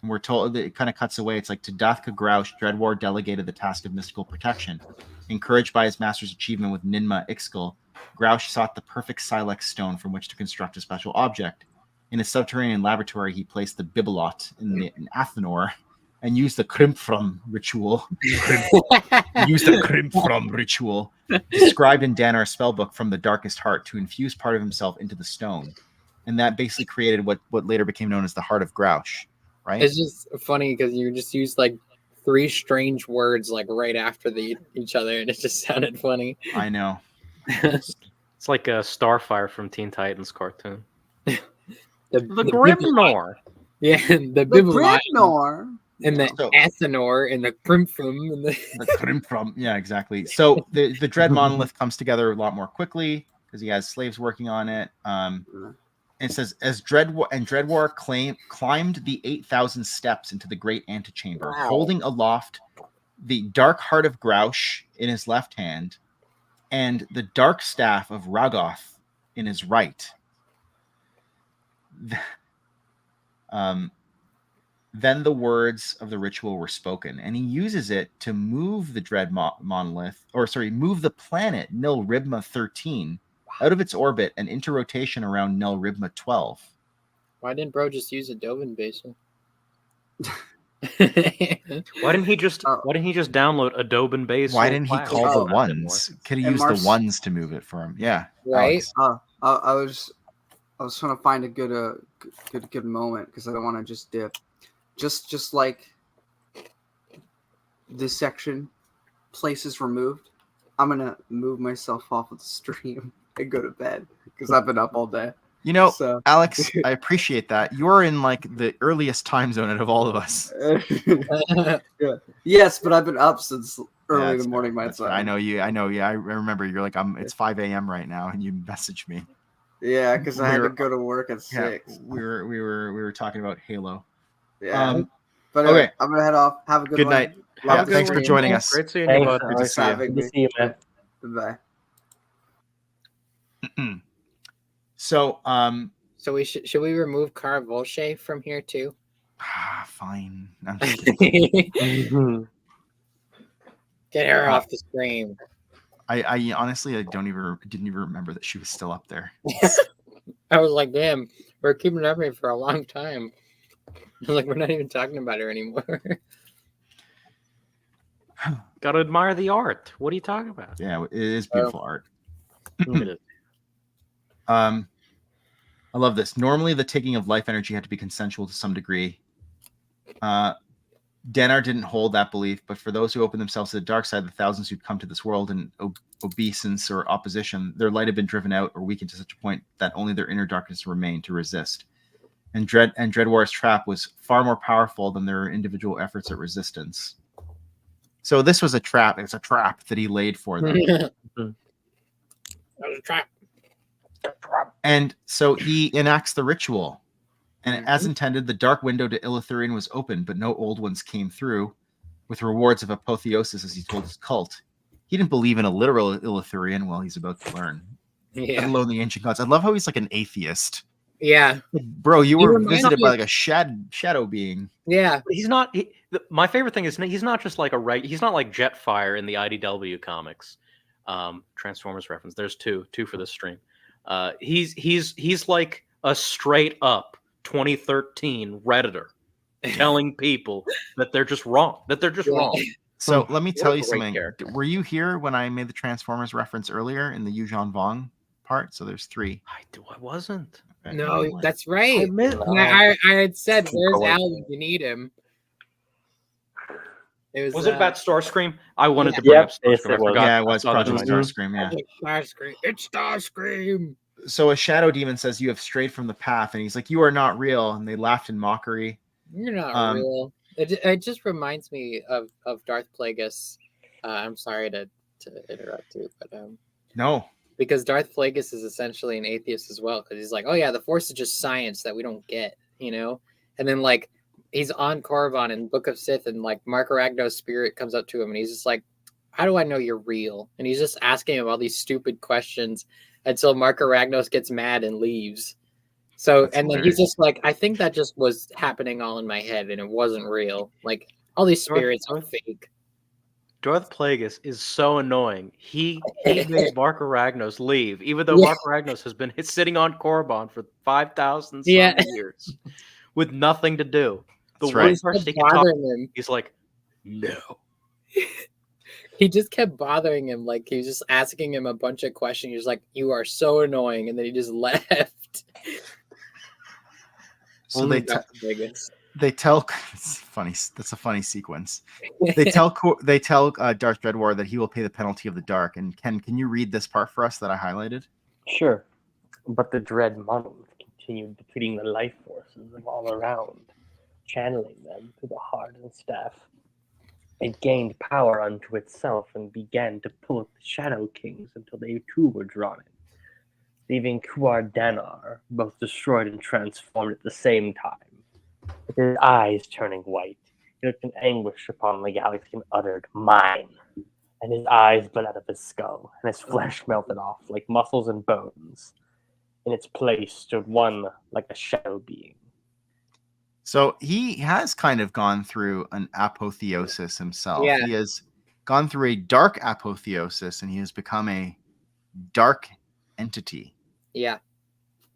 We're told that it kind of cuts away. It's like to Dathka Grouch, Dreadwar delegated the task of mystical protection. Encouraged by his master's achievement with Ninma Ixgul, Grouch sought the perfect Silex stone from which to construct a special object. In a subterranean laboratory, he placed the Bibelot in Athenor and used the Krimpfrum ritual. Described in Danar's spellbook from the Darkest Heart to infuse part of himself into the stone. And that basically created what later became known as the Heart of Grouch, right? It's just funny because you just used like 3 strange words like right after each other, and it just sounded funny. I know. It's like a Starfire from Teen Titans cartoon. The Grimnor. Yeah, the Grimnor. And the Athenor and the Krimpfrum and the Krimpfrum. Yeah, exactly. So the Dread Monolith comes together a lot more quickly because he has slaves working on it. It says, as Dreadwar climbed the 8,000 steps into the great antechamber, holding aloft the dark heart of Grouch in his left hand and the dark staff of Ragoth in his right. Then the words of the ritual were spoken, and he uses it to move the Dread Monolith, move the planet Nil Ribma 13 out of its orbit and into rotation around Nil Ribma 12. Why didn't bro just use a Dovin basin? Why didn't he just download Adobe Base? Why didn't he call the ones? Could he use the ones to move it for him? Yeah. Right. I was trying to find a good moment because I don't want to just dip. Just like this section, places removed. I'm gonna move myself off of the stream and go to bed because I've been up all day. You know, Alex, I appreciate that. You're in like the earliest time zone out of all of us. Yeah. Yes, but I've been up since early in the morning my time. I know you. Yeah, I remember. You're like, it's 5 a.m. right now, and you messaged me. Yeah, because I had to go to work at 6. We were talking about Halo. Yeah. But okay, I'm gonna head off. Have a good night. Yeah, thanks for joining us. Great seeing you, bud. Good to see you, man. Goodbye. So, should we remove Kara Volsci from here too? Fine. Get her off the stream. I honestly didn't even remember that she was still up there. I was like, damn, we're keeping her up here for a long time. Like, we're not even talking about her anymore. Gotta admire the art. What are you talking about? Yeah, it is beautiful art. It is. I love this. Normally, the taking of life energy had to be consensual to some degree. Danar didn't hold that belief, but for those who open themselves to the dark side, the thousands who'd come to this world in obeisance or opposition, their light had been driven out or weakened to such a point that only their inner darkness remained to resist. And Dreadwar's trap was far more powerful than their individual efforts at resistance. So this was a trap. It's a trap that he laid for them. That was a trap. And so he enacts the ritual. And as intended, the dark window to Illithurian was open, but no old ones came through, with rewards of apotheosis, as he told his cult. He didn't believe in a literal Illithurian. Well, he's about to learn. Yeah. Let alone the ancient gods. I love how he's like an atheist. Yeah. Bro, you were visited by me- like a shadow being. Yeah. But he's not. My favorite thing is he's not just like he's not like Jetfire in the IDW comics. Transformers reference. There's two for this stream. He's like a straight up 2013 Redditor telling people that they're just wrong. Wrong. So let me tell you great something. character. Were you here when I made the Transformers reference earlier in the Yuuzhan Vong part? So there's 3. I wasn't. No, that's right. I I had said, "Where's Al when you need him?" Was it about Starscream? I wanted to bring up Starscream. I forgot. Yeah, it was I saw that Project in my- Starscream. Yeah. Starscream. It's Starscream. So a shadow demon says you have strayed from the path, and he's like, "You are not real." And they laughed in mockery. You're not real. It just reminds me of Darth Plagueis. I'm sorry to interrupt you, but No. because Darth Plagueis is essentially an atheist as well, because he's like, oh yeah, the Force is just science that we don't get, you know. And then like he's on Korriban in Book of Sith, and like Mark Aragno's spirit comes up to him, and he's just like, how do I know you're real? And he's just asking him all these stupid questions until Mark Aragnos gets mad and leaves. So That's and then hilarious. he's just like, I think that just was happening all in my head, and it wasn't real. Like all these spirits are fake. Darth Plagueis is so annoying. He made Mark Aragnos leave, even though Yeah. Mark Aragnos has been sitting on Korriban for 5,000 some Yeah. years with nothing to do. The That's one right. person he Kept can talk, bothering him. he's like, no. He just kept bothering him. Like he was just asking him a bunch of questions. He was like, "You are so annoying," and then he just left. So Only they Darth Plagueis. they tell it's funny. That's a funny sequence. They tell Darth Dreadwar that he will pay the penalty of the dark. And Ken, can you read this part for us that I highlighted? Sure. But the dread monolith continued depleting the life forces of all around, channeling them to the heart and staff. It gained power unto itself and began to pull at the Shadow Kings until they too were drawn in, leaving Kuar Danar both destroyed and transformed at the same time. With his eyes turning white, he looked in anguish upon the galaxy and uttered, "Mine!" And his eyes bled out of his skull, and his flesh melted off like muscles and bones. In its place stood one like a shadow being. So he has kind of gone through an apotheosis himself. Yeah. He has gone through a dark apotheosis, and he has become a dark entity. Yeah,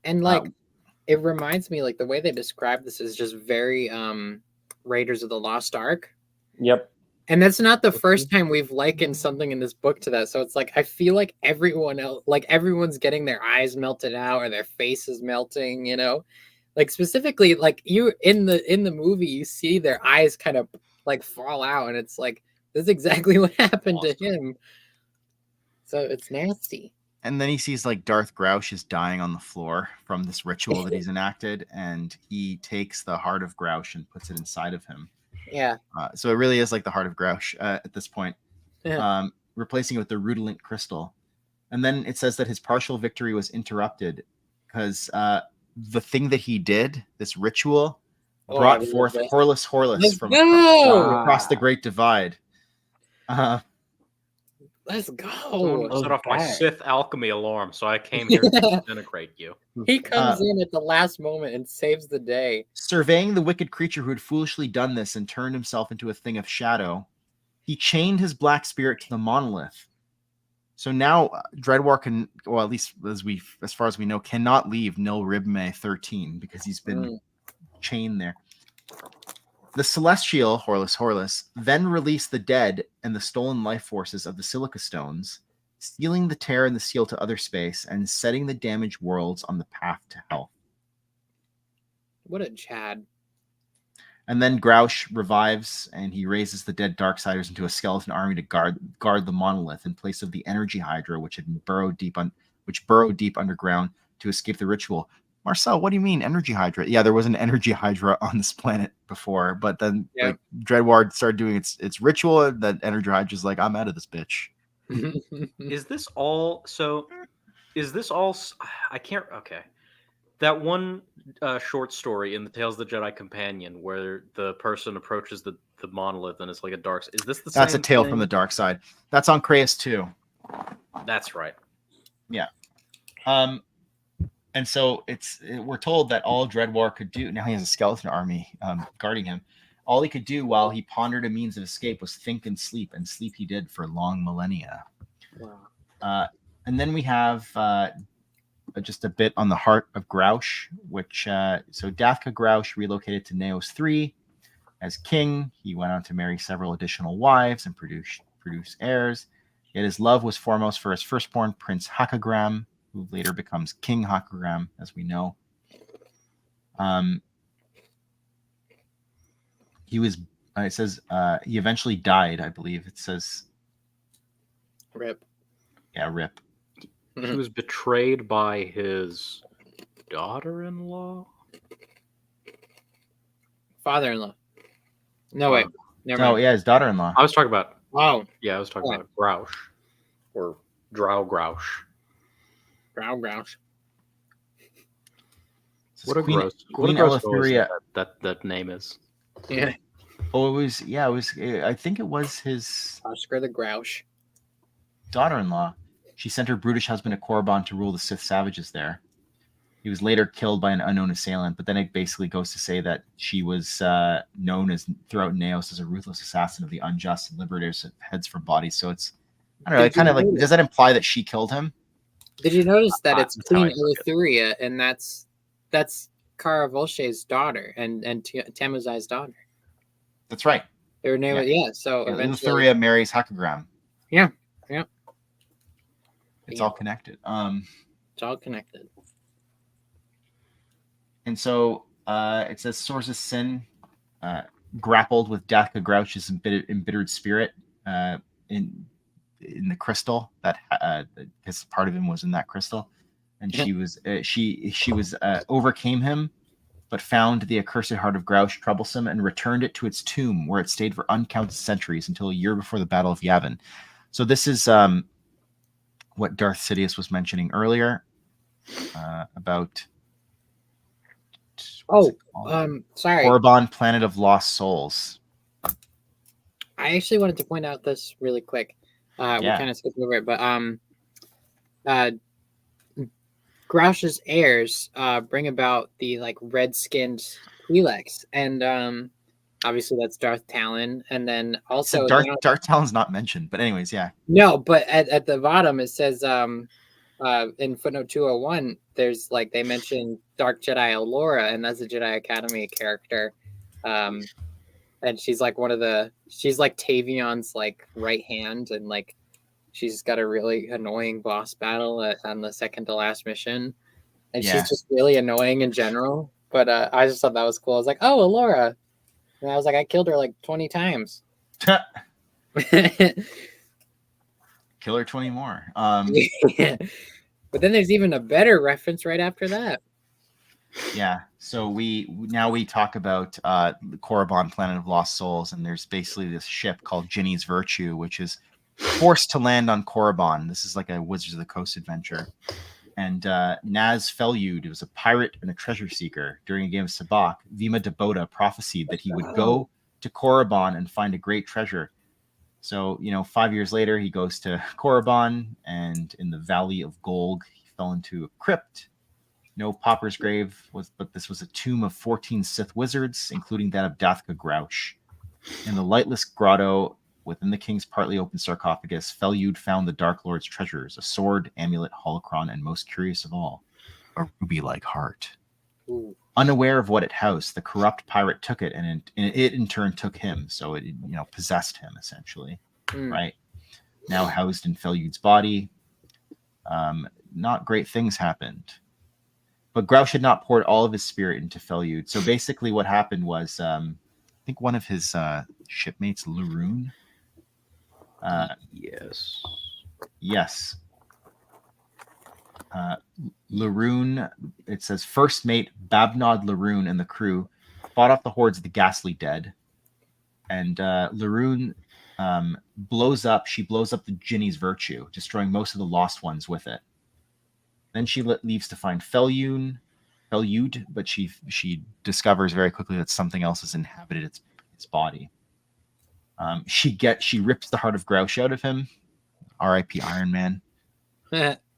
and like it reminds me, like the way they describe this is just very Raiders of the Lost Ark. Yep. And that's not the first time we've likened something in this book to that. So it's like I feel like everyone else, like everyone's getting their eyes melted out or their faces melting, you know. Like specifically, like you in the movie, you see their eyes kind of like fall out, and it's like this is exactly what happened to him. So it's nasty. And then he sees like Darth Grouch is dying on the floor from this ritual that he's enacted, and he takes the heart of Grouch and puts it inside of him. Yeah. So it really is like the heart of Grouch at this point, Yeah. replacing it with the rudolent crystal. And then it says that his partial victory was interrupted because the thing that he did, this ritual, brought forth Horlus Let's from go! across the Great Divide. Let's go. Someone set off my Sith alchemy alarm, so I came here to disintegrate you. He comes in at the last moment and saves the day. Surveying the wicked creature who had foolishly done this and turned himself into a thing of shadow, he chained his black spirit to the monolith. So now Dreadwar can, well, at least as far as we know, cannot leave Nil Ribme 13 because he's been chained there. The Celestial, Horlus, then released the dead and the stolen life forces of the Silica Stones, stealing the Terror and the Seal to other space and setting the damaged worlds on the path to health. What a Chad. And then Grouch revives, and he raises the dead Darksiders into a skeleton army to guard the monolith in place of the energy hydra, which burrowed deep underground to escape the ritual. Marcel, what do you mean energy hydra? Yeah, there was an energy hydra on this planet before, but then like Dreadward started doing its ritual, and that energy hydra's like, I'm out of this bitch. Is this all? So, is this all? I can't. Okay, that one short story in the Tales of the Jedi Companion where the person approaches the monolith and it's like a dark. Is this the same? That's a tale thing? from the dark side. That's on Kraus too. That's right. Yeah. And so we're told that all Dreadwar could do, now he has a skeleton army guarding him. All he could do while he pondered a means of escape was think and sleep he did for long millennia. Wow. And then we have just a bit on the heart of Grouch, which, so Dathka Grouch relocated to Naos 3 as king. He went on to marry several additional wives and produce heirs. Yet his love was foremost for his firstborn, Prince Hakagram, who later becomes King Hakagram, as we know. He was, it says, he eventually died, I believe. It says... Rip. Yeah, rip. He was betrayed by his daughter-in-law? Father-in-law. No, wait. Never No, mind. yeah, his daughter-in-law. I was talking about... Oh. Yeah, I was talking about Grouch. Or Drow Grouch. Grouch. What a Queen, gross, Queen what a gross Eleftheria. noise that name is. Yeah. Oh, it was, I think it was his Oscar the Grouch. daughter-in-law. She sent her brutish husband to Korriban to rule the Sith savages there. He was later killed by an unknown assailant, but then it basically goes to say that she was known as throughout Naos as a ruthless assassin of the unjust and liberators of heads from bodies. So it's, I don't know, it kind of like, does that imply that she killed him? Did you notice that it's That's how Queen I took it. Eleutheria, and that's Kara Volshe's daughter and Tamuzai's daughter. That's right. Their name was, so eventually... Eleutheria marries Hakagram. Yeah. It's all connected. It's all connected. And so it says Source's sin grappled with Dathka Grouch's embittered spirit in the crystal that because part of him was in that crystal, and she was overcame him, but found the accursed heart of Grouch troublesome and returned it to its tomb, where it stayed for uncounted centuries until a year before the Battle of Yavin. So this is what Darth Sidious was mentioning earlier about. Sorry. Korriban, Planet of Lost Souls. I actually wanted to point out this really quick. We kind of skipped over it, but Grouch's heirs bring about the red-skinned Twi'leks, and obviously that's Darth Talon, and then also Darth Talon's not mentioned, but anyways, yeah. No, but at the bottom it says in footnote 201, there's they mention Dark Jedi Allura, and that's a Jedi Academy character, and she's she's like Tavion's right hand, and she's got a really annoying boss battle on the second to last mission, and she's just really annoying in general. But I just thought that was cool. I was like, oh, Allura, and I was like, I killed her 20 times. Kill her 20 more. But then there's even a better reference right after that. Yeah. So we talk about the Korriban, Planet of Lost Souls, and there's basically this ship called Ginny's Virtue, which is forced to land on Korriban. This is like a Wizards of the Coast adventure. And Naz Felyud was a pirate and a treasure seeker. During a game of Sabak, Vima Debota prophesied that he would go to Korriban and find a great treasure. So, 5 years later, he goes to Korriban, and in the Valley of Golg, he fell into a crypt. No pauper's grave, but this was a tomb of 14 Sith wizards, including that of Dathka Grouch. In the lightless grotto within the king's partly open sarcophagus, Felyud found the Dark Lord's treasures, a sword, amulet, holocron, and most curious of all, a ruby-like heart. Ooh. Unaware of what it housed, the corrupt pirate took it, and it in turn took him. So it, possessed him essentially, right? Now housed in Felyud's body, not great things happened. But Grouch had not poured all of his spirit into Felyud. So basically, what happened was think one of his shipmates, Laroon. Yes. Yes. Laroon, it says first mate Babnod Laroon and the crew fought off the hordes of the ghastly dead. And Laroon blows up the Ginny's virtue, destroying most of the lost ones with it. Then she leaves to find Felyud, but she discovers very quickly that something else has inhabited its body. She rips the heart of Grouch out of him. R.I.P. Iron Man.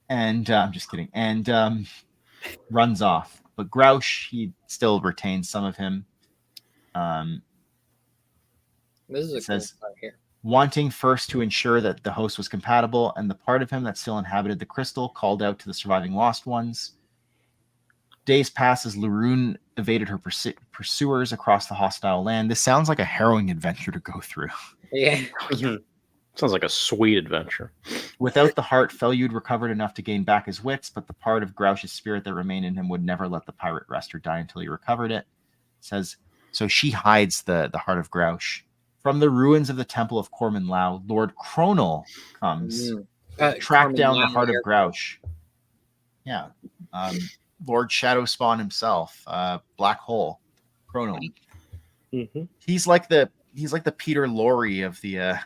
And I'm just kidding. And runs off. But Grouch, he still retains some of him. This is a cool part here. Wanting first to ensure that the host was compatible, and the part of him that still inhabited the crystal called out to the surviving lost ones. Days pass as Laroon evaded her pursuers across the hostile land. This sounds like a harrowing adventure to go through. Yeah. Sounds like a sweet adventure. Without the heart, Felyud recovered enough to gain back his wits, but the part of Grouch's spirit that remained in him would never let the pirate rest or die until he recovered it. It says, so she hides the heart of Grouch. From the ruins of the temple of Corman Lao, Lord Cronal comes, track down the heart of Grouch. Yeah. Lord Shadowspawn himself, Black Hole, Cronal. Mm-hmm. He's like the Peter Lorre of the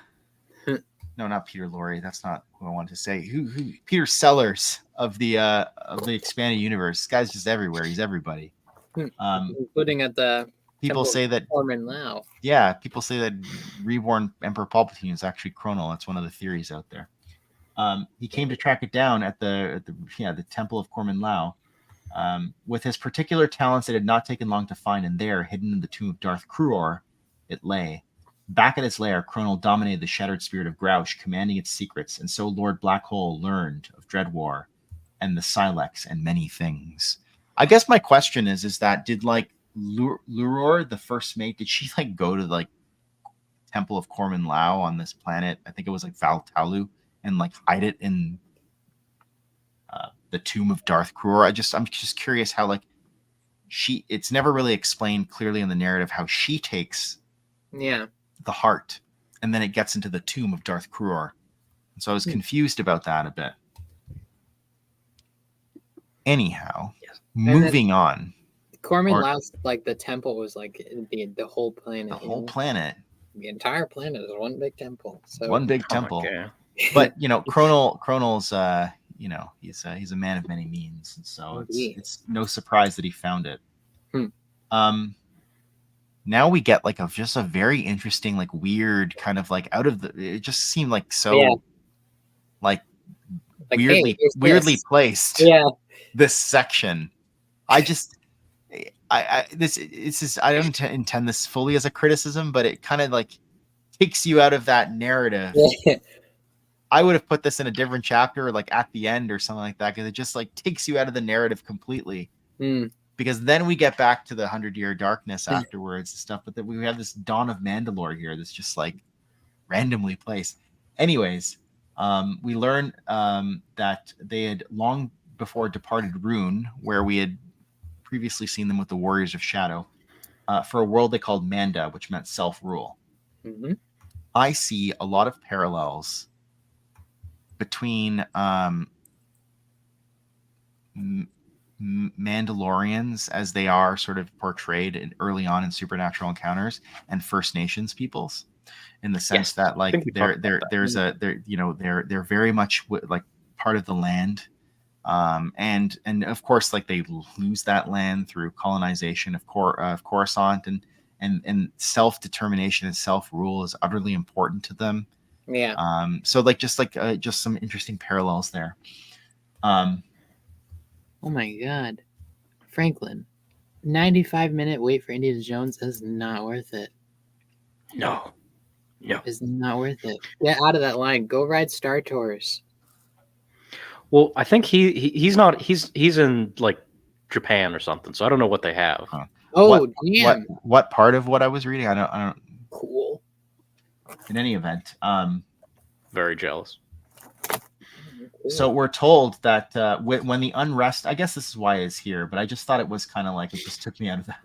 no, not Peter Lorre. That's not what I wanted to say. Who Peter Sellers of the expanded universe. This guy's just everywhere. He's everybody. Including at the people say that Corman Lao. Yeah, people say that reborn Emperor Palpatine is actually Cronal. That's one of the theories out there. He came to track it down at the Temple of Corman Lao. With his particular talents, it had not taken long to find, and there, hidden in the tomb of Darth Kruor, it lay. Back at its lair, Cronal dominated the shattered spirit of Grouch, commanding its secrets, and so Lord Black Hole learned of Dreadwar and the Silex and many things. I guess my question is that did like Luror, the first mate, did she like go to like Temple of Corman Lao on this planet? I think it was like Val Talu, and like hide it in the tomb of Darth Kruor. I'm just curious how like it's never really explained clearly in the narrative how she takes the heart and then it gets into the tomb of Darth Kruor. And so I was confused about that a bit. Anyhow, moving on. Corman Lao's like the temple was like the whole planet. The whole planet. The entire planet is one big temple. So one big temple. But Cronal's he's a man of many means, and so it's no surprise that he found it. Now we get like just a very interesting, like weird kind of like out of the. It just seemed like so, like weirdly placed. Yeah, this section. This is I don't intend this fully as a criticism, but it kind of like takes you out of that narrative. I would have put this in a different chapter, like at the end or something like that, because it just like takes you out of the narrative completely. Because then we get back to the 100-Year Darkness afterwards and stuff, but then we have this Dawn of Mandalore here that's just like randomly placed. Anyways, we learn that they had long before departed Rune, where we had previously seen them with the Warriors of Shadow, for a world they called Manda, which meant self-rule. I see a lot of parallels between Mandalorians as they are sort of portrayed early on in Supernatural Encounters and First Nations peoples, in the sense that like they're very much like part of the land, and of course like they lose that land through colonization of Coruscant, and self-determination and self-rule is utterly important to them. So like just some interesting parallels there. Oh my God, Franklin, 95-minute wait for Indiana Jones is not worth it. No, it's not worth it. Get out of that line. Go ride Star Tours. Well, I think he's not. He's in like Japan or something. So I don't know what they have. What part of what I was reading? I don't. Cool. In any event, very jealous. So we're told that when the unrest, I guess this is why it's here, but I just thought it was kind of like it just took me out of that.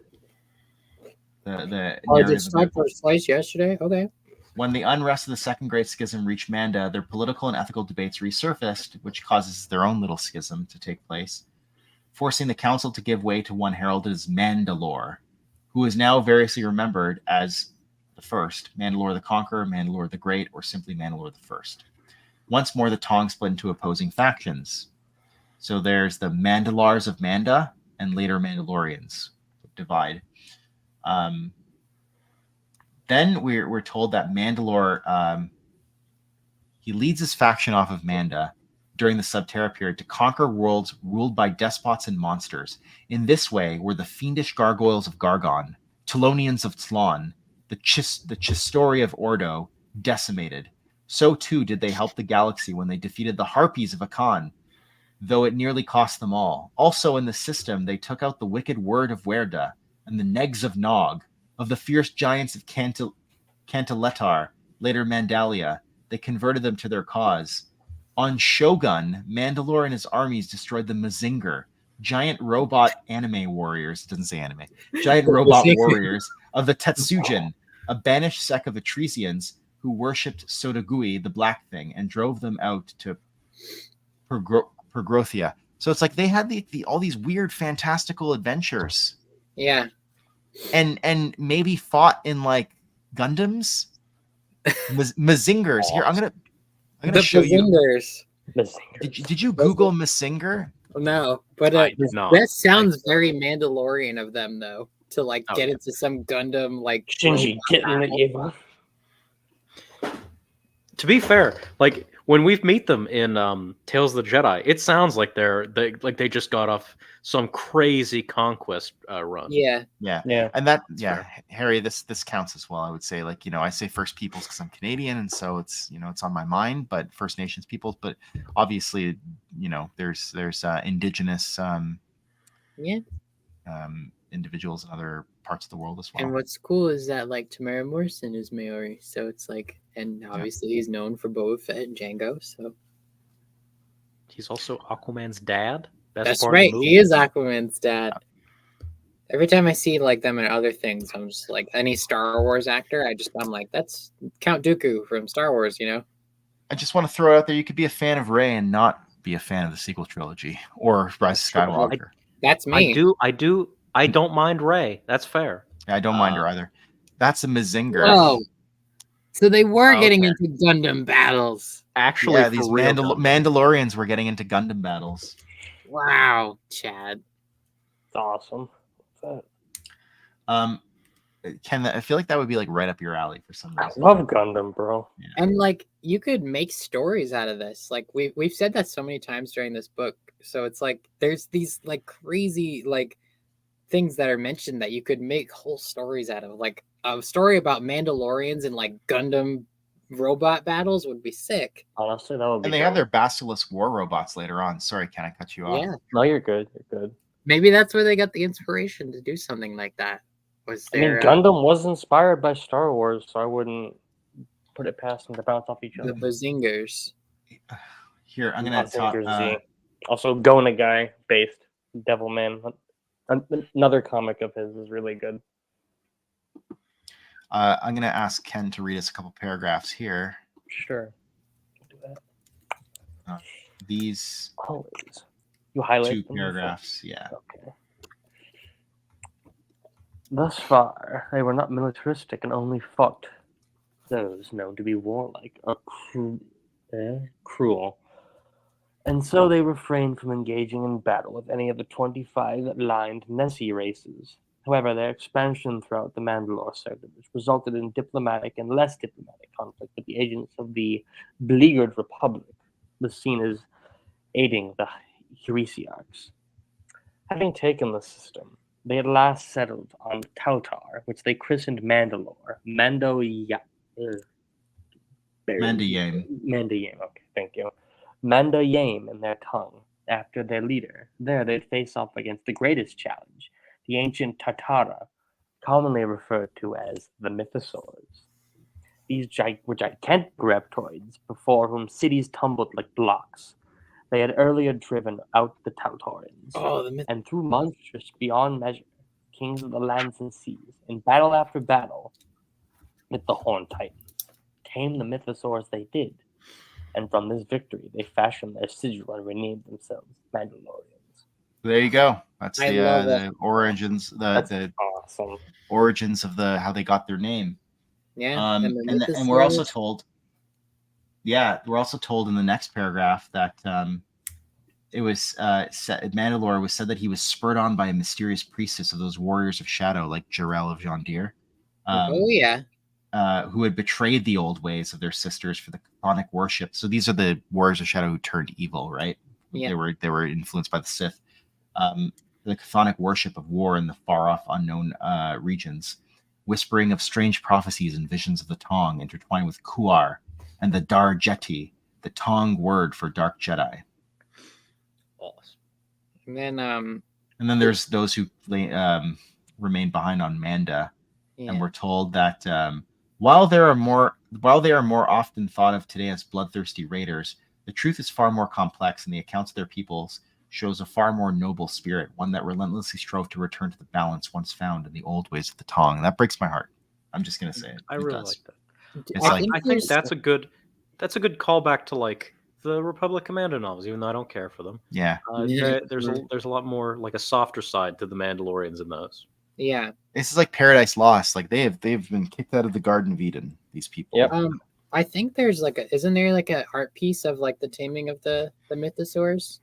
The Oh, did narrative Snipe about Slice yesterday? Okay. when the unrest of the Second Great Schism reached Manda, their political and ethical debates resurfaced, which causes their own little schism to take place, forcing the council to give way to one heralded as Mandalore, who is now variously remembered as the First, Mandalore the Conqueror, Mandalore the Great, or simply Mandalore the First. Once more, the Tong split into opposing factions. So there's the Mandalars of Manda and later Mandalorians divide. Then we're told that Mandalore, he leads his faction off of Manda during the Subterra period to conquer worlds ruled by despots and monsters. In this way were the fiendish gargoyles of Gargon, Telonians of Tlon, the Chistori of Ordo decimated. So too did they help the galaxy when they defeated the Harpies of Akan, though it nearly cost them all. Also in the system, they took out the wicked Word of Werda and the Negs of Nog, of the fierce giants of Cantiletar, later Mandalia. They converted them to their cause. On Shogun, Mandalore and his armies destroyed the Mazinger, giant robot anime warriors. It doesn't say anime. Giant robot warriors of the Tetsujin, a banished sect of Atresians who worshipped Sotogui, the Black Thing, and drove them out to Pergrothia. So it's like they had all these weird, fantastical adventures. Yeah. And maybe fought in like Gundams, Mazingers. Here, I'm gonna show Mazingers. you. Did you Google Mazinger? No, but that sounds very Mandalorian of them, though, to like get into some Gundam like Shinji getting the evil. To be fair, like when we meet them in Tales of the Jedi, it sounds like they just got off some crazy conquest run. Yeah. And that, Harry, this counts as well. I would say, like, I say First Peoples because I'm Canadian, and so it's it's on my mind. But First Nations peoples, but obviously, there's indigenous individuals in other parts of the world as well. And what's cool is that like Tamara Morrison is Maori, so it's like, and obviously he's known for Boba Fett and Django, so he's also Aquaman's dad. That's right. He is Aquaman's dad. Every time I see like them in other things, I'm just like any Star Wars actor. I'm like, that's Count Dooku from Star Wars, I just want to throw out there: you could be a fan of Rey and not be a fan of the sequel trilogy or Rise of Skywalker. That's me. I don't mind Rey. That's fair. Yeah, I don't mind her either. That's a Mazinger. Oh, so they were getting into Gundam battles. Actually, yeah, these Mandalorians were getting into Gundam battles. Wow, Chad. It's awesome. Ken, I feel like that would be like right up your alley for some reason. I love Gundam, bro. Yeah. And like you could make stories out of this. Like we've said that so many times during this book. So it's like there's these like crazy like things that are mentioned that you could make whole stories out of. Like a story about Mandalorians and like Gundam robot battles would be sick. Honestly, that would be. And they have their Basilisk war robots later on. Sorry, can I cut you off? Yeah. No, you're good. You're good. Maybe that's where they got the inspiration to do something like that. Gundam was inspired by Star Wars, so I wouldn't put it past them to bounce off each other. The Bazingers. Here, I'm gonna talk. Also, Gona guy based Devilman. Another comic of his is really good. I'm gonna ask Ken to read us a couple paragraphs here. Sure. Do that. These always. You highlight 2 paragraphs, yeah. Okay. Thus far, they were not militaristic and only fought those known to be warlike or cruel. And so they refrained from engaging in battle with any of the 25 lined Nessie races. However, their expansion throughout the Mandalore sector, which resulted in diplomatic and less diplomatic conflict with the agents of the beleaguered Republic, was seen as aiding the Heresiarchs. Having taken the system, they at last settled on Tautar, which they christened Mandalore. Mandayame. Okay, thank you. Mandayame in their tongue, after their leader. There they'd face off against the greatest challenge, the ancient Tartara, commonly referred to as the Mythosaurs. These were gigantic reptoids before whom cities tumbled like blocks. They had earlier driven out the Tautarians, and through monstrous beyond measure, kings of the lands and seas, in battle after battle, with the Horned Titans, tamed the mythosaurs they did, and from this victory they fashioned their sigil and renamed themselves Mandalorians. There you go. That's I love it. the origins, the Awesome. origins of how they got their name. Yeah, And we're also told. Yeah, we're also told in the next paragraph that it was Mandalore was said that he was spurred on by a mysterious priestess of those warriors of shadow, like Jarell of Jondir. Oh yeah. Who had betrayed the old ways of their sisters for the chthonic worship. So these are the warriors of shadow who turned evil, right? Yeah. They were influenced by the Sith. The chthonic worship of war in the far off unknown regions, whispering of strange prophecies and visions of the Tong intertwined with Kuar and the Dar Jeti, the Tong word for dark Jedi. Awesome. And then there's those who remain behind on Manda, and we're told that while they are more often thought of today as bloodthirsty raiders, the truth is far more complex, and the accounts of their peoples shows a far more noble spirit, one that relentlessly strove to return to the balance once found in the old ways of the Tong. And that breaks my heart. I'm just gonna say it. I really like that. It's I think that's a good callback to like the Republic Commando novels, even though I don't care for them. Yeah. There's a lot more like a softer side to the Mandalorians in those. Yeah. This is like Paradise Lost. Like they've been kicked out of the Garden of Eden. These people. Yep. I think there's isn't there like an art piece of like the taming of the mythosaurs?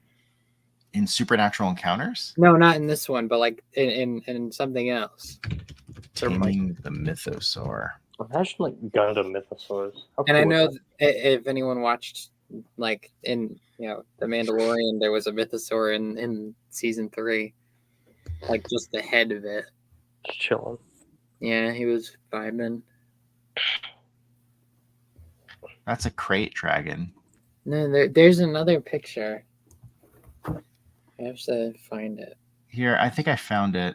In Supernatural Encounters? No, not in this one, but like in something else. Taming the Mythosaur. Imagine like Gundam mythosaurs. And I know if anyone watched like in The Mandalorian, there was a mythosaur in season 3, like just the head of it, just chilling. Yeah, he was vibing. That's a crate dragon. No, there's another picture. I have to find it. Here, I think I found it.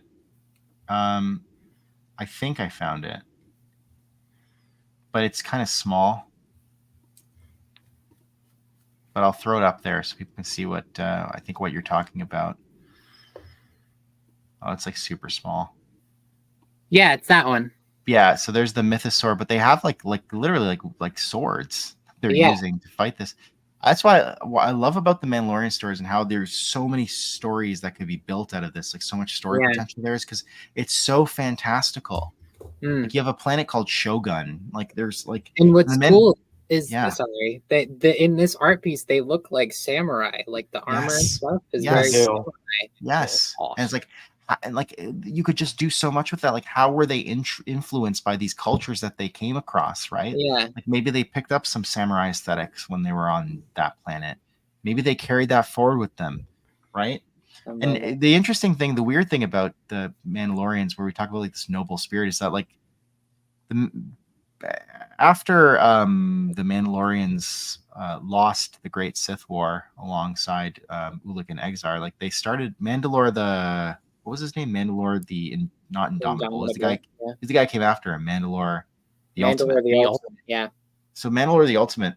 But it's kind of small. But I'll throw it up there so people can see what what you're talking about. Oh, it's like super small. Yeah, it's that one. Yeah, so there's the mythosaur, but they have like literally like swords they're using to fight this. That's what I love about the Mandalorian stories and how there's so many stories that could be built out of this, like so much story potential there is because it's so fantastical. Like you have a planet called Shogun. Like there's like, and what's cool is sorry, they in this art piece they look like samurai, like the armor and stuff is very samurai. Yes, awesome. And it's like you could just do so much with that. Like how were they influenced by these cultures that they came across, right? Yeah, like maybe they picked up some samurai aesthetics when they were on that planet. Maybe they carried that forward with them, right? And the interesting thing, the weird thing about the Mandalorians, where we talk about like this noble spirit, is that like after the Mandalorians lost the Great Sith War alongside Ulic and Exar, like they started Mandalore what was his name? Mandalore not Indomitable. Is the guy who came after him? Mandalore the Ultimate. The Ultimate. Yeah. So Mandalore the Ultimate,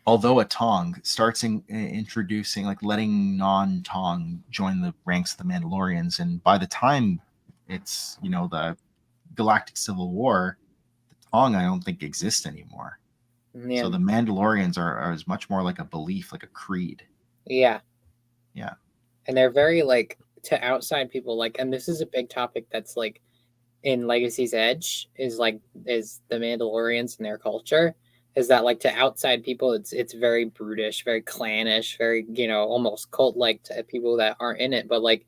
although a Tong, starts introducing like letting non-Tong join the ranks of the Mandalorians, and by the time it's the Galactic Civil War, the Tong I don't think exists anymore. Yeah. So the Mandalorians are as much more like a belief, like a creed. Yeah. Yeah. And they're very like to outside people, like, and this is a big topic that's like in Legacy's Edge is the Mandalorians and their culture, is that like to outside people it's very brutish, very clannish, very almost cult like to people that aren't in it. But like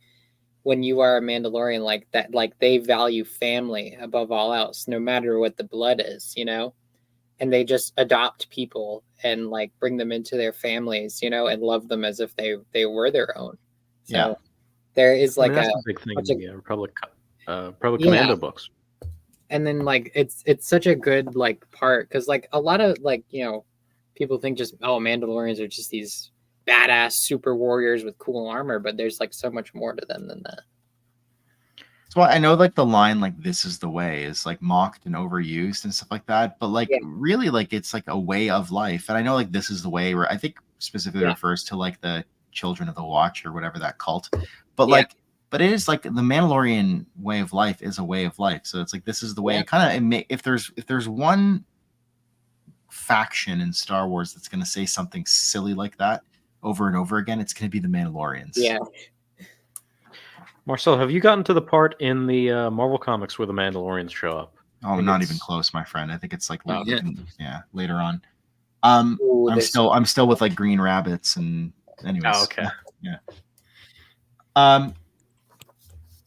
when you are a Mandalorian like that, like they value family above all else, no matter what the blood is, and they just adopt people and like bring them into their families, and love them as if they were their own. So there is like that's a big thing in the Republic Commando books. And then like it's such a good like part because like a lot of like people think just Mandalorians are just these badass super warriors with cool armor, but there's like so much more to them than that. So I know like the line like "this is the way" is like mocked and overused and stuff like that, but like really like it's like a way of life. And I know like "this is the way" where I think specifically refers to like the Children of the Watch or whatever that cult, but like but it is like the Mandalorian way of life is a way of life. So it's like this is the way. If there's one faction in Star Wars that's going to say something silly like that over and over again, it's going to be the Mandalorians. Yeah. Marcel, have you gotten to the part in the Marvel comics where the Mandalorians show up? Oh, not even close, my friend. I think it's like later on. Ooh, I'm still with like green rabbits and anyways. Oh, okay. Yeah.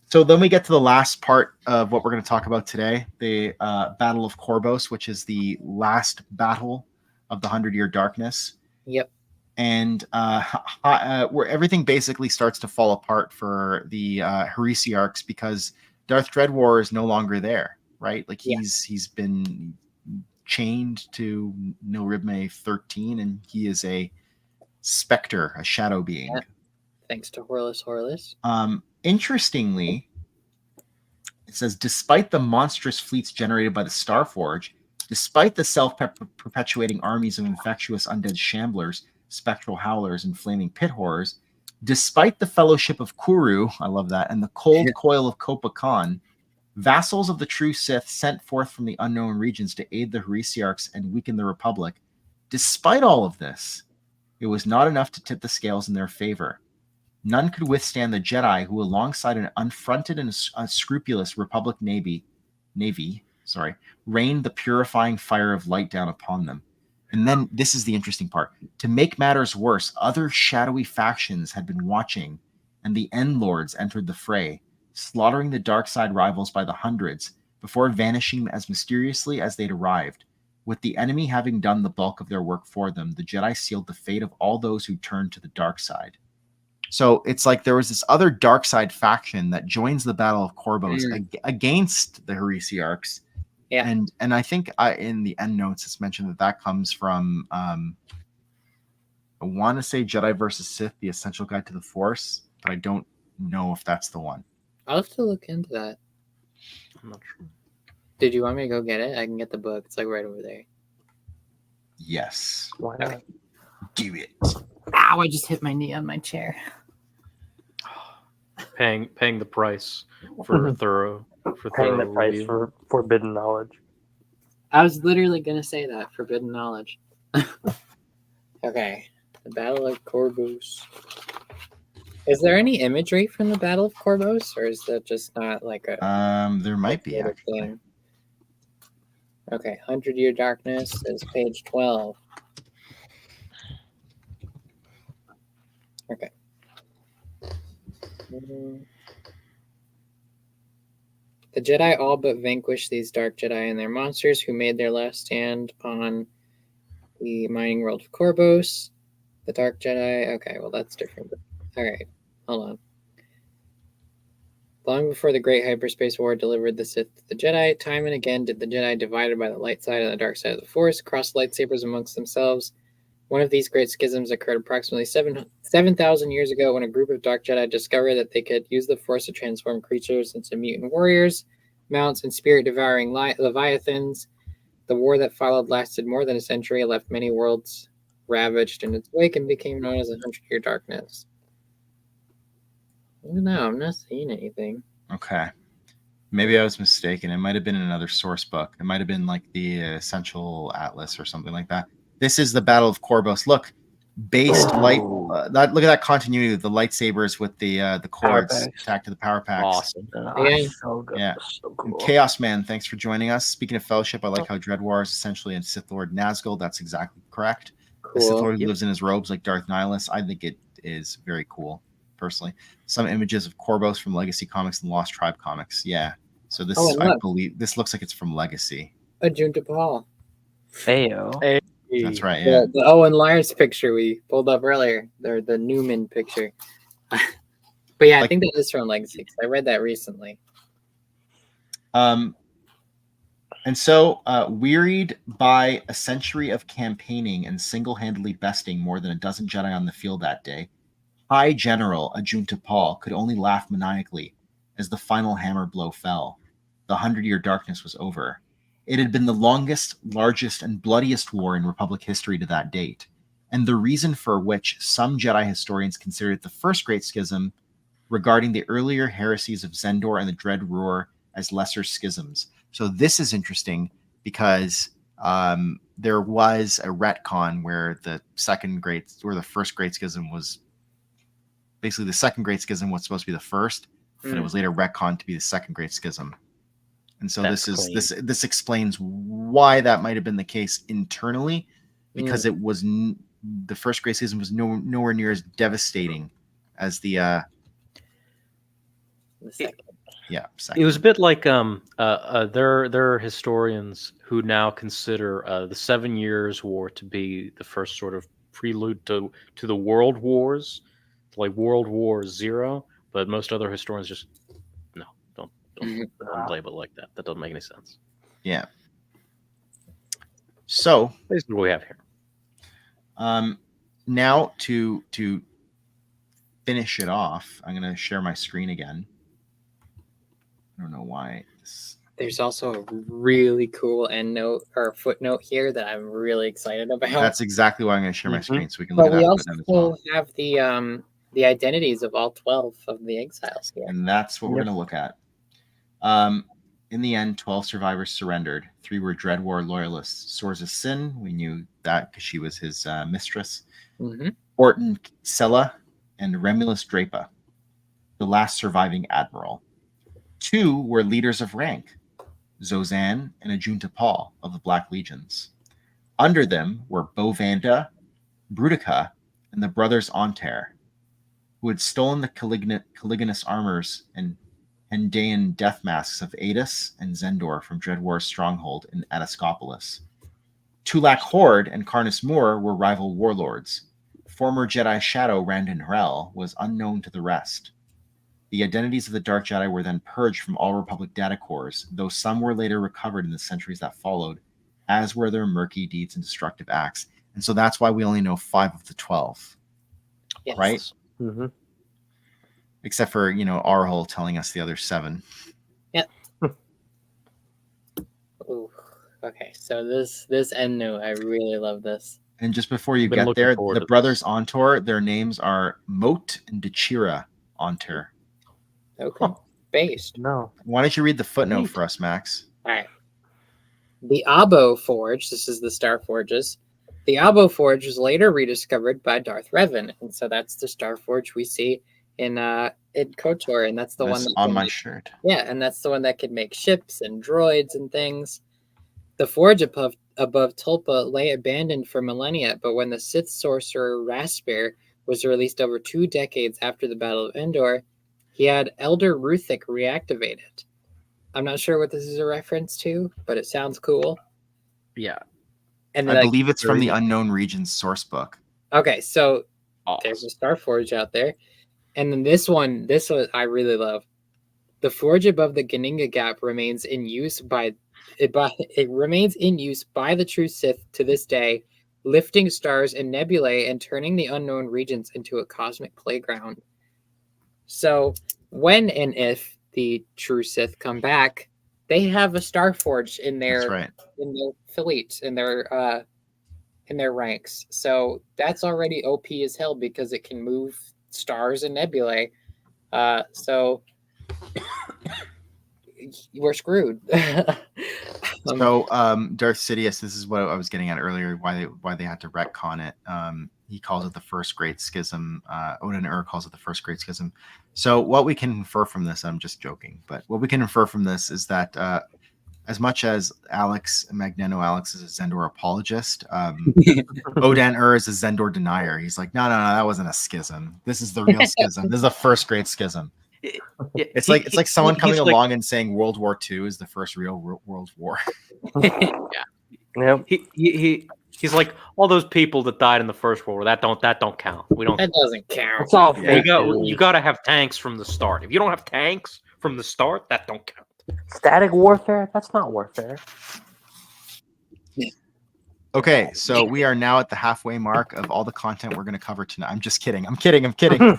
So then we get to the last part of what we're going to talk about today, the Battle of Corvus, which is the last battle of the 100-Year Darkness. Yep. And where everything basically starts to fall apart for the Heresiarchs because Darth Dreadwar is no longer there, right? Like he's been chained to No Ribme 13, and he is a specter, a shadow being. Yeah. Thanks to Horus. Interestingly, it says, despite the monstrous fleets generated by the Starforge, despite the self-perpetuating armies of infectious undead shamblers, spectral howlers, and flaming pit horrors, despite the fellowship of Kuru, I love that, and the cold coil of Kopa Khan, vassals of the true Sith sent forth from the unknown regions to aid the Heresiarchs and weaken the Republic. Despite all of this, it was not enough to tip the scales in their favor. None could withstand the Jedi who, alongside an unfronted and unscrupulous Republic Navy, rained the purifying fire of light down upon them. And then this is the interesting part. To make matters worse, other shadowy factions had been watching, and the End Lords entered the fray, slaughtering the dark side rivals by the hundreds before vanishing as mysteriously as they'd arrived. With the enemy having done the bulk of their work for them, the Jedi sealed the fate of all those who turned to the dark side. So it's like there was this other dark side faction that joins the Battle of Corvus against the Heresiarchs. Yeah. And I think in the end notes it's mentioned that comes from I want to say Jedi versus Sith, the Essential Guide to the Force, but I don't know if that's the one. I'll have to look into that. I'm not sure. Did you want me to go get it? I can get the book. It's like right over there. Yes. Why not? Do it. Ow, I just hit my knee on my chair. Paying the price for thorough Paying the price for forbidden knowledge. I was literally gonna say that forbidden knowledge. Okay, the Battle of Corvus. Is there any imagery from the Battle of Corvus, or is that just not like a? There might be actually. Thing? Okay, 100-Year Darkness is page 12. Okay. The Jedi all but vanquished these dark Jedi and their monsters who made their last stand on the mining world of Corvus. The Dark Jedi. Okay, well, that's different. All right, hold on. Long before the Great Hyperspace War delivered the Sith to the Jedi, time and again did the Jedi, divided by the light side and the dark side of the Force, cross lightsabers amongst themselves. One of these great schisms occurred approximately 7,000 years ago when a group of Dark Jedi discovered that they could use the Force to transform creatures into mutant warriors, mounts, and spirit-devouring leviathans. The war that followed lasted more than a century, left many worlds ravaged in its wake, and became known as the 100-Year Darkness. No, I'm not seeing anything. Okay. Maybe I was mistaken. It might have been in another source book. It might have been like the Essential Atlas or something like that. This is the Battle of Corvus. Look, based light. Look at that continuity of the lightsabers with the cords attached to the power packs. Awesome. Yeah. So good. Yeah. So cool. Chaos Man, thanks for joining us. Speaking of fellowship, I like how Dreadwar is essentially a Sith Lord Nazgul. That's exactly correct. Cool. A Sith Lord who lives in his robes like Darth Nihilus. I think it is very cool, personally. Some images of Corvus from Legacy Comics and Lost Tribe Comics. Yeah. So this, I believe, this looks like it's from Legacy. A Junta Paul. Heyo. Hey. That's right. Yeah. The Owen Lyers picture we pulled up earlier, or the Newman picture. But yeah, I think that is from Legacy. I read that recently. And so, wearied by a century of campaigning and single-handedly besting more than a dozen Jedi on the field that day, High General Ajunta Paul could only laugh maniacally as the final hammer blow fell. The 100-Year Darkness was over. It had been the longest, largest, and bloodiest war in Republic history to that date, and the reason for which some Jedi historians consider it the first Great Schism regarding the earlier heresies of Zendor and the Dread Roar as lesser schisms. So this is interesting because there was a retcon where the first Great Schism was basically the second Great Schism was supposed to be the first, but it was later retconned to be the second Great Schism. And so this explains why that might have been the case internally, because it was the first Great Schism was nowhere near as devastating as the second. It was a bit like there are historians who now consider the 7 Years' War to be the first sort of prelude to the World Wars, like World War Zero. But most other historians just don't label it like that. That doesn't make any sense. Yeah. So this is what we have here. Now to finish it off, I'm going to share my screen again. I don't know why. There's also a really cool endnote or footnote here that I'm really excited about. That's exactly why I'm going to share my screen so we can look at that. We also have the identities of all 12 of the exiles here. And that's what we're going to look at. In the end, 12 survivors surrendered. 3 were Dread War loyalists. Sorza Sin, we knew that because she was his mistress. Orton Sella and Remulus Drapa, the last surviving admiral. 2 were leaders of rank, Zozan and Ajunta Paul of the Black Legions. Under them were Bovanda, Brutica, and the brothers Onter, who had stolen the Caligulus armors and Hendaean death masks of Adis and Zendor from Dreadwar's stronghold in Atascopolis. Tulak Horde and Karnus Moor were rival warlords. Former Jedi Shadow Randon Hrell was unknown to the rest. The identities of the Dark Jedi were then purged from all Republic data cores, though some were later recovered in the centuries that followed, as were their murky deeds and destructive acts. And so that's why we only know 5 of the 12. Yes. Right? Except for, Arhul telling us the other 7. Yep. Ooh. Okay, so this endnote, I really love this. And just before you get there, the brothers Ontor, their names are Moat and Dechira Ontor. Okay. Based. No. Why don't you read the footnote for us, Max? All right. The Abo Forge, this is the Star Forges. The Abo Forge was later rediscovered by Darth Revan, and so that's the Star Forge we see in KOTOR, and that's the one on my shirt. Yeah, and that's the one that could make ships and droids and things. The forge above Tulpa lay abandoned for millennia, but when the Sith sorcerer Rasper was released over 2 decades after the Battle of Endor, he had Elder Ruthic reactivate it. I'm not sure what this is a reference to, but it sounds cool. Yeah. And I believe it's from the Unknown Regions source book. Okay, so there's a Star Forge out there. And then this one I really love. The forge above the Ganinga Gap remains in use by the true Sith to this day, lifting stars and nebulae and turning the unknown regions into a cosmic playground. So when and if the true Sith come back, they have a Star Forge in their fleet, in their ranks. So that's already OP as hell because it can move stars and nebulae. So we're screwed. So Darth Sidious, this is what I was getting at earlier, why they had to retcon it. He calls it the First Great Schism. Odin calls it the First Great Schism. So what we can infer from this, I'm just joking, but what we can infer from this is that as much as Magnano Alex is a Zendor apologist, Odin is a Zendor denier. He's like, no, that wasn't a schism. This is the real schism. This is the First Great Schism. It's like someone coming along and saying World War II is the first real World War. Yeah. He's like, all those people that died in the First World War, that don't count. That doesn't count. It's all fake. You got to have tanks from the start. If you don't have tanks from the start, that don't count. Static warfare? That's not warfare. Okay, so we are now at the halfway mark of all the content we're going to cover tonight. I'm just kidding. I'm kidding.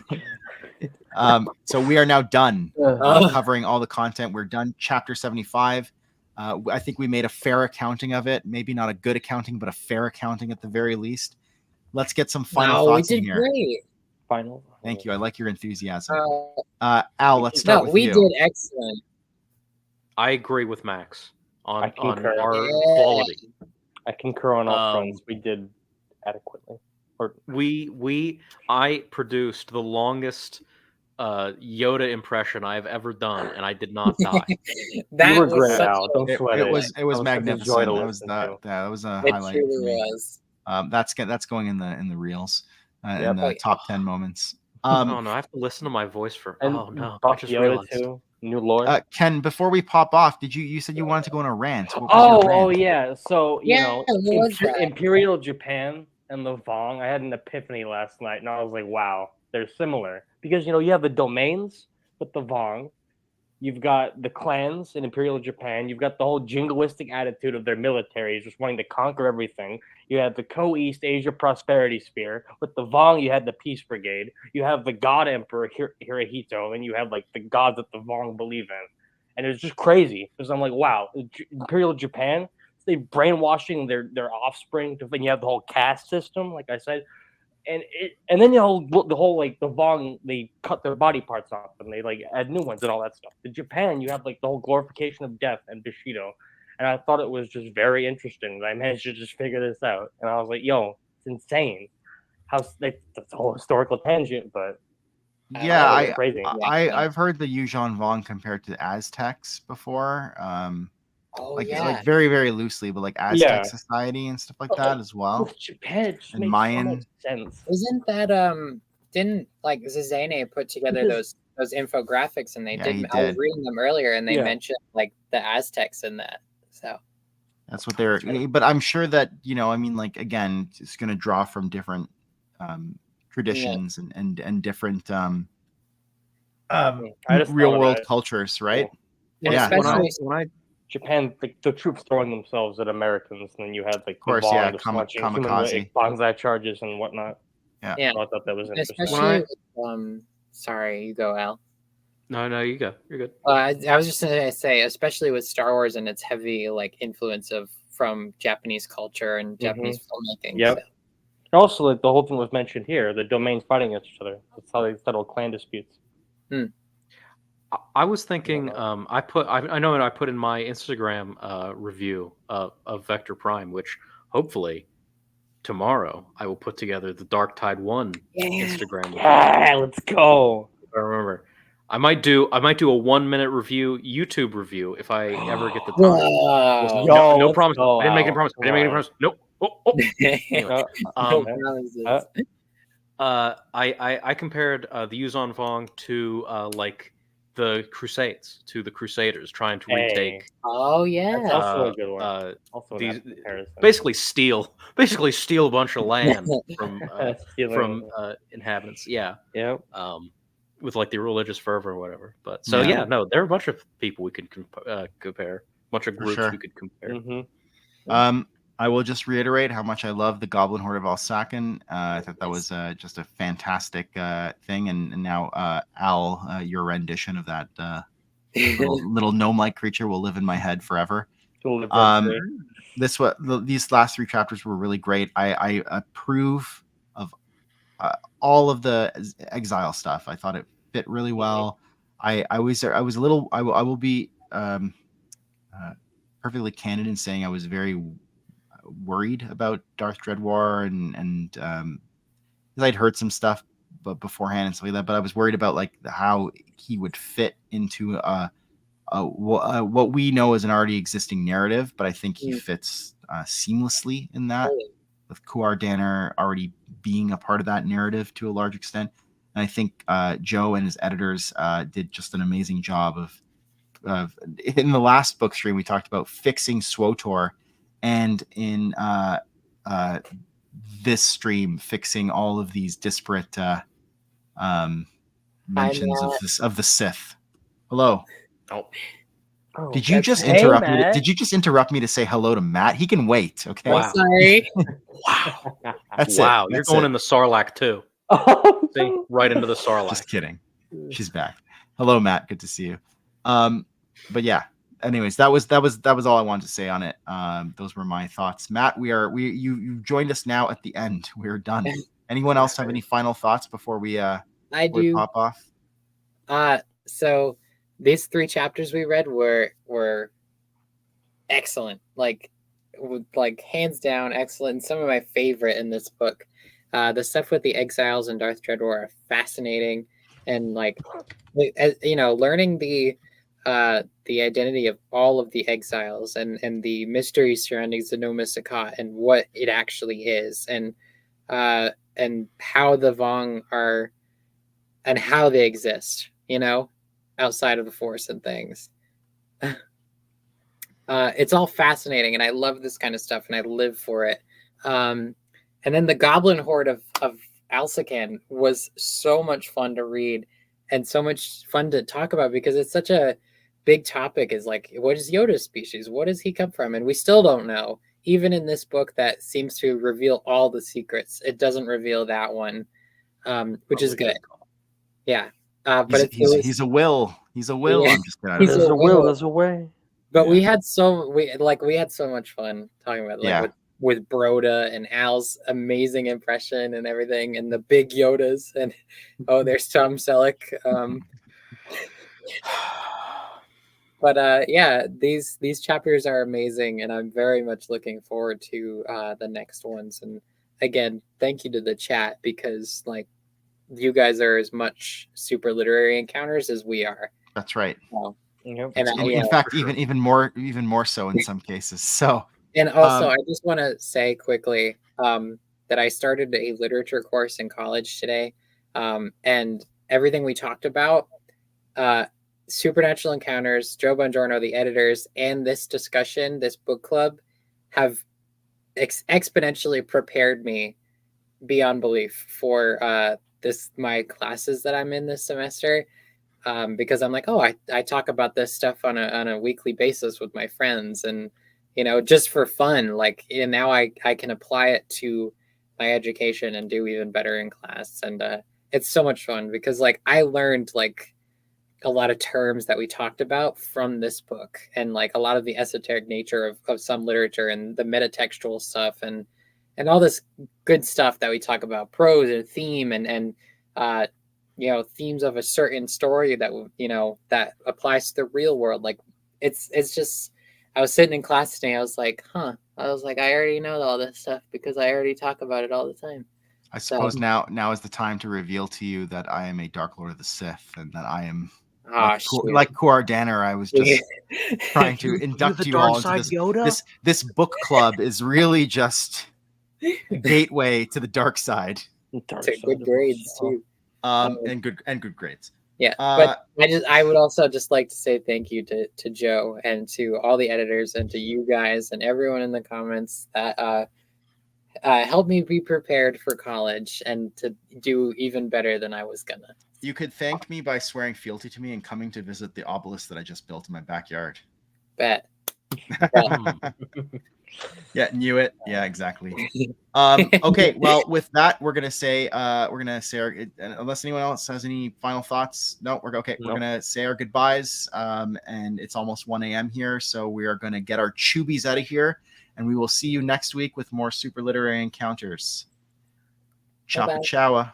So we are now done covering all the content. We're done. Chapter 75. I think we made a fair accounting of it. Maybe not a good accounting, but a fair accounting at the very least. Let's get some final thoughts in here. Great. final. Thank you. I like your enthusiasm. Uh, Al, let's start no, with we you. did excellent. I agree with Max I on concur. our Yeah. quality. I concur on all fronts. We did adequately. I produced the longest Yoda impression I've ever done, and I did not die. That you were was great, such Al. Don't sweat it. It was Such a joy magnificent. to That was listen to. that was a It highlight for truly me. was. That's going in the reels, in the Oh, yeah. top 10 moments. Oh no, I have to listen to my voice for. And Oh no, I Buff just Yoda realized. too. New lore. Ken, before we pop off, you said you wanted to go on a rant? What was your Oh rant? yeah. So you Yeah, know, what was that? Imperial Japan and the Vong. I had an epiphany last night, and I was like, wow, they're similar because you have the domains with the Vong. You've got the clans in Imperial Japan. You've got the whole jingoistic attitude of their militaries, just wanting to conquer everything. You have the Co-East Asia Prosperity Spear. With the Vong, you had the Peace Brigade. You have the God Emperor Hirohito, and you have like the gods that the Vong believe in. And it's just crazy because I'm like, wow, Imperial Japan, they brainwashing their offspring. Then you have the whole caste system, like I said. And then the whole like the Vong, they cut their body parts off and they like add new ones and all that stuff. In Japan, you have like the whole glorification of death and Bushido, and I thought it was just very interesting that I managed to just figure this out. And I was like, yo, it's insane. That's a whole historical tangent, but Yeah, crazy. I've heard the Yuuzhan Vong compared to Aztecs before. Like very, very loosely, but like Aztec society and stuff like that as well. With Japan, it just and makes Mayan. so much sense. Isn't that didn't like Zizane put together those infographics and they Yeah, he did. I was did. reading them earlier and they Yeah. mentioned like the Aztecs in that. So That's what they're. But I'm sure that I mean, like again, it's going to draw from different traditions and different real world cultures, right? Yeah. Especially when Japan, the troops throwing themselves at Americans, and then you had like course, the Vong yeah, just launching kamikaze. human bonsai charges and whatnot. Yeah. So I thought that was interesting. especially sorry, you go, Al. No, you go. You're good. I was just gonna say, especially with Star Wars and its heavy like influence from Japanese culture and Japanese filmmaking. Yep. So. And also, like the whole thing was mentioned here, the domains fighting each other. That's how they settle clan disputes. I was thinking. I know I put in my Instagram review of Vector Prime, which hopefully tomorrow I will put together the Dark Tide 1 Instagram review. Yeah, let's go. I remember. I might do a 1-minute review, YouTube review, if I ever get the time. Wow. No promise. I didn't make any promise. Nope. Anyway, I compared the Yuuzhan Vong to like the Crusades, to the Crusaders trying to retake. Oh yeah, that's also a good one. Also, basically steal a bunch of land from inhabitants. Yeah. Yeah. With like the religious fervor or whatever. But so there are a bunch of people we could compare, a bunch of groups we could compare. I will just reiterate how much I love the Goblin Horde of Alsaken. I thought that was just a fantastic thing. And now, Al, your rendition of that little gnome-like creature will live in my head forever. These last 3 chapters were really great. I approve of all of the exile stuff. I thought it fit really well. I will be perfectly candid in saying I was very worried about Darth Dreadwar and because I'd heard some stuff beforehand and stuff like that, but I was worried about like how he would fit into what we know as an already existing narrative, but I think he fits seamlessly in that, with Kuar Danner already being a part of that narrative to a large extent. And I think Joe and his editors did just an amazing job of in the last book stream we talked about fixing SWOTOR, and in this stream fixing all of these disparate mentions of the Sith. Hello. Did you just interrupt me? Did you just interrupt me to say hello to Matt? He can wait. Okay. Wow. Sorry. Wow. That's wow. it. You're That's going it. in the Sarlacc too. See, right into the Sarlacc. Just kidding. She's back. Hello, Matt. Good to see you. But yeah. Anyways, that was all I wanted to say on it. Those were my thoughts. Matt, you joined us now at the end. We're done. Anyone else have any final thoughts before we I before we do. pop off? So these 3 chapters we read were excellent. Like hands down excellent. Some of my favorite in this book. The stuff with the exiles and Darth Dreador are fascinating, and learning the identity of all of the exiles and the mystery surrounding Zenoma Sakat and what it actually is, and how the Vong are and how they exist, outside of the Force and things. It's all fascinating, and I love this kind of stuff, and I live for it. And then the Goblin Horde of Alsakan was so much fun to read and so much fun to talk about, because it's such a big topic. Is like, what is Yoda's species? What does he come from? And we still don't know. Even in this book that seems to reveal all the secrets, it doesn't reveal that one, which is good. Yeah. But he's a will. He's a will. Yeah. I'm just kidding. There's a will. There's a way. But we had so much fun talking about it, Yeah. with Broda and Al's amazing impression and everything, and the big Yodas, and there's Tom Selleck. But yeah, these chapters are amazing, and I'm very much looking forward to the next ones. And again, thank you to the chat, because you guys are as much super literary encounters as we are. That's right. And in fact, even more so in some cases. So, and also, I just want to say quickly that I started a literature course in college today, and everything we talked about, Supernatural Encounters, Joe Bongiorno, the editors, and this discussion, this book club, have exponentially prepared me beyond belief for my classes that I'm in this semester. Because I'm like, I talk about this stuff on a weekly basis with my friends, and just for fun. And now I can apply it to my education and do even better in class, and it's so much fun, because I learned a lot of terms that we talked about from this book, and a lot of the esoteric nature of some literature, and the metatextual stuff, and all this good stuff that we talk about, prose and theme, and themes of a certain story that that applies to the real world. It's just, I was sitting in class today, I was like, I already know all this stuff, because I already talk about it all the time. I suppose now is the time to reveal to you that I am a Dark Lord of the Sith, and that I am like Kuar Danner. I was just trying to induct you all into this book club is really just a gateway to the dark side. Good grades too. And good grades. Yeah, but I would also just like to say thank you to Joe, and to all the editors, and to you guys, and everyone in the comments that helped me be prepared for college and to do even better than I was gonna. You could thank me by swearing fealty to me and coming to visit the obelisk that I just built in my backyard. Bet. Yeah, knew it. Yeah, exactly. Okay, well, with that, we're gonna say unless anyone else has any final thoughts. No, we're okay. We're gonna say our goodbyes. And it's almost 1 a.m. here, so we are gonna get our choobies out of here, and we will see you next week with more super literary encounters. Ciao. Ciao.